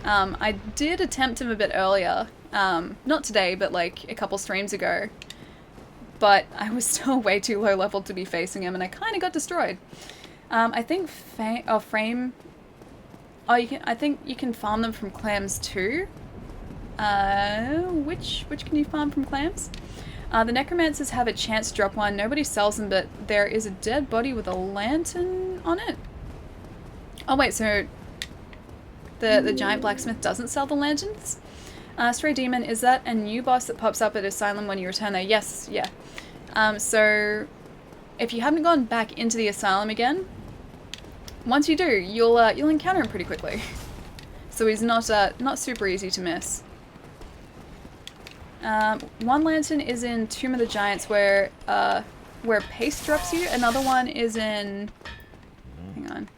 I did attempt him a bit earlier. Not today, but like a couple streams ago. But I was still way too low level to be facing him, and I kind of got destroyed. I think Frame... Oh, I think you can farm them from clams too. Which can you farm from clams? The necromancers have a chance to drop one. Nobody sells them, but there is a dead body with a lantern on it. Oh wait, so the giant blacksmith doesn't sell the lanterns? Stray Demon, is that a new boss that pops up at Asylum when you return there? Yes, yeah. So if you haven't gone back into the asylum again, once you do, you'll encounter him pretty quickly. So he's not super easy to miss. One lantern is in Tomb of the Giants where paste drops you. Another one is in... Hang on.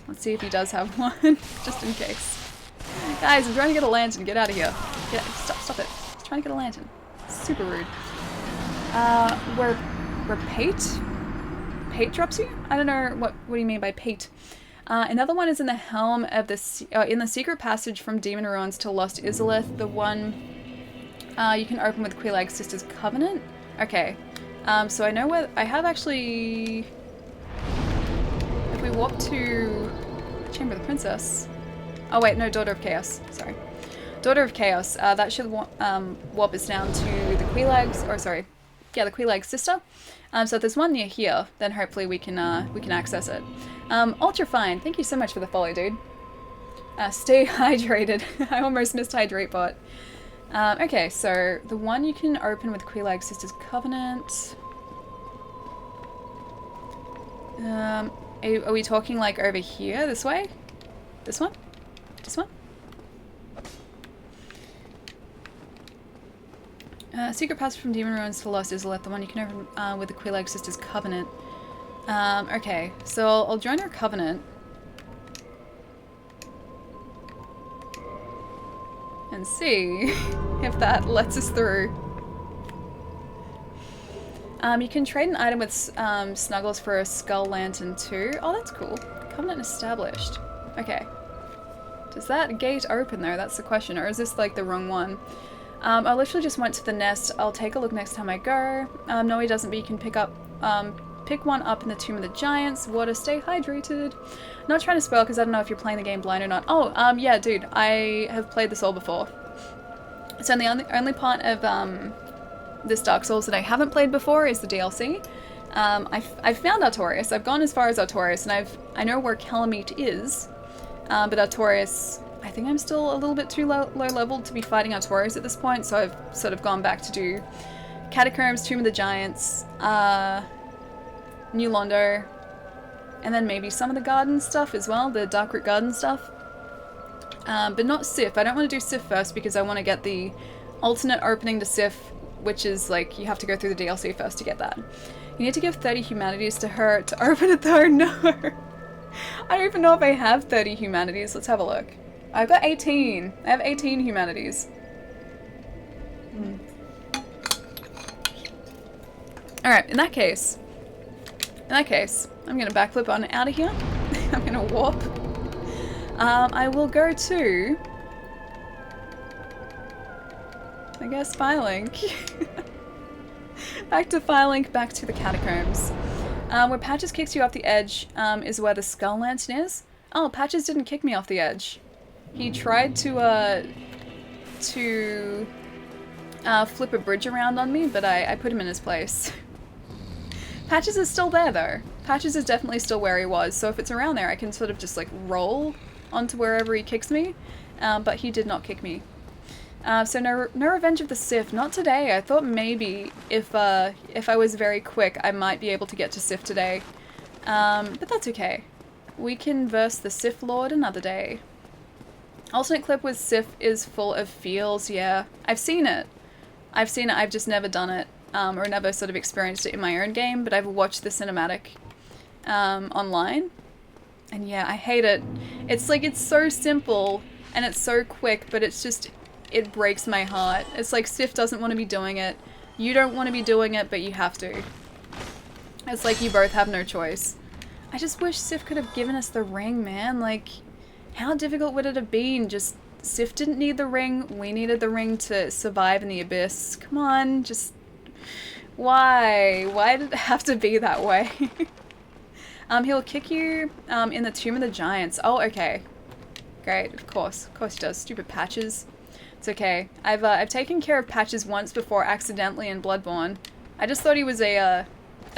Let's see if he does have one, just in case. Guys, I'm trying to get a lantern. Get out of here. Stop it. I'm trying to get a lantern. Super rude. Where pate drops you? I don't know what do you mean by pate. Another one is in the helm of in the secret passage from Demon Ruins to Lost Izalith. The one you can open with Quelaag Sisters Covenant. Okay. So I know where I have actually. If we walk to Chamber of the Princess. Oh wait, no, Daughter of Chaos. Sorry, Daughter of Chaos. That should warp us down to the Quelaag's, or sorry, yeah, the Quelaag sister. So if there's one near here, then hopefully we can access it. Ultrafine, thank you so much for the follow, dude. Stay hydrated. I almost missed Hydrate Bot. Okay, so the one you can open with Quelaag Sisters Covenant. Are we talking like over here, this way? This one? This one? Secret Passage from Demon Ruins to Lost Izalith, the one you can open with the Quelaag Sisters Covenant. Okay, so I'll join our Covenant. And see if that lets us through. You can trade an item with Snuggles for a Skull Lantern too. Oh, that's cool. Covenant established. Okay. Does that gate open though? That's the question. Or is this like the wrong one? I literally just went to the nest. I'll take a look next time I go. No, he doesn't, but you can pick one up in the Tomb of the Giants. Water, stay hydrated. Not trying to spoil because I don't know if you're playing the game blind or not. Oh, yeah, dude. I have played this all before. So the only part of this Dark Souls that I haven't played before is the DLC. I've found Artorias. I've gone as far as Artorias, and I know where Calamite is. But Artorias, I think I'm still a little bit too low leveled to be fighting Artorias at this point, so I've sort of gone back to do Catacombs, Tomb of the Giants, New Londo, and then maybe some of the garden stuff as well, the Darkroot Garden stuff. But not Sif. I don't want to do Sif first because I want to get the alternate opening to Sif, which is like you have to go through the DLC first to get that. You need to give 30 humanities to her to open it though. No. I don't even know if I have 30 humanities. Let's have a look. I've got 18. I have 18 humanities. Alright, in that case, I'm gonna backflip on out of here. I'm gonna warp. I will go to, I guess, Firelink. Back to Firelink, back to the Catacombs. Where Patches kicks you off the edge is where the Skull Lantern is. Oh, Patches didn't kick me off the edge. He tried to flip a bridge around on me, but I put him in his place. Patches is still there though. Patches is definitely still where he was, so if it's around there I can sort of just like roll onto wherever he kicks me, but he did not kick me. So no Revenge of the Sith, not today. I thought maybe if I was very quick I might be able to get to Sith today, but that's okay. We can verse the Sith Lord another day. Alternate clip with Sith is full of feels, yeah. I've seen it, I've just never done it, or never sort of experienced it in my own game, but I've watched the cinematic online, and yeah, I hate it. It's like, it's so simple, and it's so quick, but it's just, it breaks my heart. It's like Sif doesn't want to be doing it, you don't want to be doing it, but you have to. It's like you both have no choice. I just wish Sif could have given us the ring, man. Like, how difficult would it have been? Just, Sif didn't need the ring, we needed the ring to survive in the abyss. Come on, just, why? Why did it have to be that way? He'll kick you in the Tomb of the Giants. Oh, okay. Great, of course he does. Stupid Patches. It's okay. I've taken care of Patches once before accidentally in Bloodborne. I just thought he was a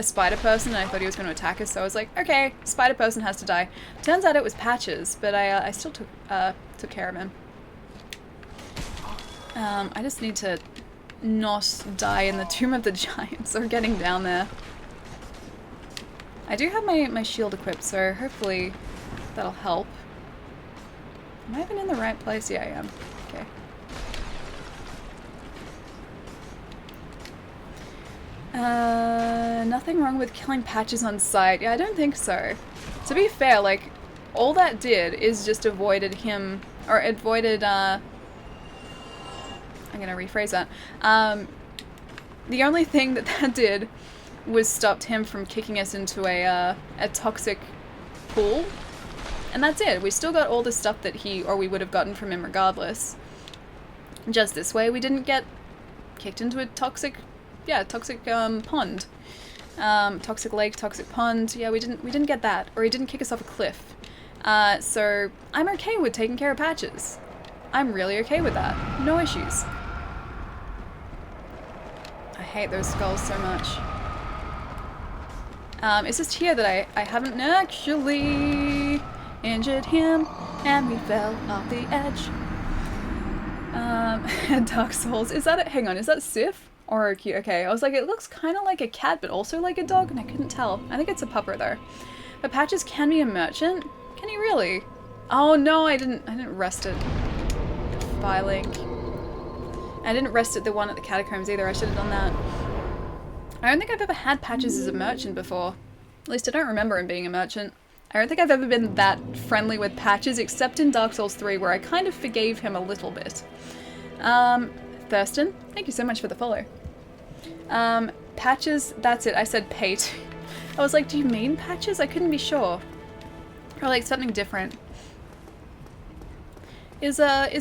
spider person and I thought he was going to attack us, so I was like, okay, spider person has to die. Turns out it was Patches, but I still took care of him. I just need to not die in the Tomb of the Giants or getting down there. I do have my shield equipped, so hopefully that'll help. Am I even in the right place? Yeah, I am. Okay. Nothing wrong with killing Patches on sight. Yeah, I don't think so. To be fair, like, all that did is just avoided him, or avoided, I'm gonna rephrase that. The only thing that did was stopped him from kicking us into a toxic pool. And that's it. We still got all the stuff that we would have gotten from him regardless. Just this way, we didn't get kicked into a toxic pond. Toxic lake, toxic pond. Yeah, we didn't get that. Or he didn't kick us off a cliff. So I'm okay with taking care of Patches. I'm really okay with that. No issues. I hate those skulls so much. It's just here that I haven't actually injured him, and we fell off the edge. Dark Souls. Is that it? Hang on, is that Sif? Or okay, I was like, it looks kind of like a cat, but also like a dog, and I couldn't tell. I think it's a pupper though. But Patches can be a merchant. Can he really? Oh no, I didn't rest it. Filing. I didn't rest at the one at the catacombs either. I should have done that. I don't think I've ever had Patches as a merchant before. At least I don't remember him being a merchant. I don't think I've ever been that friendly with Patches, except in Dark Souls 3, where I kind of forgave him a little bit. Thurston, thank you so much for the follow. Patches, that's it. I said Pate. I was like, do you mean Patches? I couldn't be sure. Or like something different. Is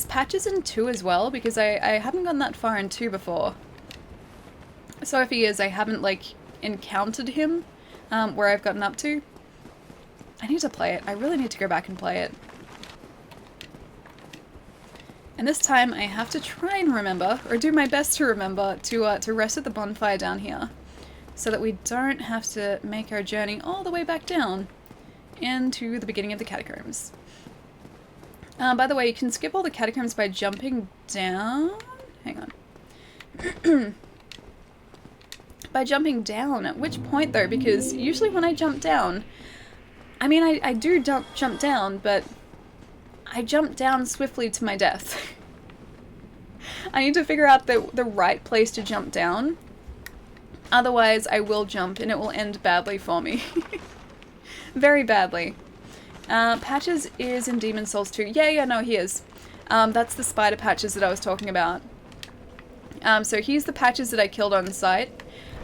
Patches in 2 as well? Because I haven't gone that far in 2 before. So if he is, I haven't like encountered him where I've gotten up to. I need to play it. I really need to go back and play it. And this time I have to try and remember, or do my best to remember, to rest at the bonfire down here. So that we don't have to make our journey all the way back down into the beginning of the catacombs. By the way, you can skip all the catacombs by jumping down. Hang on. By jumping down. At which point though? Because usually when I jump down, I mean, I do jump down, but I jump down swiftly to my death. I need to figure out the right place to jump down. Otherwise, I will jump and it will end badly for me. Very badly. Patches is in Demon Souls 2. Yeah, no, he is. That's the spider Patches that I was talking about. So he's the Patches that I killed on site.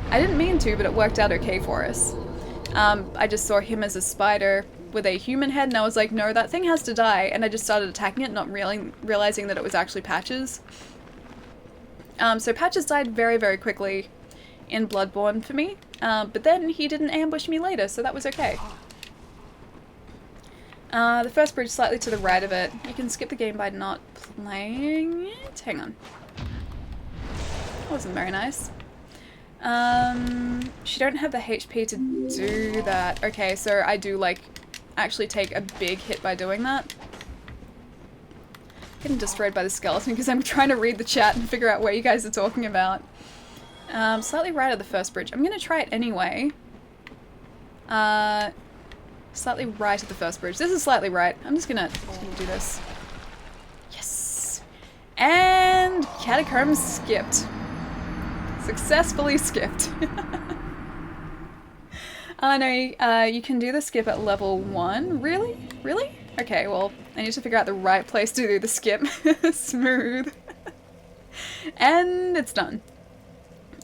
I didn't mean to, but it worked out okay for us. I just saw him as a spider with a human head, and I was like, no, that thing has to die, and I just started attacking it, not really realizing that it was actually Patches. So Patches died very, very quickly in Bloodborne for me, but then he didn't ambush me later, so that was okay. The first bridge slightly to the right of it. You can skip the game by not playing it. Hang on. That wasn't very nice. She don't have the HP to do that. Okay, so I do, like, actually take a big hit by doing that. Getting destroyed by the skeleton because I'm trying to read the chat and figure out what you guys are talking about. Slightly right of the first bridge. I'm gonna try it anyway. Slightly right of the first bridge. This is slightly right. I'm just gonna do this. Yes! And catacombs skipped. Successfully skipped. Oh no, you can do the skip at level 1. Really? Really? Okay, well, I need to figure out the right place to do the skip. Smooth. And it's done.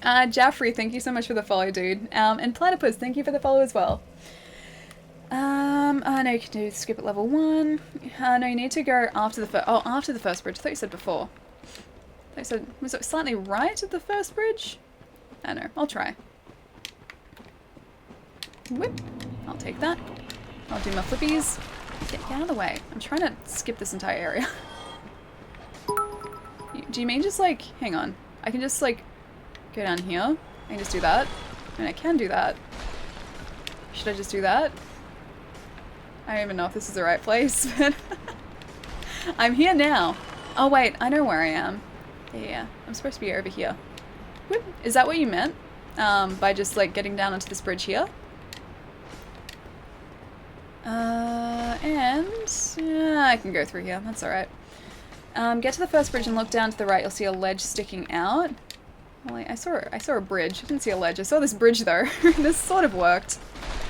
Jaffrey, thank you so much for the follow, dude. And Platypus, thank you for the follow as well. Oh no, you can do skip at level 1. No, you need to go after the after the first bridge. I thought you said before. I thought you said, was it slightly right of the first bridge? I don't know, I'll try. Whip. I'll take that. I'll do my flippies. Get out of the way. I'm trying to skip this entire area. Do you mean just like, hang on. I can just like go down here. I can just do that. I mean, I can do that. Should I just do that? I don't even know if this is the right place, but I'm here now. Oh wait, I know where I am. Yeah, I'm supposed to be over here. Whoop. Is that what you meant? By just like getting down onto this bridge here? I can go through here. That's alright. Get to the first bridge and look down to the right. You'll see a ledge sticking out. Well, I saw a bridge. I didn't see a ledge. I saw this bridge though. This sort of worked.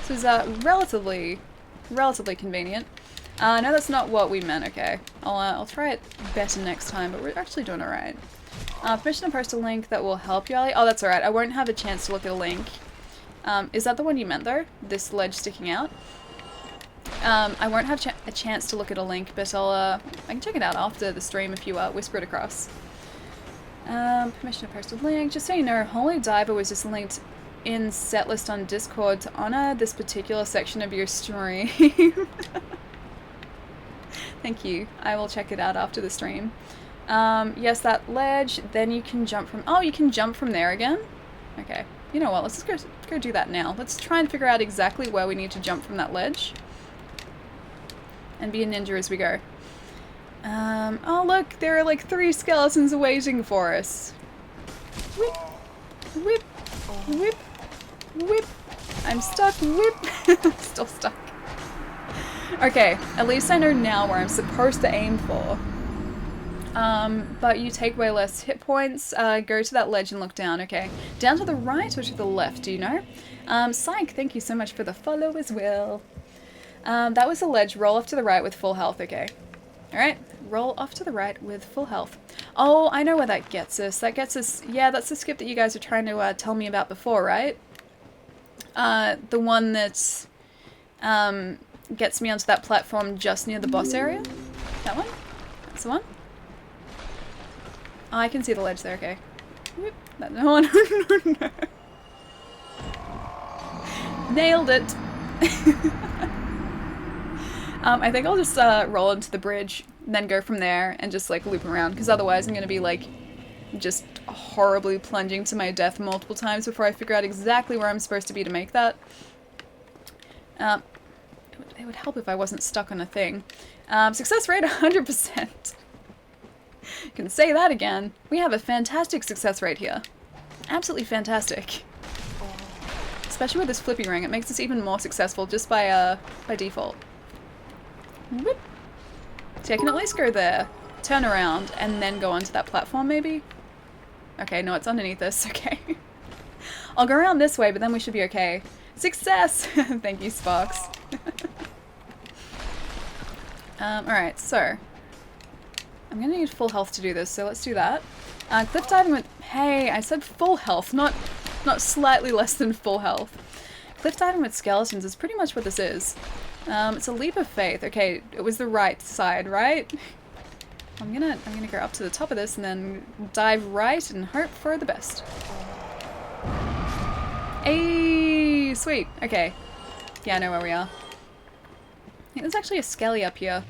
This was relatively convenient. No, that's not what we meant. Okay, I'll try it better next time. But we're actually doing alright. Permission to post a link that will help you, Ali. Oh, that's alright. I won't have a chance to look at a link. Is that the one you meant though? This ledge sticking out? I won't have a chance to look at a link, but I can check it out after the stream if you whisper it across. Permission to post a link. Just so you know, Holy Diver was just linked in setlist on Discord to honor this particular section of your stream. Thank you. I will check it out after the stream. Yes, that ledge. Then you can jump from... Oh, you can jump from there again? Okay. You know what? Let's just go do that now. Let's try and figure out exactly where we need to jump from that ledge. And be a ninja as we go. Oh look, there are like 3 skeletons waiting for us. Whip, whip, whip, whip. I'm stuck, whip. Still stuck. Okay, at least I know now where I'm supposed to aim for. But you take way less hit points. Go to that ledge and look down, okay. Down to the right or to the left, do you know? Psych, thank you so much for the follow as well. That was a ledge. Roll off to the right with full health, okay. Alright, roll off to the right with full health. Oh, I know where that gets us. That gets us... Yeah, that's the skip that you guys were trying to tell me about before, right? The one that gets me onto that platform just near the boss area? That one? That's the one? Oh, I can see the ledge there, okay. Whoop. That one. No. Nailed it! I think I'll just roll into the bridge, then go from there and just like loop around, because otherwise I'm gonna be like just horribly plunging to my death multiple times before I figure out exactly where I'm supposed to be to make that. It would help if I wasn't stuck on a thing. Success rate 100%. You can say that again. We have a fantastic success rate here. Absolutely fantastic. Especially with this flippy ring, it makes us even more successful just by default. Whoop. So I can at least go there, turn around, and then go onto that platform maybe? Okay, no, it's underneath us, okay. I'll go around this way, but then we should be okay. Success! Thank you, Sparks. Alright, so... I'm gonna need full health to do this, so let's do that. Cliff diving with... Hey, I said full health, not slightly less than full health. Cliff diving with skeletons is pretty much what this is. It's a leap of faith. Okay, it was the right side, right? I'm gonna go up to the top of this and then dive right and hope for the best. Hey, sweet. Okay. Yeah, I know where we are. I think there's actually a skelly up here.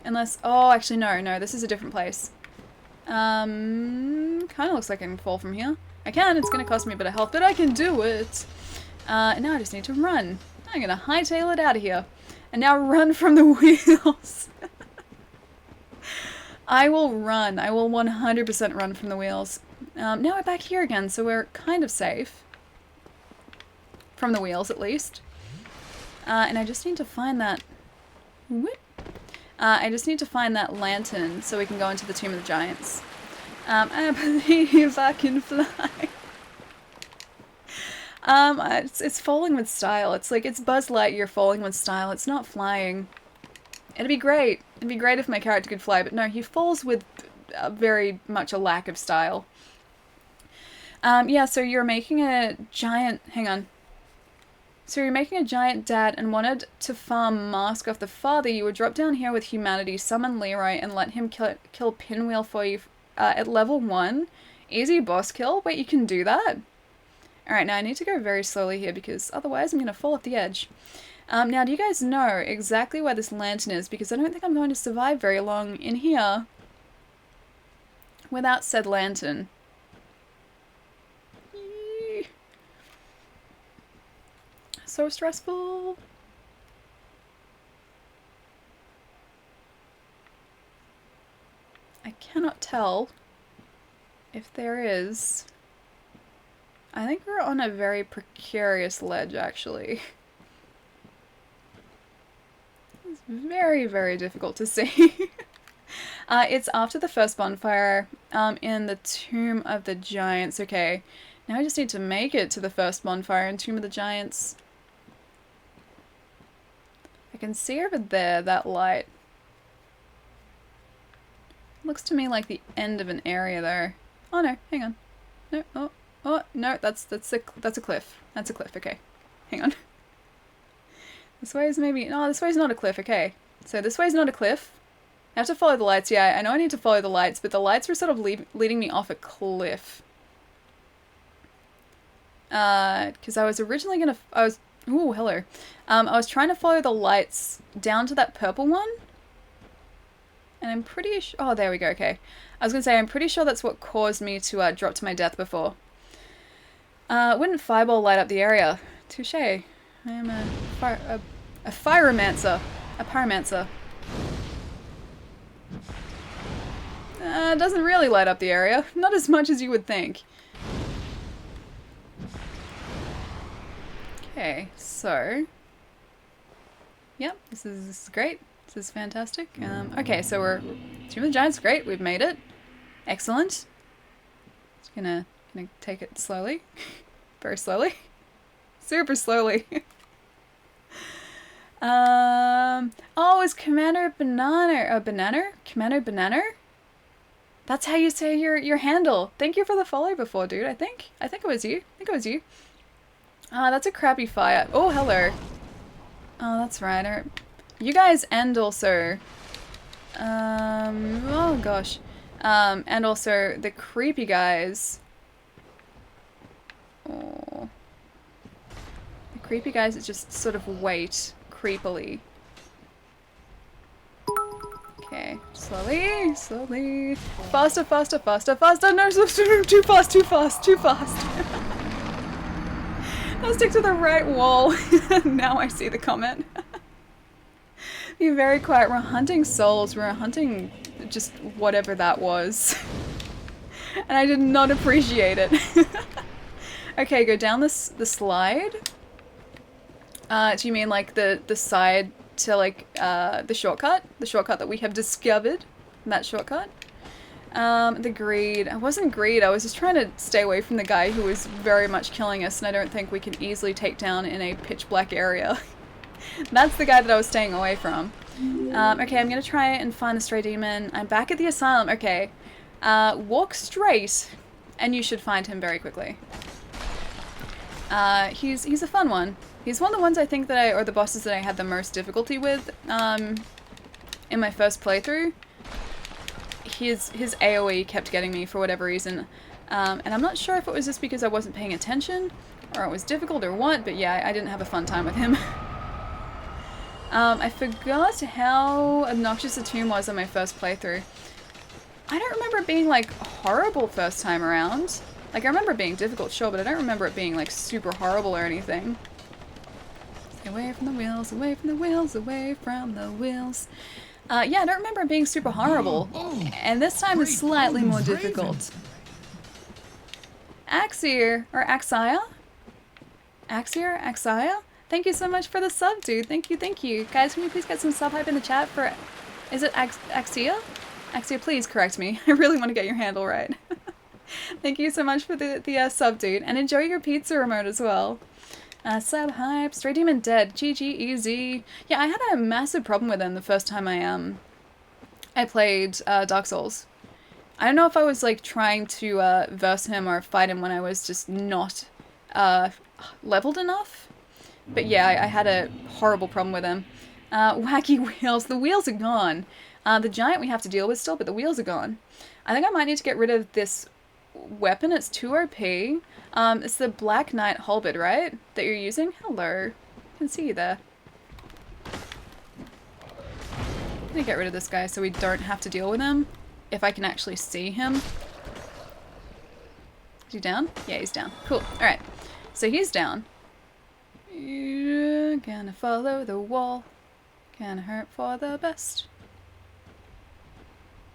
Unless... Oh, actually no, this is a different place. Kind of looks like I can fall from here. I can, it's gonna cost me a bit of health, but I can do it! And now I just need to run. I'm gonna hightail it out of here. And now run from the wheels! I will run. I will 100% run from the wheels. Now we're back here again, so we're kind of safe. From the wheels, at least. And I just need to find that... Whoop. I just need to find that lantern so we can go into the Tomb of the Giants. I believe I can fly. It's falling with style. It's like, it's Buzz Lightyear falling with style. It's not flying. It'd be great. It'd be great if my character could fly, but no, he falls with very much a lack of style. Yeah, so you're making a giant... Hang on. So you're making a giant dad and wanted to farm Mask off the father. You would drop down here with humanity, summon Leroy, and let him kill Pinwheel for you at level 1. Easy boss kill? Wait, you can do that? Alright, now I need to go very slowly here because otherwise I'm going to fall off the edge. Now, do you guys know exactly where this lantern is? Because I don't think I'm going to survive very long in here without said lantern. Yee. So stressful. I cannot tell if there is. I think we're on a very precarious ledge, actually. very, very difficult to see. It's after the first bonfire in the Tomb of the Giants. Okay, now I just need to make it to the first bonfire in Tomb of the Giants. I can see over there that light. Looks to me like the end of an area though. Oh no, hang on. No, oh no, that's a cliff. That's a cliff. Okay, hang on. This way is maybe no. This way is not a cliff. Okay, so this way is not a cliff. I have to follow the lights. Yeah, I know I need to follow the lights, but the lights were sort of leading me off a cliff. Because I was originally gonna. Ooh, hello. I was trying to follow the lights down to that purple one. And I'm pretty sure... Oh, there we go, okay. I was going to say, I'm pretty sure that's what caused me to drop to my death before. Wouldn't fireball light up the area? Touche. I am a pyromancer. A pyromancer. Doesn't really light up the area. Not as much as you would think. Okay, so... Yep, this is great. This is fantastic. Okay, so we're Tomb of the Giants. Great, we've made it. Excellent. Just gonna take it slowly, very slowly, super slowly. Oh, is Commander Banana Commander Banana? That's how you say your handle. Thank you for the follow before, dude. I think it was you. That's a crappy fire. Oh, hello. Oh, that's right. You guys, and also, oh gosh, and also the creepy guys. Oh, the creepy guys that just sort of wait creepily. Okay, slowly, slowly, faster, faster, faster, faster. No, too fast, too fast, too fast. I'll stick to the right wall. Now I see the comment. Be very quiet. We're hunting souls. We're hunting just whatever that was. And I did not appreciate it. Okay, go down the slide. Do you mean like the side to like the shortcut? The shortcut that we have discovered? That shortcut? The greed. I wasn't greed. I was just trying to stay away from the guy who was very much killing us, and I don't think we can easily take down in a pitch black area. That's the guy that I was staying away from. Okay, I'm gonna try and find the stray demon. I'm back at the asylum. Okay. Walk straight, and you should find him very quickly. He's a fun one. He's one of the ones I think that or the bosses that I had the most difficulty with, in my first playthrough. His AoE kept getting me for whatever reason. And I'm not sure if it was just because I wasn't paying attention, or it was difficult or what, but yeah, I didn't have a fun time with him. I forgot how obnoxious the tomb was on my first playthrough. I don't remember it being, like, horrible first time around. Like, I remember it being difficult, sure, but I don't remember it being, like, super horrible or anything. Away from the wheels, away from the wheels, away from the wheels. Yeah, I don't remember it being super horrible. And this time is slightly more difficult. Axir, or Axia? Axir? Axia? Thank you so much for the sub, dude. Thank you, thank you. Guys, can you please get some sub hype in the chat for... Is it Axia? Axia, please correct me. I really want to get your handle right. Thank you so much for the sub, dude. And enjoy your pizza remote as well. Sub hype. Stray Demon dead. GG easy. Yeah, I had a massive problem with him the first time I played Dark Souls. I don't know if I was like trying to verse him or fight him when I was just not leveled enough. But yeah, I had a horrible problem with him. Wacky wheels. The wheels are gone. The giant we have to deal with still, but the wheels are gone. I think I might need to get rid of this weapon. It's too OP. It's the Black Knight halberd, right? That you're using? Hello. I can see you there. I'm gonna get rid of this guy so we don't have to deal with him. If I can actually see him. Is he down? Yeah, he's down. Cool. Alright. So he's down. You're gonna follow the wall. Gonna hurt for the best.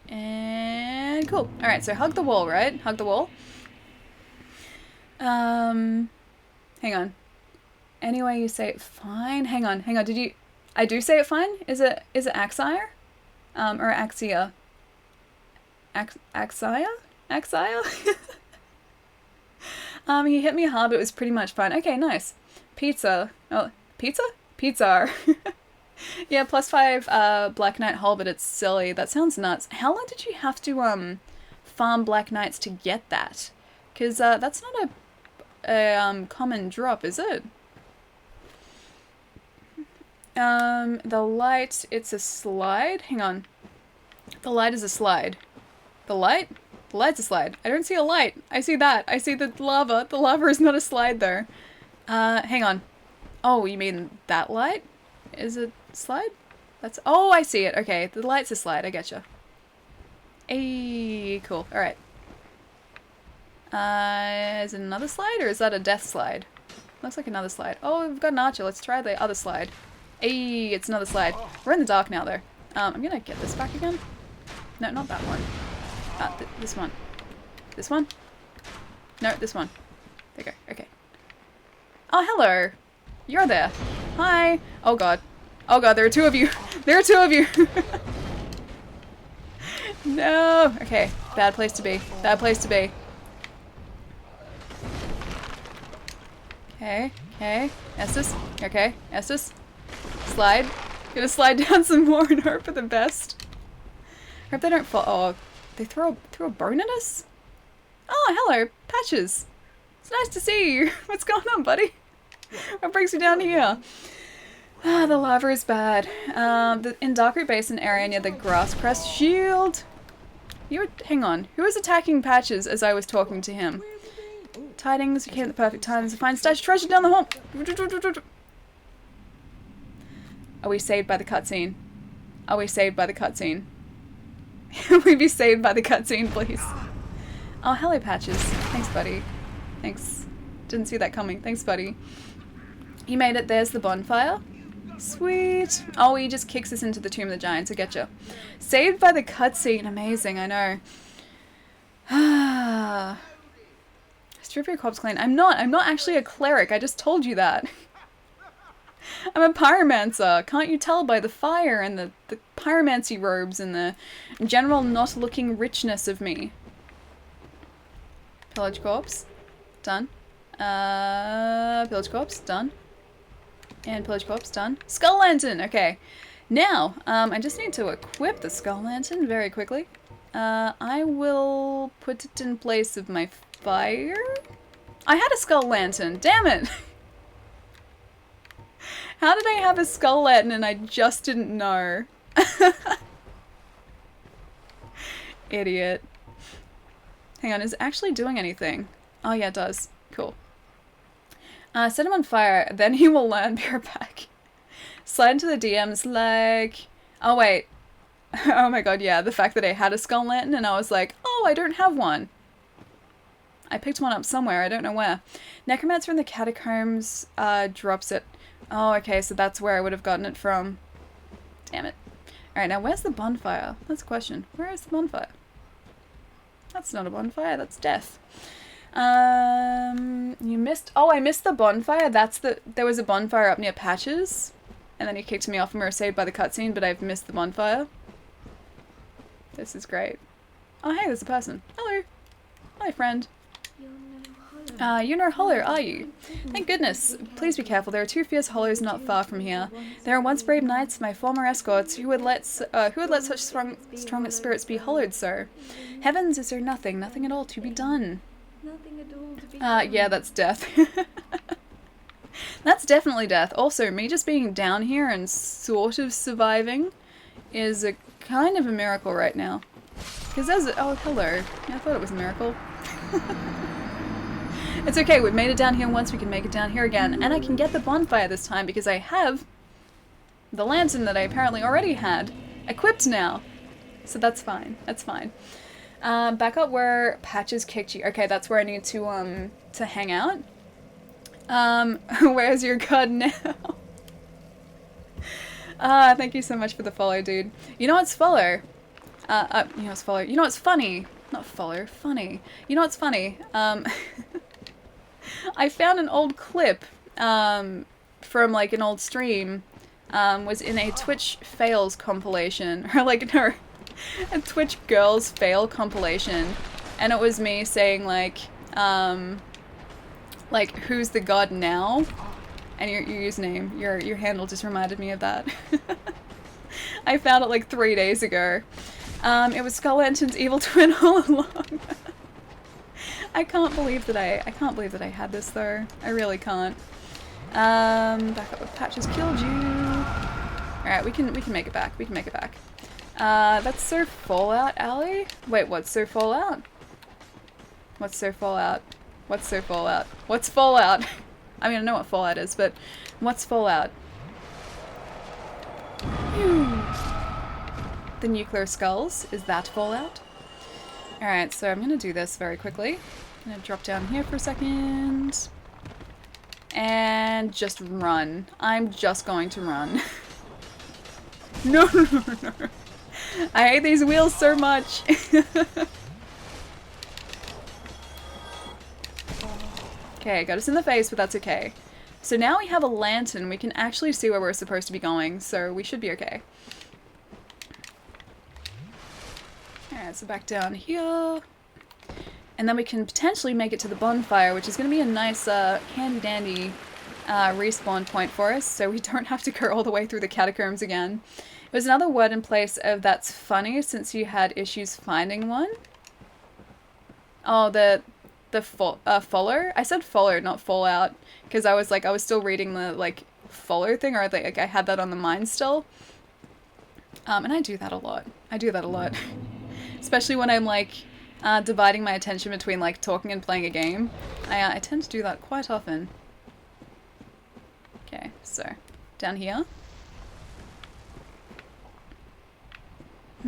And cool. Alright, so hug the wall, right? Hug the wall. Hang on. Anyway, you say fine. Hang on. Did you... I do say it fine. Is it Axire? Or Axia? Axia? Axia? He hit me hard, but it was pretty much fine. Okay, nice. Pizza. Oh, pizza? Pizza. Yeah, +5 Black Knight hull, but it's silly. That sounds nuts. How long did you have to farm Black Knights to get that? Because that's not a common drop, is it? The light, it's a slide? Hang on. The light is a slide. The light? The light's a slide. I don't see a light. I see that. I see the lava. The lava is not a slide, though. Hang on. Oh, you mean that light? Is it slide? That's... Oh, I see it. Okay, the light's a slide. I getcha. Ayy, cool. Alright. Is it another slide, or is that a death slide? Looks like another slide. Oh, we've got an archer. Let's try the other slide. Ayy, it's another slide. We're in the dark now, though. I'm gonna get this back again. No, not that one. This one. This one? No, this one. There you go. Okay. Oh, hello. You're there. Hi. Oh, God. Oh, God, there are two of you. There are two of you. No. Okay. Bad place to be. Bad place to be. Okay. Okay. Estes. Okay. Estes. Slide. Gonna slide down some more and hope for the best. Hope they don't fall. Oh, they throw a bone at us? Oh, hello. Patches. It's nice to see you. What's going on, buddy? What brings you down here? Ah, the lava is bad. In Darkroot Basin area near the Grass Crest Shield. Hang on. Who was attacking Patches as I was talking to him? Tidings, you came at the perfect time to find stash treasure down the hall. Are we saved by the cutscene? Are we saved by the cutscene? Can we be saved by the cutscene, please? Oh, hello, Patches. Thanks, buddy. Thanks. Didn't see that coming. Thanks, buddy. You made it. There's the bonfire. Sweet. Oh, he just kicks us into the Tomb of the Giants. I getcha. Saved by the cutscene. Amazing, I know. Ah. Strip your corpse clean. I'm not actually a cleric. I just told you that. I'm a pyromancer. Can't you tell by the fire and the pyromancy robes and the general not looking richness of me? Pillage corpse. Done. Pillage corpse. Done. And pillage corpse. Done. Skull lantern. Okay. Now, I just need to equip the skull lantern very quickly. I will put it in place of my fire. I had a skull lantern. Damn it. How did I have a skull lantern and I just didn't know? Idiot. Hang on, is it actually doing anything? Oh yeah, it does. Cool. Set him on fire, then he will learn. Be right back. Slide into the DMs like... Oh wait. Oh my god, yeah, the fact that I had a skull lantern and I was like, oh, I don't have one. I picked one up somewhere, I don't know where. Necromancer in the catacombs drops it. Oh, okay, so that's where I would have gotten it from. Damn it. Alright, now where's the bonfire? That's a question. Where is the bonfire? That's not a bonfire, that's death. You missed... Oh, I missed the bonfire? There was a bonfire up near Patches. And then he kicked me off and we were saved by the cutscene, but I've missed the bonfire. This is great. Oh, hey, there's a person. Hello. Hi, friend. You're no hollow, are you? Thank goodness. Please be careful. There are two fierce hollows not far from here. There are once brave knights, my former escorts, who would let such strong spirits be hollowed so. Heavens, is there nothing at all to be done? Nothing at all to be done. Yeah, that's death. That's definitely death. Also, me just being down here and sort of surviving is a kind of a miracle right now. Because there's a... Oh, hello. Yeah, I thought it was a miracle. It's okay, we've made it down here once, we can make it down here again. And I can get the bonfire this time because I have the lantern that I apparently already had equipped now. So that's fine, that's fine. Back up where Patches kicked you. Okay, that's where I need to hang out. Where's your god now? Thank you so much for the follow, dude. You know what's follow? You know what's follow? You know what's funny? Not follow, funny. You know what's funny? I found an old clip, from like an old stream was in a Twitch fails compilation, or like, no, a Twitch girls fail compilation, and it was me saying like, who's the god now? And your username, your handle just reminded me of that. I found it like 3 days ago. It was Skull Lantern's evil twin all along. I can't believe that I had this though. I really can't. Back up with Patches killed you. Alright, we can make it back. We can make it back. That's so Fallout Alley? Wait, what's so Fallout? What's so Fallout? What's so Fallout? What's Fallout? I mean, I know what Fallout is, but what's Fallout? The nuclear skulls. Is that Fallout? Alright, so I'm gonna do this very quickly. I'm gonna drop down here for a second. And just run. I'm just going to run. No. I hate these wheels so much. Okay, got us in the face, but that's okay. So now we have a lantern. We can actually see where we're supposed to be going, so we should be okay. Alright, so back down here. And then we can potentially make it to the bonfire, which is going to be a nice, handy-dandy respawn point for us, so we don't have to go all the way through the catacombs again. It was another word in place of that's funny since you had issues finding one. Oh, the follow? I said follow, not fallout, because I was still reading the, like, follow thing, or like I had that on the mind still. And I do that a lot. Especially when I'm, like, dividing my attention between, like, talking and playing a game. I tend to do that quite often. Okay, so, down here.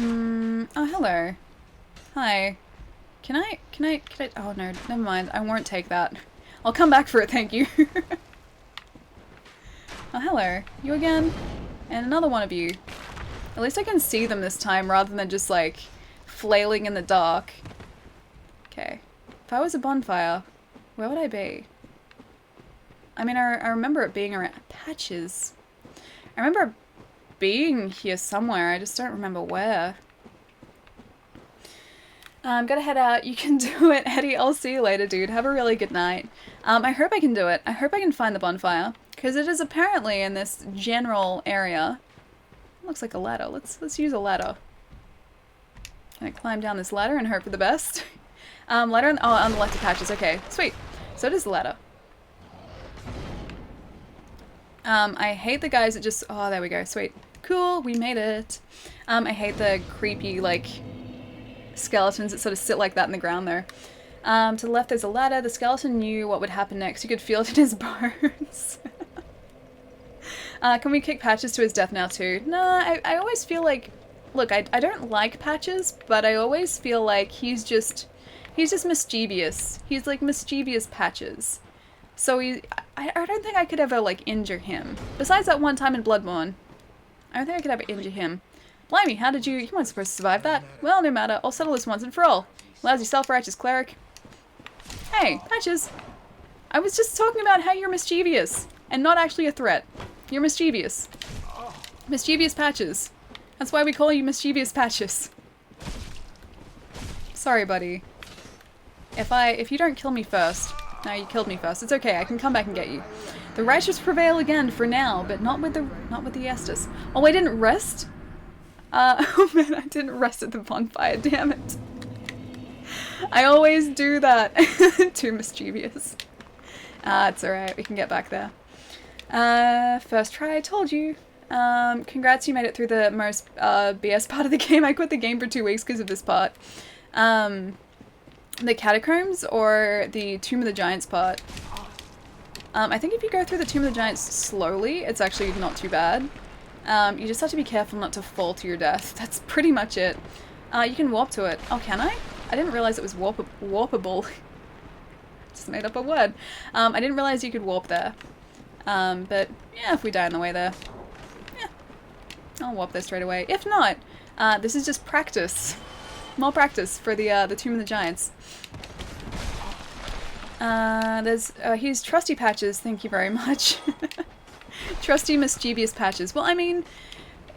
Oh, hello. Hi. Can I, oh no, never mind, I won't take that. I'll come back for it, thank you. Oh, hello. You again? And another one of you. At least I can see them this time rather than just, like, flailing in the dark. Okay. If I was a bonfire, where would I be? I mean, I remember it being around Patches. I remember being here somewhere, I just don't remember where. I'm gonna head out. You can do it, Eddie. I'll see you later, dude. Have a really good night. I hope I can do it. I hope I can find the bonfire, because it is apparently in this general area. Looks like a ladder. Let's use a ladder. Can I climb down this ladder and hope for the best? Ladder on the left of Patches. Okay, sweet. So it is the ladder. I hate the guys that just... Oh, there we go. Sweet. Cool, we made it. I hate the creepy, like, skeletons that sort of sit like that in the ground there. To the left there's a ladder. The skeleton knew what would happen next. You could feel it in his bones. Can we kick Patches to his death now too? No, I always feel like... Look, I don't like Patches, but I always feel like he's just mischievous. He's like mischievous Patches. So I don't think I could ever, like, injure him. Besides that one time in Bloodborne. I don't think I could ever injure him. Blimey, how did you weren't supposed to survive that. Well, no matter, I'll settle this once and for all. Lousy self-righteous cleric. Hey, Patches. I was just talking about how you're mischievous, and not actually a threat. You're mischievous. Mischievous Patches. That's why we call you Mischievous Patches. Sorry, buddy. If you don't kill me first... No, you killed me first. It's okay, I can come back and get you. The righteous prevail again for now, but not with the Estus. Oh, I didn't rest? Oh man, I didn't rest at the bonfire, damn it. I always do that. Too mischievous. It's alright, we can get back there. First try, I told you. Congrats, you made it through the most BS part of the game. I quit the game for 2 weeks because of this part. The catacombs or the Tomb of the Giants part? I think if you go through the Tomb of the Giants slowly, it's actually not too bad. You just have to be careful not to fall to your death. That's pretty much it. You can warp to it. Oh, can I? I didn't realize it was warpable. Just made up a word. I didn't realize you could warp there. But yeah, if we die on the way there, yeah, I'll warp there straight away. If not, this is just practice. More practice for the Tomb of the Giants. Here's Trusty Patches, thank you very much. Trusty, mischievous Patches. Well, I mean,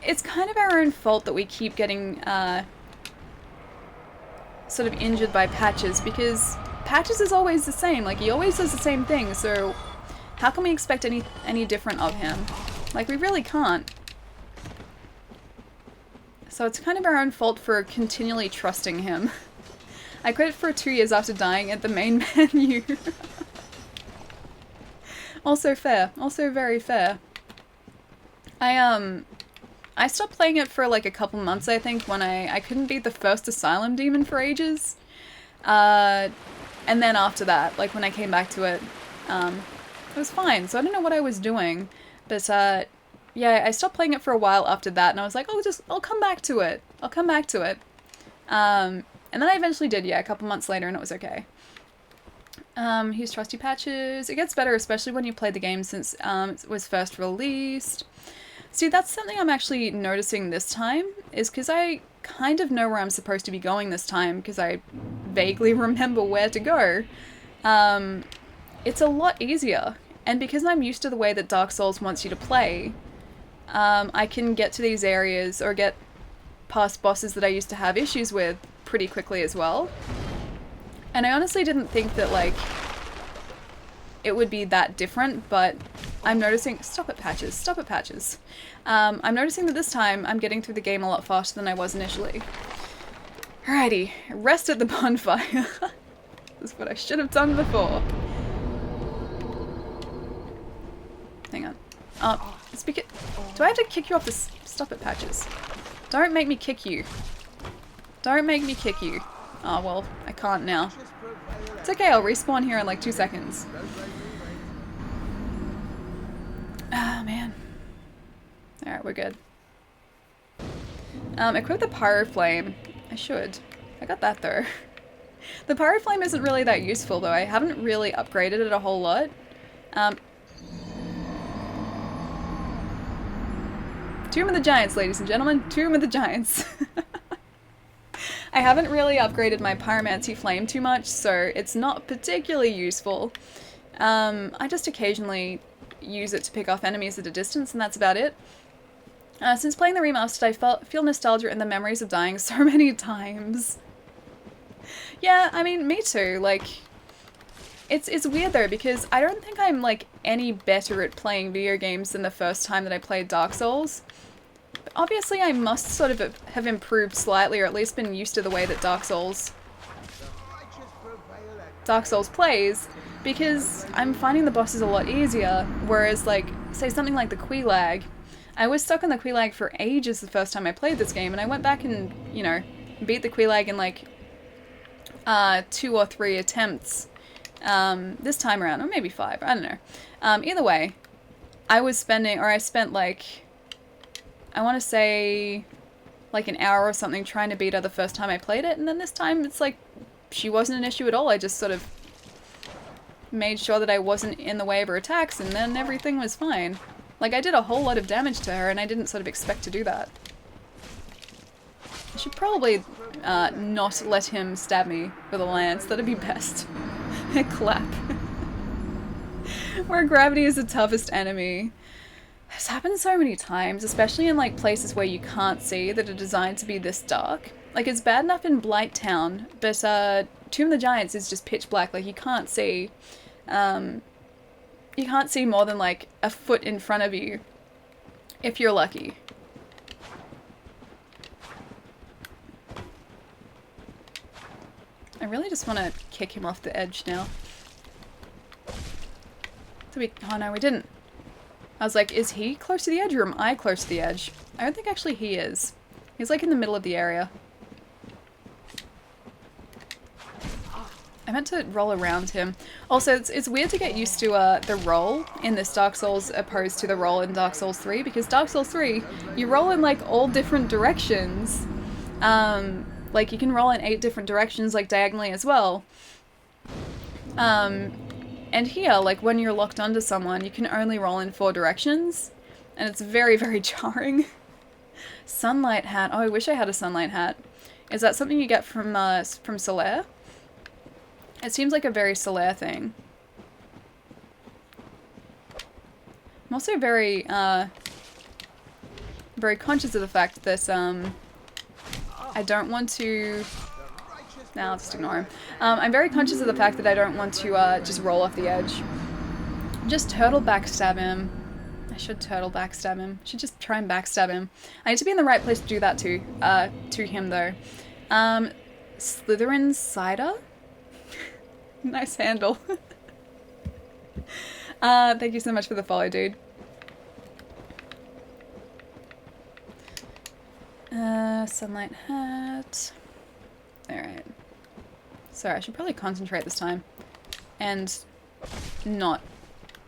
it's kind of our own fault that we keep getting sort of injured by Patches, because Patches is always the same. Like, he always does the same thing, so how can we expect any different of him? Like, we really can't. So it's kind of our own fault for continually trusting him. I quit for 2 years after dying at the main menu. Also fair. Also very fair. I stopped playing it for like a couple months, I think, when I couldn't beat the first Asylum Demon for ages. And then after that, like when I came back to it, it was fine. So I don't know what I was doing. But yeah, I stopped playing it for a while after that, and I was like, oh, I'll come back to it. I'll come back to it. And then I eventually did, yeah, a couple months later, and it was okay. Here's Trusty Patches. It gets better, especially when you play the game since it was first released. See, that's something I'm actually noticing this time, is because I kind of know where I'm supposed to be going this time, because I vaguely remember where to go. It's a lot easier, and because I'm used to the way that Dark Souls wants you to play, I can get to these areas, or get past bosses that I used to have issues with pretty quickly as well. And I honestly didn't think that, like, it would be that different, but I'm noticing— stop it, Patches. Stop it, Patches. I'm noticing that this time I'm getting through the game a lot faster than I was initially. Alrighty. Rest at the bonfire. This is what I should have done before. Hang on. Do I have to kick you off this? Stop it, Patches. Don't make me kick you. Don't make me kick you. Oh, well, I can't now. It's okay, I'll respawn here in like 2 seconds. Ah, man. Alright, we're good. Equip the Pyro Flame. I should. I got that though. The Pyro Flame isn't really that useful though. I haven't really upgraded it a whole lot. Tomb of the Giants, ladies and gentlemen. Tomb of the Giants. I haven't really upgraded my Pyromancy Flame too much, so it's not particularly useful. I just occasionally use it to pick off enemies at a distance, and that's about it. Since playing the Remastered, I feel nostalgia in the memories of dying so many times. Yeah, I mean, me too. Like, it's weird though, because I don't think I'm, like, any better at playing video games than the first time that I played Dark Souls. But obviously I must sort of have improved slightly, or at least been used to the way that Dark Souls plays, because I'm finding the bosses a lot easier, whereas, like, say something like the Quelaag, I was stuck on the Quelaag for ages the first time I played this game, and I went back and, you know, beat the Quelaag in, like, 2 or 3 attempts this time around, or maybe 5, I don't know. Either way, I spent, like, I want to say, like, an hour or something trying to beat her the first time I played it, and then this time it's like, she wasn't an issue at all. I just sort of made sure that I wasn't in the way of her attacks, and then everything was fine. Like, I did a whole lot of damage to her, and I didn't sort of expect to do that. I should probably not let him stab me with a lance. That'd be best. Clap. Where gravity is the toughest enemy. This happens so many times, especially in, like, places where you can't see, that are designed to be this dark. Like, it's bad enough in Blight Town, but Tomb of the Giants is just pitch black. Like, you can't see. You can't see more than, like, a foot in front of you, if you're lucky. I really just want to kick him off the edge now. Oh no, we didn't. I was like, is he close to the edge, or am I close to the edge? I don't think actually he is. He's like in the middle of the area. I meant to roll around him. Also, it's weird to get used to the roll in this Dark Souls opposed to the roll in Dark Souls 3, because Dark Souls 3, you roll in, like, all different directions. Like, you can roll in 8 different directions, like, diagonally as well. And here, like, when you're locked onto someone, you can only roll in 4 directions, and it's very, very jarring. Sunlight hat. Oh, I wish I had a sunlight hat. Is that something you get from Solaire? It seems like a very Solaire thing. I'm also very, very conscious of the fact that, I don't want to... Nah, let's just ignore him. I'm very conscious of the fact that I don't want to, just roll off the edge. Just turtle backstab him. I should turtle backstab him. Should just try and backstab him. I need to be in the right place to do that to him, though. Slytherin Cider? Nice handle. Thank you so much for the follow, dude. Sunlight hat. Alright. Sorry, I should probably concentrate this time. And not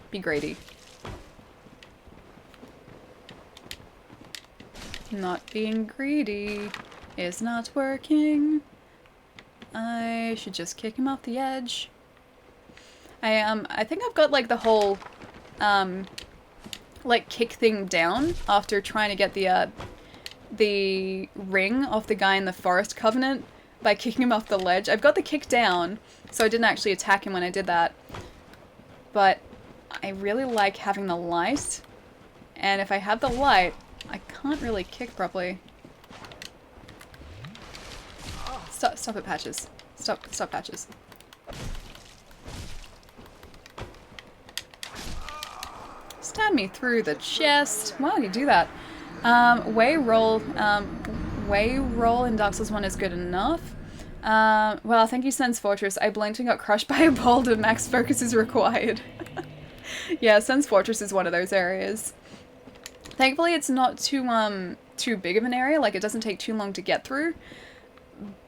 be greedy. Not being greedy is not working. I should just kick him off the edge. I think I've got like the whole like kick thing down after trying to get the ring off the guy in the Forest Covenant by kicking him off the ledge. I've got the kick down, so I didn't actually attack him when I did that. But I really like having the light, and if I have the light, I can't really kick properly. Stop it, Patches. Stop, Patches. Stab me through the chest. Wow, you do that. Way roll in Dark Souls 1 is good enough. Well, thank you, Sen's Fortress. I blinked and got crushed by a boulder. Max focus is required. Yeah, Sen's Fortress is one of those areas. Thankfully, it's not too big of an area. Like, it doesn't take too long to get through.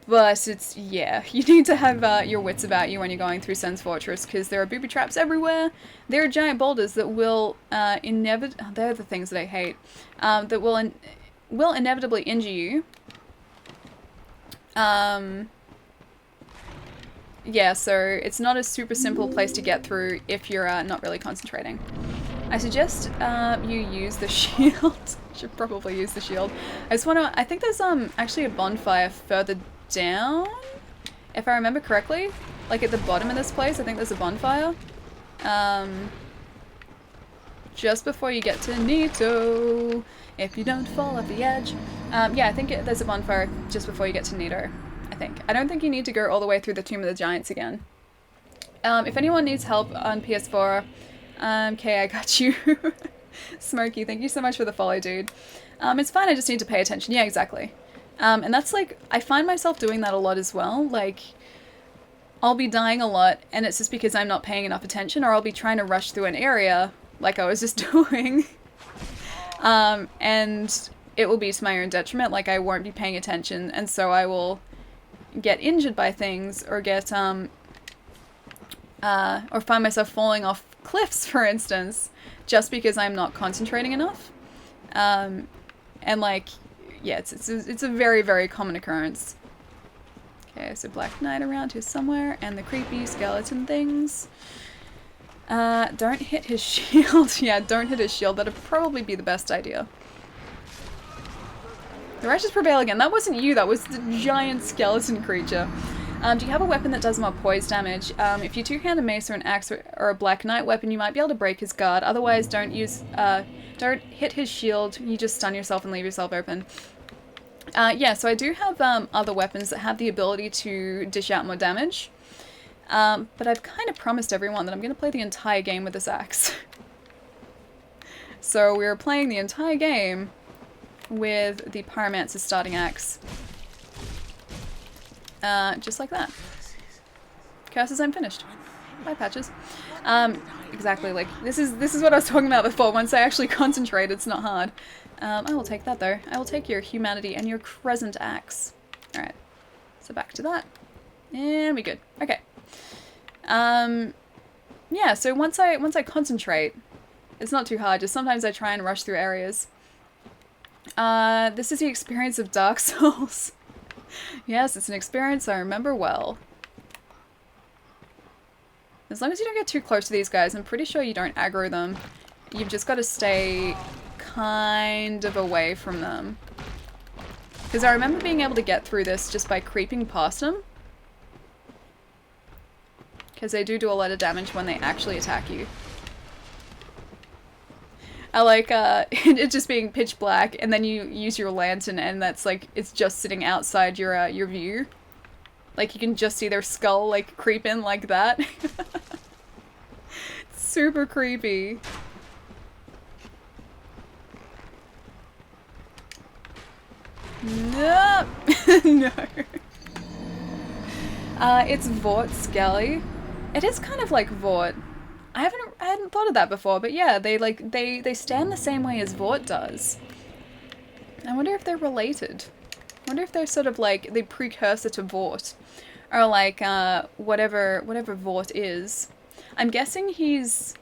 But it's, yeah, you need to have your wits about you when you're going through Sen's Fortress, because there are booby traps everywhere. There are giant boulders that will they're the things that I hate. That will inevitably injure you. Yeah, so it's not a super simple place to get through if you're not really concentrating. I suggest you use the shield. Should probably use the shield. I think there's actually a bonfire further down, if I remember correctly. Like at the bottom of this place, I think there's a bonfire. Just before you get to Nito, if you don't fall off the edge. Yeah, I think there's a bonfire just before you get to Nito, I think. I don't think you need to go all the way through the Tomb of the Giants again. If anyone needs help on PS4, okay, I got you. Smokey, thank you so much for the follow, dude. It's fine, I just need to pay attention. Yeah, exactly. And that's like, I find myself doing that a lot as well. Like, I'll be dying a lot, and it's just because I'm not paying enough attention, or I'll be trying to rush through an area, like I was just doing. And it will be to my own detriment, like I won't be paying attention, and so I will get injured by things, or get, or find myself falling off cliffs, for instance, just because I'm not concentrating enough. And like, yeah, it's a very, very common occurrence. Okay, so Black Knight around here somewhere, and the creepy skeleton things. Don't hit his shield. Yeah, don't hit his shield. That'd probably be the best idea. The righteous prevail again. That wasn't you, that was the giant skeleton creature. Do you have a weapon that does more poise damage? If you two-hand a mace or an axe or a Black Knight weapon, you might be able to break his guard. Otherwise, don't hit his shield. You just stun yourself and leave yourself open. Yeah, so I do have other weapons that have the ability to dish out more damage. But I've kind of promised everyone that I'm going to play the entire game with this axe. So we're playing the entire game with the Pyromancer's starting axe. Just like that. Curses, I'm finished. Bye, Patches. Exactly, like, this is what I was talking about before. Once I actually concentrate, it's not hard. I will take that, though. I will take your humanity and your crescent axe. Alright. So back to that. And we're good. Okay. Yeah, so once I concentrate, it's not too hard. Just sometimes I try and rush through areas. This is the experience of Dark Souls. Yes, it's an experience I remember well. As long as you don't get too close to these guys, I'm pretty sure you don't aggro them. You've just got to stay kind of away from them. Because I remember being able to get through this just by creeping past them. Because they do a lot of damage when they actually attack you. I like it just being pitch black, and then you use your lantern, and that's like it's just sitting outside your view. Like you can just see their skull like creep in like that. Super creepy. No. No. It's Vort Skelly. It is kind of like Vort. I hadn't thought of that before, but yeah, they stand the same way as Vort does. I wonder if they're related. I wonder if they're sort of like the precursor to Vort, or like whatever Vort is. I'm guessing he's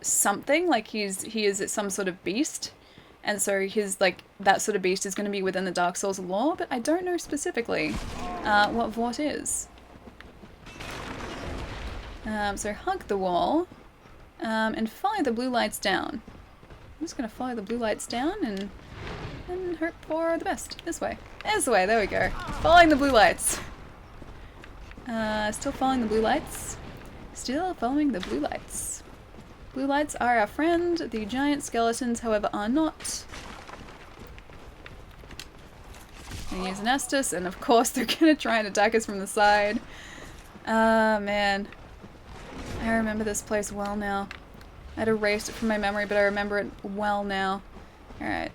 something like he is some sort of beast, and so his like that sort of beast is going to be within the Dark Souls lore, but I don't know specifically what Vort is. So hug the wall, and follow the blue lights down. I'm just gonna follow the blue lights down and hope for the best. This way. This way, there we go. Following the blue lights. Still following the blue lights. Still following the blue lights. Blue lights are our friend. The giant skeletons, however, are not. Gonna use an Estus, and of course they're gonna try and attack us from the side. Man. I remember this place well now. I'd erased it from my memory, but I remember it well now. Alright.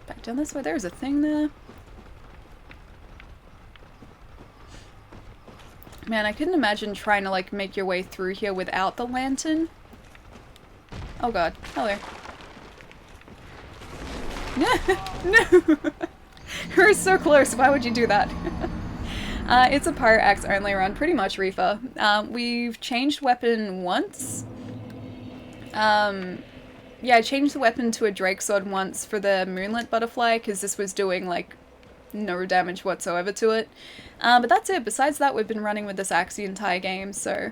Back down this way. There's a thing there. Man, I couldn't imagine trying to, like, make your way through here without the lantern. Oh god. Hello. No! We're so close. Why would you do that? It's a Pirate Axe only run, pretty much, Reefer. We've changed weapon once. Yeah, I changed the weapon to a Drake Sword once for the Moonlit Butterfly, because this was doing, like, no damage whatsoever to it. But that's it. Besides that, we've been running with this axe the entire game, so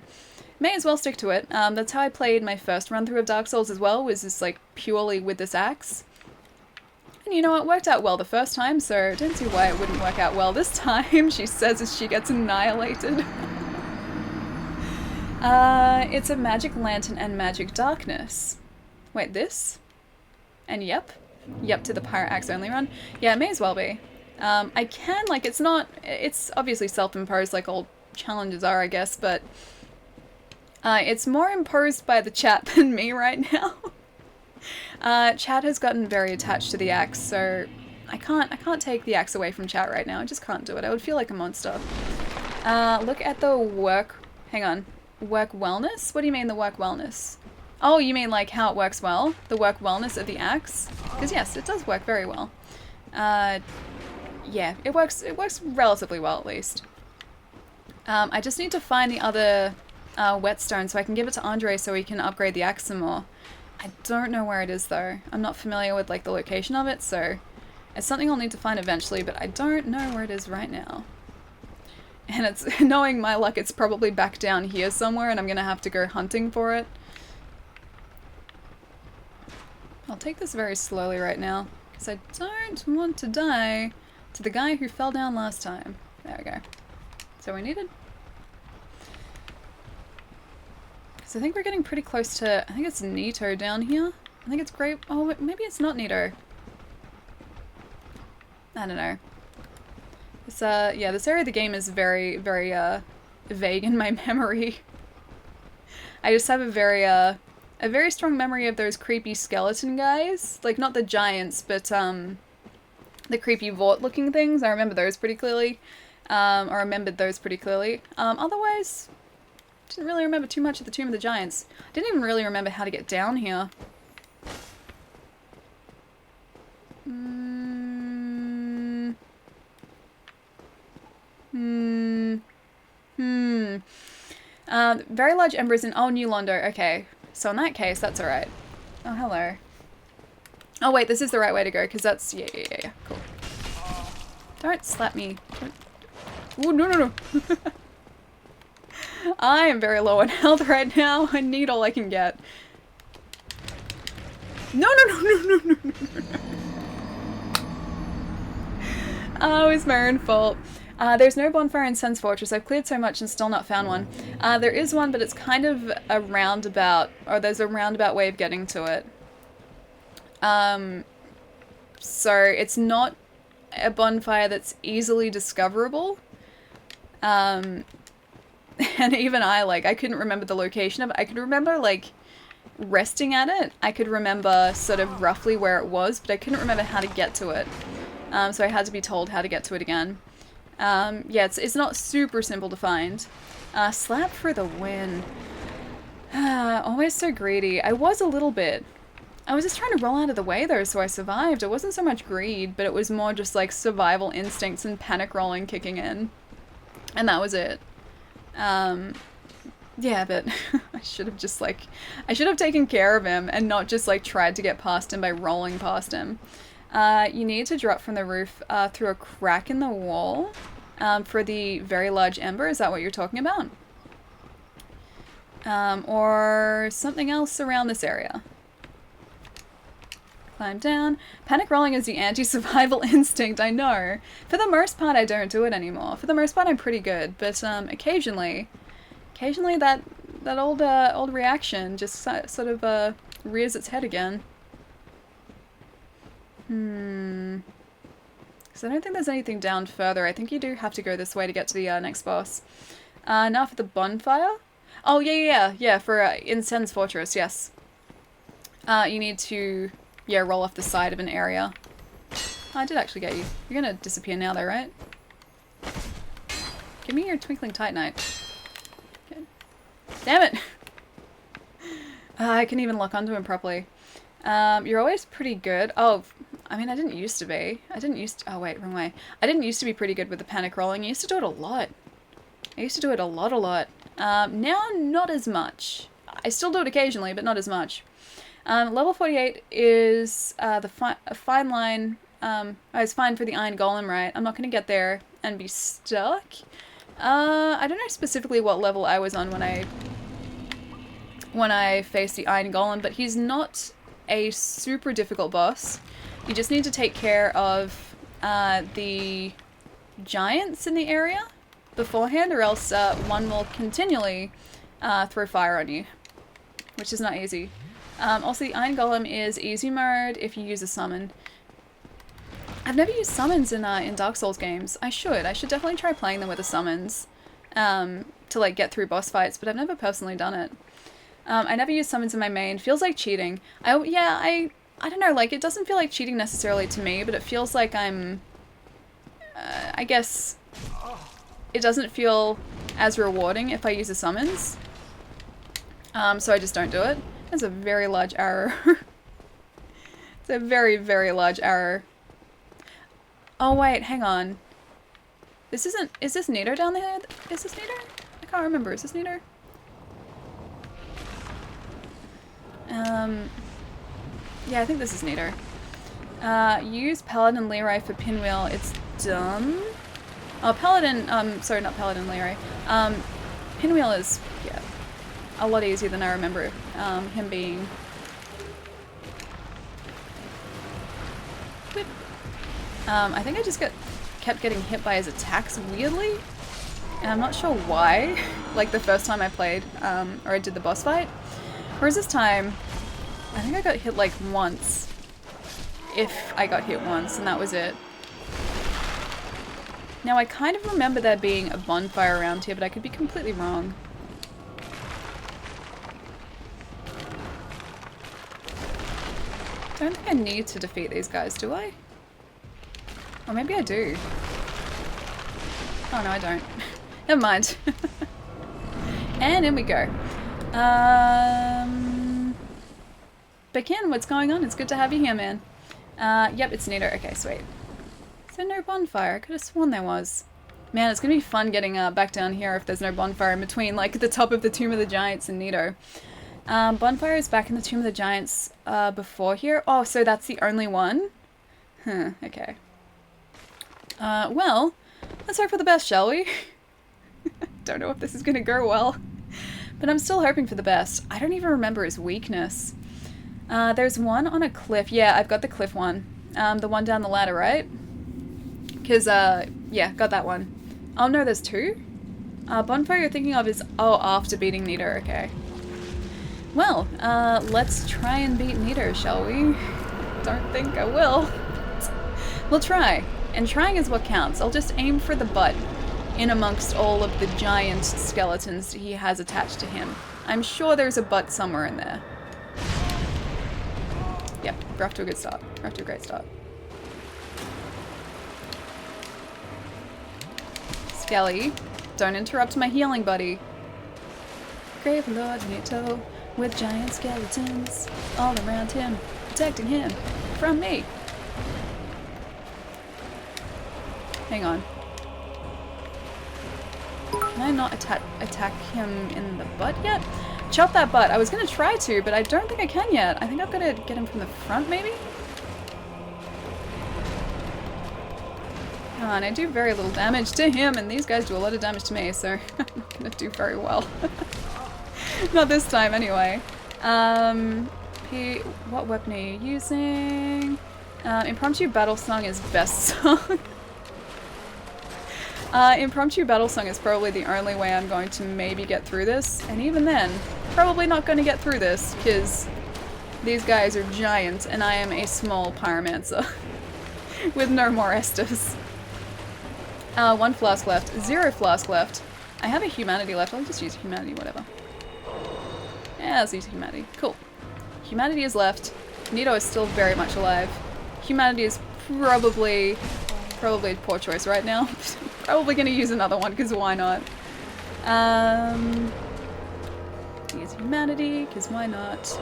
may as well stick to it. That's how I played my first run-through of Dark Souls as well, was just, like, purely with this axe. And you know, it worked out well the first time, so don't see why it wouldn't work out well this time, she says as she gets annihilated. It's a magic lantern and magic darkness. Wait, this? And yep. Yep, to the Pirate Axe only run. Yeah, it may as well be. I can, like, it's obviously self-imposed like all challenges are, I guess, but it's more imposed by the chat than me right now. Chat has gotten very attached to the axe, so I can't take the axe away from chat right now. I just can't do it. I would feel like a monster. Look at the work wellness? What do you mean the work wellness? Oh, you mean like how it works well? The work wellness of the axe? Because yes, it does work very well. Yeah, it works relatively well at least. I just need to find the other whetstone so I can give it to Andre so he can upgrade the axe some more. I don't know where it is though. I'm not familiar with like the location of it, so it's something I'll need to find eventually, but I don't know where it is right now. And it's, knowing my luck, it's probably back down here somewhere and I'm gonna have to go hunting for it. I'll take this very slowly right now, because I don't want to die to the guy who fell down last time. There we go. So we needed. So I think we're getting pretty close to, I think it's Nito down here. I think it's great. Oh, maybe it's not Nito. I don't know. This, yeah, this area of the game is very, very, vague in my memory. I just have a very strong memory of those creepy skeleton guys. Like, not the giants, but, the creepy Vort-looking things. I remember those pretty clearly. Or remembered those pretty clearly. Otherwise, didn't really remember too much of the Tomb of the Giants. Didn't even really remember how to get down here. Very large embers in... Oh, New Londo. Okay. So in that case, that's alright. Oh, hello. Oh, wait, this is the right way to go, because that's... Yeah. Cool. Don't slap me. Don't... Ooh, no. I am very low on health right now. I need all I can get. No. Oh, it's my own fault. There's no bonfire in Sen's Fortress. I've cleared so much and still not found one. There is one, but it's kind of a roundabout, or there's a roundabout way of getting to it. So it's not a bonfire that's easily discoverable. And even I couldn't remember the location of it. I could remember, like, resting at it. I could remember sort of roughly where it was, but I couldn't remember how to get to it. So I had to be told how to get to it again. Yeah, it's not super simple to find. Slap for the win. Always so greedy. I was a little bit. I was just trying to roll out of the way though, so I survived. It wasn't so much greed, but it was more just like survival instincts and panic rolling kicking in. And that was it. Yeah, but I should have just like, I should have taken care of him and not just like tried to get past him by rolling past him. You need to drop from the roof through a crack in the wall for the very large ember. Is that what you're talking about? Or something else around this area. Climb down. Panic rolling is the anti-survival instinct, I know. For the most part, I don't do it anymore. For the most part, I'm pretty good, but occasionally that old reaction just sort of rears its head again. So I don't think there's anything down further. I think you do have to go this way to get to the next boss. Now for the bonfire. Oh yeah. For Incense Fortress, yes. You need to roll off the side of an area. Oh, I did actually get you. You're gonna disappear now though, right? Give me your Twinkling Titanite. Okay. Damn it! I couldn't even lock onto him properly. You're always pretty good. Oh, I mean, I didn't used to be. Oh wait, wrong way. I didn't used to be pretty good with the panic rolling. I used to do it a lot. A lot. Now, not as much. I still do it occasionally, but not as much. Level 48 is a fine line. It's fine for the Iron Golem, right? I'm not going to get there and be stuck. I don't know specifically what level I was on when I faced the Iron Golem, but he's not a super difficult boss. You just need to take care of the giants in the area beforehand, or else one will continually throw fire on you, which is not easy. Also, the Iron Golem is easy mode if you use a summon. I've never used summons in Dark Souls games. I should definitely try playing them with the summons to like get through boss fights, but I've never personally done it. I never use summons in my main. Feels like cheating. I don't know, like it doesn't feel like cheating necessarily to me, but it feels like I'm I guess it doesn't feel as rewarding if I use the summons. So I just don't do it. That's a very large error. It's a very, very large error. Oh wait, hang on. Is this Nito down there? Is this Nito? I can't remember. Is this Nito? Yeah, I think this is Nito. Use Paladin Leroy for Pinwheel. It's dumb. Oh, Paladin, sorry, not Paladin Leroy. Pinwheel is, yeah, a lot easier than I remember him being. Whip. I think I just kept getting hit by his attacks weirdly, and I'm not sure why, like the first time I played, or I did the boss fight. Whereas this time, I think I got hit like once. If I got hit once, and that was it. Now I kind of remember there being a bonfire around here, but I could be completely wrong. Don't think I need to defeat these guys, do I? Or maybe I do. Oh no, I don't. Never mind. And in we go. Bekin, what's going on? It's good to have you here, man. Yep, it's Nito. Okay, sweet. Is there no bonfire? I could have sworn there was. Man, it's gonna be fun getting back down here if there's no bonfire in between, like the top of the Tomb of the Giants and Nito. Bonfire is back in the Tomb of the Giants before here. Oh, so that's the only one? Huh, okay. Well, let's hope for the best, shall we? Don't know if this is gonna go well. But I'm still hoping for the best. I don't even remember his weakness. There's one on a cliff. Yeah, I've got the cliff one. The one down the ladder, right? Because, yeah, got that one. Oh no, there's two? Bonfire you're thinking of is, oh, after beating Nito, okay. Well, let's try and beat Nito, shall we? don't think I will. We'll try. And trying is what counts. I'll just aim for the butt in amongst all of the giant skeletons he has attached to him. I'm sure there's a butt somewhere in there. Yep, we're off to a good start. We're off to a great start. Skelly, don't interrupt my healing, buddy. Grave Lord Nito with giant skeletons all around him, protecting him from me. Hang on. Can I not attack him in the butt yet? Chop that butt. I was going to try to, but I don't think I can yet. I think I've got to get him from the front, maybe? Come on, I do very little damage to him, and these guys do a lot of damage to me, so I'm not going to do very well. Not this time, anyway. What weapon are you using? Impromptu Battle Song is best song. Impromptu Battle Song is probably the only way I'm going to maybe get through this, and even then, probably not going to get through this, because these guys are giant, and I am a small pyromancer with no more Estus. 1 flask left, 0 flask left. I have a humanity left, I'll just use humanity, whatever. Yeah, let's use humanity. Cool. Humanity is left. Nito is still very much alive. Humanity is probably a poor choice right now. Probably gonna use another one, because why not? Use humanity, because why not?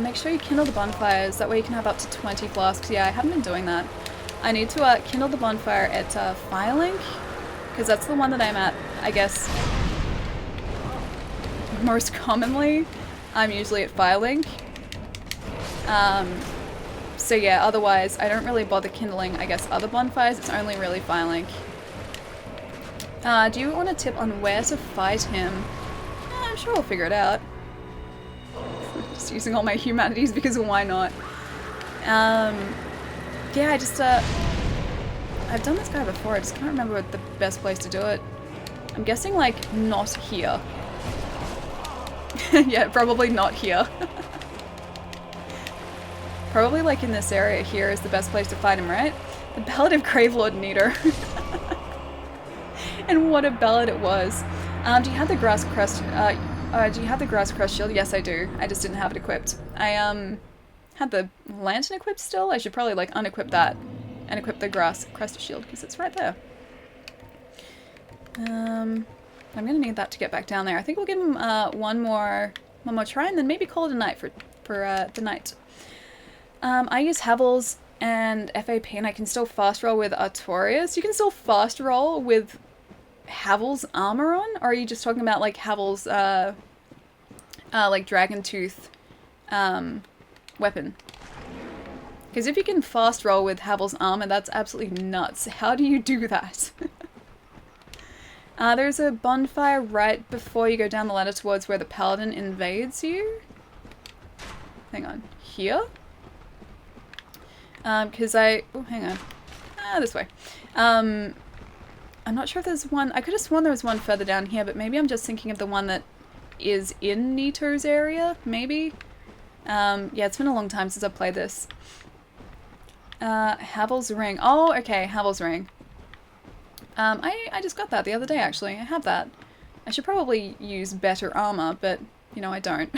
Make sure you kindle the bonfires, that way you can have up to 20 flasks. Yeah, I haven't been doing that. I need to kindle the bonfire at Firelink, because that's the one that I'm at, I guess, most commonly. I'm usually at Firelink. So yeah, otherwise I don't really bother kindling, I guess, other bonfires. It's only really Firelink. Do you want a tip on where to fight him? I'm sure we'll figure it out. Just using all my humanities because why not? Yeah, I just, I've done this guy before, I just can't remember the best place to do it. I'm guessing, like, not here. Yeah, probably not here. Probably, like, in this area here is the best place to fight him, right? The Ballad of Gravelord Nito. And what a ballad it was. Do you have the grass crest, do you have the grass crest shield? Yes, I do. I just didn't have it equipped. I, had the lantern equipped still. I should probably, like, unequip that and equip the grass crest shield, because it's right there. I'm gonna need that to get back down there. I think we'll give him, one more try, and then maybe call it a night for the night. I use Havels and FAP, and I can still fast roll with Artorias. You can still fast roll with Havel's armor on, or are you just talking about, like, Havel's, like, Dragon Tooth, weapon? Because if you can fast roll with Havel's armor, that's absolutely nuts. How do you do that? There's a bonfire right before you go down the ladder towards where the paladin invades you. Hang on. Here? Because oh, hang on. This way. I'm not sure if there's one. I could have sworn there was one further down here, but maybe I'm just thinking of the one that is in Nito's area, maybe? Yeah, it's been a long time since I've played this. Havel's ring. Oh, okay, Havel's ring. I just got that the other day, actually. I have that. I should probably use better armor, but, you know, I don't.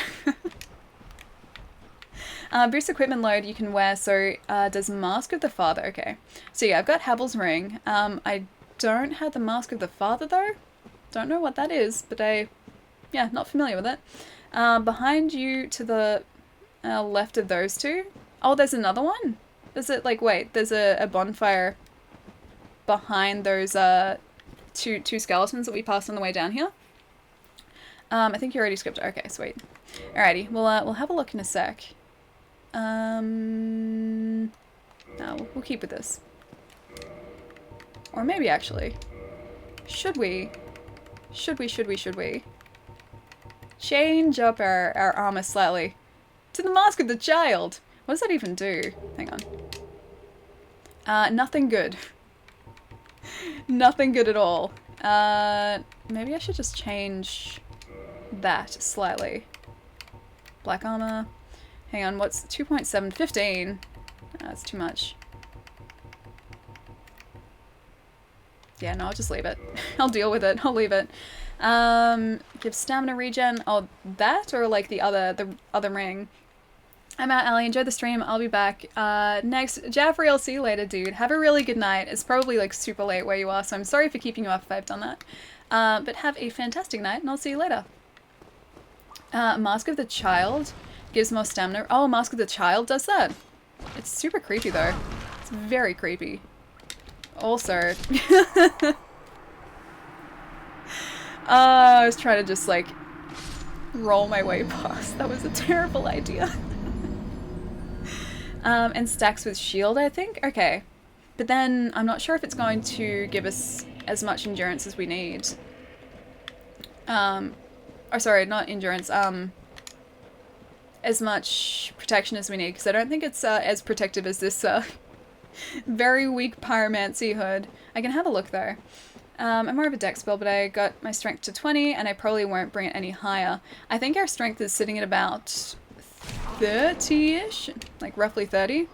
Boost equipment load you can wear, so does Mask of the Father. Okay. So yeah, I've got Havel's ring. I don't have the Mask of the Father, though. Don't know what that is, but yeah, not familiar with it. Behind you to the left of those two. Oh, there's another one? Is it, like, wait, there's a bonfire behind those two skeletons that we passed on the way down here? I think you already skipped it. Okay, sweet. Alrighty, we'll have a look in a sec. No, we'll keep with this. Or maybe actually. Should we change up our armor slightly to the Mask of the Child? What does that even do? Hang on. Nothing good. Nothing good at all. Maybe I should just change that slightly. Black armor. Hang on, what's 2.7? 15. That's too much. Yeah, no, I'll just leave it. I'll deal with it. I'll leave it. Give stamina regen. Oh, that or like the other ring. I'm out, Allie. Enjoy the stream. I'll be back. Next, Jaffrey, I'll see you later, dude. Have a really good night. It's probably like super late where you are, so I'm sorry for keeping you up if I've done that. But have a fantastic night, and I'll see you later. Mask of the Child gives more stamina. Oh, Mask of the Child does that. It's super creepy though. It's very creepy. Also, I was trying to just like roll my way past. That was a terrible idea. And stacks with shield, I think? Okay. But then I'm not sure if it's going to give us as much endurance as we need. Or sorry, not endurance, as much protection as we need, because I don't think it's as protective as this very weak pyromancy hood. I can have a look though. I'm more of a dex spell, but I got my strength to 20, and I probably won't bring it any higher. I think our strength is sitting at about 30-ish, like roughly 30.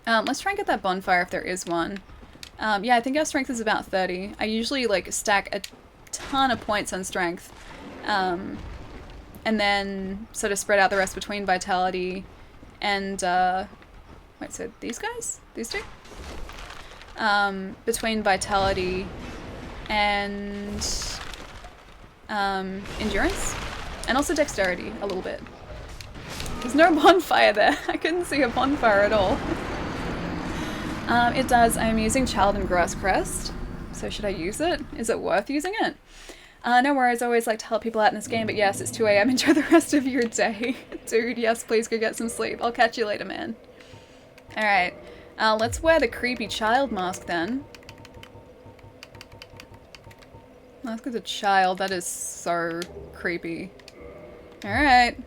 Let's try and get that bonfire if there is one. Yeah, I think our strength is about 30. I usually like stack a ton of points on strength, and then sort of spread out the rest between vitality and wait, so these guys? These two? Between vitality and endurance, and also dexterity a little bit. There's no bonfire there. I couldn't see a bonfire at all. It does. I'm using Child and Grass Crest. So should I use it? Is it worth using it? No worries. I always like to help people out in this game, but yes, it's 2 AM. Enjoy the rest of your day. Dude, yes, please go get some sleep. I'll catch you later, man. Alright. Let's wear the creepy child mask then. Mask of the child. That is so creepy. Alright.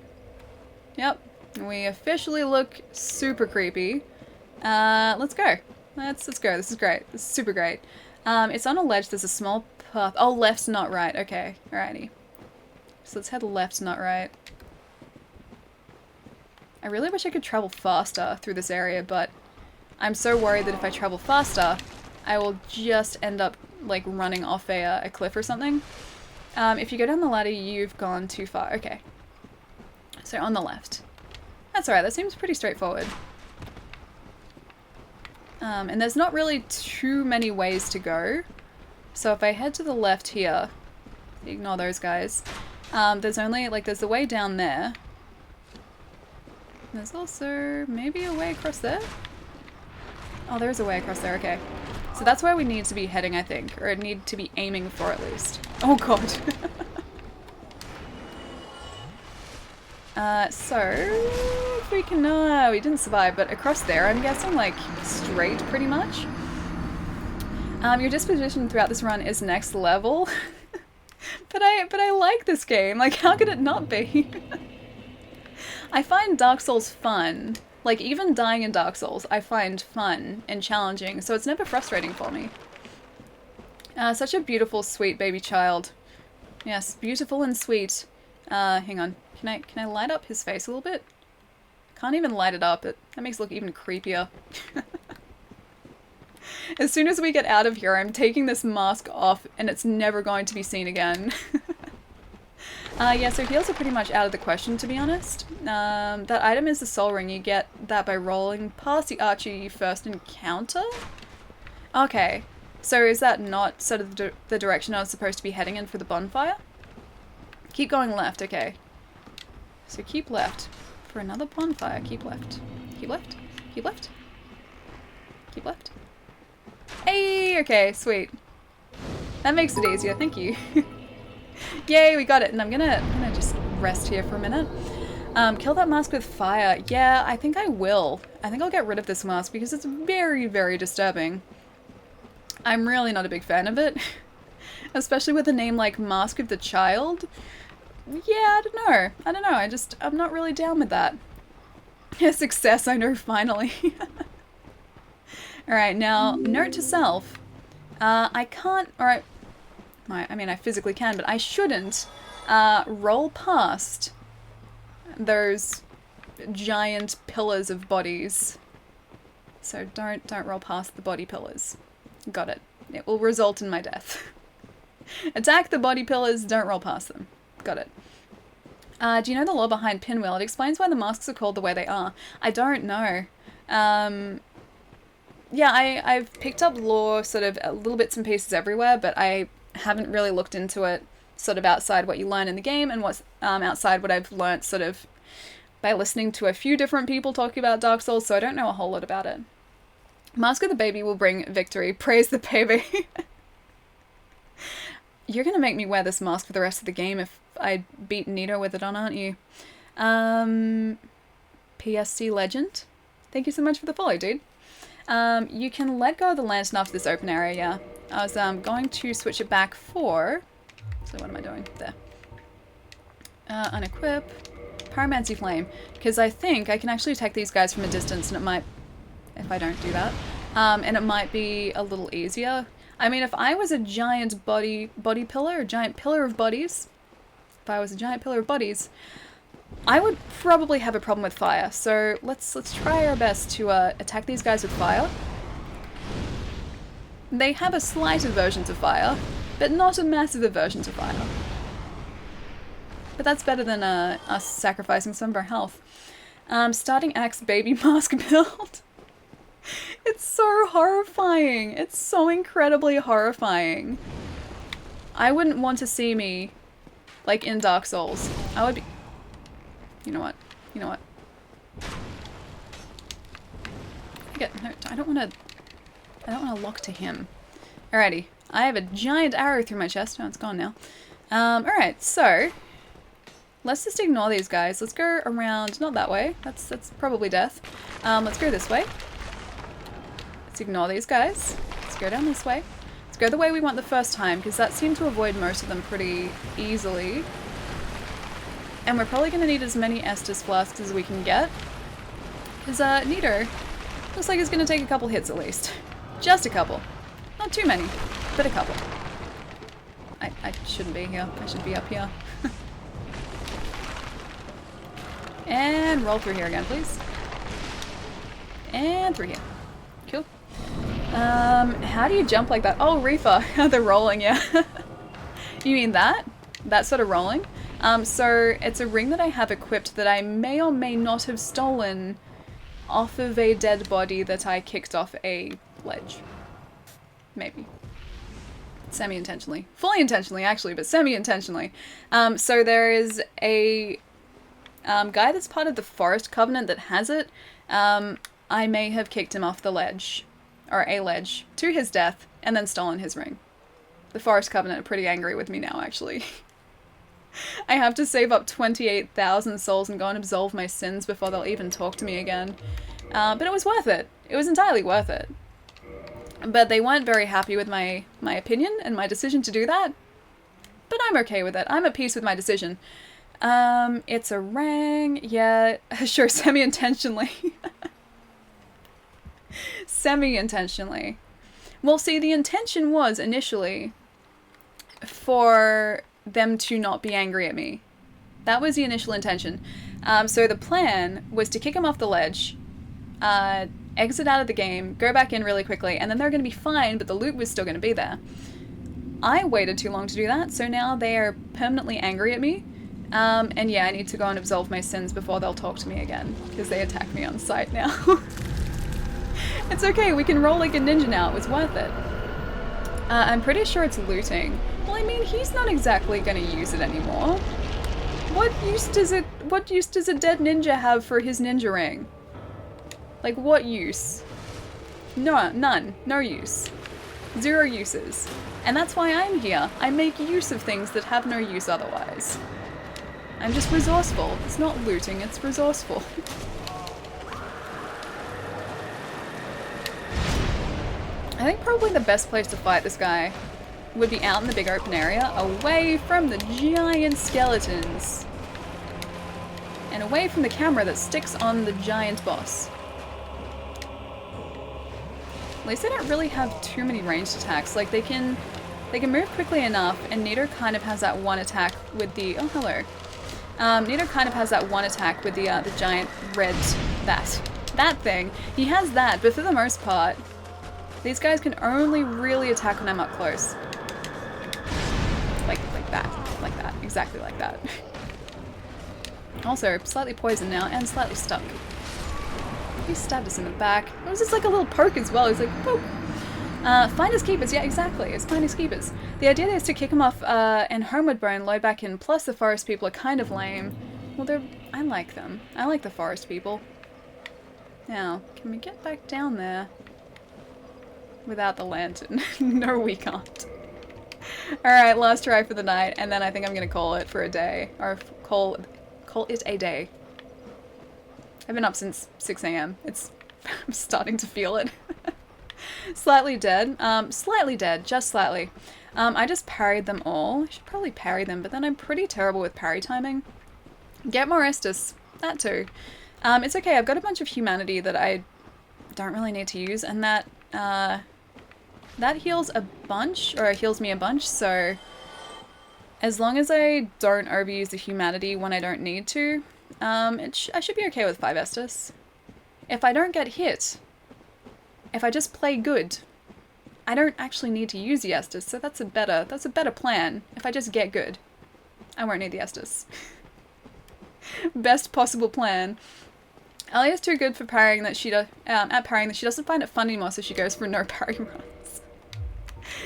Yep. We officially look super creepy. Let's go. Let's go. This is great. This is super great. It's on a ledge. There's a small path. Oh, left's not right. Okay. Alrighty. So let's head left, not right. I really wish I could travel faster through this area, but I'm so worried that if I travel faster, I will just end up like running off a cliff or something. If you go down the ladder, you've gone too far. Okay. So on the left. That's alright, that seems pretty straightforward. And there's not really too many ways to go. So if I head to the left here, ignore those guys, there's only, like, there's the way down there. There's also maybe a way across there? Oh, there's a way across there, okay. So that's where we need to be heading, I think. Or need to be aiming for, at least. Oh god. So if we can, we didn't survive, but across there, I'm guessing, like, straight, pretty much. Your disposition throughout this run is next level. but I like this game. Like, how could it not be? I find Dark Souls fun. Like, even dying in Dark Souls, I find fun and challenging, so it's never frustrating for me. Such a beautiful, sweet baby child. Yes, beautiful and sweet. Hang on. Can I light up his face a little bit? Can't even light it up. That makes it look even creepier. As soon as we get out of here, I'm taking this mask off, and it's never going to be seen again. Yeah, so heals are pretty much out of the question, to be honest. That item is the soul ring. You get that by rolling past the archer you first encounter? Okay. So is that not sort of the direction I was supposed to be heading in for the bonfire? Keep going left, okay. So keep left. For another bonfire, keep left. Keep left? Keep left? Keep left? Hey, okay, sweet. That makes it easier, thank you. Yay, we got it, and I'm gonna just rest here for a minute. Kill that mask with fire. Yeah, I think I will. I think I'll get rid of this mask because it's very, very disturbing. I'm really not a big fan of it. Especially with a name like Mask of the Child. Yeah, I don't know. I'm not really down with that. Yeah, success, I know, finally. Alright, now, note to self. I can't, alright, I mean, I physically can, but I shouldn't roll past those giant pillars of bodies. So don't roll past the body pillars. Got it. It will result in my death. Attack the body pillars, don't roll past them. Got it. Do you know the lore behind Pinwheel? It explains why the masks are called the way they are. I don't know. Yeah, I've picked up lore sort of little bits and pieces everywhere, but I haven't really looked into it sort of outside what you learn in the game and what's outside what I've learnt sort of by listening to a few different people talking about Dark Souls, so I don't know a whole lot about it. Mask of the Baby will bring victory. Praise the baby. You're gonna make me wear this mask for the rest of the game if I beat Nito with it on, aren't you? PSC Legend. Thank you so much for the follow, dude. You can let go of the lantern after this open area, yeah. I was going to switch it back for... So what am I doing? There. Unequip. Pyromancy Flame. Because I think I can actually attack these guys from a distance, and it might... If I don't do that. And it might be a little easier. I mean, if I was a giant body pillar, a giant pillar of bodies... If I was a giant pillar of bodies... I would probably have a problem with fire, so let's try our best to attack these guys with fire. They have a slight aversion to fire, but not a massive aversion to fire. But that's better than us sacrificing some of our health. Starting axe baby mask build. It's so horrifying. It's so incredibly horrifying. I wouldn't want to see me, like, in Dark Souls. I would be... You know what? You know what? No, I don't want to lock to him. Alrighty. I have a giant arrow through my chest. Oh, it's gone now. Alright, so let's just ignore these guys. Let's go around, not that way. That's probably death. Let's go this way. Let's ignore these guys. Let's go down this way. Let's go the way we went the first time, because that seemed to avoid most of them pretty easily. And we're probably going to need as many Estus flasks as we can get. Because Nito looks like it's going to take a couple hits at least. Just a couple. Not too many, but a couple. I shouldn't be here. I should be up here. And roll through here again, please. And through here. Cool. How do you jump like that? Oh, Reaper. They're rolling, yeah. You mean that? That sort of rolling? So it's a ring that I have equipped that I may or may not have stolen off of a dead body that I kicked off a ledge. Maybe. Semi-intentionally. Fully intentionally, actually, but semi-intentionally. So there is a guy that's part of the Forest Covenant that has it. I may have kicked him off the ledge, or a ledge, to his death, and then stolen his ring. The Forest Covenant are pretty angry with me now, actually. I have to save up 28,000 souls and go and absolve my sins before they'll even talk to me again. But it was worth it. It was entirely worth it. But they weren't very happy with my opinion and my decision to do that. But I'm okay with it. I'm at peace with my decision. It's a rang. Yeah, sure, semi-intentionally. Semi-intentionally. Well, see, the intention was initially for them to not be angry at me. That was the initial intention. So the plan was to kick them off the ledge, exit out of the game, go back in really quickly, and then they're going to be fine, but the loot was still going to be there. I waited too long to do that, so now they are permanently angry at me. And yeah, I need to go and absolve my sins before they'll talk to me again, because they attack me on sight now. It's okay, we can roll like a ninja now, it was worth it. I'm pretty sure it's looting. Well, I mean, he's not exactly gonna use it anymore. What use does a dead ninja have for his ninja ring? Like, what use? No, none. No use. Zero uses. And that's why I'm here. I make use of things that have no use otherwise. I'm just resourceful. It's not looting, it's resourceful. I think probably the best place to fight this guy would be out in the big open area, away from the giant skeletons. And away from the camera that sticks on the giant boss. At least they don't really have too many ranged attacks. Like, they can move quickly enough, and Nito kind of has that one attack with the... Oh, hello. Nito kind of has that one attack with the giant red, that thing. He has that, but for the most part, these guys can only really attack when I'm up close. Like that, exactly like that. Also, slightly poisoned now and slightly stuck. He stabbed us in the back. It was just like a little poke as well. He's like, poke. Finders keepers, yeah, exactly. It's finders keepers. The idea there is to kick him off and Homeward Bone, load back in. Plus, the forest people are kind of lame. Well, I like them. I like the forest people. Now, can we get back down there without the lantern? No, we can't. Alright, last try for the night, and then I think I'm gonna call it for a day. Or call it a day. I've been up since 6 AM. I'm starting to feel it. Slightly dead. Slightly dead, just slightly. I just parried them all. I should probably parry them, but then I'm pretty terrible with parry timing. Get more Estus. That too. It's okay, I've got a bunch of humanity that I don't really need to use, and that heals a bunch, or it heals me a bunch, so as long as I don't overuse the humanity when I don't need to, I should be okay with 5 Estus. If I don't get hit, if I just play good, I don't actually need to use the Estus, so that's a better plan. If I just get good, I won't need the Estus. Best possible plan. Alia's too good for parrying that she doesn't find it fun anymore, so she goes for no parry runs.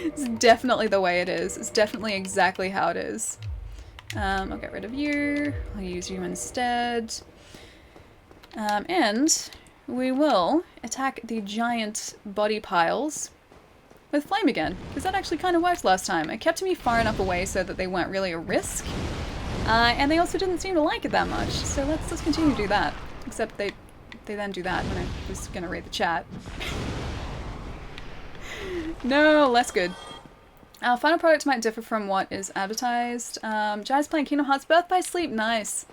It's definitely the way it is. It's definitely exactly how it is. I'll get rid of you. I'll use you instead. And we will attack the giant body piles with flame again, because that actually kind of worked last time. It kept me far enough away so that they weren't really a risk. And they also didn't seem to like it that much, so let's continue to do that. Except they then do that when I was gonna read the chat. No, less good. Our final product might differ from what is advertised. Jai's playing Kingdom Hearts Birth by Sleep, nice.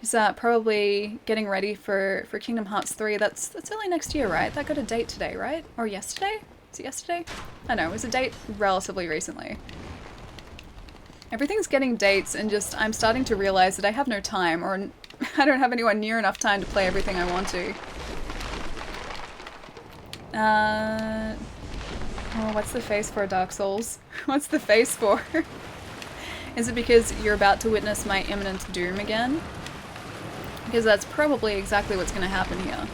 He's probably getting ready for Kingdom Hearts 3. That's early next year, right? That got a date today, right? Or yesterday? Was it yesterday? I don't know, it was a date relatively recently. Everything's getting dates, and just I'm starting to realize that I have no time, or I don't have anyone near enough time to play everything I want to. Oh, what's the face for, Dark Souls? What's the face for? Is it because you're about to witness my imminent doom again? Because that's probably exactly what's going to happen here.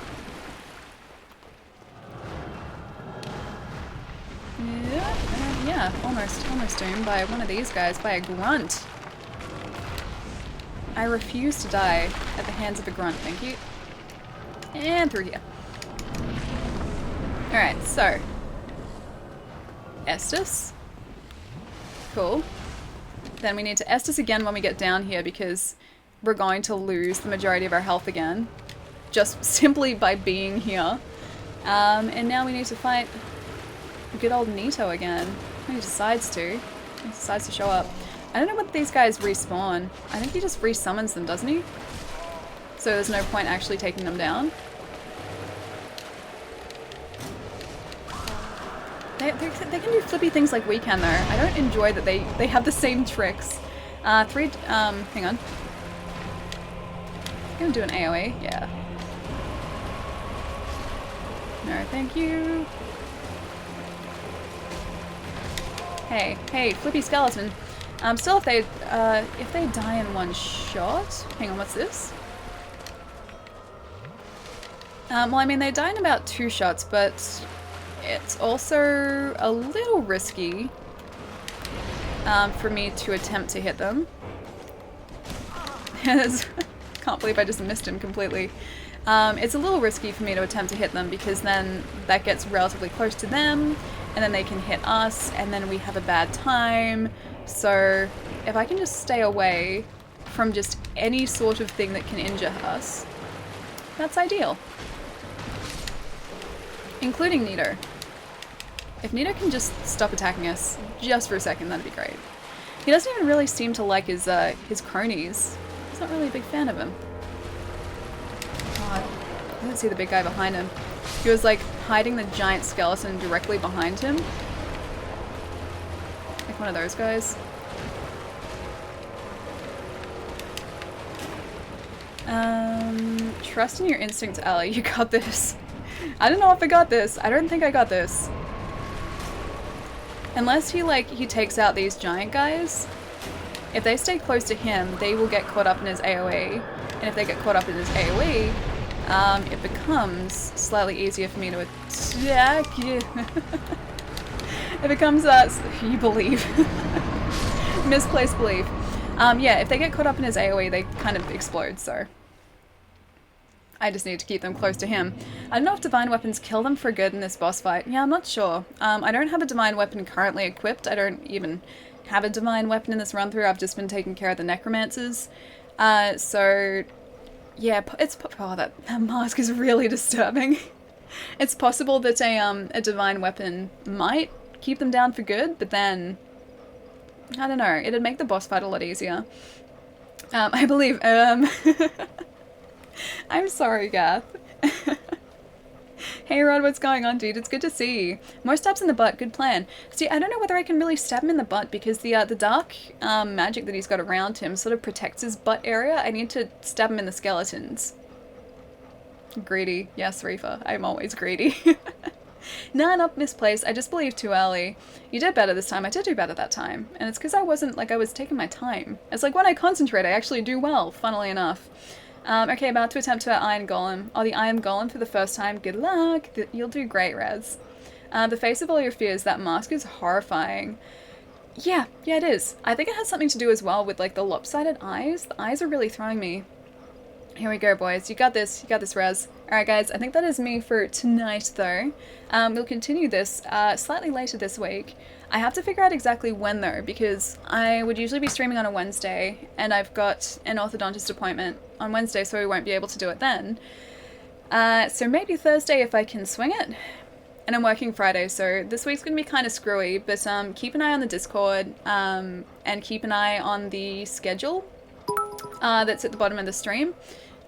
Yeah, almost doomed by one of these guys, by a grunt. I refuse to die at the hands of a grunt, thank you. And through here. Alright, so. Estus. Cool. Then we need to Estus again when we get down here, because we're going to lose the majority of our health again. Just simply by being here. And now we need to fight good old Nito again. When he decides to. He decides to show up. I don't know what these guys respawn. I think he just resummons them, doesn't he? So there's no point actually taking them down. They can do flippy things like we can, though. I don't enjoy that they have the same tricks. Hang on. I'm gonna do an AoE, yeah. No, thank you. Hey, flippy skeleton. Still, if they die in one shot... Hang on, what's this? Well, I mean, they die in about 2 shots, but it's also a little risky for me to attempt to hit them. Can't believe I just missed him completely. It's a little risky for me to attempt to hit them, because then that gets relatively close to them, and then they can hit us, and then we have a bad time. So if I can just stay away from just any sort of thing that can injure us, that's ideal. Including Nito. If Nito can just stop attacking us just for a second, that'd be great. He doesn't even really seem to like his cronies. He's not really a big fan of him. God, I didn't see the big guy behind him. He was like hiding the giant skeleton directly behind him. Like one of those guys. Trust in your instinct, Ellie. You got this. I don't know if I got this. I don't think I got this. Unless he takes out these giant guys. If they stay close to him, they will get caught up in his AoE. And if they get caught up in his AoE, it becomes slightly easier for me to attack. Yeah. It becomes, you believe. Misplaced belief. Yeah, if they get caught up in his AoE, they kind of explode, so. I just need to keep them close to him. I don't know if divine weapons kill them for good in this boss fight. Yeah, I'm not sure. I don't have a divine weapon currently equipped. I don't even have a divine weapon in this run through. I've just been taking care of the necromancers. So, yeah, oh, that mask is really disturbing. It's possible that a divine weapon might keep them down for good, but then, I don't know, it'd make the boss fight a lot easier. I believe, I'm sorry, Gath. Hey Rod, what's going on, dude? It's good to see you. More stabs in the butt, good plan. See, I don't know whether I can really stab him in the butt because the dark magic that he's got around him sort of protects his butt area. I need to stab him in the skeletons. Greedy. Yes, Reefer. I'm always greedy. Nah, not misplaced. I just believe too early. You did better this time. I did do better that time. And it's because I wasn't, I was taking my time. It's like when I concentrate, I actually do well, funnily enough. Okay, about to attempt to Iron Golem. Oh, the Iron Golem for the first time. Good luck. You'll do great, Rez. The face of all your fears. That mask is horrifying. Yeah, it is. I think it has something to do as well with, the lopsided eyes. The eyes are really throwing me. Here we go, boys. You got this. You got this, Rez. Alright, guys. I think that is me for tonight, though. We'll continue this slightly later this week. I have to figure out exactly when, though, because I would usually be streaming on a Wednesday, and I've got an orthodontist appointment on Wednesday, so we won't be able to do it then. So maybe Thursday if I can swing it. And I'm working Friday, so this week's going to be kind of screwy, but keep an eye on the Discord, and keep an eye on the schedule that's at the bottom of the stream.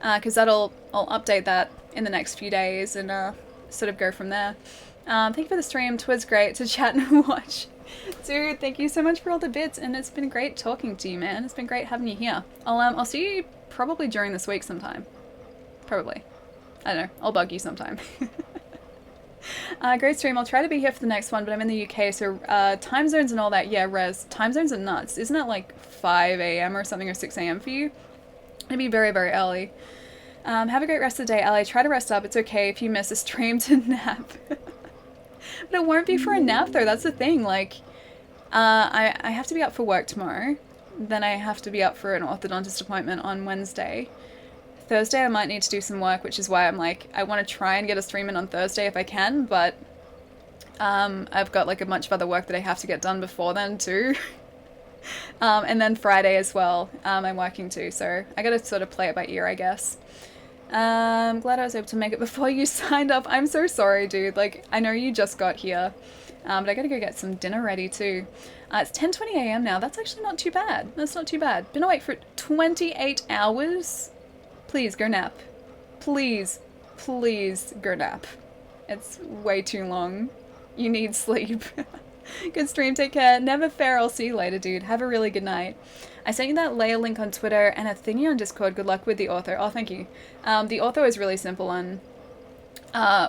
Because I'll update that in the next few days and sort of go from there. Thank you for the stream. Twas great to chat and watch. Dude, thank you so much for all the bits, and it's been great talking to you, man. It's been great having you here. I'll see you probably during this week sometime. Probably. I don't know. I'll bug you sometime. Great stream. I'll try to be here for the next one, but I'm in the UK, so time zones and all that. Yeah, Rez. Time zones are nuts. Isn't it 5 a.m. or something, or 6 a.m. for you? It'd be very, very early. Have a great rest of the day, Ellie. Try to rest up. It's okay if you miss a stream to nap. But it won't be for a nap, though. That's the thing. I have to be up for work tomorrow. Then I have to be up for an orthodontist appointment on Wednesday. Thursday I might need to do some work, which is why I'm I want to try and get a stream in on Thursday if I can, but I've got a bunch of other work that I have to get done before then, too. And then Friday as well, I'm working too, so I gotta sort of play it by ear, I guess. I'm glad I was able to make it before you signed up. I'm so sorry, dude. I know you just got here, but I gotta go get some dinner ready too. It's 10:20 a.m. now. That's actually not too bad. That's not too bad. Been awake for 28 hours. Please go nap. Please, please go nap. It's way too long. You need sleep. Good stream, take care. Never fair, I'll see you later, dude. Have a really good night. I sent you that layer link on Twitter and a thingy on Discord. Good luck with the ortho. Oh, thank you. The ortho is really simple on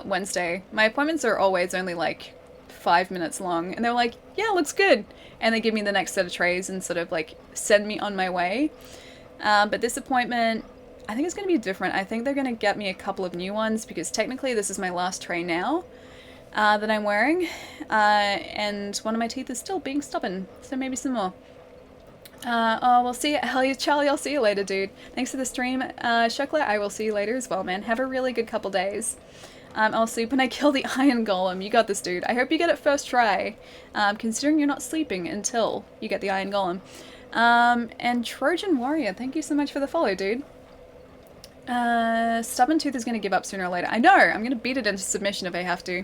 Wednesday. My appointments are always only 5 minutes long, and they're like, yeah, looks good. And they give me the next set of trays and sort of send me on my way. But this appointment, I think it's going to be different. I think they're going to get me a couple of new ones because technically this is my last tray now. That I'm wearing, and one of my teeth is still being stubborn, so maybe some more. Oh, we'll see you. Hell yeah, Charlie, I'll see you later, dude. Thanks for the stream. Shukla, I will see you later as well, man. Have a really good couple days. I'll sleep when I kill the Iron Golem. You got this, dude. I hope you get it first try, considering you're not sleeping until you get the Iron Golem. And Trojan Warrior, thank you so much for the follow, dude. Stubborn Tooth is going to give up sooner or later. I know! I'm going to beat it into submission if I have to.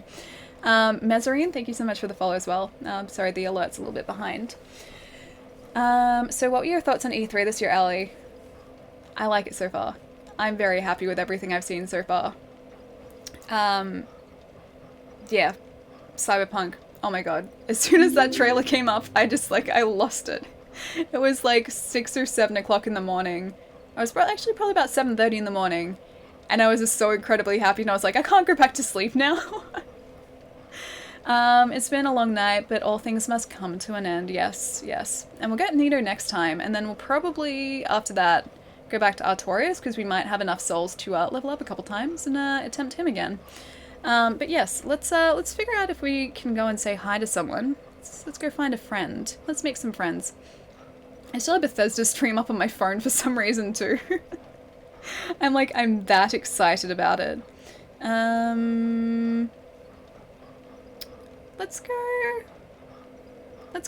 Mezzarine, thank you so much for the follow as well. Sorry, the alert's a little bit behind. So what were your thoughts on E3 this year, Ellie? I like it so far. I'm very happy with everything I've seen so far. Yeah. Cyberpunk. Oh my god. As soon as that trailer came up, I just, I lost it. It was 6 or 7 o'clock in the morning. I was actually probably about 7:30 in the morning, and I was just so incredibly happy, and I was like, I can't go back to sleep now. It's been a long night, but all things must come to an end. Yes, yes. And we'll get Nito next time, and then we'll probably, after that, go back to Artorias, because we might have enough souls to level up a couple times and attempt him again. But yes, let's figure out if we can go and say hi to someone. Let's go find a friend. Let's make some friends. I still have Bethesda stream up on my phone for some reason too. I'm that excited about it. Let's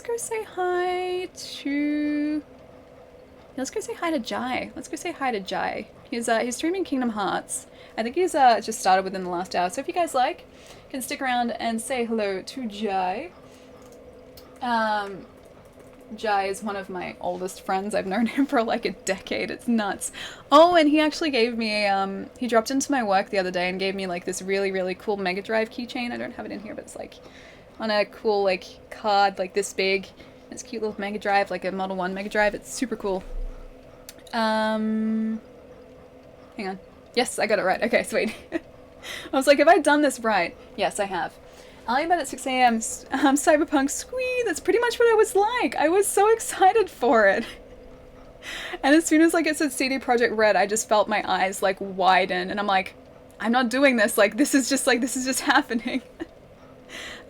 go say hi to... Let's go say hi to Jai. Let's go say hi to Jai. He's streaming Kingdom Hearts. I think he's just started within the last hour. So if you guys like, you can stick around and say hello to Jai. Jai is one of my oldest friends. I've known him for like a decade. It's nuts. Oh, and he actually gave me he dropped into my work the other day and gave me like this really, really cool Mega Drive keychain. I don't have it in here, but it's like on a cool like card like this big. It's a cute little Mega Drive, like a Model 1 Mega Drive. It's super cool. Hang on. Yes, I got it right. Okay, sweet. I was like, have I done this right? Yes, I have. I'll bed at 6 a.m. Cyberpunk squee. That's pretty much what I was like. I was so excited for it. And as soon as like it said CD Projekt Red, I just felt my eyes like widen, and I'm like, I'm not doing this. Like this is just happening.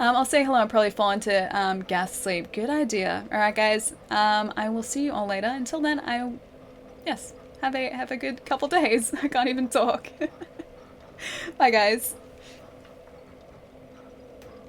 I'll say hello and probably fall into gas sleep. Good idea. All right, guys. I will see you all later. Until then, yes, have a good couple days. I can't even talk. Bye, guys.